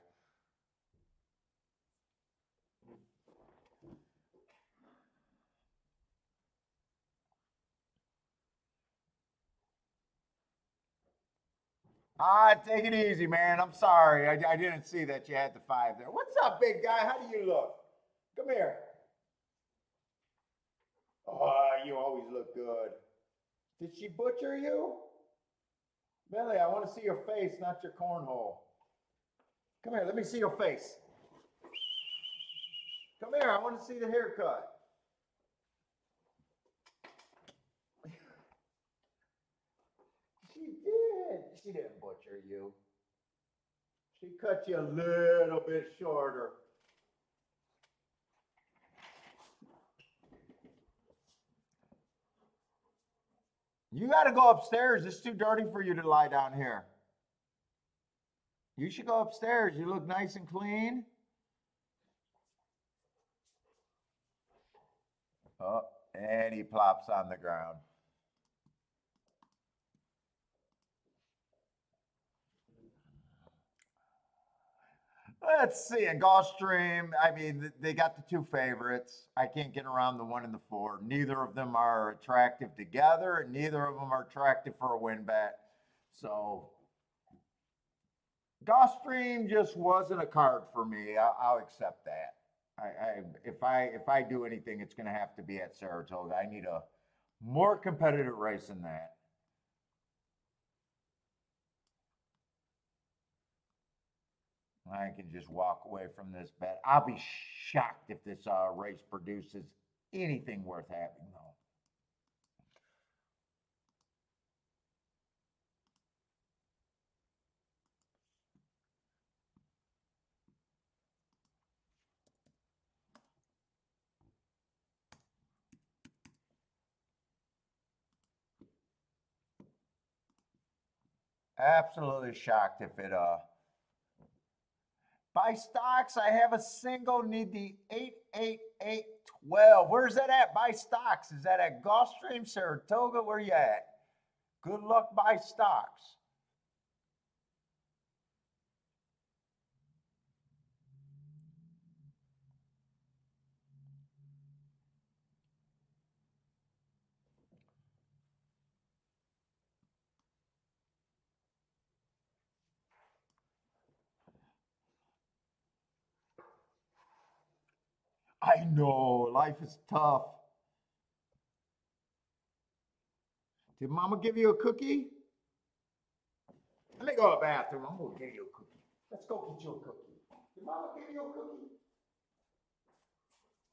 Take it easy, man. I'm sorry. I didn't see that you had the 5 there. What's up, big guy? How do you look? Come here. Oh, you always look good. Did she butcher you? Billy, I want to see your face, not your cornhole. Come here, let me see your face. Come here, I want to see the haircut. She did. She didn't butcher you. She cut you a little bit shorter. You got to go upstairs. It's too dirty for you to lie down here. You should go upstairs. You look nice and clean. Oh, and he plops on the ground. Let's see. In Gulfstream, I mean, they got the 2 favorites. I can't get around the 1 and the 4. Neither of them are attractive together, and neither of them are attractive for a win bet. So, Gulfstream just wasn't a card for me. I'll accept that. If I do anything, it's going to have to be at Saratoga. I need a more competitive race than that. I can just walk away from this bet. I'll be shocked if this race produces anything worth having, though. Absolutely shocked if it By stocks, I have a single, need the 88812. Where's that at? By stocks. Is that at Gulfstream, Saratoga? Where you at? Good luck by stocks. I know, life is tough. Did mama give you a cookie? Let me go to the bathroom. I'm going to give you a cookie. Let's go get you a cookie. Did mama give you a cookie?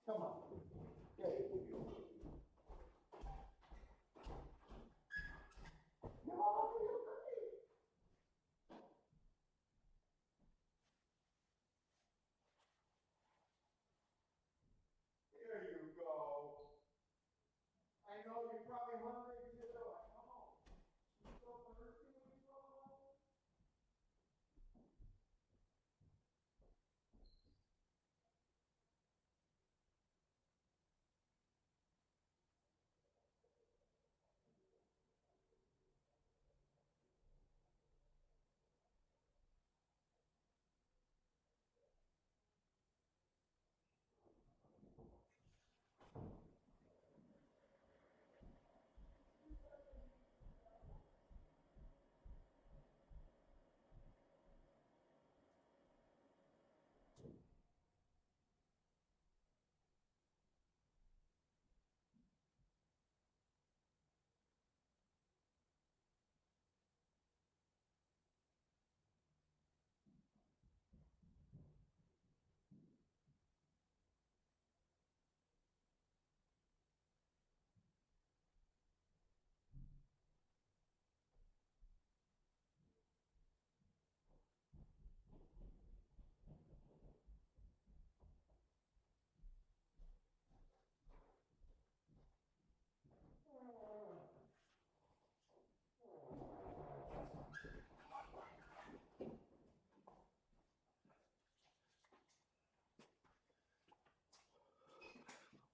Come on. Yeah, give you a cookie. Did mama give you a cookie? There you go. I know you're probably hungry too. Come on. You so thirsty when you go home?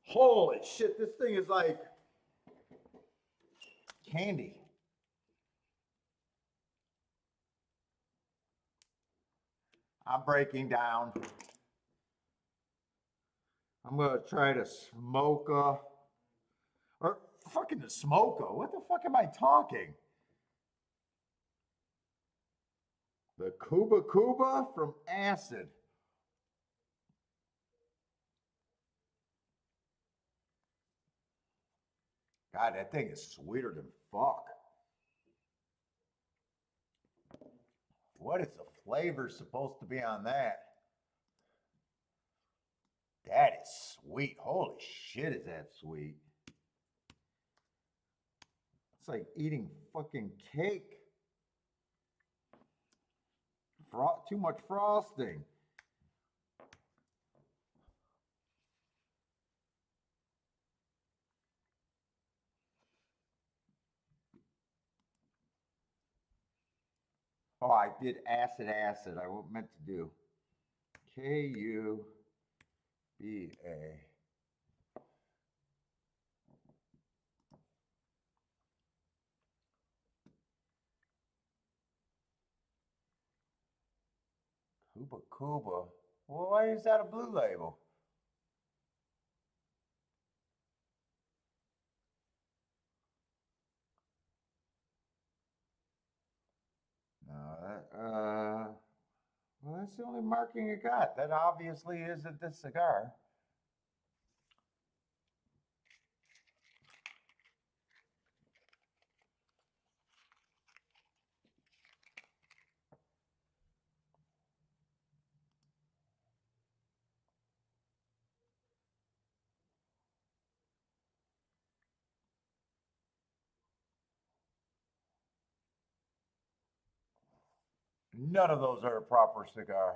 Holy shit, this thing is like candy. I'm breaking down. I'm gonna try to smoke or fucking the smoker. What the fuck am I talking? The Cuba from Acid. God, that thing is sweeter than fuck. What is the flavor supposed to be on that? That is sweet. Holy shit, is that sweet? It's like eating fucking cake. Too much frosting. Oh, I did acid. I meant to do Cuba. Cuba. Well, why is that a blue label? No, well, that's the only marking it got. That obviously isn't this cigar. None of those are a proper cigar.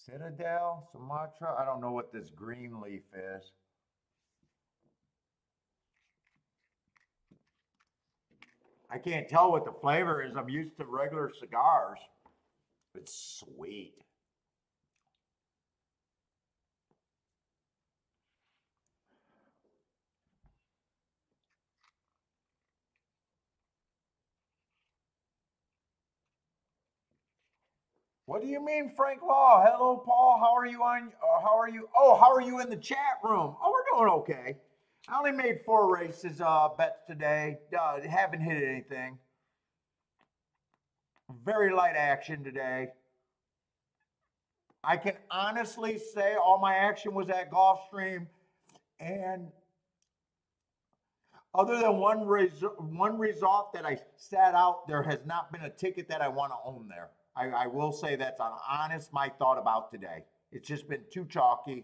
Citadel, Sumatra. I don't know what this green leaf is. I can't tell what the flavor is. I'm used to regular cigars. It's sweet. What do you mean, Frank Law? Hello, Paul. How are you on? How are you? Oh, how are you in the chat room? Oh, we're doing okay. I only made 4 races bets today. Haven't hit anything. Very light action today. I can honestly say all my action was at Gulfstream, and other than one result that I sat out, there has not been a ticket that I want to own there. I will say that's an honest my thought about today. It's just been too chalky.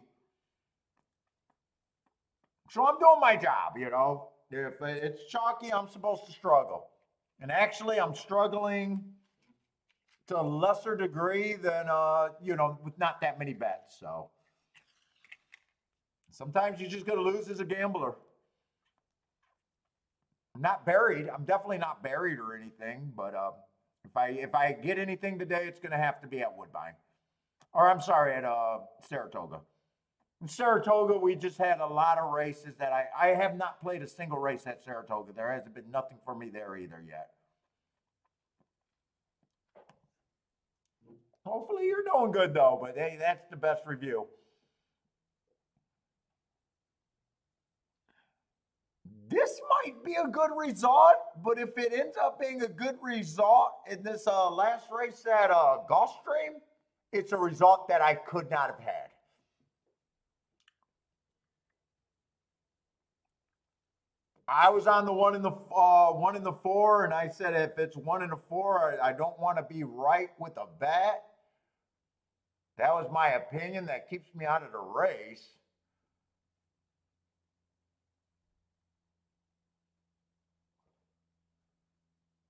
So I'm doing my job, you know. If it's chalky, I'm supposed to struggle. And actually, I'm struggling to a lesser degree than, you know, with not that many bets. So sometimes you just got to lose as a gambler. I'm not buried. I'm definitely not buried or anything, but if I get anything today, it's going to have to be at Woodbine, or I'm sorry, at Saratoga. In Saratoga, we just had a lot of races that I have not played a single race at Saratoga. There hasn't been nothing for me there either yet. Hopefully you're doing good though, but hey, that's the best review. This might be a good result, but if it ends up being a good result in this last race at Gulfstream, it's a result that I could not have had. I was on the one in the 4, and I said if it's 1 in the 4, I don't want to be right with a bet. That was my opinion. That keeps me out of the race.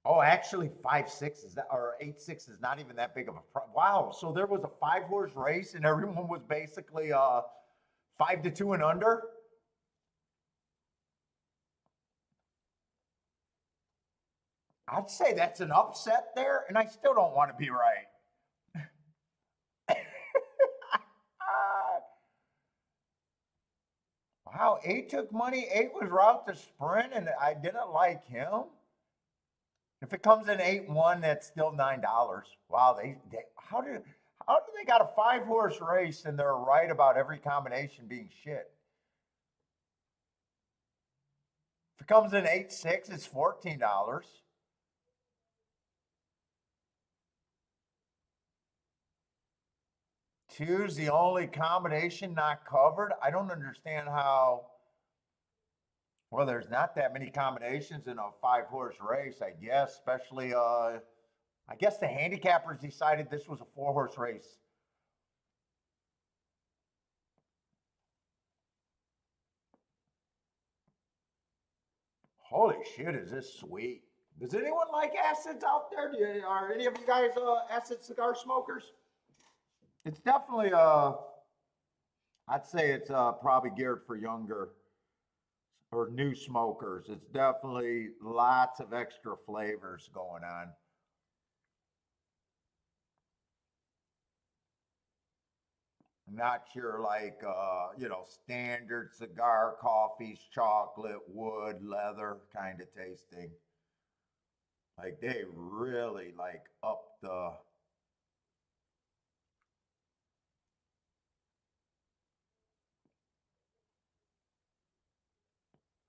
Oh, actually, 5-6 is that, or 8-6 is not even that big of a wow. So there was a 5-horse race, and everyone was basically 5-2 and under. I'd say that's an upset there, and I still don't want to be right. Wow, 8 took money. 8 was route to sprint, and I didn't like him. If it comes in 8-1, that's still $9. Wow, How do they got a 5-horse race and they're right about every combination being shit? If it comes in 8-6, it's $14. Two's the only combination not covered. I don't understand how. Well, there's not that many combinations in a 5-horse race, I guess, especially I guess the handicappers decided this was a 4-horse race. Holy shit, is this sweet? Does anyone like acids out there? Are any of you guys acid cigar smokers? It's definitely I'd say it's probably geared for younger or new smokers. It's definitely lots of extra flavors going on. Not your like standard cigar, coffees, chocolate, wood, leather kind of tasting. Like they really like up the.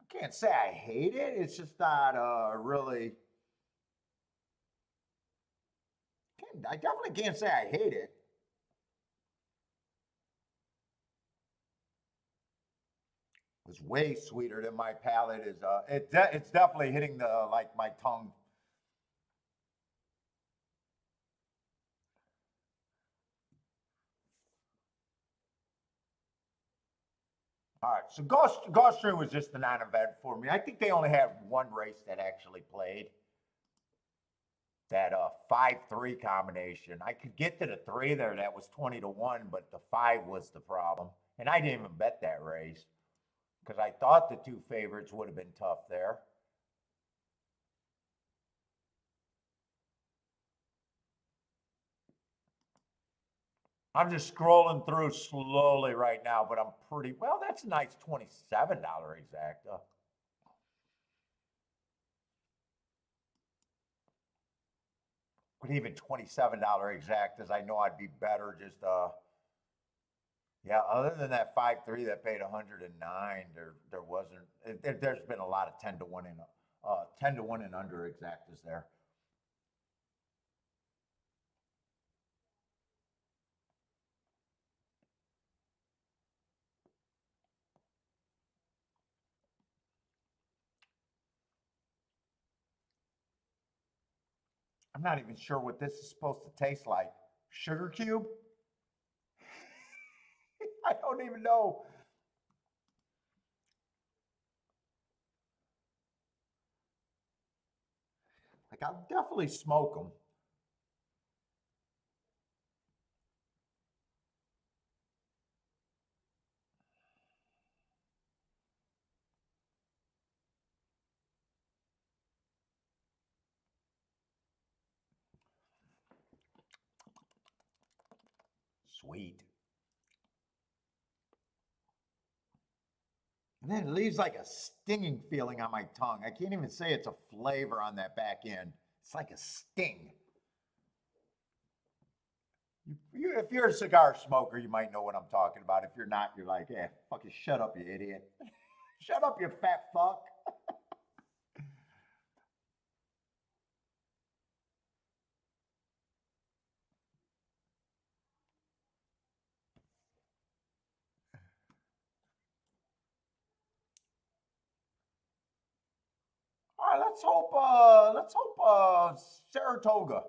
I can't say I hate it. It's just not really. I definitely can't say I hate it. It's way sweeter than my palate is. It's definitely hitting the like my tongue. All right, so Gulfstream was just a non-event for me. I think they only had one race that actually played. That 5-3 combination. I could get to the 3 there. That was 20-1, but the 5 was the problem. And I didn't even bet that race because I thought the 2 favorites would have been tough there. I'm just scrolling through slowly right now, but I'm pretty well. That's a nice $27 exacta. But even $27 exactas, I know I'd be better just yeah, other than that 5-3 that paid 109, there wasn't. There's been a lot of 10-1 in 10-1 and under exactas there. I'm not even sure what this is supposed to taste like. Sugar cube? I don't even know. Like I'll definitely smoke them. Sweet. And then it leaves like a stinging feeling on my tongue. I can't even say it's a flavor on that back end. It's like a sting. If you're a cigar smoker, you might know what I'm talking about. If you're not, you're like, yeah, fucking shut up, you idiot. Shut up, you fat fuck. All right, let's hope Saratoga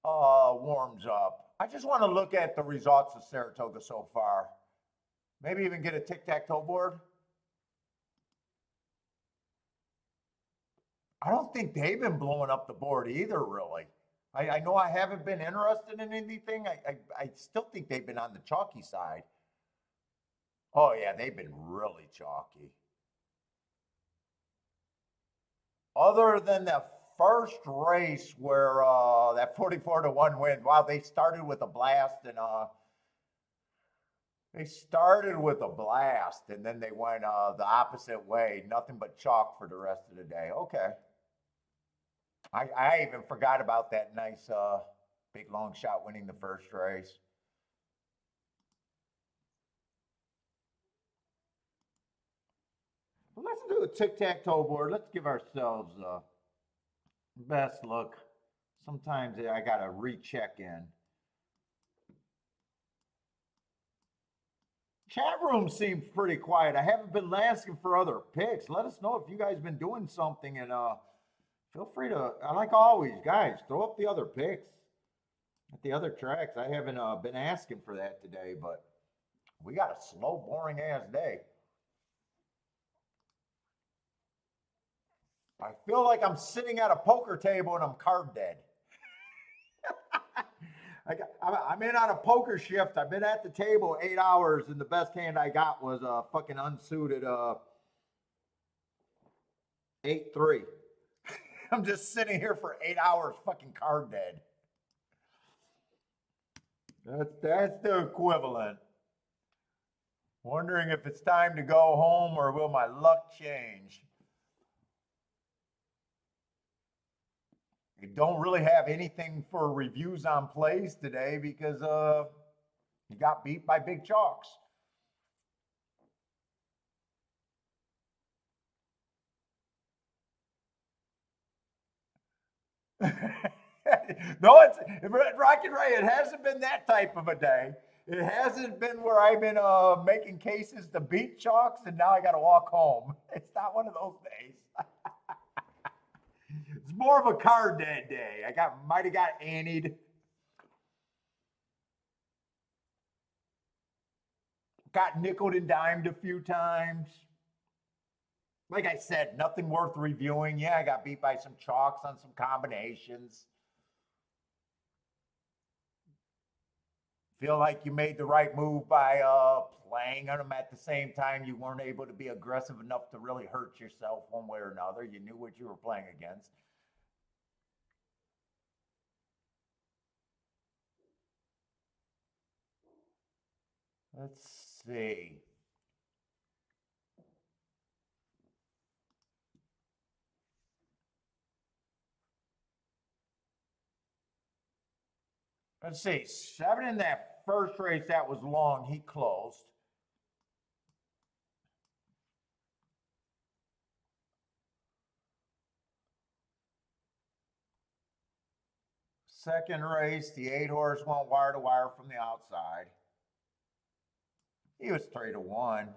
warms up. I just want to look at the results of Saratoga so far. Maybe even get a tic-tac-toe board. I don't think they've been blowing up the board either, really. I know I haven't been interested in anything. I still think they've been on the chalky side. Oh, yeah, they've been really chalky. Other than the first race where that 44-1 win, wow, they started with a blast and then they went the opposite way. Nothing but chalk for the rest of the day. Okay. I even forgot about that nice Big long shot winning the first race. Well, let's do a tic-tac-toe board. Let's give ourselves best look. Sometimes I got to recheck in. Chat room seems pretty quiet. I haven't been asking for other picks. Let us know if you guys been doing something, and feel free to, like always, guys, throw up the other picks at the other tracks. I haven't been asking for that today, but we got a slow, boring ass day. I feel like I'm sitting at a poker table and I'm card dead. I'm in on a poker shift. I've been at the table 8 hours, and the best hand I got was a fucking unsuited 8-3. I'm just sitting here for 8 hours, fucking card dead. That's the equivalent. Wondering if it's time to go home or will my luck change? I don't really have anything for reviews on plays today because you got beat by big chalks. No, it's Rocket Ray. It hasn't been that type of a day. It hasn't been where I've been making cases to beat chalks and now I got to walk home. It's not one of those days. It's more of a card dead day. I might have got antied. Got nickeled and dimed a few times. Like I said, nothing worth reviewing. Yeah, I got beat by some chalks on some combinations. Feel like you made the right move by playing on them at the same time. You weren't able to be aggressive enough to really hurt yourself one way or another. You knew what you were playing against. Let's see. Let's see. 7 in that first race, that was long. He closed. Second race, the 8 horse went wire to wire from the outside. He was 3-1.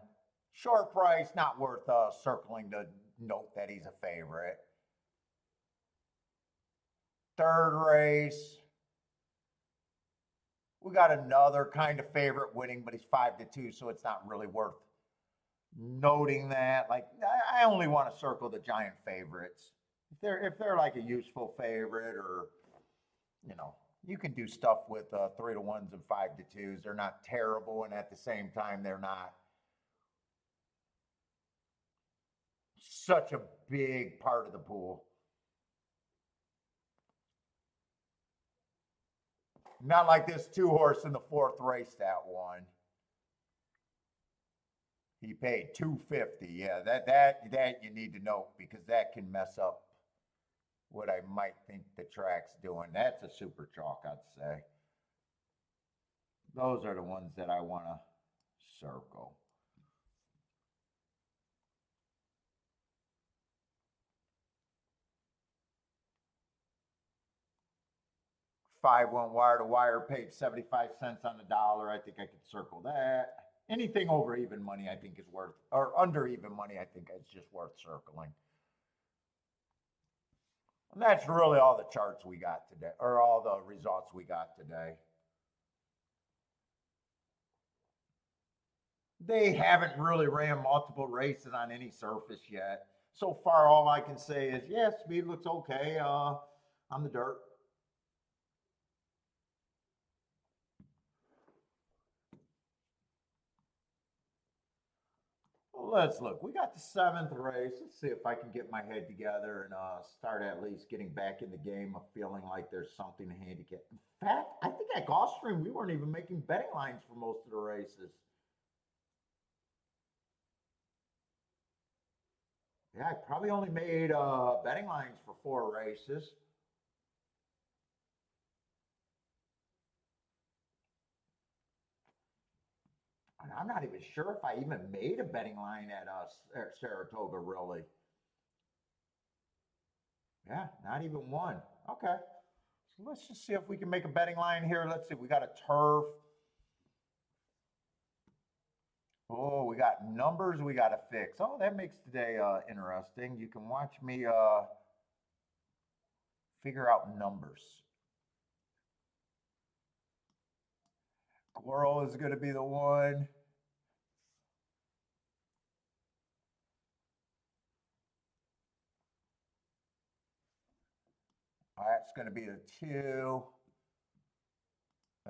Short price, not worth circling to note that he's a favorite. Third race, we got another kind of favorite winning, but he's 5-2, so it's not really worth noting that. Like, I only want to circle the giant favorites. If they're like a useful favorite, or you know, you can do stuff with 3-1s and 5-2s. They're not terrible, and at the same time, they're not such a big part of the pool. Not like this 2 horse in the 4th race that won. He paid $250. Yeah, that you need to know, because that can mess up what I might think the track's doing. That's a super chalk, I'd say. Those are the ones that I want to circle. Five went wire to wire, paid 75 cents on the dollar. I think I could circle that. Anything over even money, I think is worth, or under even money, I think it's just worth circling. And that's really all the charts we got today, or all the results we got today. They haven't really ran multiple races on any surface yet. So far, all I can say is, yeah, speed looks okay on the dirt. Let's look. We got the 7th race. Let's see if I can get my head together and start at least getting back in the game of feeling like there's something to handicap. In fact, I think at Gulfstream, we weren't even making betting lines for most of the races. Yeah, I probably only made betting lines for 4 races. I'm not even sure if I even made a betting line at Saratoga, really. Yeah, not even one. Okay. So let's just see if we can make a betting line here. Let's see. We got a turf. Oh, we got numbers we got to fix. Oh, that makes today interesting. You can watch me figure out numbers. Squirrel is going to be the one. That's going to be the 2.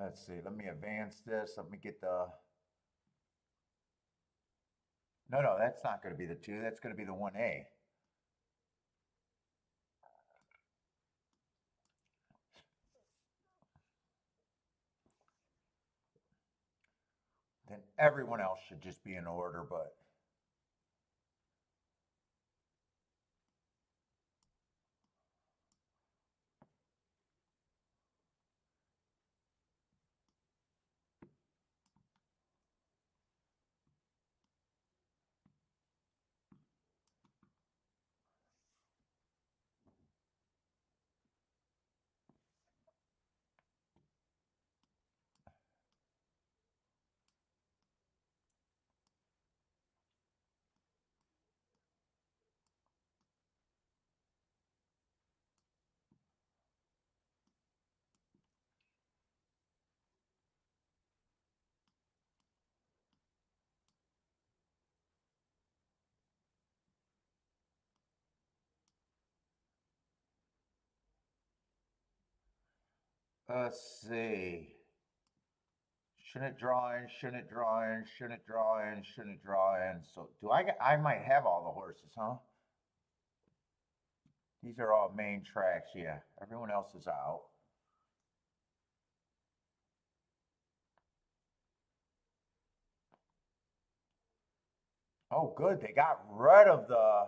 Let's see. Let me advance this. Let me get the... No, that's not going to be the 2. That's going to be the 1A. Then everyone else should just be in order, but... Let's see. Shouldn't draw in, shouldn't draw in, shouldn't draw in, shouldn't draw in. So I might have all the horses, huh? These are all main tracks, yeah. Everyone else is out. Oh, good. They got rid of the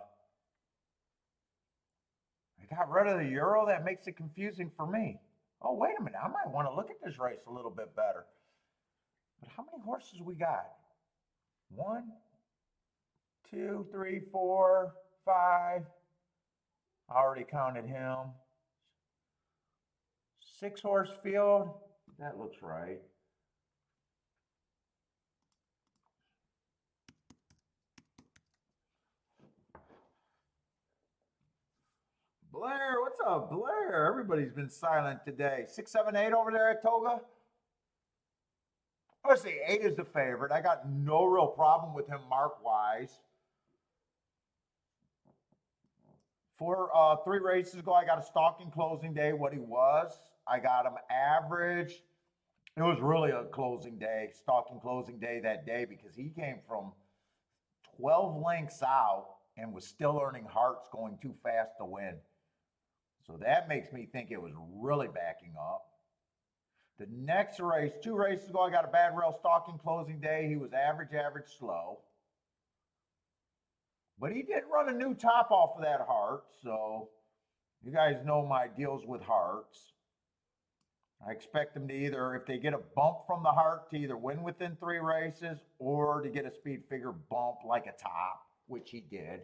Euro. That makes it confusing for me. Oh, wait a minute. I might want to look at this race a little bit better. But how many horses we got? 1, 2, 3, 4, 5. I already counted him. 6-horse field. That looks right. Blair, what's up, Blair? Everybody's been silent today. 6, 7, 8 over there at Toga. Let's see, 8 is the favorite. I got no real problem with him mark-wise. 3 races ago, I got a stalking closing day, what he was. I got him average. It was really a closing day, stalking closing day that day, because he came from 12 lengths out and was still earning hearts going too fast to win. So that makes me think it was really backing up. The next race, 2 races ago, I got a bad rail stalking closing day. He was average, slow. But he did run a new top off of that heart. So you guys know my deals with hearts. I expect them to either, if they get a bump from the heart, to either win within 3 races or to get a speed figure bump like a top, which he did.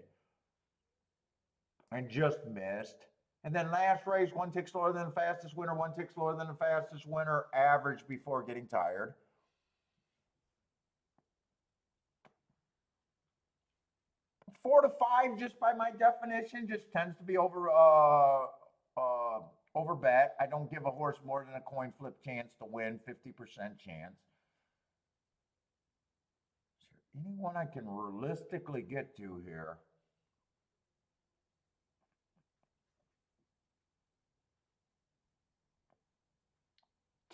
And just missed. And then last race, 1 tick slower than the fastest winner, 1 tick slower than the fastest winner, average before getting tired. Four to 5, just by my definition, just tends to be over bet. I don't give a horse more than a coin flip chance to win, 50% chance. Is there anyone I can realistically get to here?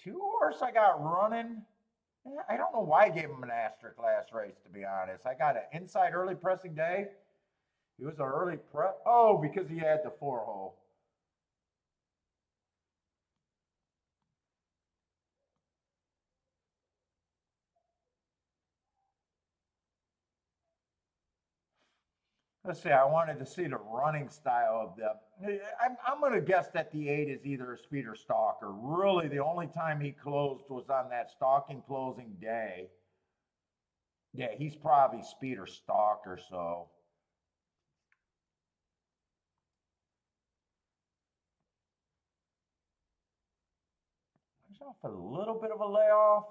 Two horse I got running. I don't know why I gave him an asterisk last race, to be honest. I got an inside early pressing day. He was an early prep. Oh, because he had the 4-hole. Let's see, I wanted to see the running style of them. I'm going to guess that the 8 is either a speed or stalker. Really, the only time he closed was on that stalking closing day. Yeah, he's probably speed or stalk or so. He's off a little bit of a layoff.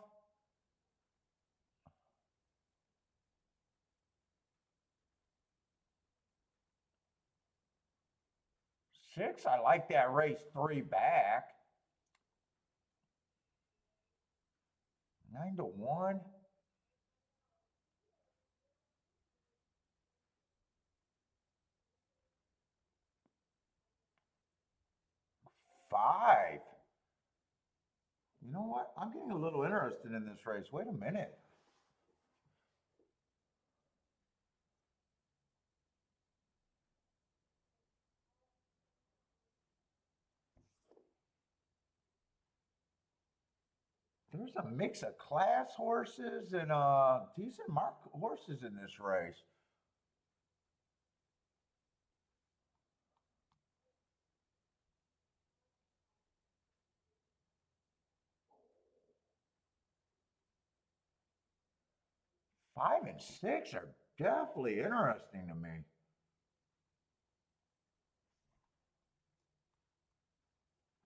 Six, I like that race 3 back. 9-1. Five. You know what? I'm getting a little interested in this race. Wait a minute. There's a mix of class horses and decent mark horses in this race. Five and six are definitely interesting to me.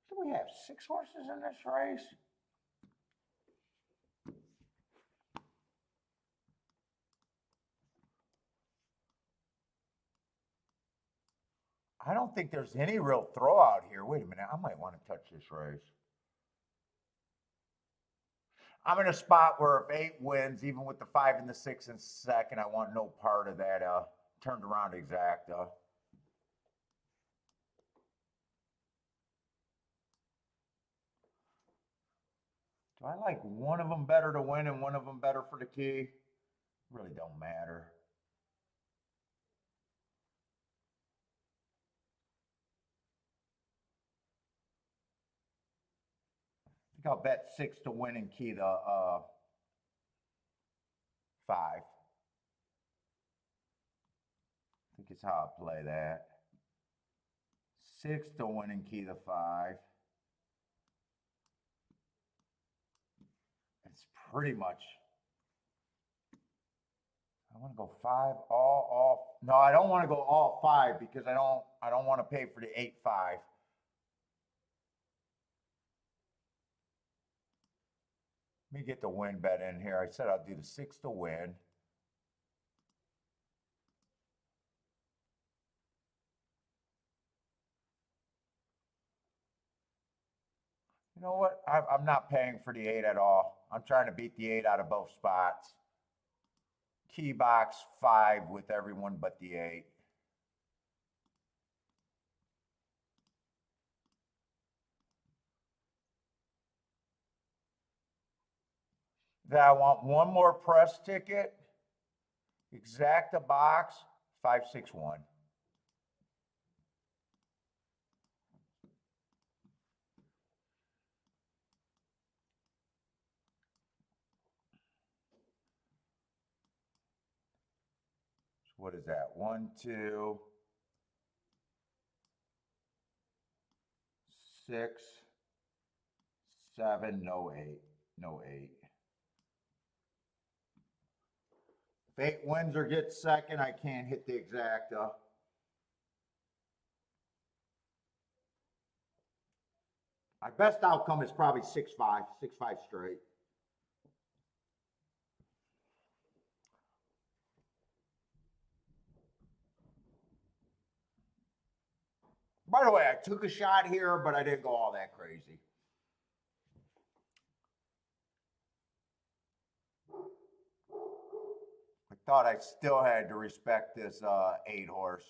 Do we have 6 horses in this race? I don't think there's any real throw out here. Wait a minute, I might want to touch this race. I'm in a spot where if 8 wins, even with the 5 and the 6 in second, I want no part of that turned around exacta. Do I like one of them better to win and one of them better for the key? Really don't matter. I think I'll bet 6 to win and key the 5. I think it's how I play that. 6 to win and key the 5. It's pretty much. I want to go 5 all. No, I don't want to go all 5 because I don't want to pay for the 8-5. Let me get the win bet in here. I said I'll do the 6 to win. You know what? I'm not paying for the 8 at all. I'm trying to beat the 8 out of both spots. Key box 5 with everyone but the 8. Then I want one more press ticket. Exacta box 561. What is that? 1, 2, 6, 7, no 8. No 8. If 8 wins or gets second, I can't hit the exacta. My best outcome is probably 6-5, 6-5 straight. By the way, I took a shot here, but I didn't go all that crazy. I thought I still had to respect this 8 horse.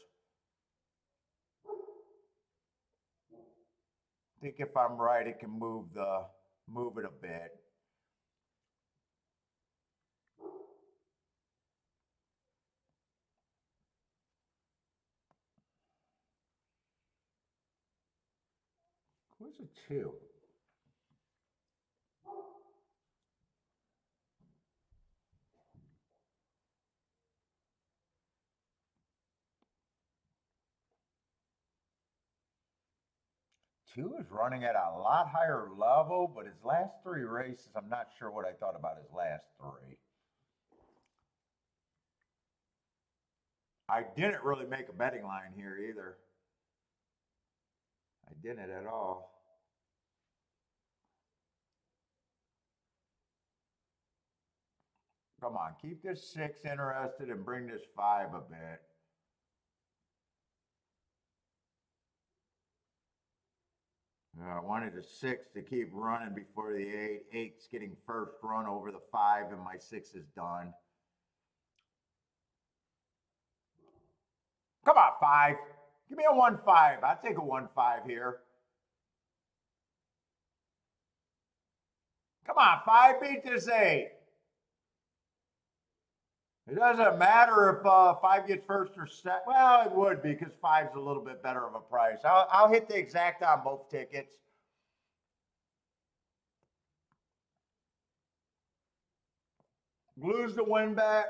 I think if I'm right, it can move it a bit. Who's a 2? Two is running at a lot higher level, but his last 3 races, I'm not sure what I thought about his last 3. I didn't really make a betting line here either. I didn't at all. Come on, keep this 6 interested and bring this 5 a bit. I wanted the 6 to keep running before the 8. 8's getting first run over the 5, and my 6 is done. Come on, 5. Give me a 1-5. I'll take a 1-5 here. Come on, 5, beat this 8. It doesn't matter if 5 gets first or second. Well, it would be because 5's a little bit better of a price. I'll hit the exact on both tickets. Blues to win bet.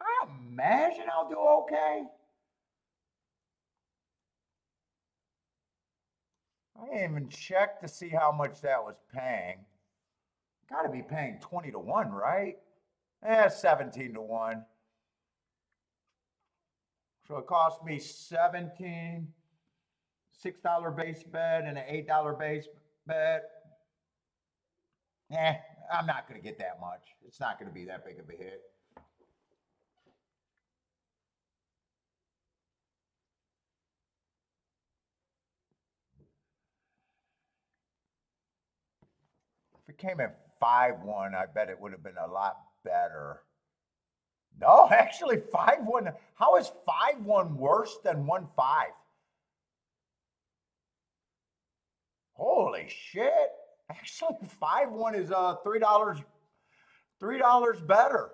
I imagine I'll do okay. I didn't even check to see how much that was paying. Got to be paying 20 to 1, right? 17 to 1. So it cost me 17, $6 base bet and an $8 base bet. I'm not going to get that much. It's not going to be that big of a hit. If it came at 5-1, I bet it would have been a lot better. No, actually 5-1. How is 5-1 worse than 1-5? Holy shit. Actually 5-1 is $3 better.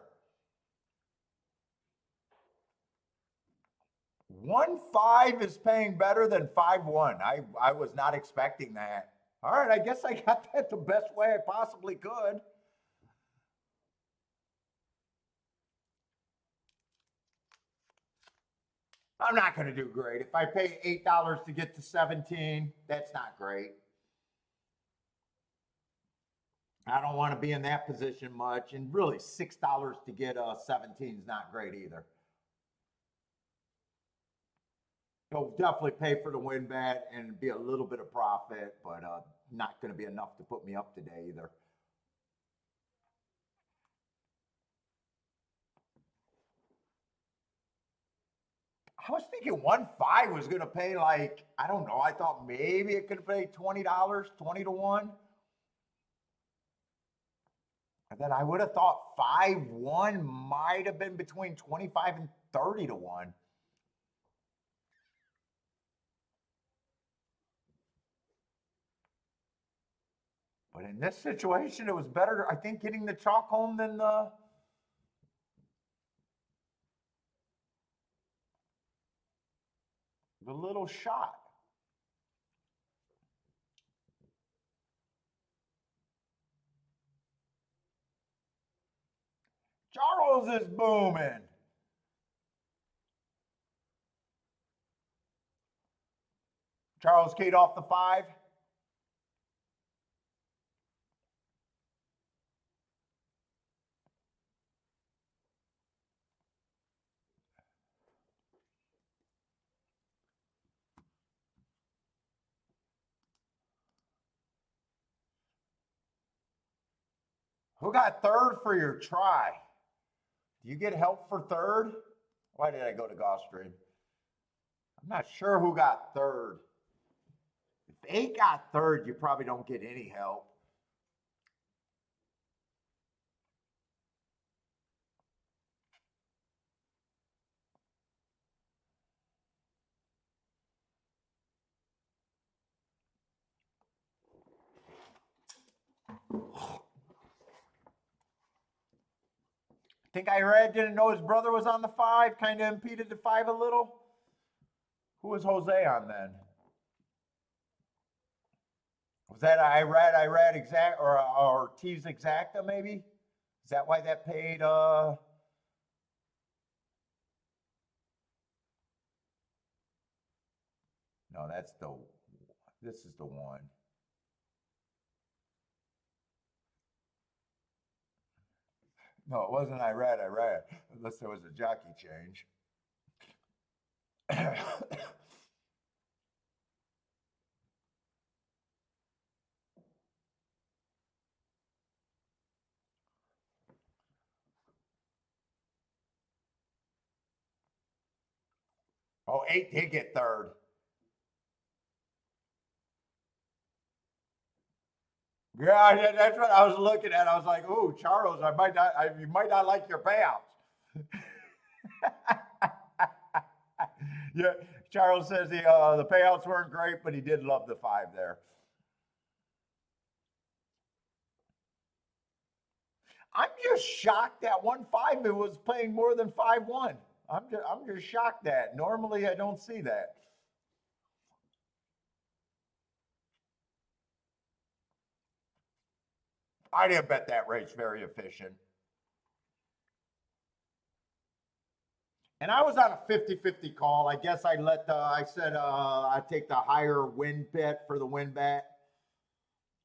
1-5 is paying better than 5-1. I was not expecting that. All right, I guess I got that the best way I possibly could. I'm not going to do great. If I pay $8 to get to 17, that's not great. I don't want to be in that position much. And really, $6 to get 17 is not great either. You'll definitely pay for the win bet and be a little bit of profit, but not going to be enough to put me up today either. I was thinking 1-5 was going to pay like, I don't know. I thought maybe it could pay $20, 20 to 1. And then I would have thought 5-1 might have been between 25 and 30 to 1. But in this situation, it was better, I think, getting the chalk home than the little shot. Charles is booming. Charles keyed off the 5. Who got third for your try? Do you get help for third? Why did I go to Gulfstream? I'm not sure who got third. If 8 got third, you probably don't get any help. I think I read, didn't know his brother was on the 5, kind of impeded the 5 a little. Who was Jose on then? Was that I read exact or Ortiz exacta maybe? Is that why that paid no, this is the one. No, it wasn't Irad, unless there was a jockey change. Oh, 8 did get third. Yeah, that's what I was looking at. I was like, "Oh, Charles, you might not like your payouts." Yeah, Charles says the payouts weren't great, but he did love the 5 there. I'm just shocked that 1-5 it was playing more than 5-1. I'm just shocked that. Normally I don't see that. I didn't bet that race very efficient. And I was on a 50-50 call. I guess I said I'd take the higher win bet for the win bet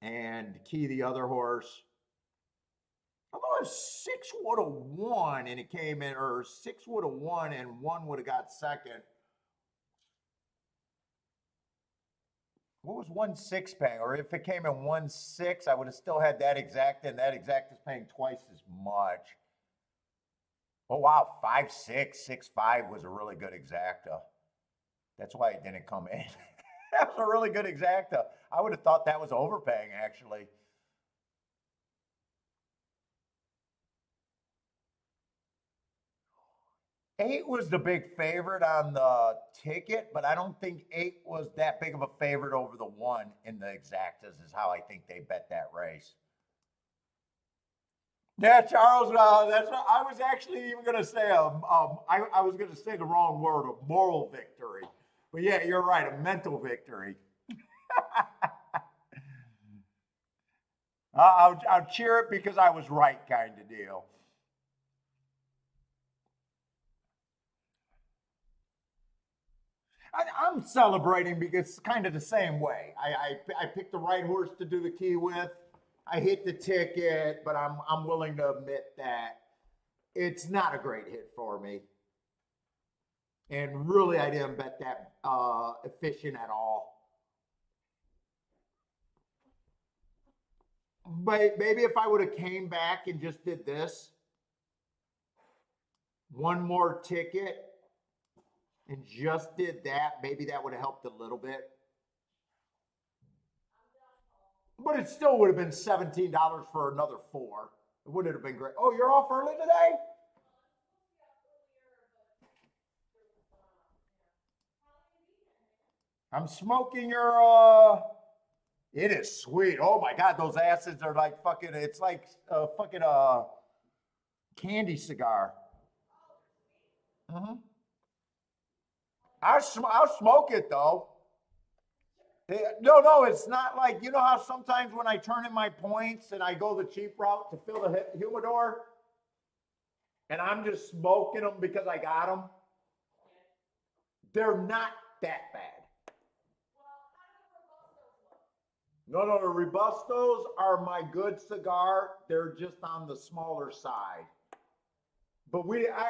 and key the other horse. Although if 6 would have won and it came in, or 6 would have won and 1 would have got second. What was 1-6 paying? Or if it came in 1-6, I would have still had that exact, and that exact is paying twice as much. Oh wow, 5-6, 6-5 was a really good exacta. That's why it didn't come in. That was a really good exacta. I would have thought that was overpaying actually. 8 was the big favorite on the ticket, but I don't think 8 was that big of a favorite over the 1 in the exactas, is how I think they bet that race. Yeah, Charles, that's what I was actually even going to say. I was going to say the wrong word, a moral victory. But yeah, you're right, a mental victory. I'll cheer it because I was right, kind of deal. I'm celebrating because it's kind of the same way. I picked the right horse to do the key with. I hit the ticket, but I'm willing to admit that it's not a great hit for me. And really, I didn't bet that efficient at all. But maybe if I would have came back and just did this, one more ticket, and just did that, maybe that would have helped a little bit. But it still would have been $17 for another 4. It wouldn't have been great. Oh, you're off early today? I'm smoking your it is sweet. Oh my god, those acids are like fucking, it's like a fucking candy cigar. Mm-hmm. I'll smoke it though. No, it's not like, you know how sometimes when I turn in my points and I go the cheap route to fill the humidor, and I'm just smoking them because I got them. They're not that bad. No, the Robustos are my good cigar. They're just on the smaller side. But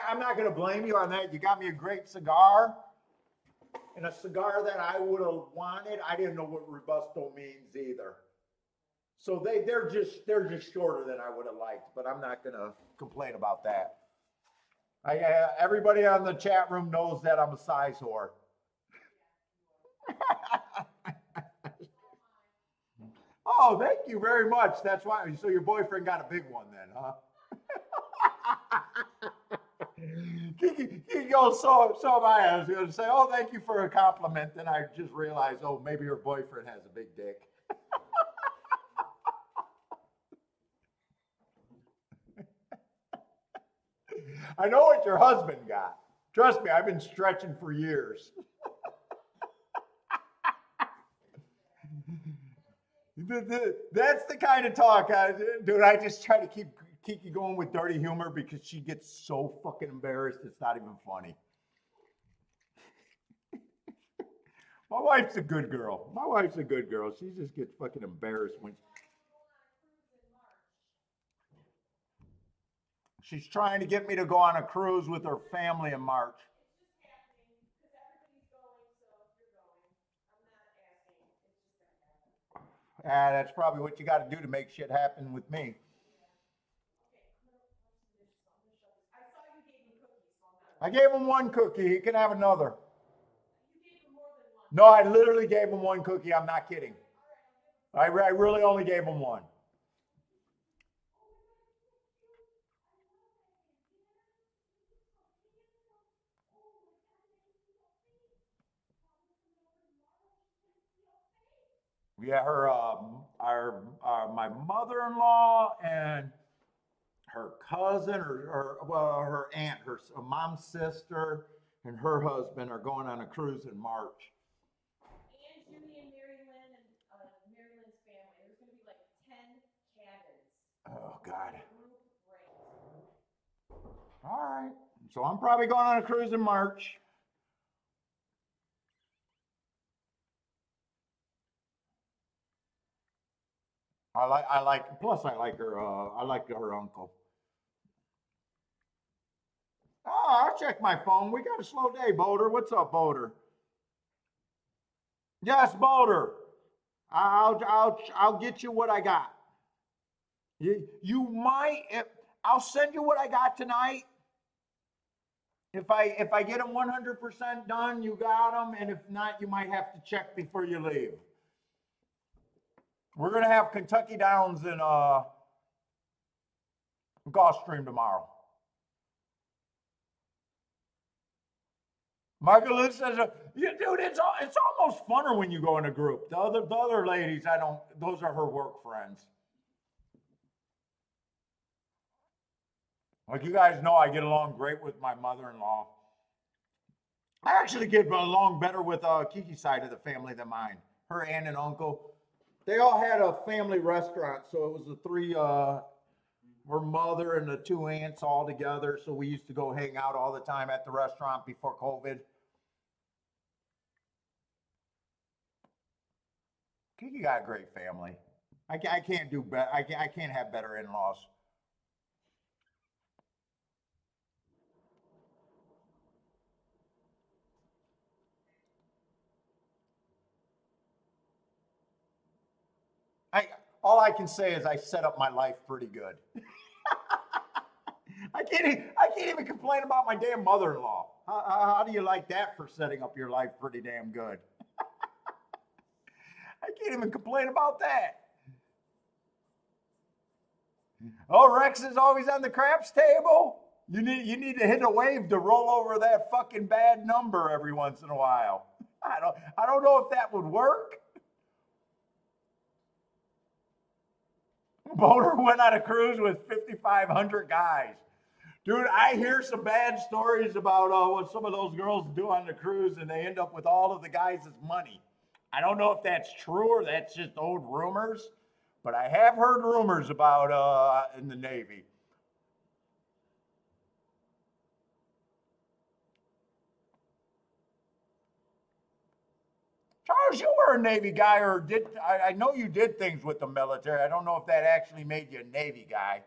I'm not going to blame you on that. You got me a great cigar. And a cigar that I would have wanted. I didn't know what Robusto means either. So they're just shorter than I would have liked. But I'm not going to complain about that. Everybody on the chat room knows that I'm a size whore. Oh, thank you very much. That's why. So your boyfriend got a big one then, huh? Kiki goes, so am I. I was going to say, oh, thank you for a compliment. Then I just realized, oh, maybe her boyfriend has a big dick. I know what your husband got. Trust me, I've been stretching for years. That's the kind of talk, dude. I just try to keep Kiki going with dirty humor because she gets so fucking embarrassed. It's not even funny. My wife's a good girl. She just gets fucking embarrassed when She's trying to get me to go on a cruise with her family in March. That's probably what you got to do to make shit happen with me. I gave him one cookie. He can have another. No, I literally gave him one cookie. I'm not kidding. I really only gave him one. Yeah, my mother-in-law and her cousin, her aunt, her mom's sister, and her husband are going on a cruise in March. And Judy and Mary Lynn and Mary Lynn's family. There's going to be like 10 cabins. Oh, God. All right. So I'm probably going on a cruise in March. Plus I like her uncle. Oh, I'll check my phone. We got a slow day, Boulder. What's up, Boulder? Yes, Boulder. I'll get you what I got. You might, I'll send you what I got tonight. If I get them 100% done, you got them, and if not, you might have to check before you leave. We're gonna have Kentucky Downs in Gulfstream tomorrow. Margaret says, yeah, dude, it's almost funner when you go in a group. The other ladies, those are her work friends. Like you guys know, I get along great with my mother-in-law. I actually get along better with Kiki's side of the family than mine. Her aunt and uncle. They all had a family restaurant, so it was the three, her mother and the two aunts all together. So we used to go hang out all the time at the restaurant before COVID. Kiki got a great family. I can't do better. I can't have better in-laws. All I can say is I set up my life pretty good. I can't even complain about my damn mother-in-law. How do you like that for setting up your life pretty damn good? I can't even complain about that. Oh, Rex is always on the craps table. You need to hit a wave to roll over that fucking bad number every once in a while. I don't know if that would work. Boulder went on a cruise with 5,500 guys. Dude, I hear some bad stories about what some of those girls do on the cruise, and they end up with all of the guys' money. I don't know if that's true or that's just old rumors, but I have heard rumors about in the Navy. Charles, you were a Navy guy, or I know you did things with the military. I don't know if that actually made you a Navy guy.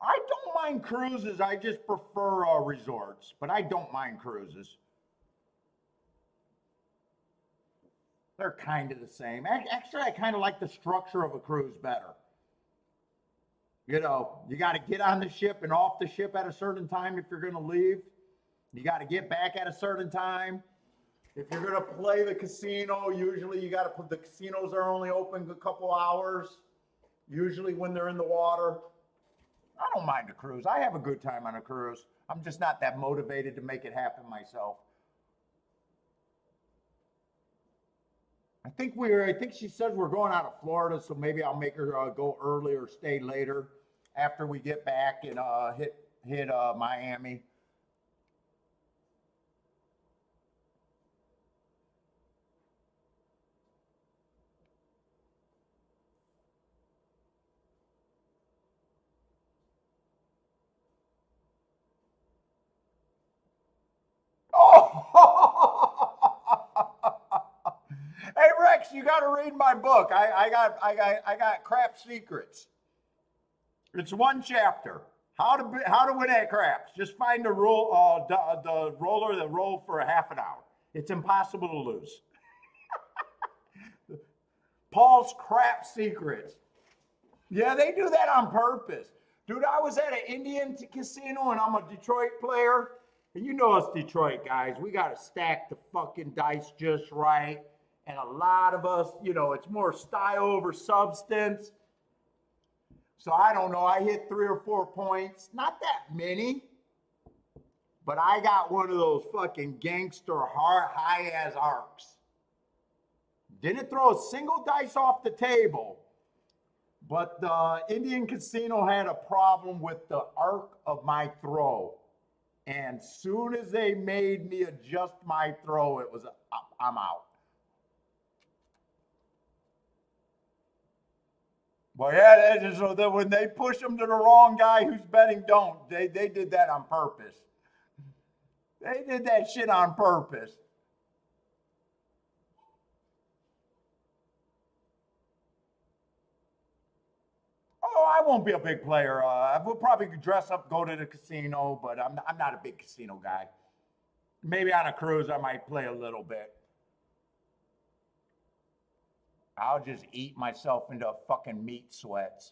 I don't mind cruises. I just prefer resorts, but I don't mind cruises. They're kind of the same. Actually, I kind of like the structure of a cruise better. You know, you got to get on the ship and off the ship at a certain time if you're going to leave. You got to get back at a certain time. If you're going to play the casino, usually you got to put the casinos are only open a couple hours, usually when they're in the water. I don't mind a cruise. I have a good time on a cruise. I'm just not that motivated to make it happen myself. I think she said we're going out of Florida, so maybe I'll make her go early or stay later after we get back and hit Miami. Oh! Hey, Rex, you got to read my book. I got crap secrets. It's one chapter. How to win at craps. Just find the roll, the roller that roll for a half an hour. It's impossible to lose. Paul's crap secrets. Yeah, they do that on purpose. Dude, I was at an Indian casino and I'm a Detroit player. And you know us Detroit guys, we got to stack the fucking dice just right. And a lot of us, you know, it's more style over substance. So I don't know, I hit 3 or 4 points. Not that many. But I got one of those fucking gangster high-ass arcs. Didn't throw a single dice off the table. But the Indian casino had a problem with the arc of my throw. And soon as they made me adjust my throw, it was, I'm out. Well, yeah, so that when they push them to the wrong guy who's betting don't, they did that on purpose. They did that shit on purpose. Oh, I won't be a big player. I will probably dress up, go to the casino, but I'm not a big casino guy. Maybe on a cruise, I might play a little bit. I'll just eat myself into fucking meat sweats.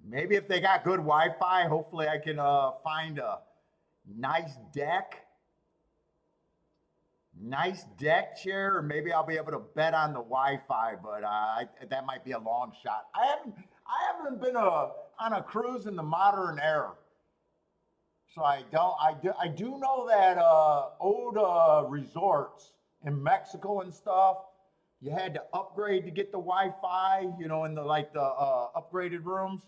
Maybe if they got good Wi-Fi, hopefully I can find a nice deck chair, or maybe I'll be able to bet on the Wi-Fi, but that might be a long shot. I haven't been on a cruise in the modern era, so I do know that old resorts in Mexico and stuff, you had to upgrade to get the Wi-Fi, you know, in the upgraded rooms.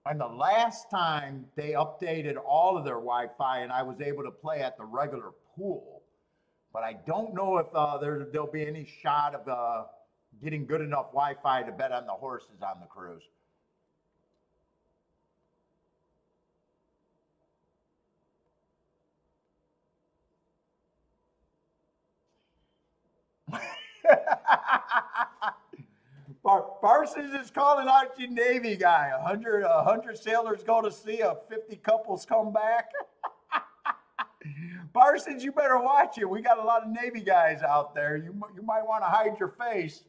And the last time they updated all of their Wi-Fi, and I was able to play at the regular pool. But I don't know if there'll be any shot of getting good enough Wi-Fi to bet on the horses on the cruise. Parsons is calling out your Navy guy. 100 sailors go to sea, 50 couples come back. Parsons, you better watch it. We got a lot of Navy guys out there. You might want to hide your face.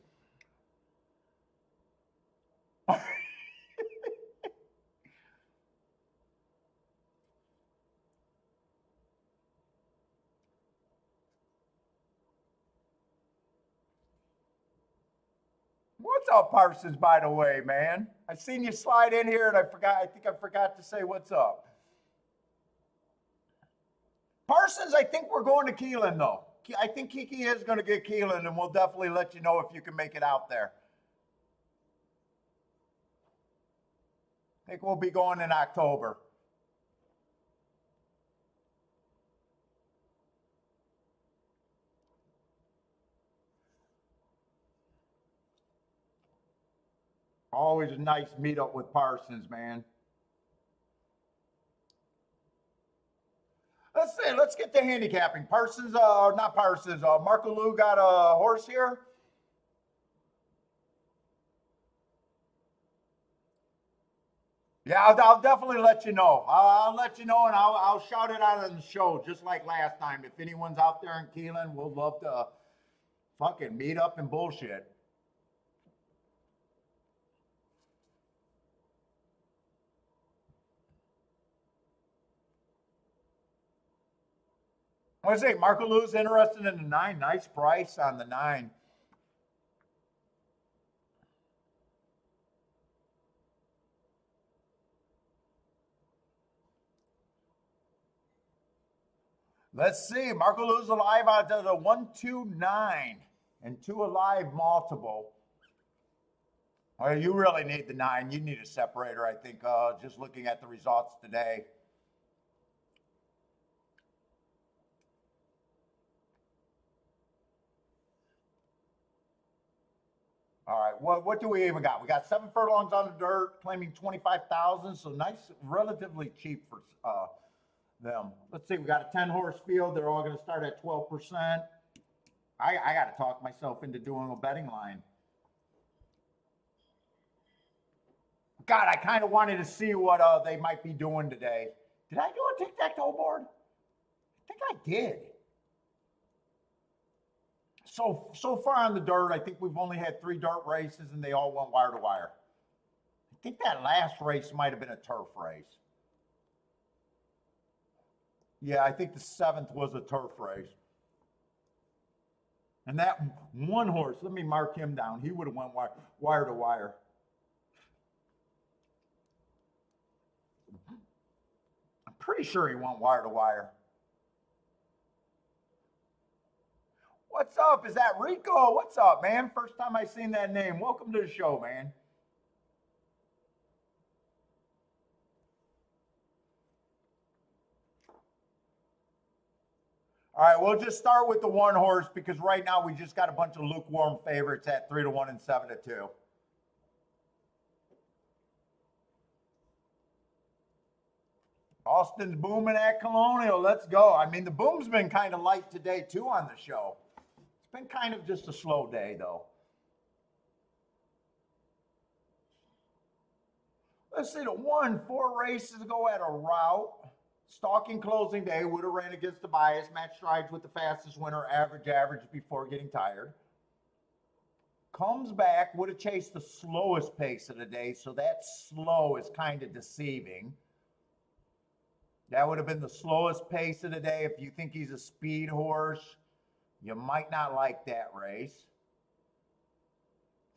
What's up, Parsons, by the way, man? I seen you slide in here and I think I forgot to say what's up. Parsons, I think we're going to Keelan, though. I think Kiki is going to get Keelan, and we'll definitely let you know if you can make it out there. I think we'll be going in October. Always a nice meetup with Parsons, man. Let's see. Let's get to handicapping. Parsons, not Parsons. Marco Lou got a horse here. Yeah, I'll definitely let you know. I'll let you know, and I'll shout it out on the show, just like last time. If anyone's out there in Keelan, we'll love to fucking meet up and bullshit. I was saying, Marco Lou's interested in the 9. Nice price on the 9. Let's see. Marco Lou's alive out of the 129 and 2 alive multiple. Well, you really need the 9. You need a separator, I think, just looking at the results today. All right, what do we even got? We got 7 furlongs on the dirt, claiming 25,000, so nice, relatively cheap for them. Let's see, we got a 10-horse field. They're all going to start at 12%. I got to talk myself into doing a betting line. God, I kind of wanted to see what they might be doing today. Did I do a tic-tac-toe board? I think I did. So far on the dirt, I think we've only had 3 dirt races, and they all went wire to wire. I think that last race might have been a turf race. Yeah, I think the 7th was a turf race. And that one horse, let me mark him down. He would have went wire to wire. I'm pretty sure he went wire to wire. What's up? Is that Rico? What's up, man? First time I seen that name. Welcome to the show, man. All right, we'll just start with the 1 horse because right now we just got a bunch of lukewarm favorites at 3-1 and 7-2. Austin's booming at Colonial. Let's go. I mean, the boom's been kind of light today, too, on the show. It's been kind of just a slow day, though. Let's see, the 1, 4 races ago at a route. Stalking closing day, would have ran against the bias. Match strides with the fastest winner, average before getting tired. Comes back, would have chased the slowest pace of the day, so that slow is kind of deceiving. That would have been the slowest pace of the day. If you think he's a speed horse, you might not like that race.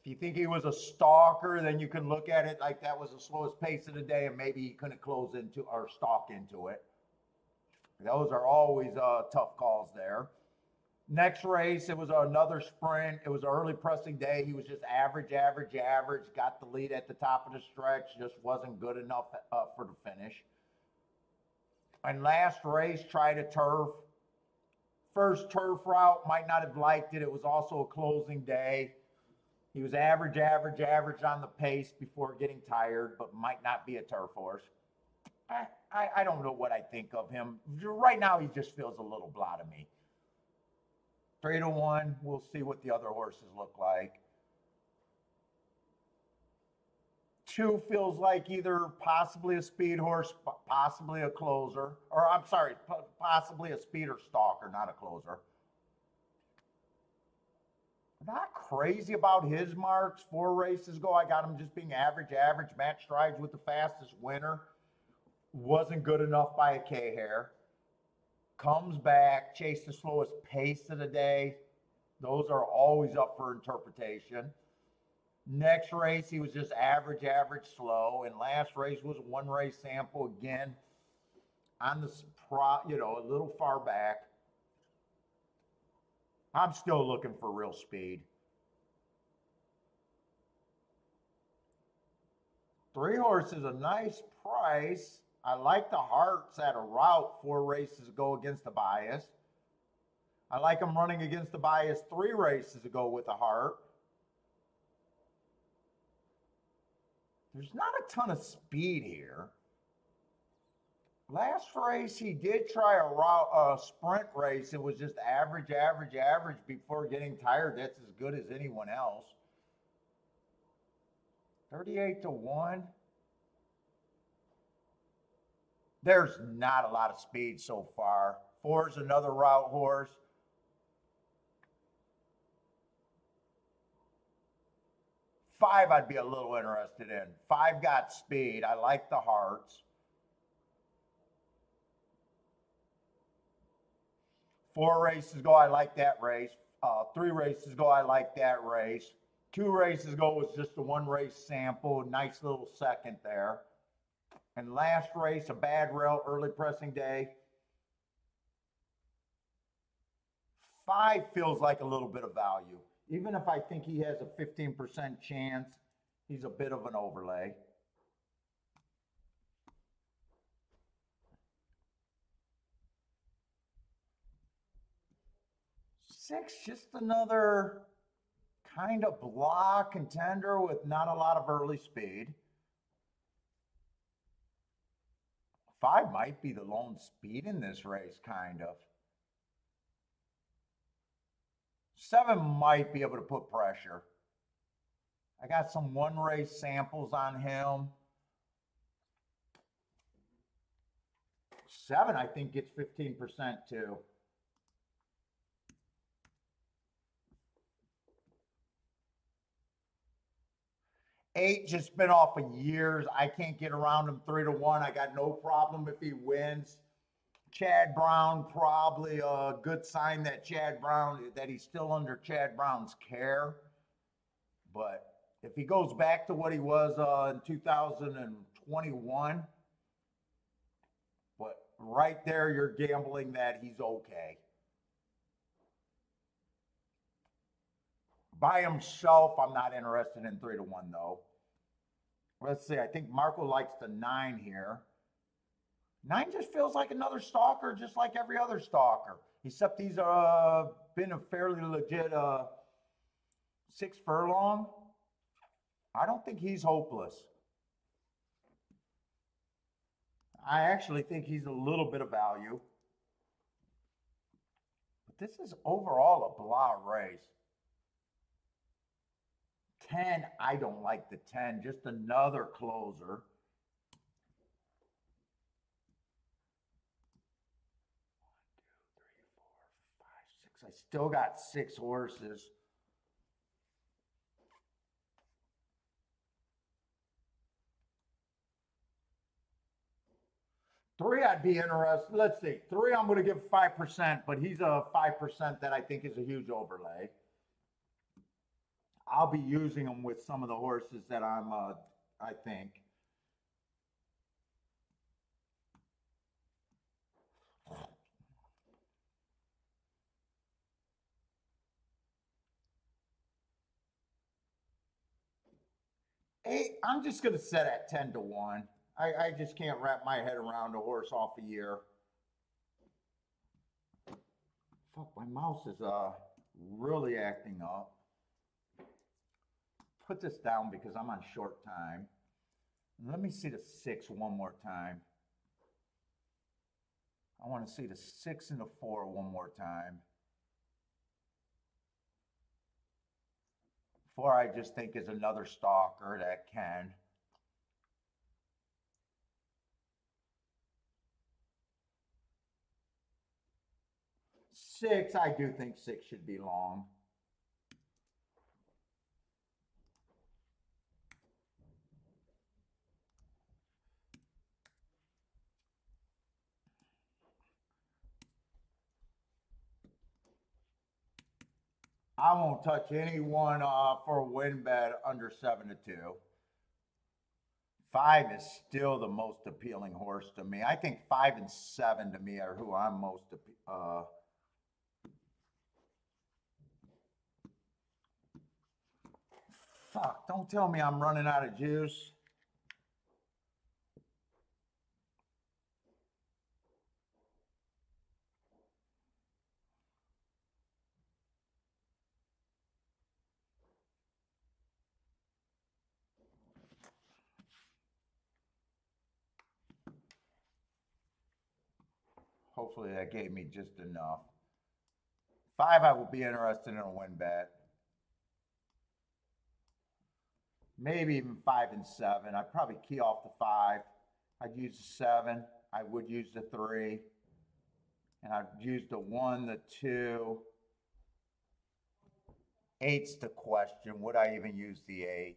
If you think he was a stalker, then you can look at it like that was the slowest pace of the day and maybe he couldn't close into or stalk into it. Those are always tough calls there. Next race, it was another sprint. It was an early pressing day. He was just average. Got the lead at the top of the stretch. Just wasn't good enough for the finish. And last race, tried a turf. First turf route, might not have liked it. It was also a closing day. He was average on the pace before getting tired, but might not be a turf horse. I don't know what I think of him. Right now, he just feels a little blah to me. 3-1, we'll see what the other horses look like. 2 feels like either possibly a speed horse, possibly a closer, or I'm sorry, possibly a speed or stalker, not a closer. Not crazy about his marks. 4 races ago, I got him just being average, match strides with the fastest winner. Wasn't good enough by a K-hair. Comes back, chased the slowest pace of the day. Those are always up for interpretation. Next race, he was just average, slow. And last race was a 1 race sample again on the, a little far back. I'm still looking for real speed. 3 horses, a nice price. I like the Hearts at a route 4 races ago against the bias. I like him running against the bias 3 races ago with a Heart. There's not a ton of speed here. Last race, he did try a sprint race. It was just average before getting tired. That's as good as anyone else. 38-1. There's not a lot of speed so far. 4 is another route horse. 5 I'd be a little interested in. 5 got speed. I like the Hearts. 4 races ago, I like that race. 3 races ago, I like that race. 2 races ago was just a 1 race sample. Nice little second there. And last race, a bad rail, early pressing day. 5 feels like a little bit of value. Even if I think he has a 15% chance, he's a bit of an overlay. 6, just another kind of blah contender with not a lot of early speed. 5 might be the lone speed in this race, kind of. 7 might be able to put pressure. I got some one race samples on him. 7, I think, gets 15% too. Eight just been off of years. I can't get around him 3-1. I got no problem if he wins. Chad Brown, probably a good sign that that he's still under Chad Brown's care. But if he goes back to what he was in 2021, but right there, you're gambling that he's okay. By himself, I'm not interested in 3-1 though. Let's see. I think Marco likes the 9 here. 9 just feels like another stalker, just like every other stalker. Except he's been a fairly legit 6 furlong. I don't think he's hopeless. I actually think he's a little bit of value. But this is overall a blah race. 10, I don't like the 10. Just another closer. 1, 2, 3, 4, 5, 6. I still got 6 horses. Three, I'd be interested. Let's see. 3, I'm going to give 5%, but he's a 5% that I think is a huge overlay. I'll be using them with some of the horses that I think. Eight, I'm just going to set at 10-1. I just can't wrap my head around a horse off a year. Fuck, my mouse is really acting up. Put this down because I'm on short time. Let me see the 6 one more time. I want to see the 6 and the 4 one more time. 4, I just think is another stalker that can. Six, I do think 6 should be long. I won't touch anyone for a win bet under 7-2. 5 is still the most appealing horse to me. I think 5 and 7 to me are who I'm most fuck, don't tell me I'm running out of juice. Hopefully that gave me just enough. 5, I would be interested in a win bet. Maybe even 5 and 7. I'd probably key off the 5. I'd use the 7. I would use the 3. And I'd use the 1, the 2. 8's the question. Would I even use the 8?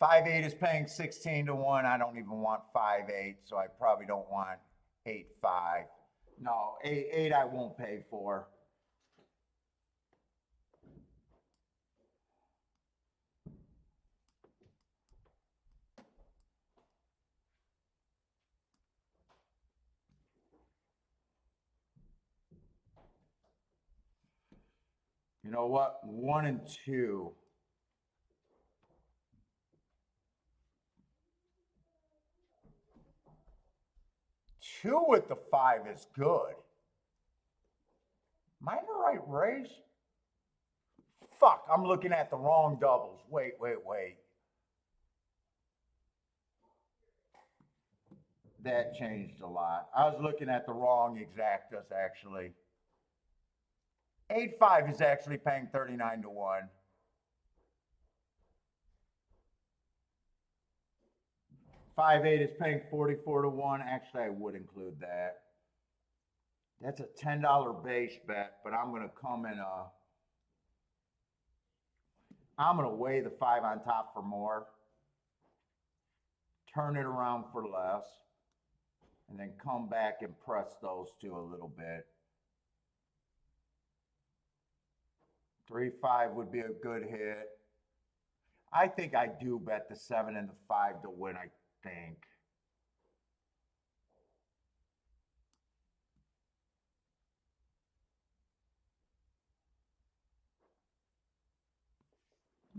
Five eight is paying 16-1. I don't even want 5-8, so I probably don't want 8-5. No, 8 I won't pay for. You know what? 1 and 2. 2 with the 5 is good. Am I in the right race? Fuck, I'm looking at the wrong doubles. Wait. That changed a lot. I was looking at the wrong exactas, actually. 8-5 is actually paying 39 to 1. 5-8 is paying 44 to 1. Actually, I would include that. That's a $10 base bet, but I'm gonna come in I'm gonna weigh the 5 on top for more, turn it around for less, and then come back and press those two a little bit. 3-5 would be a good hit. I think I do bet the 7 and the 5 to win, I think.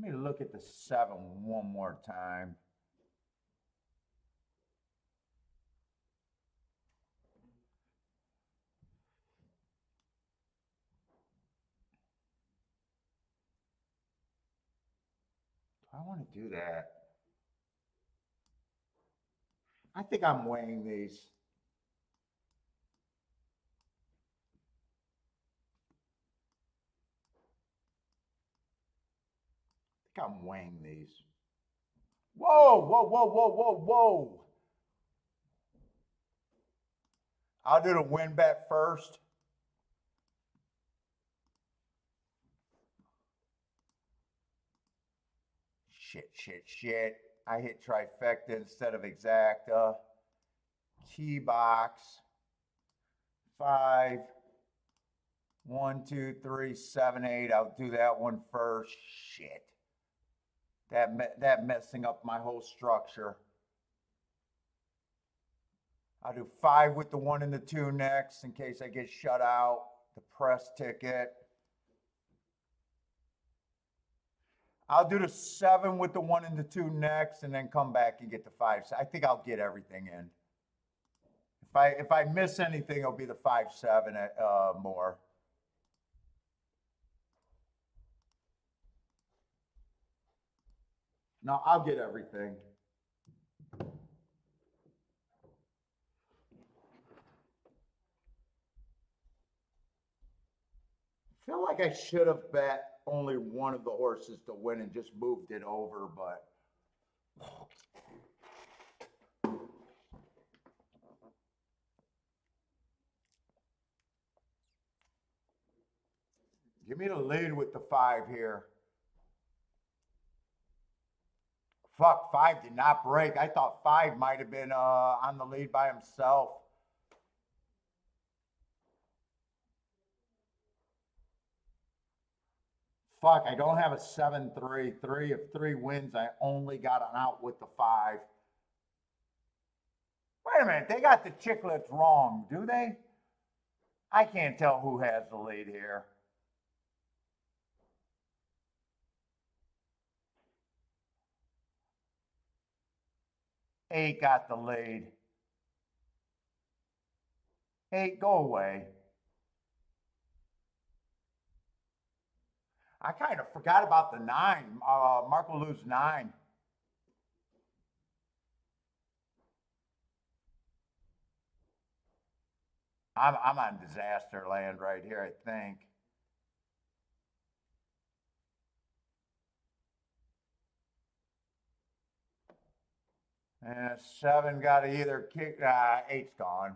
Let me look at the 7 one more time. I want to do that. I think I'm weighing these. I think I'm weighing these. Whoa. I'll do the win bet first. Shit. I hit trifecta instead of exacta. Key box. 5, 1, 2, 3, 7, 8. I'll do that one first. Shit. That messing up my whole structure. I'll do 5 with the 1 and the 2 next in case I get shut out. The press ticket. I'll do the 7 with the 1 and the 2 next and then come back and get the 5. I think I'll get everything in. If I miss anything, it'll be the 5-7 more. No, I'll get everything. I feel like I should have bet only one of the horses to win and just moved it over, but give me the lead with the 5 here. Fuck, 5 did not break. I thought 5 might have been on the lead by himself. Fuck, I don't have a 7-3. 3 of 3 wins. I only got an out with the 5. Wait a minute, they got the chicklets wrong, do they? I can't tell who has the lead here. Eight got the lead. 8, go away. I kind of forgot about the 9. Mark will lose 9. I'm on disaster land right here, I think. And 7 got to either kick. 8's gone.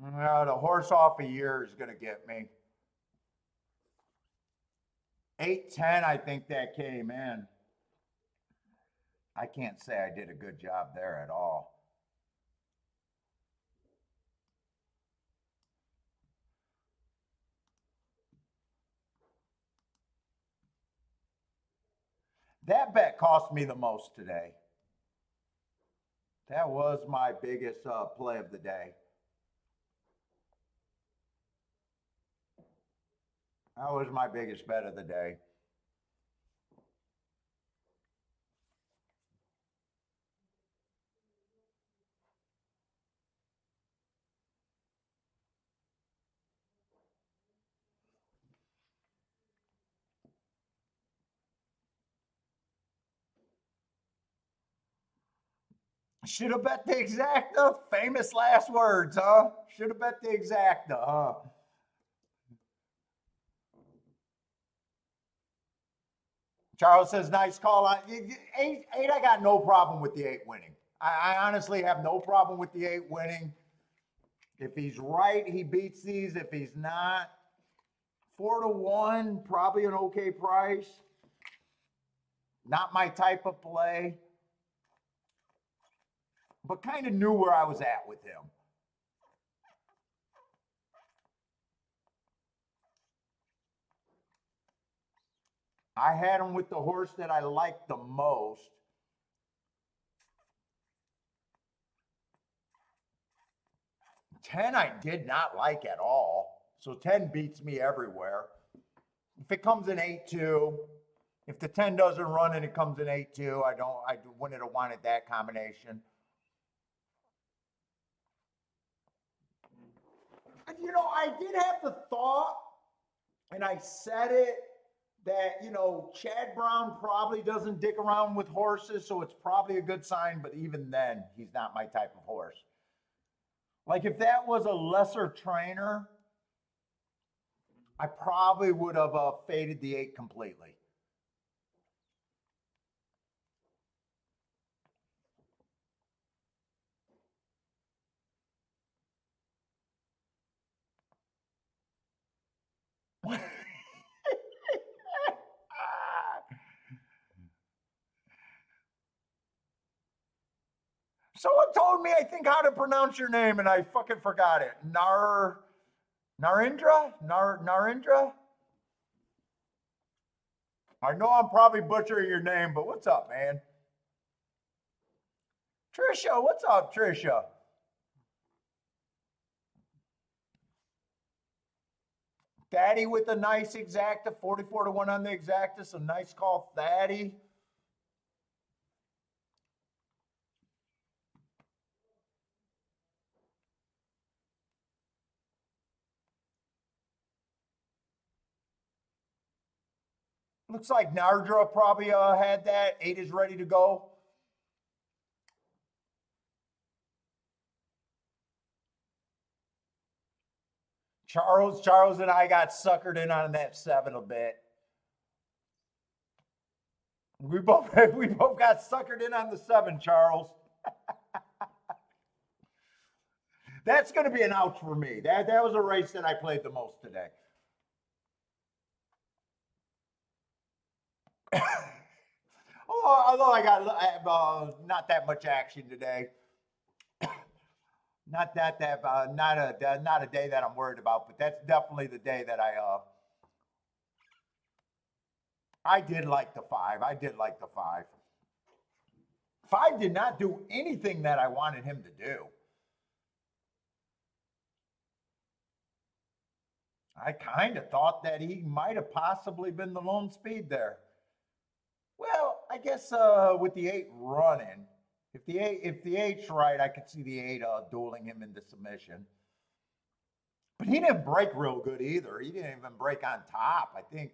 No, the horse off a year is going to get me. 8-10, I think that came in. I can't say I did a good job there at all. That bet cost me the most today. That was my biggest play of the day. That was my biggest bet of the day. Should have bet the exacta. Famous last words, huh? Should have bet the exacta, huh? Charles says, nice call on eight. Eight, I got no problem with the eight winning. I honestly have no problem with the eight winning. If he's right, he beats these. If he's not, 4-1, probably an okay price. Not my type of play, but kind of knew where I was at with him. I had him with the horse that I liked the most. Ten, I did not like at all. So 10 beats me everywhere. If it comes in 8-2, if the 10 doesn't run and it comes in 8-2, I wouldn't have wanted that combination. You know, I did have the thought, and I said it, that, you know, Chad Brown probably doesn't dick around with horses, so it's probably a good sign, but even then, he's not my type of horse. Like, if that was a lesser trainer, I probably would have faded the 8 completely. Someone told me, I think, how to pronounce your name, and I fucking forgot it. Narendra? Narendra? I know I'm probably butchering your name, but what's up, man? Trisha, what's up, Trisha? Thaddy with a nice exacta, 44-1 on the exacta, so nice call, Thaddy. Looks like Nardra probably had that. 8 is ready to go. Charles and I got suckered in on that 7 a bit. We both got suckered in on the 7, Charles. That's going to be an ouch for me. That was a race that I played the most today. Although I got not that much action today. Not a day that I'm worried about, but that's definitely the day that I did like the 5. I did like the 5. 5 did not do anything that I wanted him to do. I kind of thought that he might have possibly been the lone speed there. Well, I guess with the 8 running, if the 8's right, I could see the 8 dueling him into submission. But he didn't break real good either. He didn't even break on top. I think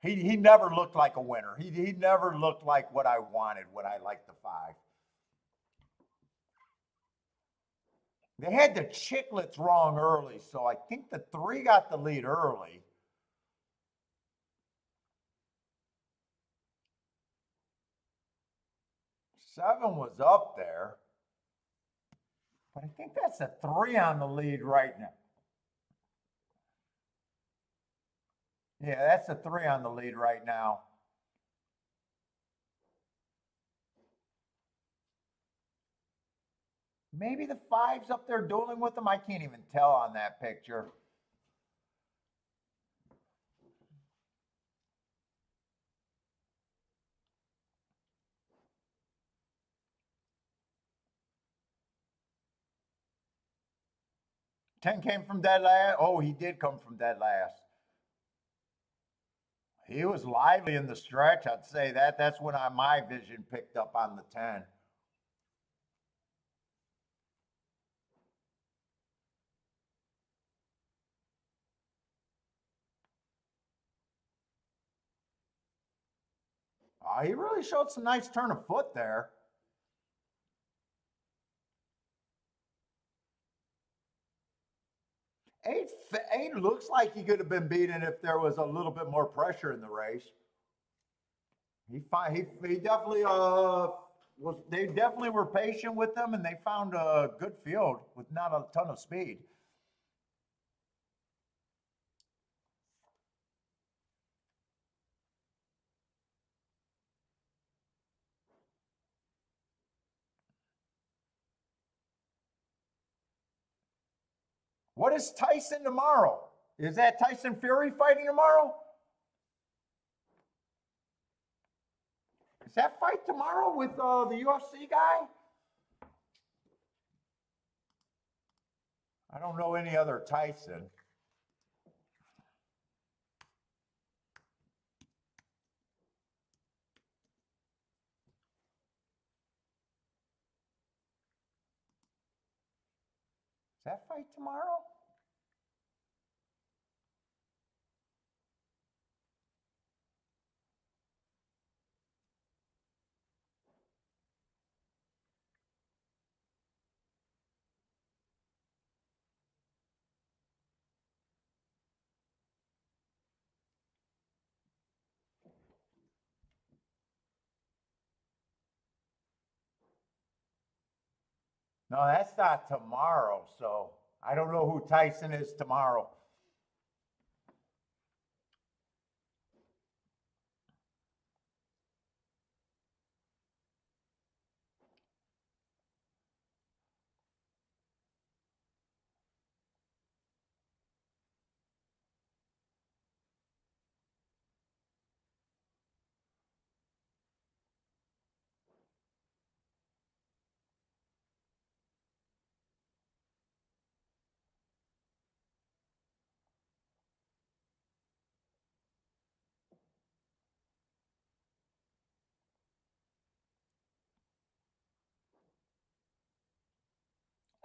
he never looked like a winner. He never looked like what I wanted when I liked the 5. They had the chicklets wrong early, so I think the 3 got the lead early. Seven was up there, but I think that's a 3 on the lead right now. Yeah, that's a 3 on the lead right now. Maybe the 5's up there dueling with them. I can't even tell on that picture. Ten came from dead last. Oh, he did come from dead last. He was lively in the stretch. I'd say that. That's when my vision picked up on the 10. He really showed some nice turn of foot there. Eight looks like he could have been beaten if there was a little bit more pressure in the race. He definitely they definitely were patient with them, and they found a good field with not a ton of speed. What is Tyson tomorrow? Is that Tyson Fury fighting tomorrow? Is that fight tomorrow with the UFC guy? I don't know any other Tyson. Is that fight tomorrow? No, that's not tomorrow, so I don't know who Tyson is tomorrow.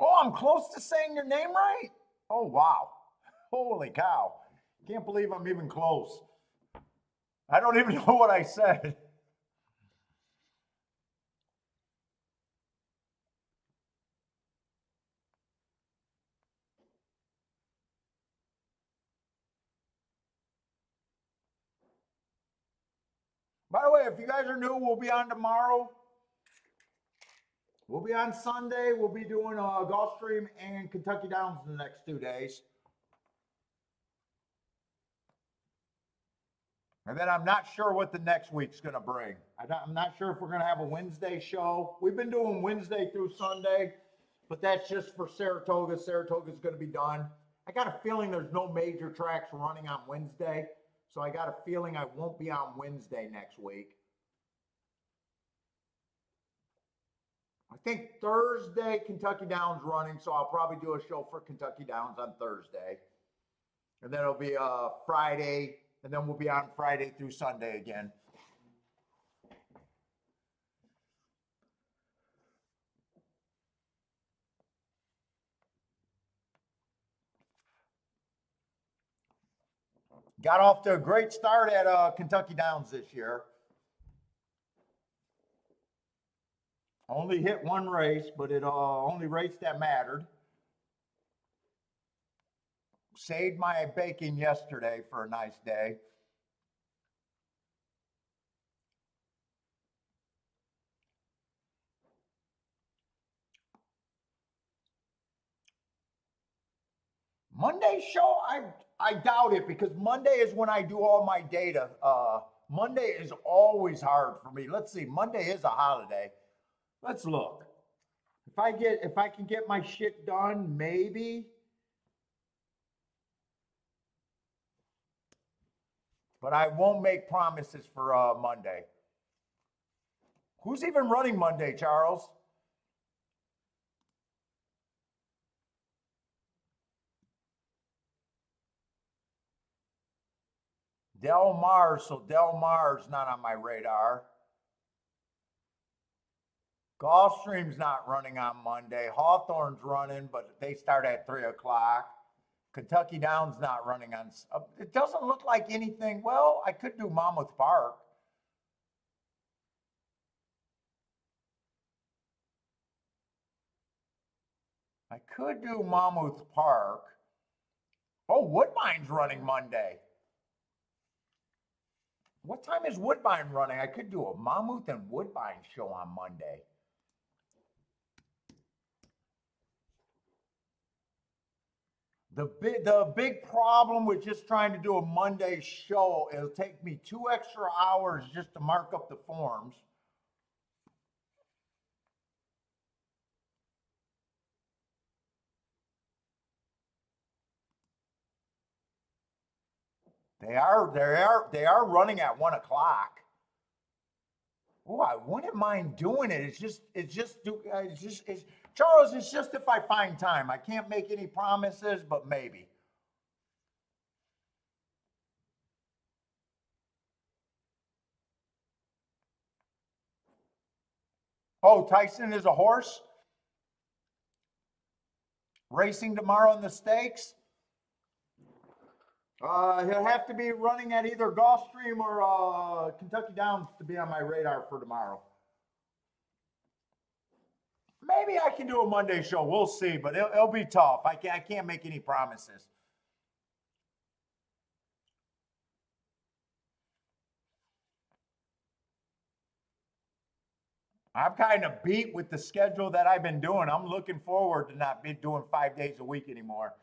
Oh, I'm close to saying your name right? Oh, wow. Holy cow. Can't believe I'm even close. I don't even know what I said. By the way, if you guys are new, we'll be on tomorrow. We'll be on Sunday. We'll be doing Gulfstream and Kentucky Downs in the next 2 days. And then I'm not sure what the next week's going to bring. I'm not sure if we're going to have a Wednesday show. We've been doing Wednesday through Sunday, but that's just for Saratoga. Saratoga's going to be done. I got a feeling there's no major tracks running on Wednesday, so I got a feeling I won't be on Wednesday next week. I think Thursday, Kentucky Downs running, so I'll probably do a show for Kentucky Downs on Thursday. And then it'll be Friday, and then we'll be on Friday through Sunday again. Got off to a great start at Kentucky Downs this year. Only hit one race, but it only race that mattered. Saved my bacon yesterday for a nice day. Monday show, I doubt it because Monday is when I do all my data. Monday is always hard for me. Let's see, Monday is a holiday. Let's look. If I can get my shit done, maybe. But I won't make promises for Monday. Who's even running Monday, Charles? Del Mar's, so Del Mar's not on my radar. Gulfstream's not running on Monday. Hawthorne's running, but they start at 3 o'clock. Kentucky Downs not running on. It doesn't look like anything. Well, I could do Monmouth Park. I could do Monmouth Park. Oh, Woodbine's running Monday. What time is Woodbine running? I could do a Monmouth and Woodbine show on Monday. The big problem with just trying to do a Monday show, it'll take me 2 extra hours just to mark up the forms. They are running at 1 o'clock. Oh, I wouldn't mind doing it. Charles, it's just if I find time. I can't make any promises, but maybe. Oh, Tyson is a horse? Racing tomorrow in the stakes? He'll have to be running at either Gulfstream or Kentucky Downs to be on my radar for tomorrow. Maybe I can do a Monday show. We'll see, but it'll be tough. I can't make any promises. I'm kind of beat with the schedule that I've been doing. I'm looking forward to not be doing 5 days a week anymore.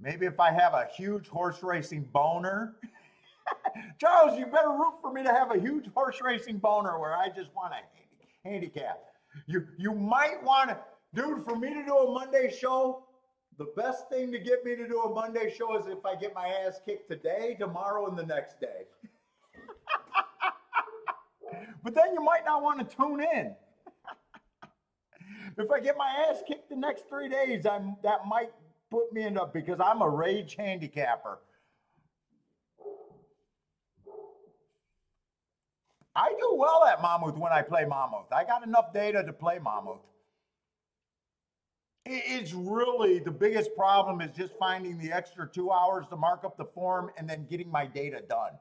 Maybe if I have a huge horse racing boner. Charles, you better root for me to have a huge horse racing boner where I just want to handicap. You might want to, dude, for me to do a Monday show, the best thing to get me to do a Monday show is if I get my ass kicked today, tomorrow, and the next day. But then you might not want to tune in. If I get my ass kicked the next 3 days, that might put me into, because I'm a rage handicapper. I do well at Monmouth when I play Monmouth. I got enough data to play Monmouth. It's really, the biggest problem is just finding the extra 2 hours to mark up the form and then getting my data done.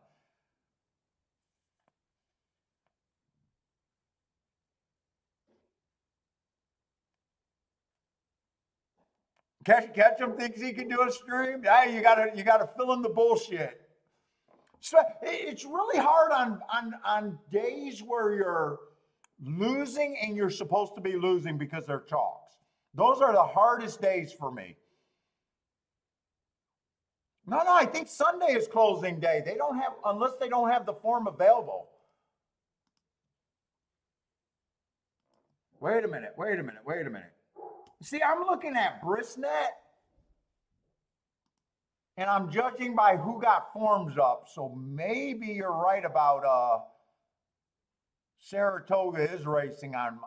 Ketchum thinks he can do a stream. Yeah, you gotta fill in the bullshit. So it's really hard on days where you're losing and you're supposed to be losing because they're chalks. Those are the hardest days for me. No, I think Sunday is closing day. They don't have, unless they don't have the form available. Wait a minute. See, I'm looking at Brisnet, and I'm judging by who got forms up. So maybe you're right about Saratoga is racing on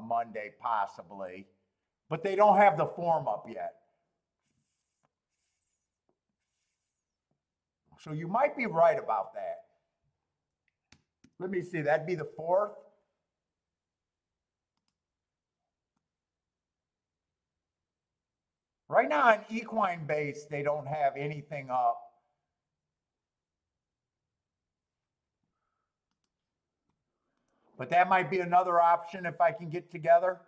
Monday, possibly. But they don't have the form up yet. So you might be right about that. Let me see, that'd be the 4th. Right now on equine base, they don't have anything up. But that might be another option if I can get together.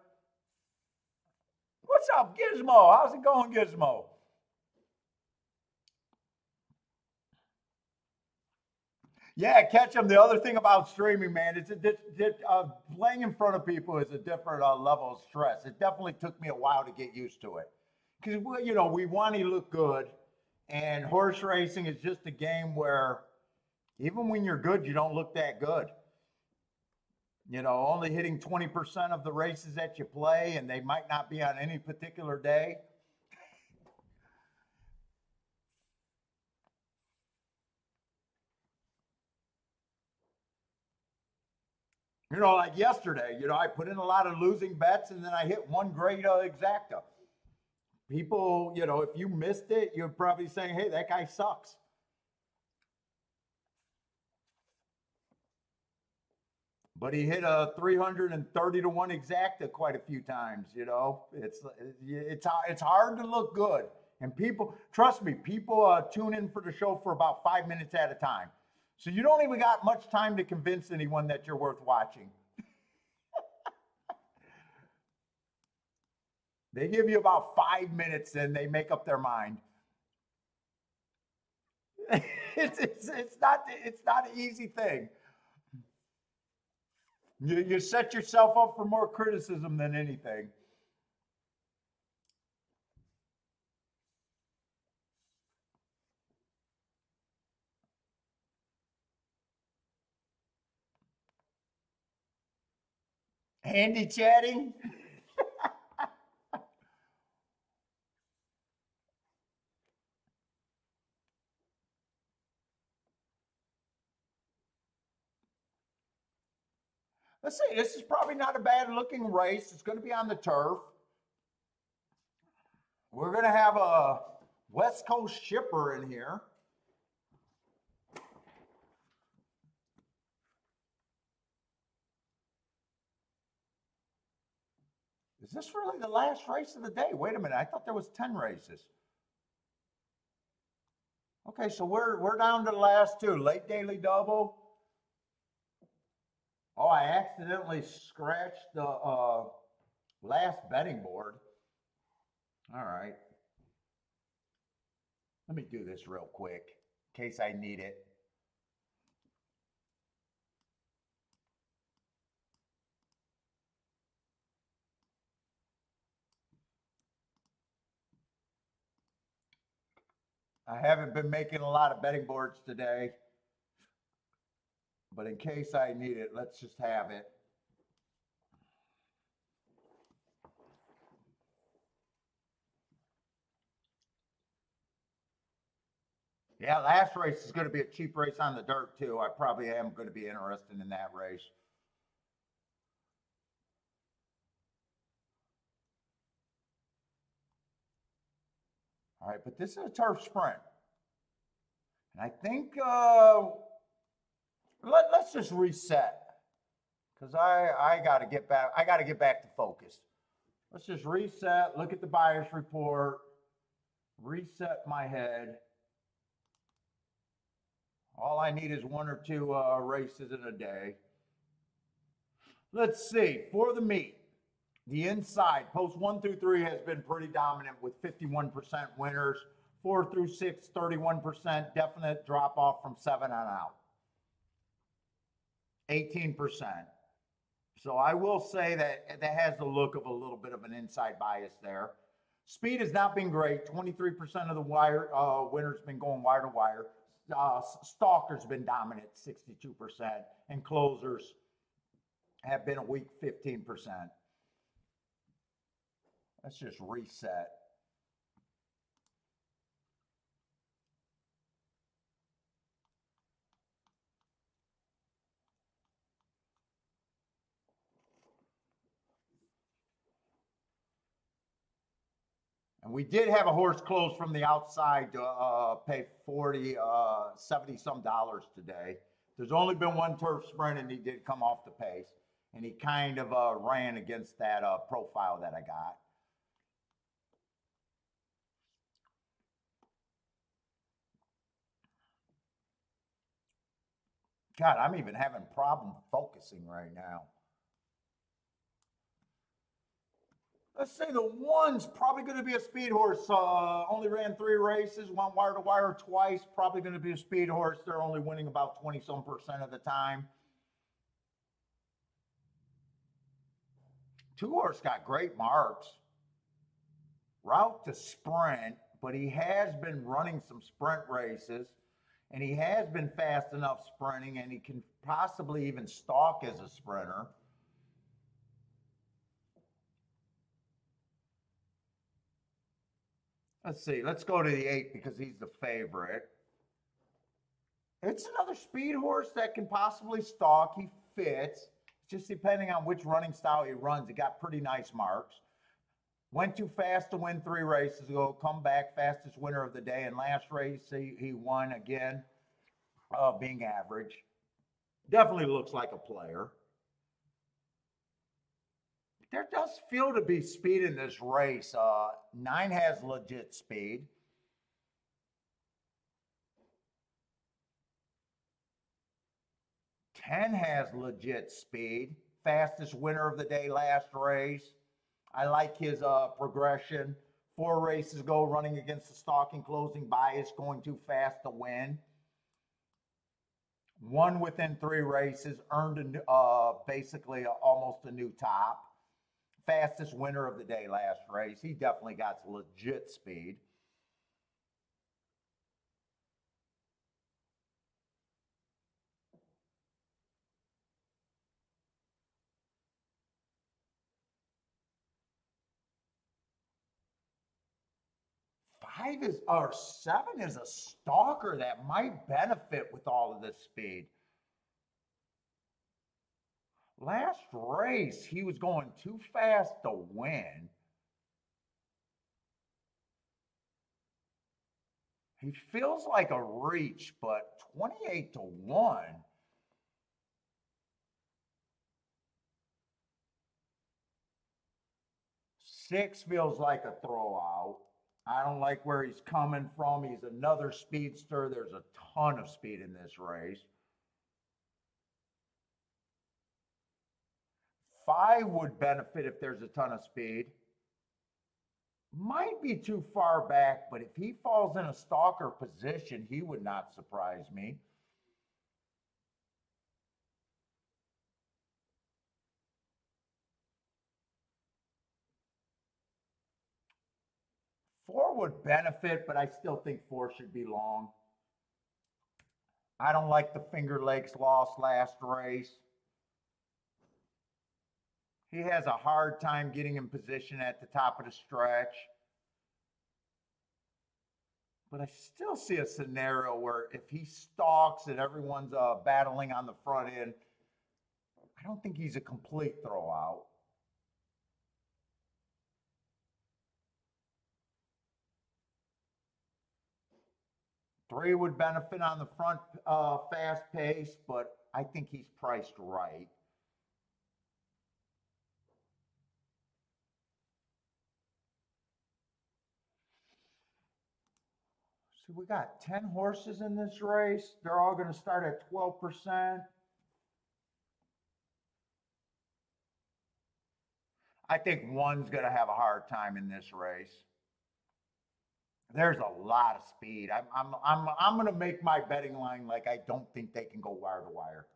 What's up, Gizmo? How's it going, Gizmo? Yeah, Ketchum. The other thing about streaming, man, it's playing in front of people is a different level of stress. It definitely took me a while to get used to it. Because, we want to look good. And horse racing is just a game where even when you're good, you don't look that good. Only hitting 20% of the races that you play, and they might not be on any particular day. Like yesterday, I put in a lot of losing bets, and then I hit one great exacta. People, if you missed it, you're probably saying, hey, that guy sucks. But he hit a 330 to 1 exacta quite a few times, It's hard to look good. And people, trust me, people tune in for the show for about 5 minutes at a time. So you don't even got much time to convince anyone that you're worth watching. They give you about 5 minutes and they make up their mind. It's not an easy thing. You set yourself up for more criticism than anything. Handy chatting. Let's see, this is probably not a bad looking race. It's going to be on the turf. We're going to have a West Coast shipper in here. Is this really the last race of the day? Wait a minute, I thought there was 10 races. Okay, so we're down to the last two. Late daily double. Oh, I accidentally scratched the last betting board. All right. Let me do this real quick in case I need it. I haven't been making a lot of betting boards today, but in case I need it, let's just have it. Yeah, last race is going to be a cheap race on the dirt too. I probably am going to be interested in that race. All right, but this is a turf sprint. And I think let's just reset because I got to get back. I got to get back to focus. Let's just reset. Look at the bias report. Reset my head. All I need is one or two races in a day. Let's see. For the meet, the inside, post 1 through 3 has been pretty dominant with 51% winners. 4 through 6, 31%. Definite drop off from 7 on out. 18%. So I will say that that has the look of a little bit of an inside bias there. Speed has not been great. 23% of the wire winners been going wire to wire. Stalker's been dominant, 62%, and closers have been a weak 15%. Let's just reset. And we did have a horse close from the outside to pay 40, 70 some dollars today. There's only been one turf sprint and he did come off the pace. And he kind of ran against that profile that I got. God, I'm even having problem focusing right now. Let's say the one's probably going to be a speed horse. Only ran 3 races, went wire to wire twice. Probably going to be a speed horse. They're only winning about 20-some% of the time. 2 horse got great marks. Route to sprint, but he has been running some sprint races. And he has been fast enough sprinting, and he can possibly even stalk as a sprinter. Let's see. Let's go to the 8 because he's the favorite. It's another speed horse that can possibly stalk. He fits. Just depending on which running style he runs, he got pretty nice marks. Went too fast to win 3 races ago. Come back, fastest winner of the day. And last race, he won again, being average. Definitely looks like a player. There does feel to be speed in this race. 9 has legit speed. 10 has legit speed. Fastest winner of the day last race. I like his progression. 4 races ago, running against the stalking closing bias, going too fast to win. Won within 3 races, earned basically almost a new top. Fastest winner of the day last race. He definitely got legit speed. Five is, or 7 is a stalker that might benefit with all of this speed. Last race, he was going too fast to win. He feels like a reach, but 28 to 1. Six feels like a throwout. I don't like where he's coming from. He's another speedster. There's a ton of speed in this race. 5 would benefit if there's a ton of speed. Might be too far back, but if he falls in a stalker position, he would not surprise me. Four would benefit, but I still think 4 should be long. I don't like the Finger Lakes loss last race. He has a hard time getting in position at the top of the stretch. But I still see a scenario where if he stalks and everyone's battling on the front end, I don't think he's a complete throwout. Three would benefit on the front fast pace, but I think he's priced right. So we got 10 horses in this race. They're all going to start at 12%. I think 1's going to have a hard time in this race. There's a lot of speed. I'm going to make my betting line like I don't think they can go wire to wire.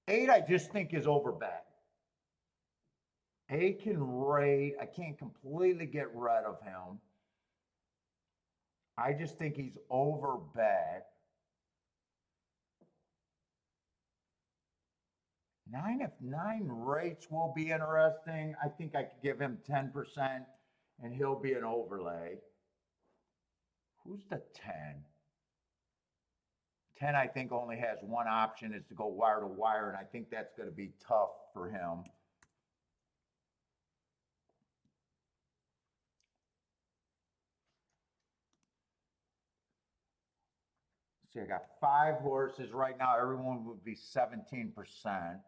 Eight, I just think is overbet. 8 can rate. I can't completely get rid of him. I just think he's overbet. 9, if 9 rates will be interesting, I think I could give him 10% and he'll be an overlay. Who's the 10? 10, I think, only has one option, is to go wire to wire, and I think that's going to be tough for him. See, I got 5 horses right now. Everyone would be 17%. I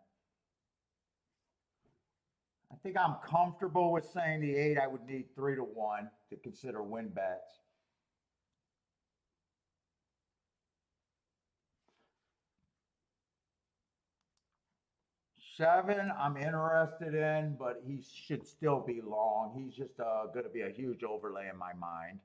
think I'm comfortable with saying the 8. I would need 3 to 1 to consider win bets. 7, I'm interested in, but he should still be long. He's just going to be a huge overlay in my mind.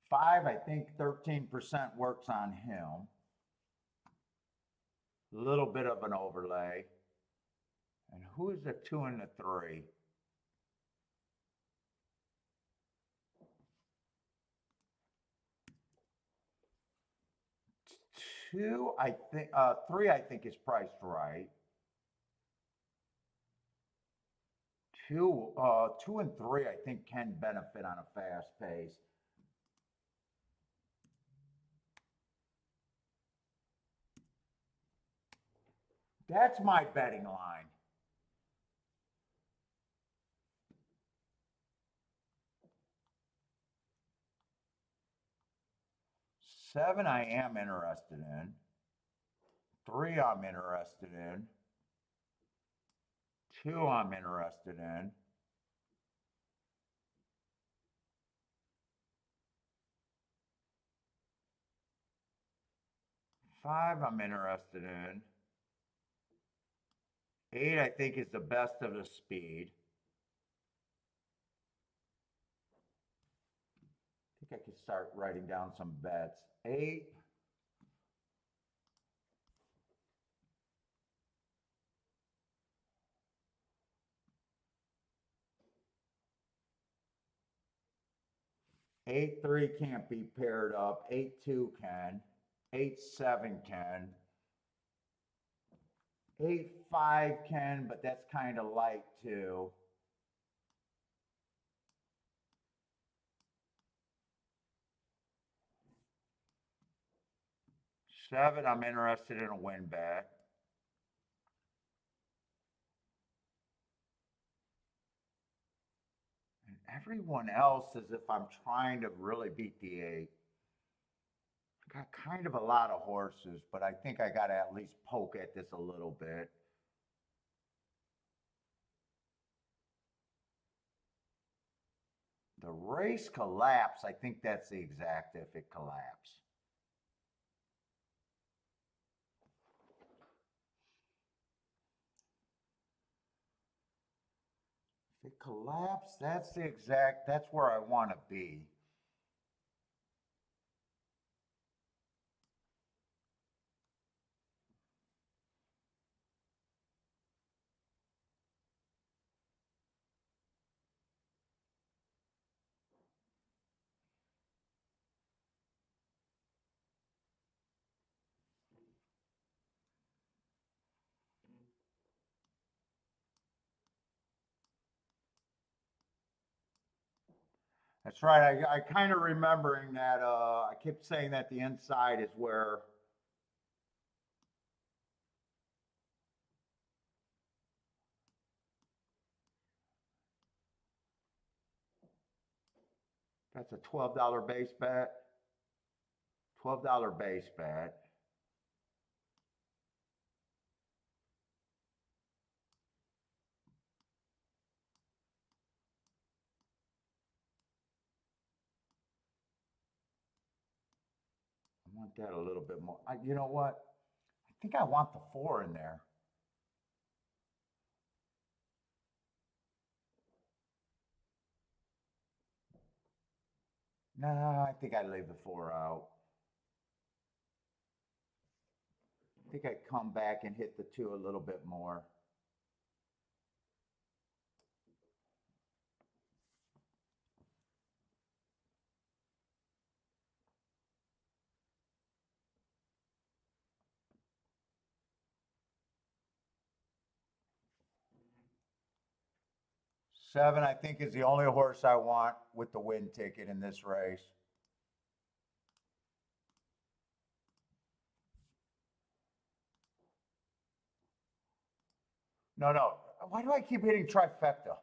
Five, I think 13% works on him. A little bit of an overlay. And who is the 2 and the 3? Two, I think, 3, I think is priced right. 2 and 3, I think can benefit on a fast pace. That's my betting line. Seven I am interested in. Three I'm interested in. Two I'm interested in. Five I'm interested in. Eight I think is the best of the speed. I think I could start writing down some bets. Eight. Eight three can't be paired up. Eight two can. Eight seven can. Eight five can, but that's kind of light too. Seven, I'm interested in a win bet. And everyone else is if I'm trying to really beat the eight. I got kind of a lot of horses, but I think I got to at least poke at this a little bit. The race collapse, I think that's the exact if it collapsed. If it collapsed, that's the exact, that's where I want to be. That's right. I kind of remembering that I kept saying that the inside is where that's a $12 base bet. $12 base bet. I want that a little bit more. You know what? I think I want the four in there. No, I think I leave the four out. I think I come back and hit the two a little bit more. Seven, I think, is the only horse I want with the win ticket in this race. No, no. Why do I keep hitting trifecta?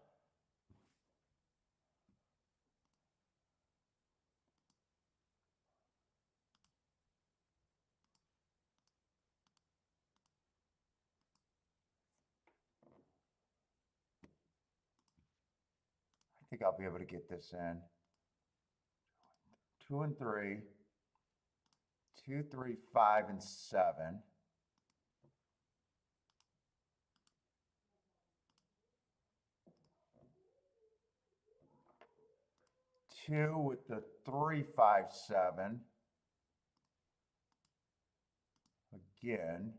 I think I'll be able to get this in. 2 and 3. 2, 3, 5, and 7. Two with the 3, 5, 7. Again.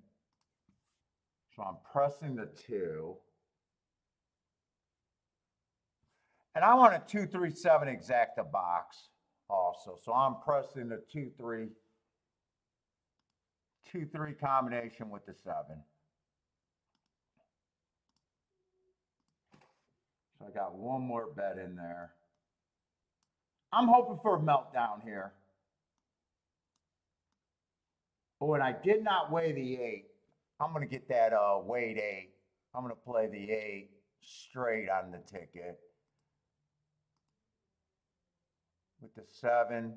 So I'm pressing the 2. And I want a 2, 3, 7 exacta box also. So I'm pressing the 2, 3, 2, 3 combination with the 7. So I got one more bet in there. I'm hoping for a meltdown here. Oh, and I did not weigh the 8. I'm gonna get that weight 8. I'm gonna play the 8 straight on the ticket. With the 7,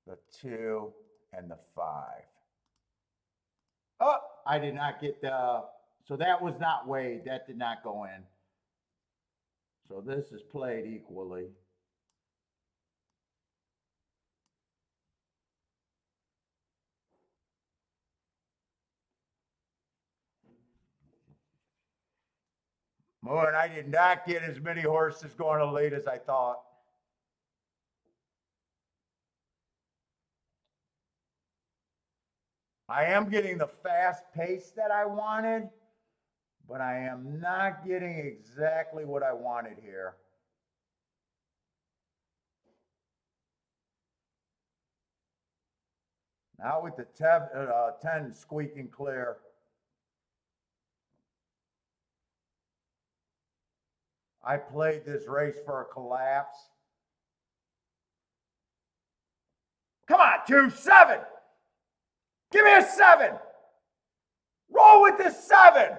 the 2, and the 5. Oh, I did not get the, so that was not weighed. That did not go in. So this is played equally. More, and I did not get as many horses going to lead as I thought. I am getting the fast pace that I wanted, but I am not getting exactly what I wanted here. Now with the 10 squeaking clear. I played this race for a collapse. Come on, 2, 7. Give me a 7. Roll with the 7.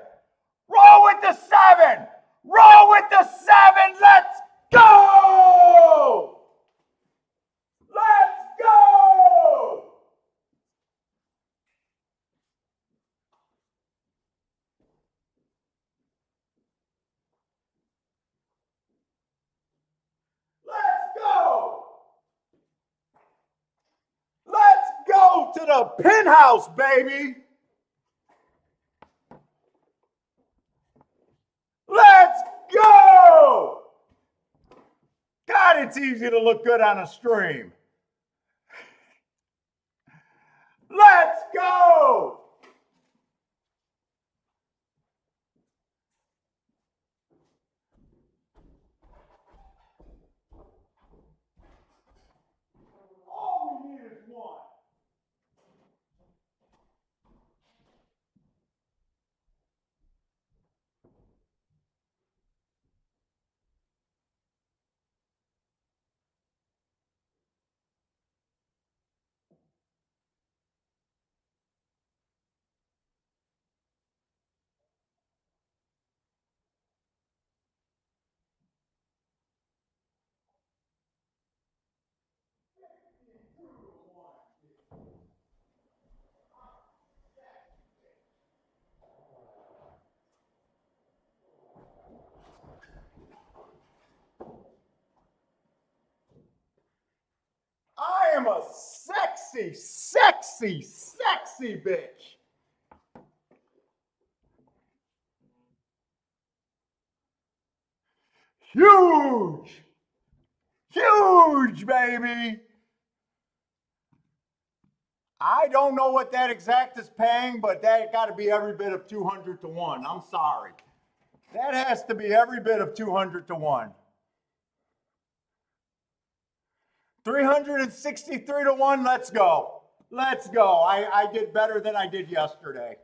Roll with the 7. Roll with the 7. Let's go. Let's go. Let's go. Let's go to the penthouse, baby. Let's go. God, it's easy to look good on a stream. Let's go. All we need is one. I am a sexy, sexy, sexy bitch. Huge. Huge, baby. I don't know what that exact is paying, but that got to be every bit of 200 to 1. I'm sorry. That has to be every bit of 200 to 1. 363 to 1. Let's go. Let's go. I did better than I did yesterday.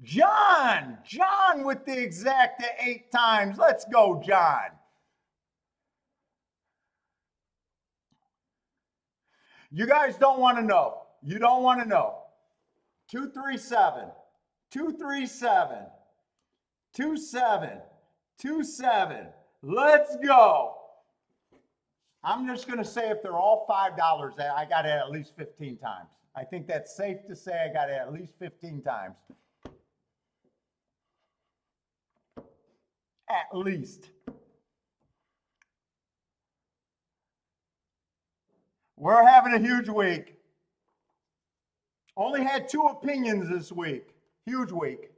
John with the exact 8 times. Let's go, John. You guys don't want to know. You don't want to know. 237, 237, 27, 27. Let's go. I'm just going to say if they're all $5, I got it at least 15 times. I think that's safe to say I got it at least 15 times. At least. We're having a huge week. Only had 2 opinions this week. Huge week.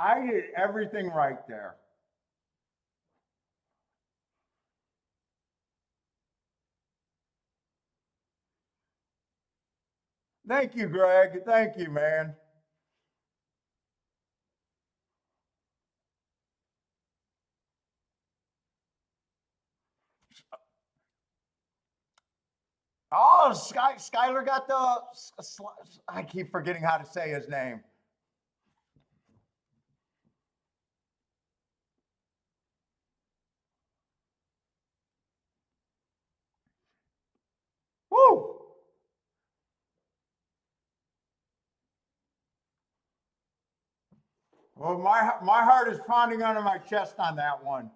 I did everything right there. Thank you, Greg. Thank you, man. Oh, Skyler got I keep forgetting how to say his name. Woo! Well, my heart is pounding under my chest on that one.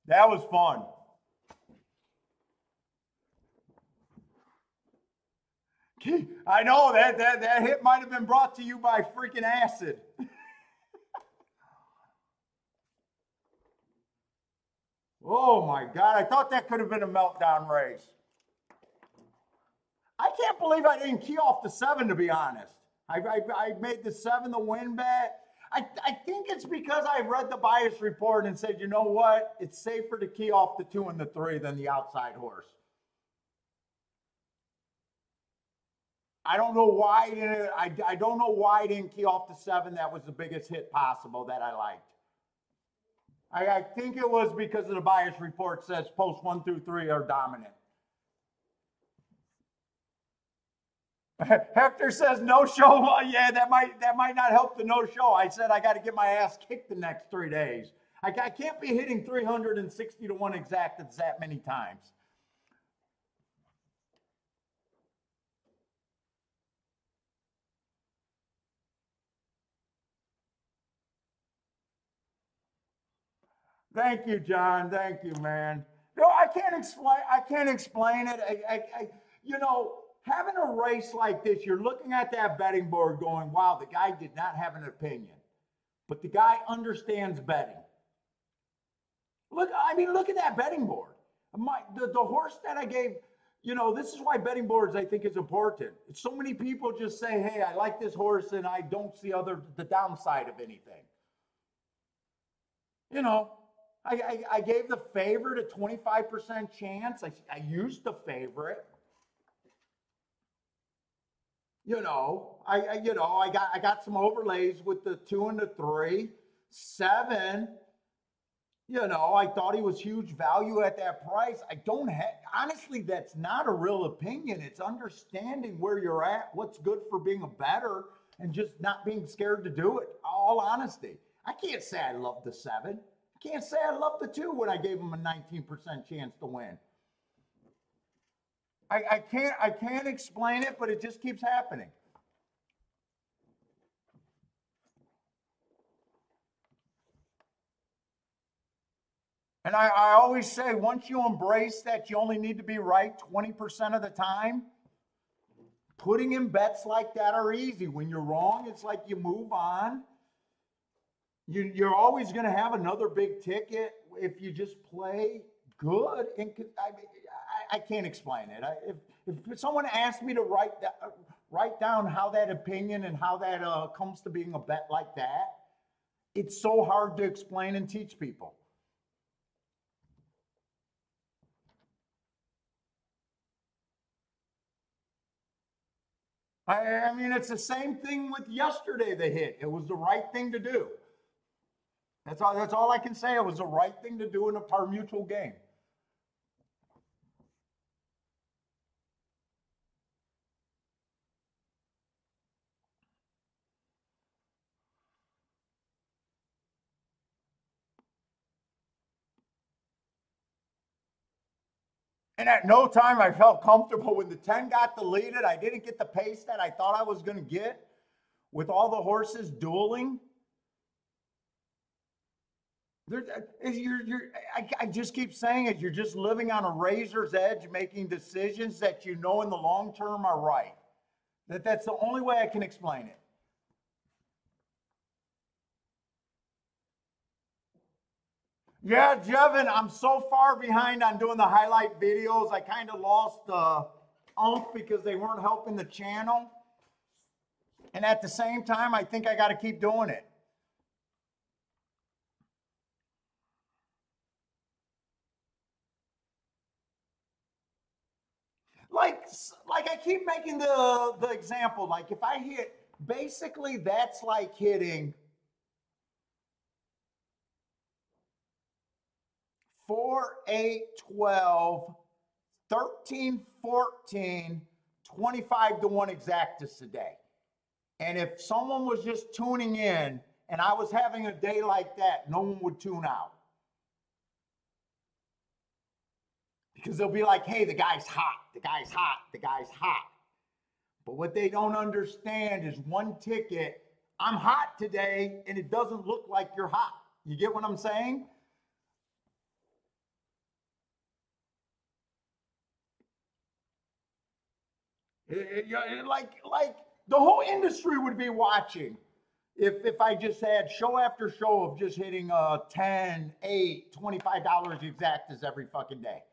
That was fun. I know that hit might have been brought to you by freaking acid. Oh my God, I thought that could have been a meltdown race. I can't believe I didn't key off the 7, to be honest. I made the 7 the win bet. I think it's because I read the bias report and said, you know what? It's safer to key off the 2 and the 3 than the outside horse. I don't know why I don't know why I didn't key off the 7. That was the biggest hit possible that I liked. I think it was because of the bias report says post 1 through 3 are dominant. Hector says no show. Well, yeah, that might not help the no show. I said I got to get my ass kicked the next 3 days. I can't be hitting 360 to 1 exactas that many times. Thank you, John. Thank you, man. No, I can't explain it. You know, having a race like this, you're looking at that betting board going, wow, the guy did not have an opinion, but the guy understands betting. Look at that betting board. The horse that I gave, you know, this is why betting boards I think is important. So many people just say, hey, I like this horse and I don't see the downside of anything. You know, I gave the favorite a 25% chance. I used the favorite. You know, I got some overlays with the 2 and the 3, 7. You know, I thought he was huge value at that price. Honestly, that's not a real opinion. It's understanding where you're at, what's good for being a bettor, and just not being scared to do it. All honesty. I can't say I love the 7. I can't say I love the 2 when I gave him a 19% chance to win. I can't explain it, but it just keeps happening. And I always say, once you embrace that you only need to be right 20% of the time, putting in bets like that are easy. When you're wrong, it's like you move on. You're always going to have another big ticket if you just play good. And I can't explain it. If someone asked me to write down how that opinion and how that comes to being a bet like that, it's so hard to explain and teach people. I mean, it's the same thing with yesterday, the hit. It was the right thing to do. That's all I can say. It was the right thing to do in a par mutual game. And at no time I felt comfortable when the 10 got deleted. I didn't get the pace that I thought I was going to get with all the horses dueling. I just keep saying it. You're just living on a razor's edge, making decisions that you know in the long term are right. That's the only way I can explain it. Yeah, Jevin, I'm so far behind on doing the highlight videos. I kind of lost oomph because they weren't helping the channel. And at the same time, I think I got to keep doing it. Like I keep making the example. Like if I hit, basically that's like hitting 4, 8, 12, 13, 14, 25 to 1 exactus today. And if someone was just tuning in and I was having a day like that, no one would tune out. Because they'll be like, hey, the guy's hot, the guy's hot, the guy's hot. But what they don't understand is one ticket, I'm hot today, and it doesn't look like you're hot. You get what I'm saying? Like the whole industry would be watching if I just had show after show of just hitting 10, 8, $25 exactas every fucking day.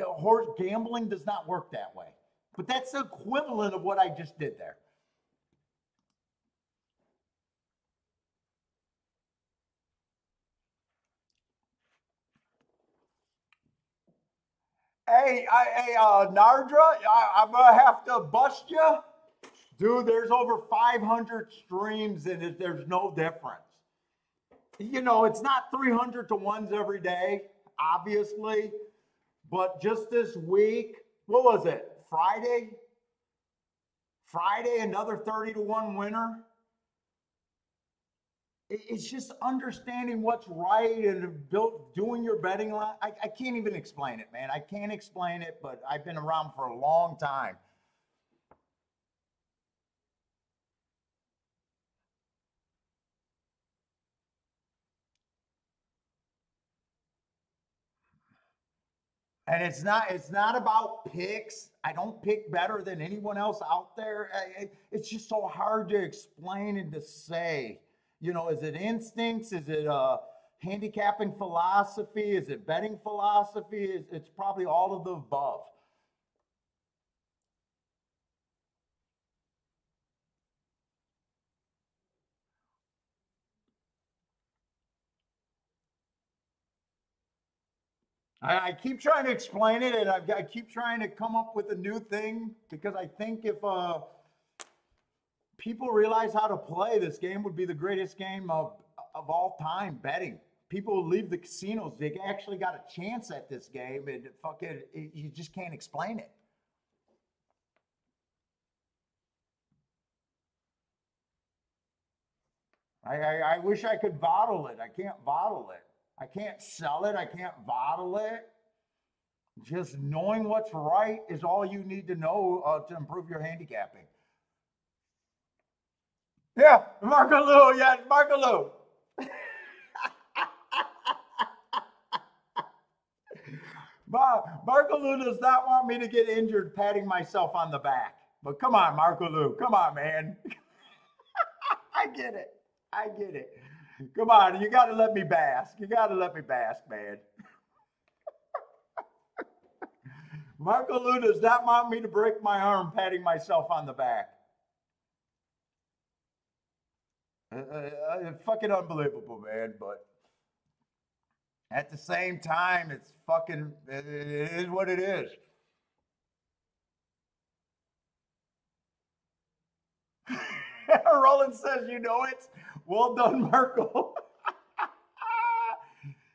Horse gambling does not work that way. But that's the equivalent of what I just did there. Hey, Nardra, I'm gonna have to bust you. Dude, there's over 500 streams and there's no difference. You know, it's not 300 to 1s every day, obviously, but just this week, what was it? Friday, another 30 to 1 winner. It's just understanding what's right and doing your betting line. I can't even explain it, man. I can't explain it, but I've been around for a long time. And it's not about picks. I don't pick better than anyone else out there. It's just so hard to explain and to say. You know, is it instincts? Is it handicapping philosophy? Is it betting philosophy? It's probably all of the above. I keep trying to explain it, and I keep trying to come up with a new thing because I think if people realize how to play, this game would be the greatest game of all time. Betting. People leave the casinos; they actually got a chance at this game, and fucking, you just can't explain it. I wish I could bottle it. I can't bottle it. I can't sell it. I can't bottle it. Just knowing what's right is all you need to know to improve your handicapping. Yeah, Marco Lou. Yeah, Marco Lou. Marco Lou does not want me to get injured patting myself on the back. But come on, Marco Lou. Come on, man. I get it. I get it. Come on, you got to let me bask. You got to let me bask, man. Marco Lou does not want me to break my arm patting myself on the back. Fucking unbelievable, man. But at the same time, it's fucking, it is what it is. Roland says, you know it. Well done, Marco.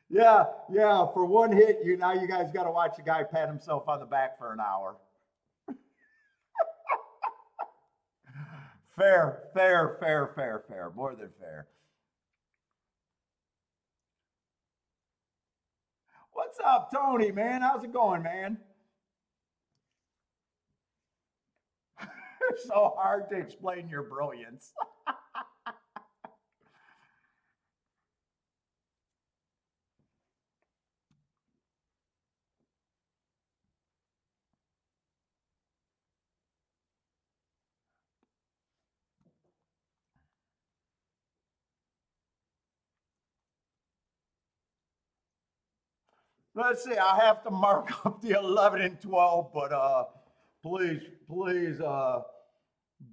Yeah, for one hit, you guys got to watch a guy pat himself on the back for an hour. Fair. More than fair. What's up, Tony, man? How's it going, man? It's so hard to explain your brilliance. Let's see, I have to mark up the 11 and 12, but please,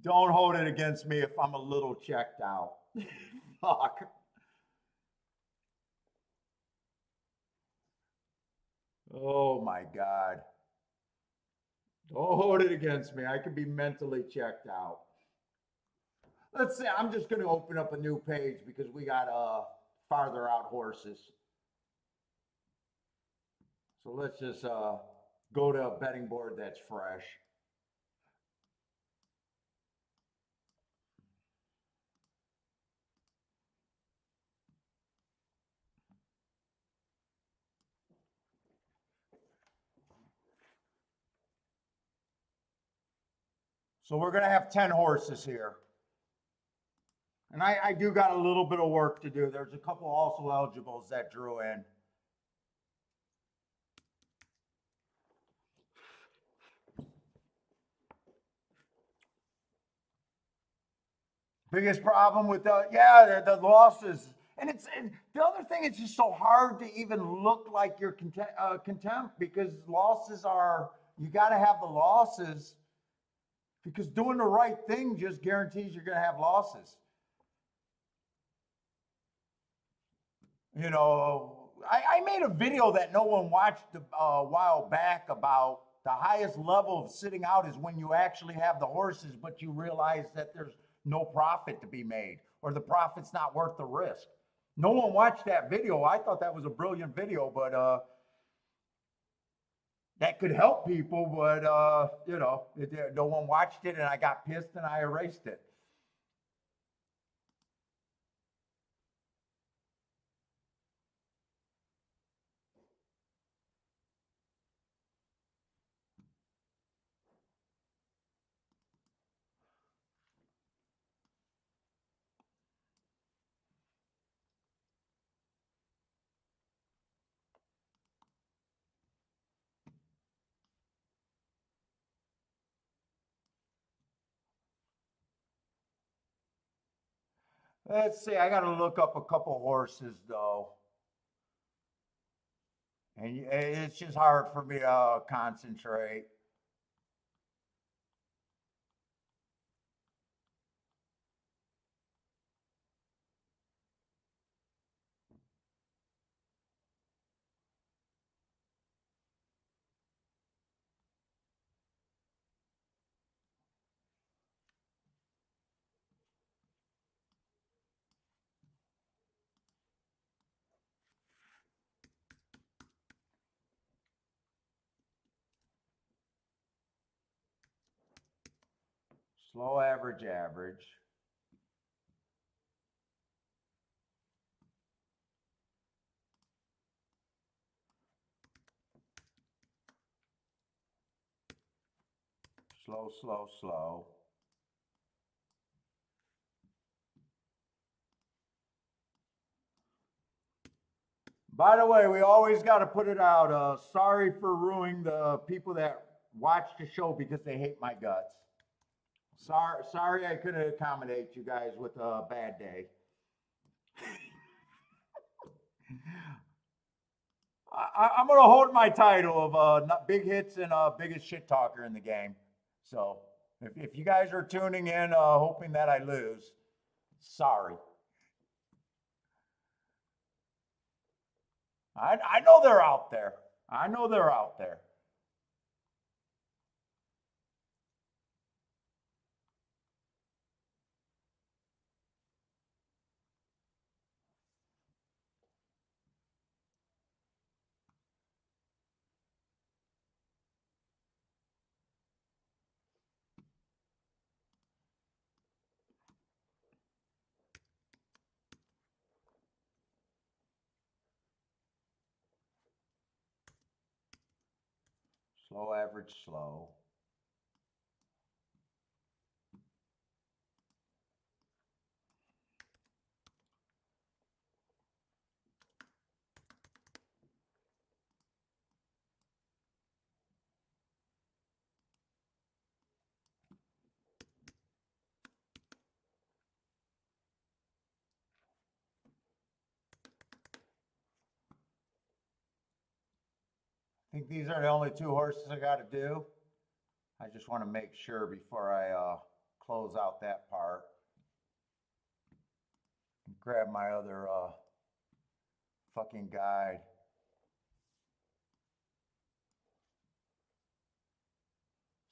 don't hold it against me if I'm a little checked out. Fuck. Oh my God. Don't hold it against me. I could be mentally checked out. Let's say I'm just going to open up a new page because we got farther out horses. So let's just go to a betting board that's fresh. So we're gonna have 10 horses here. And I do got a little bit of work to do. There's a couple also eligibles that drew in. Biggest problem with the losses. And the other thing, it's just so hard to even look like you're contempt because losses are, you got to have the losses because doing the right thing just guarantees you're going to have losses. You know, I made a video that no one watched a while back about the highest level of sitting out is when you actually have the horses, but you realize that there's no profit to be made or the profit's not worth the risk. No one watched that video. I thought that was a brilliant video, but that could help people, but you know, no one watched it and I got pissed and I erased it. Let's see, I got to look up a couple horses though. And it's just hard for me to concentrate. Slow, average, average. Slow, slow, slow. By the way, we always got to put it out. Sorry for ruining the people that watch the show because they hate my guts. Sorry I couldn't accommodate you guys with a bad day. I'm going to hold my title of big hits and biggest shit talker in the game. So if you guys are tuning in hoping that I lose, sorry. I know they're out there. I know they're out there. Slow, average, slow. I think these are the only two horses I got to do. I just want to make sure before I close out that part. Grab my other fucking guide.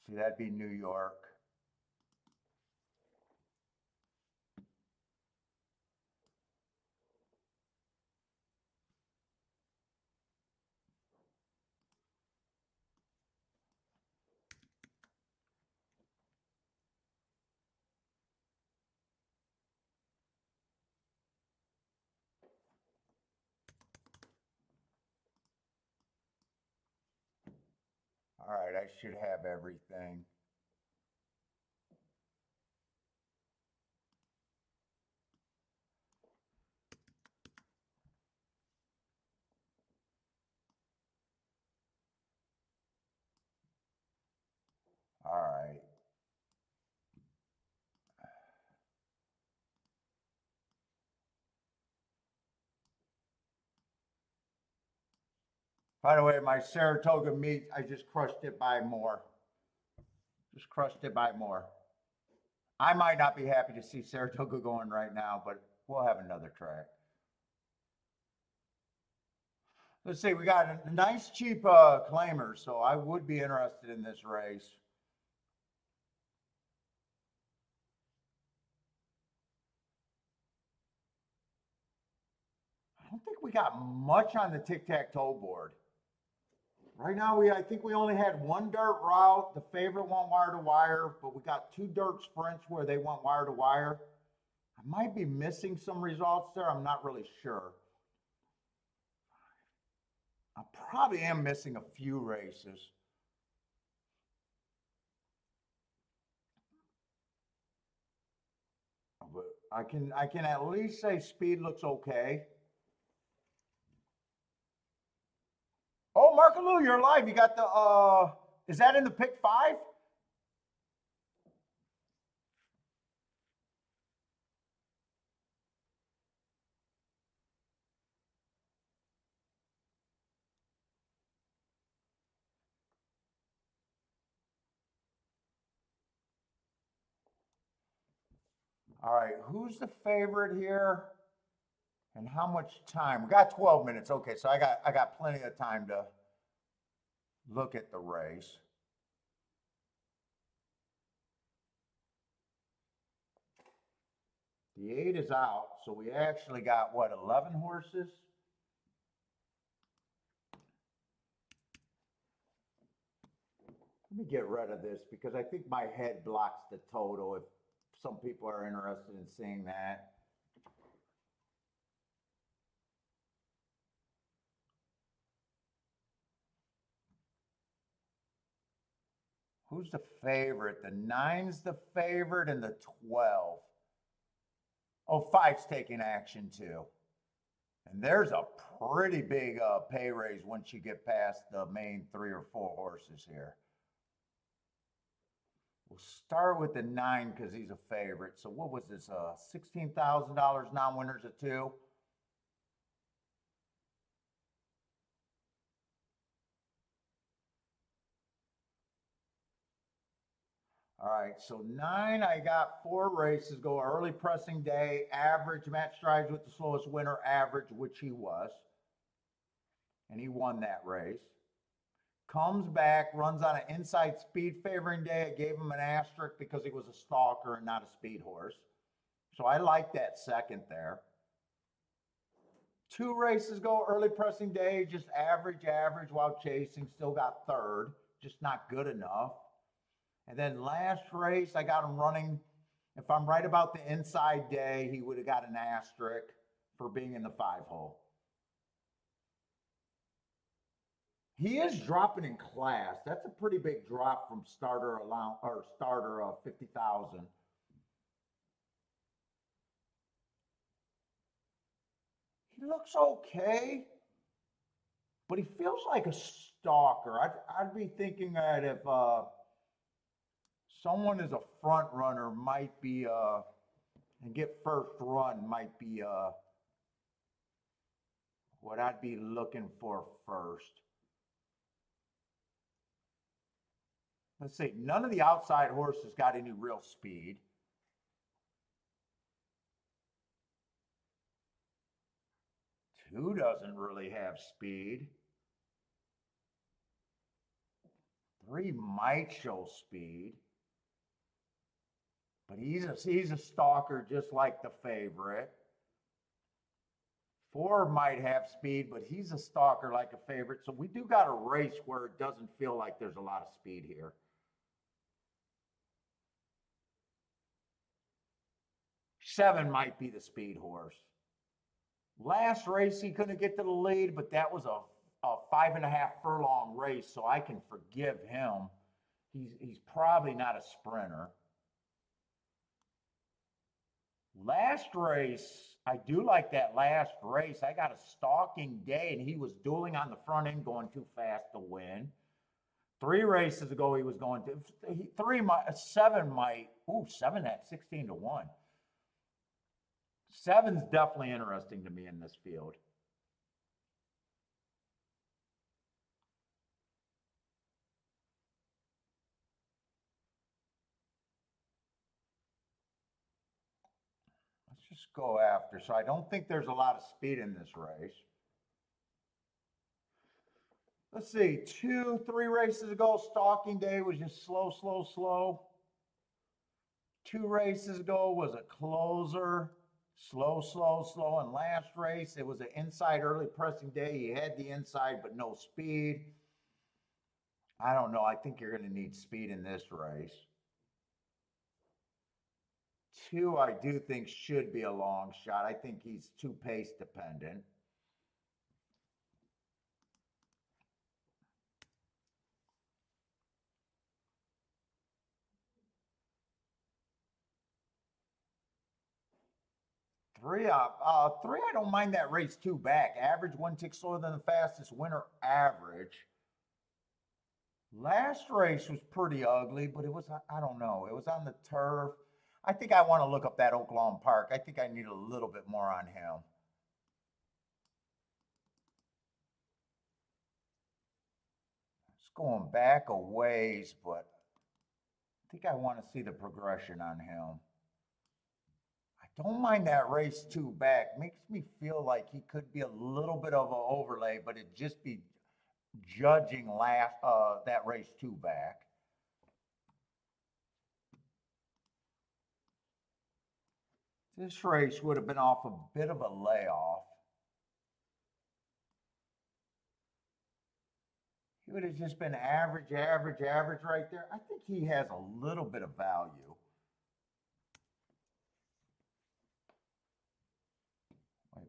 See, that'd be New York. All right, I should have everything. By the way, my Saratoga meat, I just crushed it by more. Just crushed it by more. I might not be happy to see Saratoga going right now, but we'll have another track. Let's see, we got a nice cheap claimer, so I would be interested in this race. I don't think we got much on the tic-tac-toe board. Right now, I think we only had one dirt route. The favorite went wire to wire, but we got two dirt sprints where they went wire to wire. I might be missing some results there. I'm not really sure. I probably am missing a few races. But I can at least say speed looks okay. Oh, Markaloo, you're alive. You got the is that in the pick 5? All right, who's the favorite here? And how much time? We got 12 minutes. Okay, so I got plenty of time to look at the race. The 8 is out, so we actually got what, 11 horses? Let me get rid of this because I think my head blocks the total if some people are interested in seeing that. Who's the favorite? The 9's the favorite and the 12. Oh, 5's taking action too. And there's a pretty big pay raise once you get past the main 3 or 4 horses here. We'll start with the 9 because he's a favorite. So what was this? $16,000 non-winners at 2. All right, so 9, I got 4 races go early pressing day, average, Matt strives with the slowest winner average, which he was. And he won that race. Comes back, runs on an inside speed favoring day. I gave him an asterisk because he was a stalker and not a speed horse. So I like that second there. 2 races go early pressing day, just average while chasing, still got 3rd, just not good enough. And then last race, I got him running. If I'm right about the inside day, he would have got an asterisk for being in the 5 hole. He is dropping in class. That's a pretty big drop from starter 50,000. He looks okay, but he feels like a stalker. I'd be thinking that if someone is a front runner might be and get first run might be what I'd be looking for first. Let's see, none of the outside horses got any real speed. Two doesn't really have speed. 3 might show speed. But he's a stalker just like the favorite. 4 might have speed, but he's a stalker like a favorite. So we do got a race where it doesn't feel like there's a lot of speed here. 7 might be the speed horse. Last race, he couldn't get to the lead, but that was a 5.5 furlong race, so I can forgive him. He's probably not a sprinter. Last race, I do like that last race. I got a stalking day, and he was dueling on the front end, going too fast to win. 3 races ago, he was going to 7 might. Ooh, 7 at 16-1. 7's definitely interesting to me in this field. just go after. So I don't think there's a lot of speed in this race. Let's see, 3 races ago, Stalking Day was just slow, slow, slow. 2 races ago was a closer, slow, slow, slow. And last race, it was an inside early pressing day. He had the inside, but no speed. I don't know. I think you're going to need speed in this race. 2, I do think should be a long shot. I think he's too pace dependent. Three, I don't mind that race 2 back. Average 1 tick slower than the fastest winner average. Last race was pretty ugly, but it was, I don't know, it was on the turf. I think I want to look up that Oaklawn Park. I think I need a little bit more on him. It's going back a ways, but I think I want to see the progression on him. I don't mind that race 2 back. Makes me feel like he could be a little bit of an overlay, but it'd just be judging that race 2 back. This race would have been off a bit of a layoff. He would have just been average, average, average right there. I think he has a little bit of value.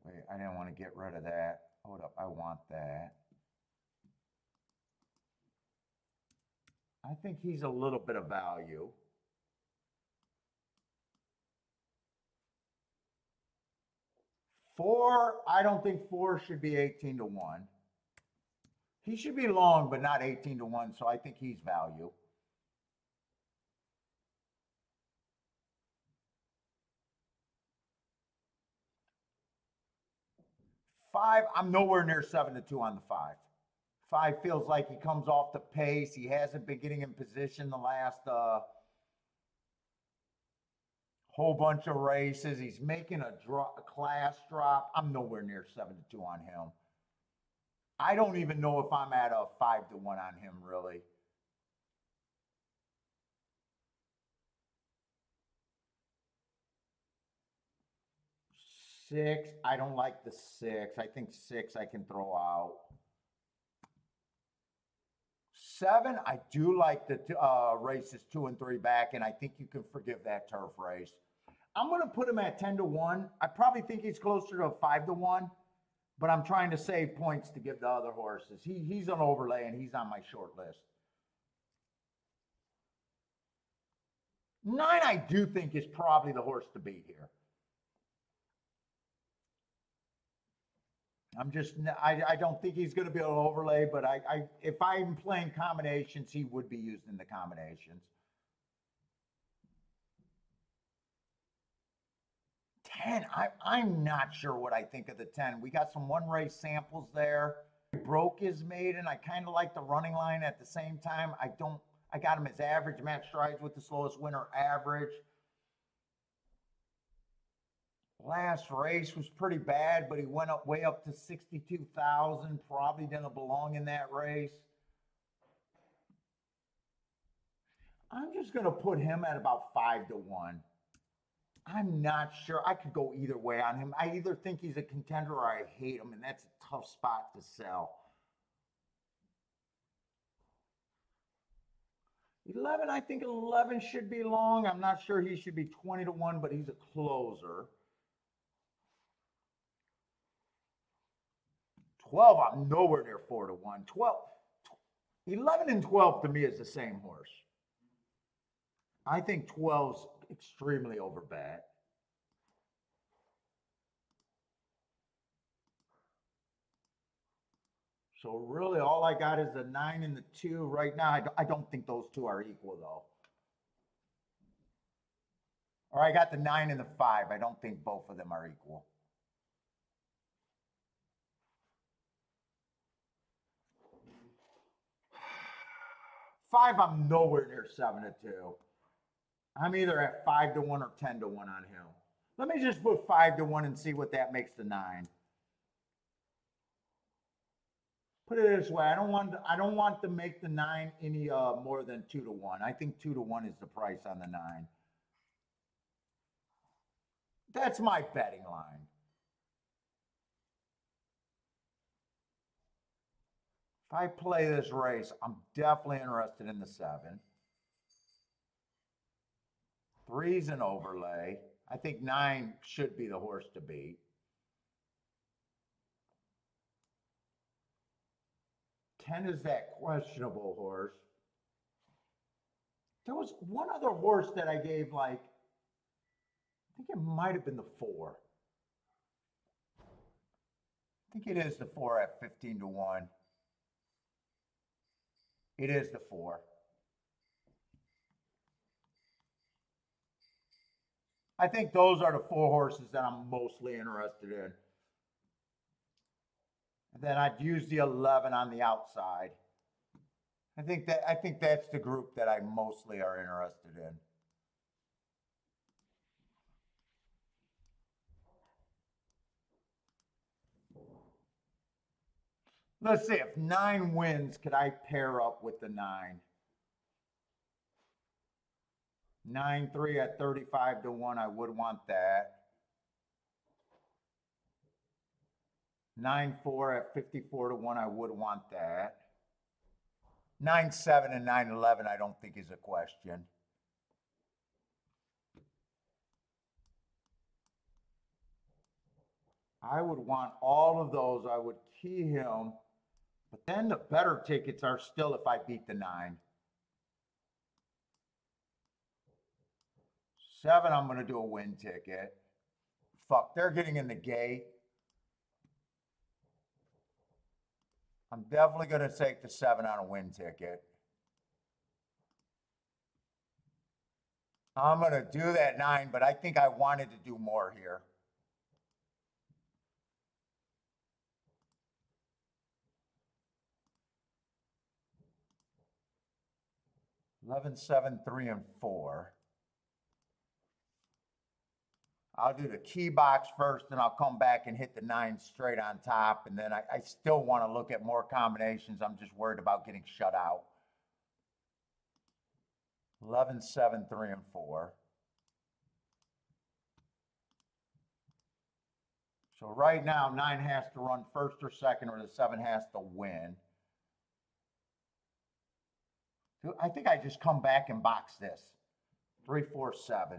Wait, I didn't want to get rid of that. Hold up, I want that. I think he's a little bit of value. Four, I don't think 4 should be 18 to 1. He should be long, but not 18 to 1, so I think he's value. Five, I'm nowhere near 7 to 2 on the 5. 5 feels like he comes off the pace. He hasn't been getting in position the last whole bunch of races. He's making a class drop. I'm nowhere near 7 to 2 on him. I don't even know if I'm at a 5 to 1 on him, really. Six, I don't like the 6. I think 6 I can throw out. 7, I do like the races 2 and 3 back, and I think you can forgive that turf race. I'm going to put him at 10 to 1. I probably think he's closer to a 5 to 1, but I'm trying to save points to give the other horses. He's an overlay, and he's on my short list. 9, I do think is probably the horse to beat here. I don't think he's going to be an overlay, but if I'm playing combinations, he would be used in the combinations. 10, I'm not sure what I think of the 10. We got some 1 race samples there. Broke his maiden. I kind of like the running line at the same time. I got him as average, match strides with the slowest winner average. Last race was pretty bad, but he went up way up to 62,000. Probably didn't belong in that race. I'm just going to put him at about 5 to 1. I'm not sure. I could go either way on him. I either think he's a contender or I hate him, and that's a tough spot to sell. 11, I think 11 should be long. I'm not sure he should be 20 to 1, but he's a closer. 12, I'm nowhere near 4 to 1. 11 and 12 to me is the same horse. I think 12's extremely overbet. So really all I got is the 9 and the 2 right now. I don't think those 2 are equal though. Or I got the 9 and the 5. I don't think both of them are equal. Five, I'm nowhere near 7 to 2. I'm either at 5 to 1 or 10 to 1 on him. Let me just put 5-1 and see what that makes the 9. Put it this way, I don't want to make the 9 any more than 2-1. I think 2-1 is the price on the 9. That's my betting line. If I play this race, I'm definitely interested in the 7. 3's an overlay. I think 9 should be the horse to beat. 10 is that questionable horse. There was one other horse that I gave, like, I think it might have been the 4. I think it is the 4 at 15-1. It is the 4. I think those are the 4 horses that I'm mostly interested in. And then I'd use the 11 on the outside. I think that's the group that I mostly are interested in. Let's see, if 9 wins, could I pair up with the 9? 9-3 at 35-1, I would want that. 9-4 at 54-1, I would want that. 9-7 and 9-11, I don't think is a question. I would want all of those. I would key him. But then the better tickets are still if I beat the 9. 7, I'm going to do a win ticket. Fuck, they're getting in the gate. I'm definitely going to take the 7 on a win ticket. I'm going to do that 9, but I think I wanted to do more here. 11, 7, 3, and 4. I'll do the key box first, and I'll come back and hit the 9 straight on top. And then I still want to look at more combinations. I'm just worried about getting shut out. 11, 7, 3, and 4. So right now, 9 has to run first or second, or the 7 has to win. I think I just come back and box this. 3, 4, 7.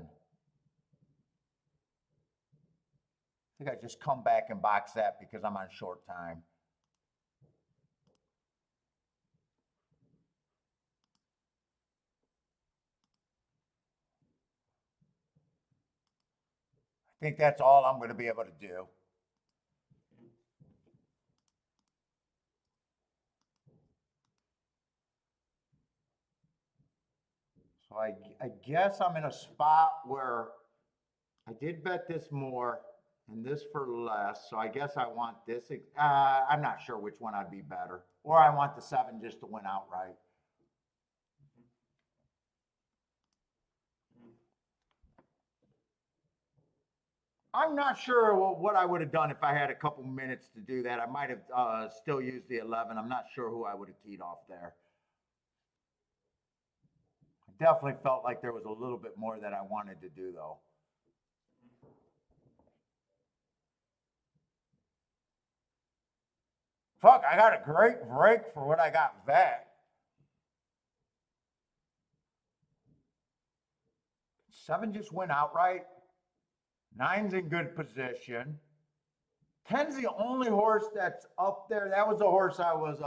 I think I just come back and box that because I'm on short time. I think that's all I'm going to be able to do. So I guess I'm in a spot where I did bet this more and this for less. So I guess I want this. I'm not sure which one I'd be better. Or I want the 7 just to win outright. I'm not sure what I would have done if I had a couple minutes to do that. I might have still used the 11. I'm not sure who I would have keyed off there. I definitely felt like there was a little bit more that I wanted to do, though. Fuck, I got a great break for what I got back. 7 just went outright. 9's in good position. 10's the only horse that's up there. That was a horse I was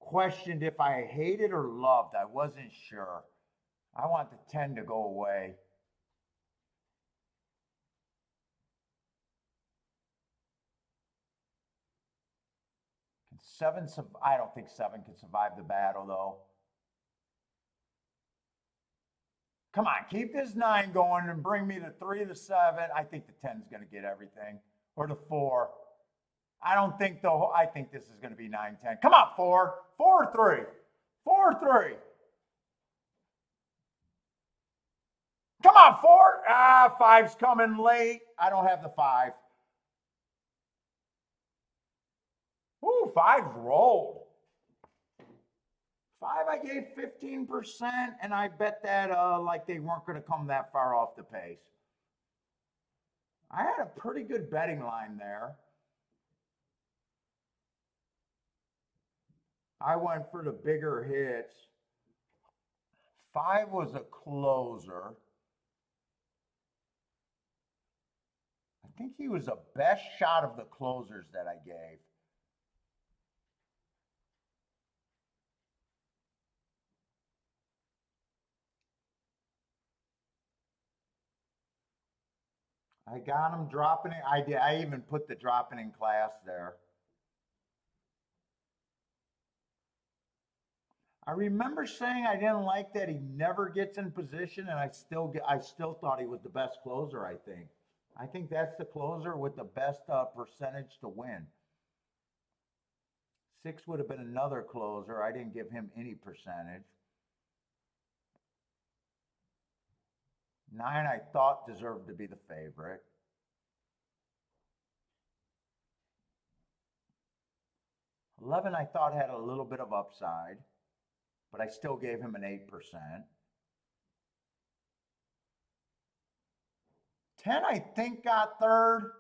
questioned if I hated or loved. I wasn't sure. I want the 10 to go away. Can 7 survive? I don't think 7 can survive the battle, though. Come on, keep this 9 going and bring me the 3, the 7. I think the 10 is going to get everything. Or the 4. I don't think I think this is going to be 9, 10. Come on, 4. 4, 3. 4, 3. Come on. on, 4. Ah, 5's coming late. I don't have the 5. Ooh, 5's rolled. 5, I gave 15%, and I bet that like they weren't going to come that far off the pace. I had a pretty good betting line there. I went for the bigger hits. 5 was a closer. I think he was the best shot of the closers that I gave. I got him dropping it. I even put the dropping in class there. I remember saying I didn't like that he never gets in position, and I still thought he was the best closer, I think. I think that's the closer with the best percentage to win. 6 would have been another closer. I didn't give him any percentage. 9, I thought deserved to be the favorite. 11, I thought had a little bit of upside, but I still gave him an 8%. 10, I think, got third.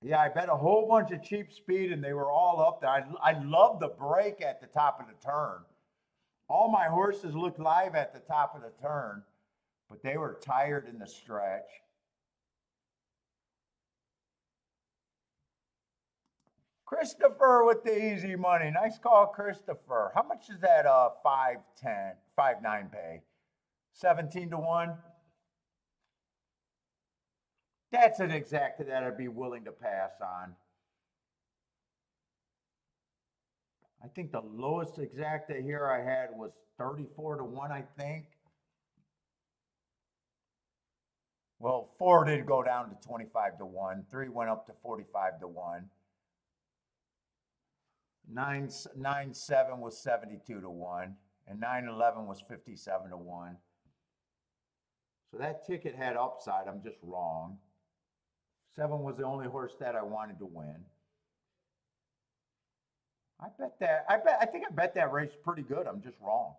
Yeah, I bet a whole bunch of cheap speed, and they were all up there. I love the break at the top of the turn. All my horses looked live at the top of the turn, but they were tired in the stretch. Christopher with the easy money. Nice call, Christopher. How much is that 5-9 pay? 17 to 1? That's an exacta that I'd be willing to pass on. I think the lowest exacta here I had was 34 to 1, I think. Well, 4 did go down to 25 to 1. 3 went up to 45 to 1. 9-7 was 72 to 1. And 9-11 was 57 to 1. So that ticket had upside. I'm just wrong. 7 was the only horse that I wanted to win. I think I bet that race pretty good. I'm just wrong.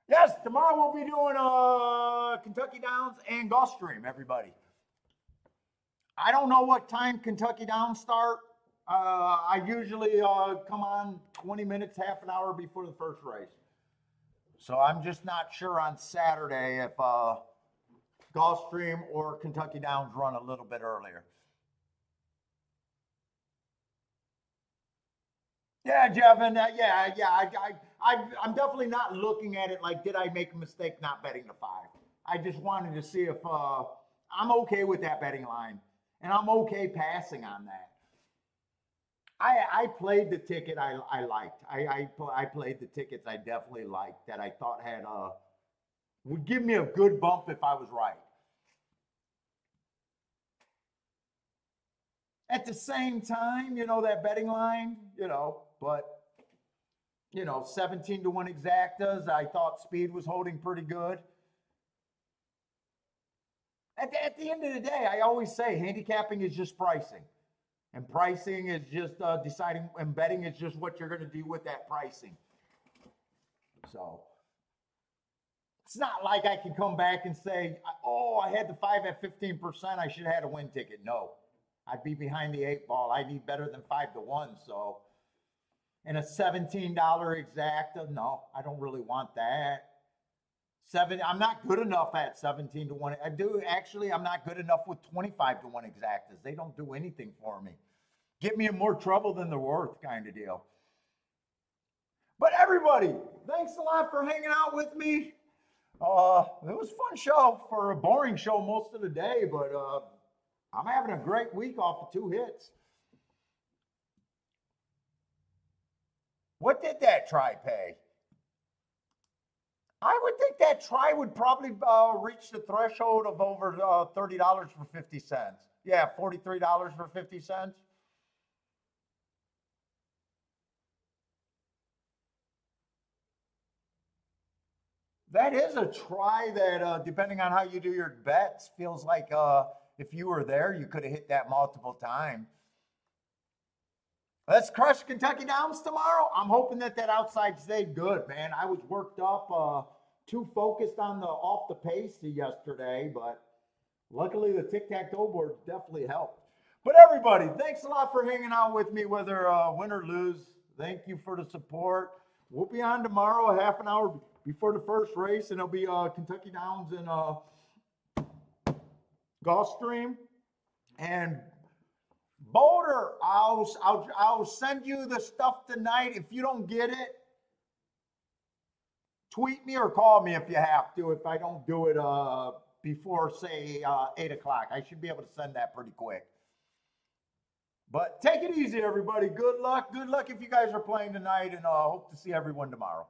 Yes, tomorrow we'll be doing Kentucky Downs and Gulfstream, everybody. I don't know what time Kentucky Downs start. I usually come on 20 minutes, half an hour before the first race. So I'm just not sure on Saturday if Gulfstream or Kentucky Downs run a little bit earlier. Yeah, Jevin. I'm definitely not looking at it like, did I make a mistake not betting the 5? I just wanted to see if I'm okay with that betting line, and I'm okay passing on that. I played the ticket I liked. I played the tickets I definitely liked that I thought had would give me a good bump if I was right. At the same time, that betting line, but 17 to 1 exactas. I thought speed was holding pretty good. At the end of the day, I always say handicapping is just pricing. And pricing is just deciding, and betting is just what you're going to do with that pricing. So it's not like I can come back and say, oh, I had the 5 at 15%. I should have had a win ticket. No, I'd be behind the 8 ball. I need better than 5 to 1. So, and a $17 exacta, no, I don't really want that. I'm not good enough at 17 to 1. I'm not good enough with 25 to 1 exactas. They don't do anything for me. Get me in more trouble than they're worth kind of deal. But everybody, thanks a lot for hanging out with me. It was a fun show for a boring show most of the day, but I'm having a great week off of 2 hits. What did that try pay? I would think that try would probably reach the threshold of over $30 for 50 cents. Yeah, $43 for 50 cents. That is a try that, depending on how you do your bets, feels like if you were there, you could have hit that multiple times. Let's crush Kentucky Downs tomorrow. I'm hoping that outside stayed good, man. I was worked up, too focused on the off the pace yesterday, but luckily the tic-tac-toe board definitely helped. But everybody, thanks a lot for hanging out with me, whether win or lose. Thank you for the support. We'll be on tomorrow, a half an hour before the first race, and it'll be Kentucky Downs and Gulfstream. And Boulder, I'll send you the stuff tonight. If you don't get it, tweet me or call me if you have to. If I don't do it before, say, 8 o'clock, I should be able to send that pretty quick. But take it easy, everybody. Good luck. Good luck if you guys are playing tonight, and hope to see everyone tomorrow.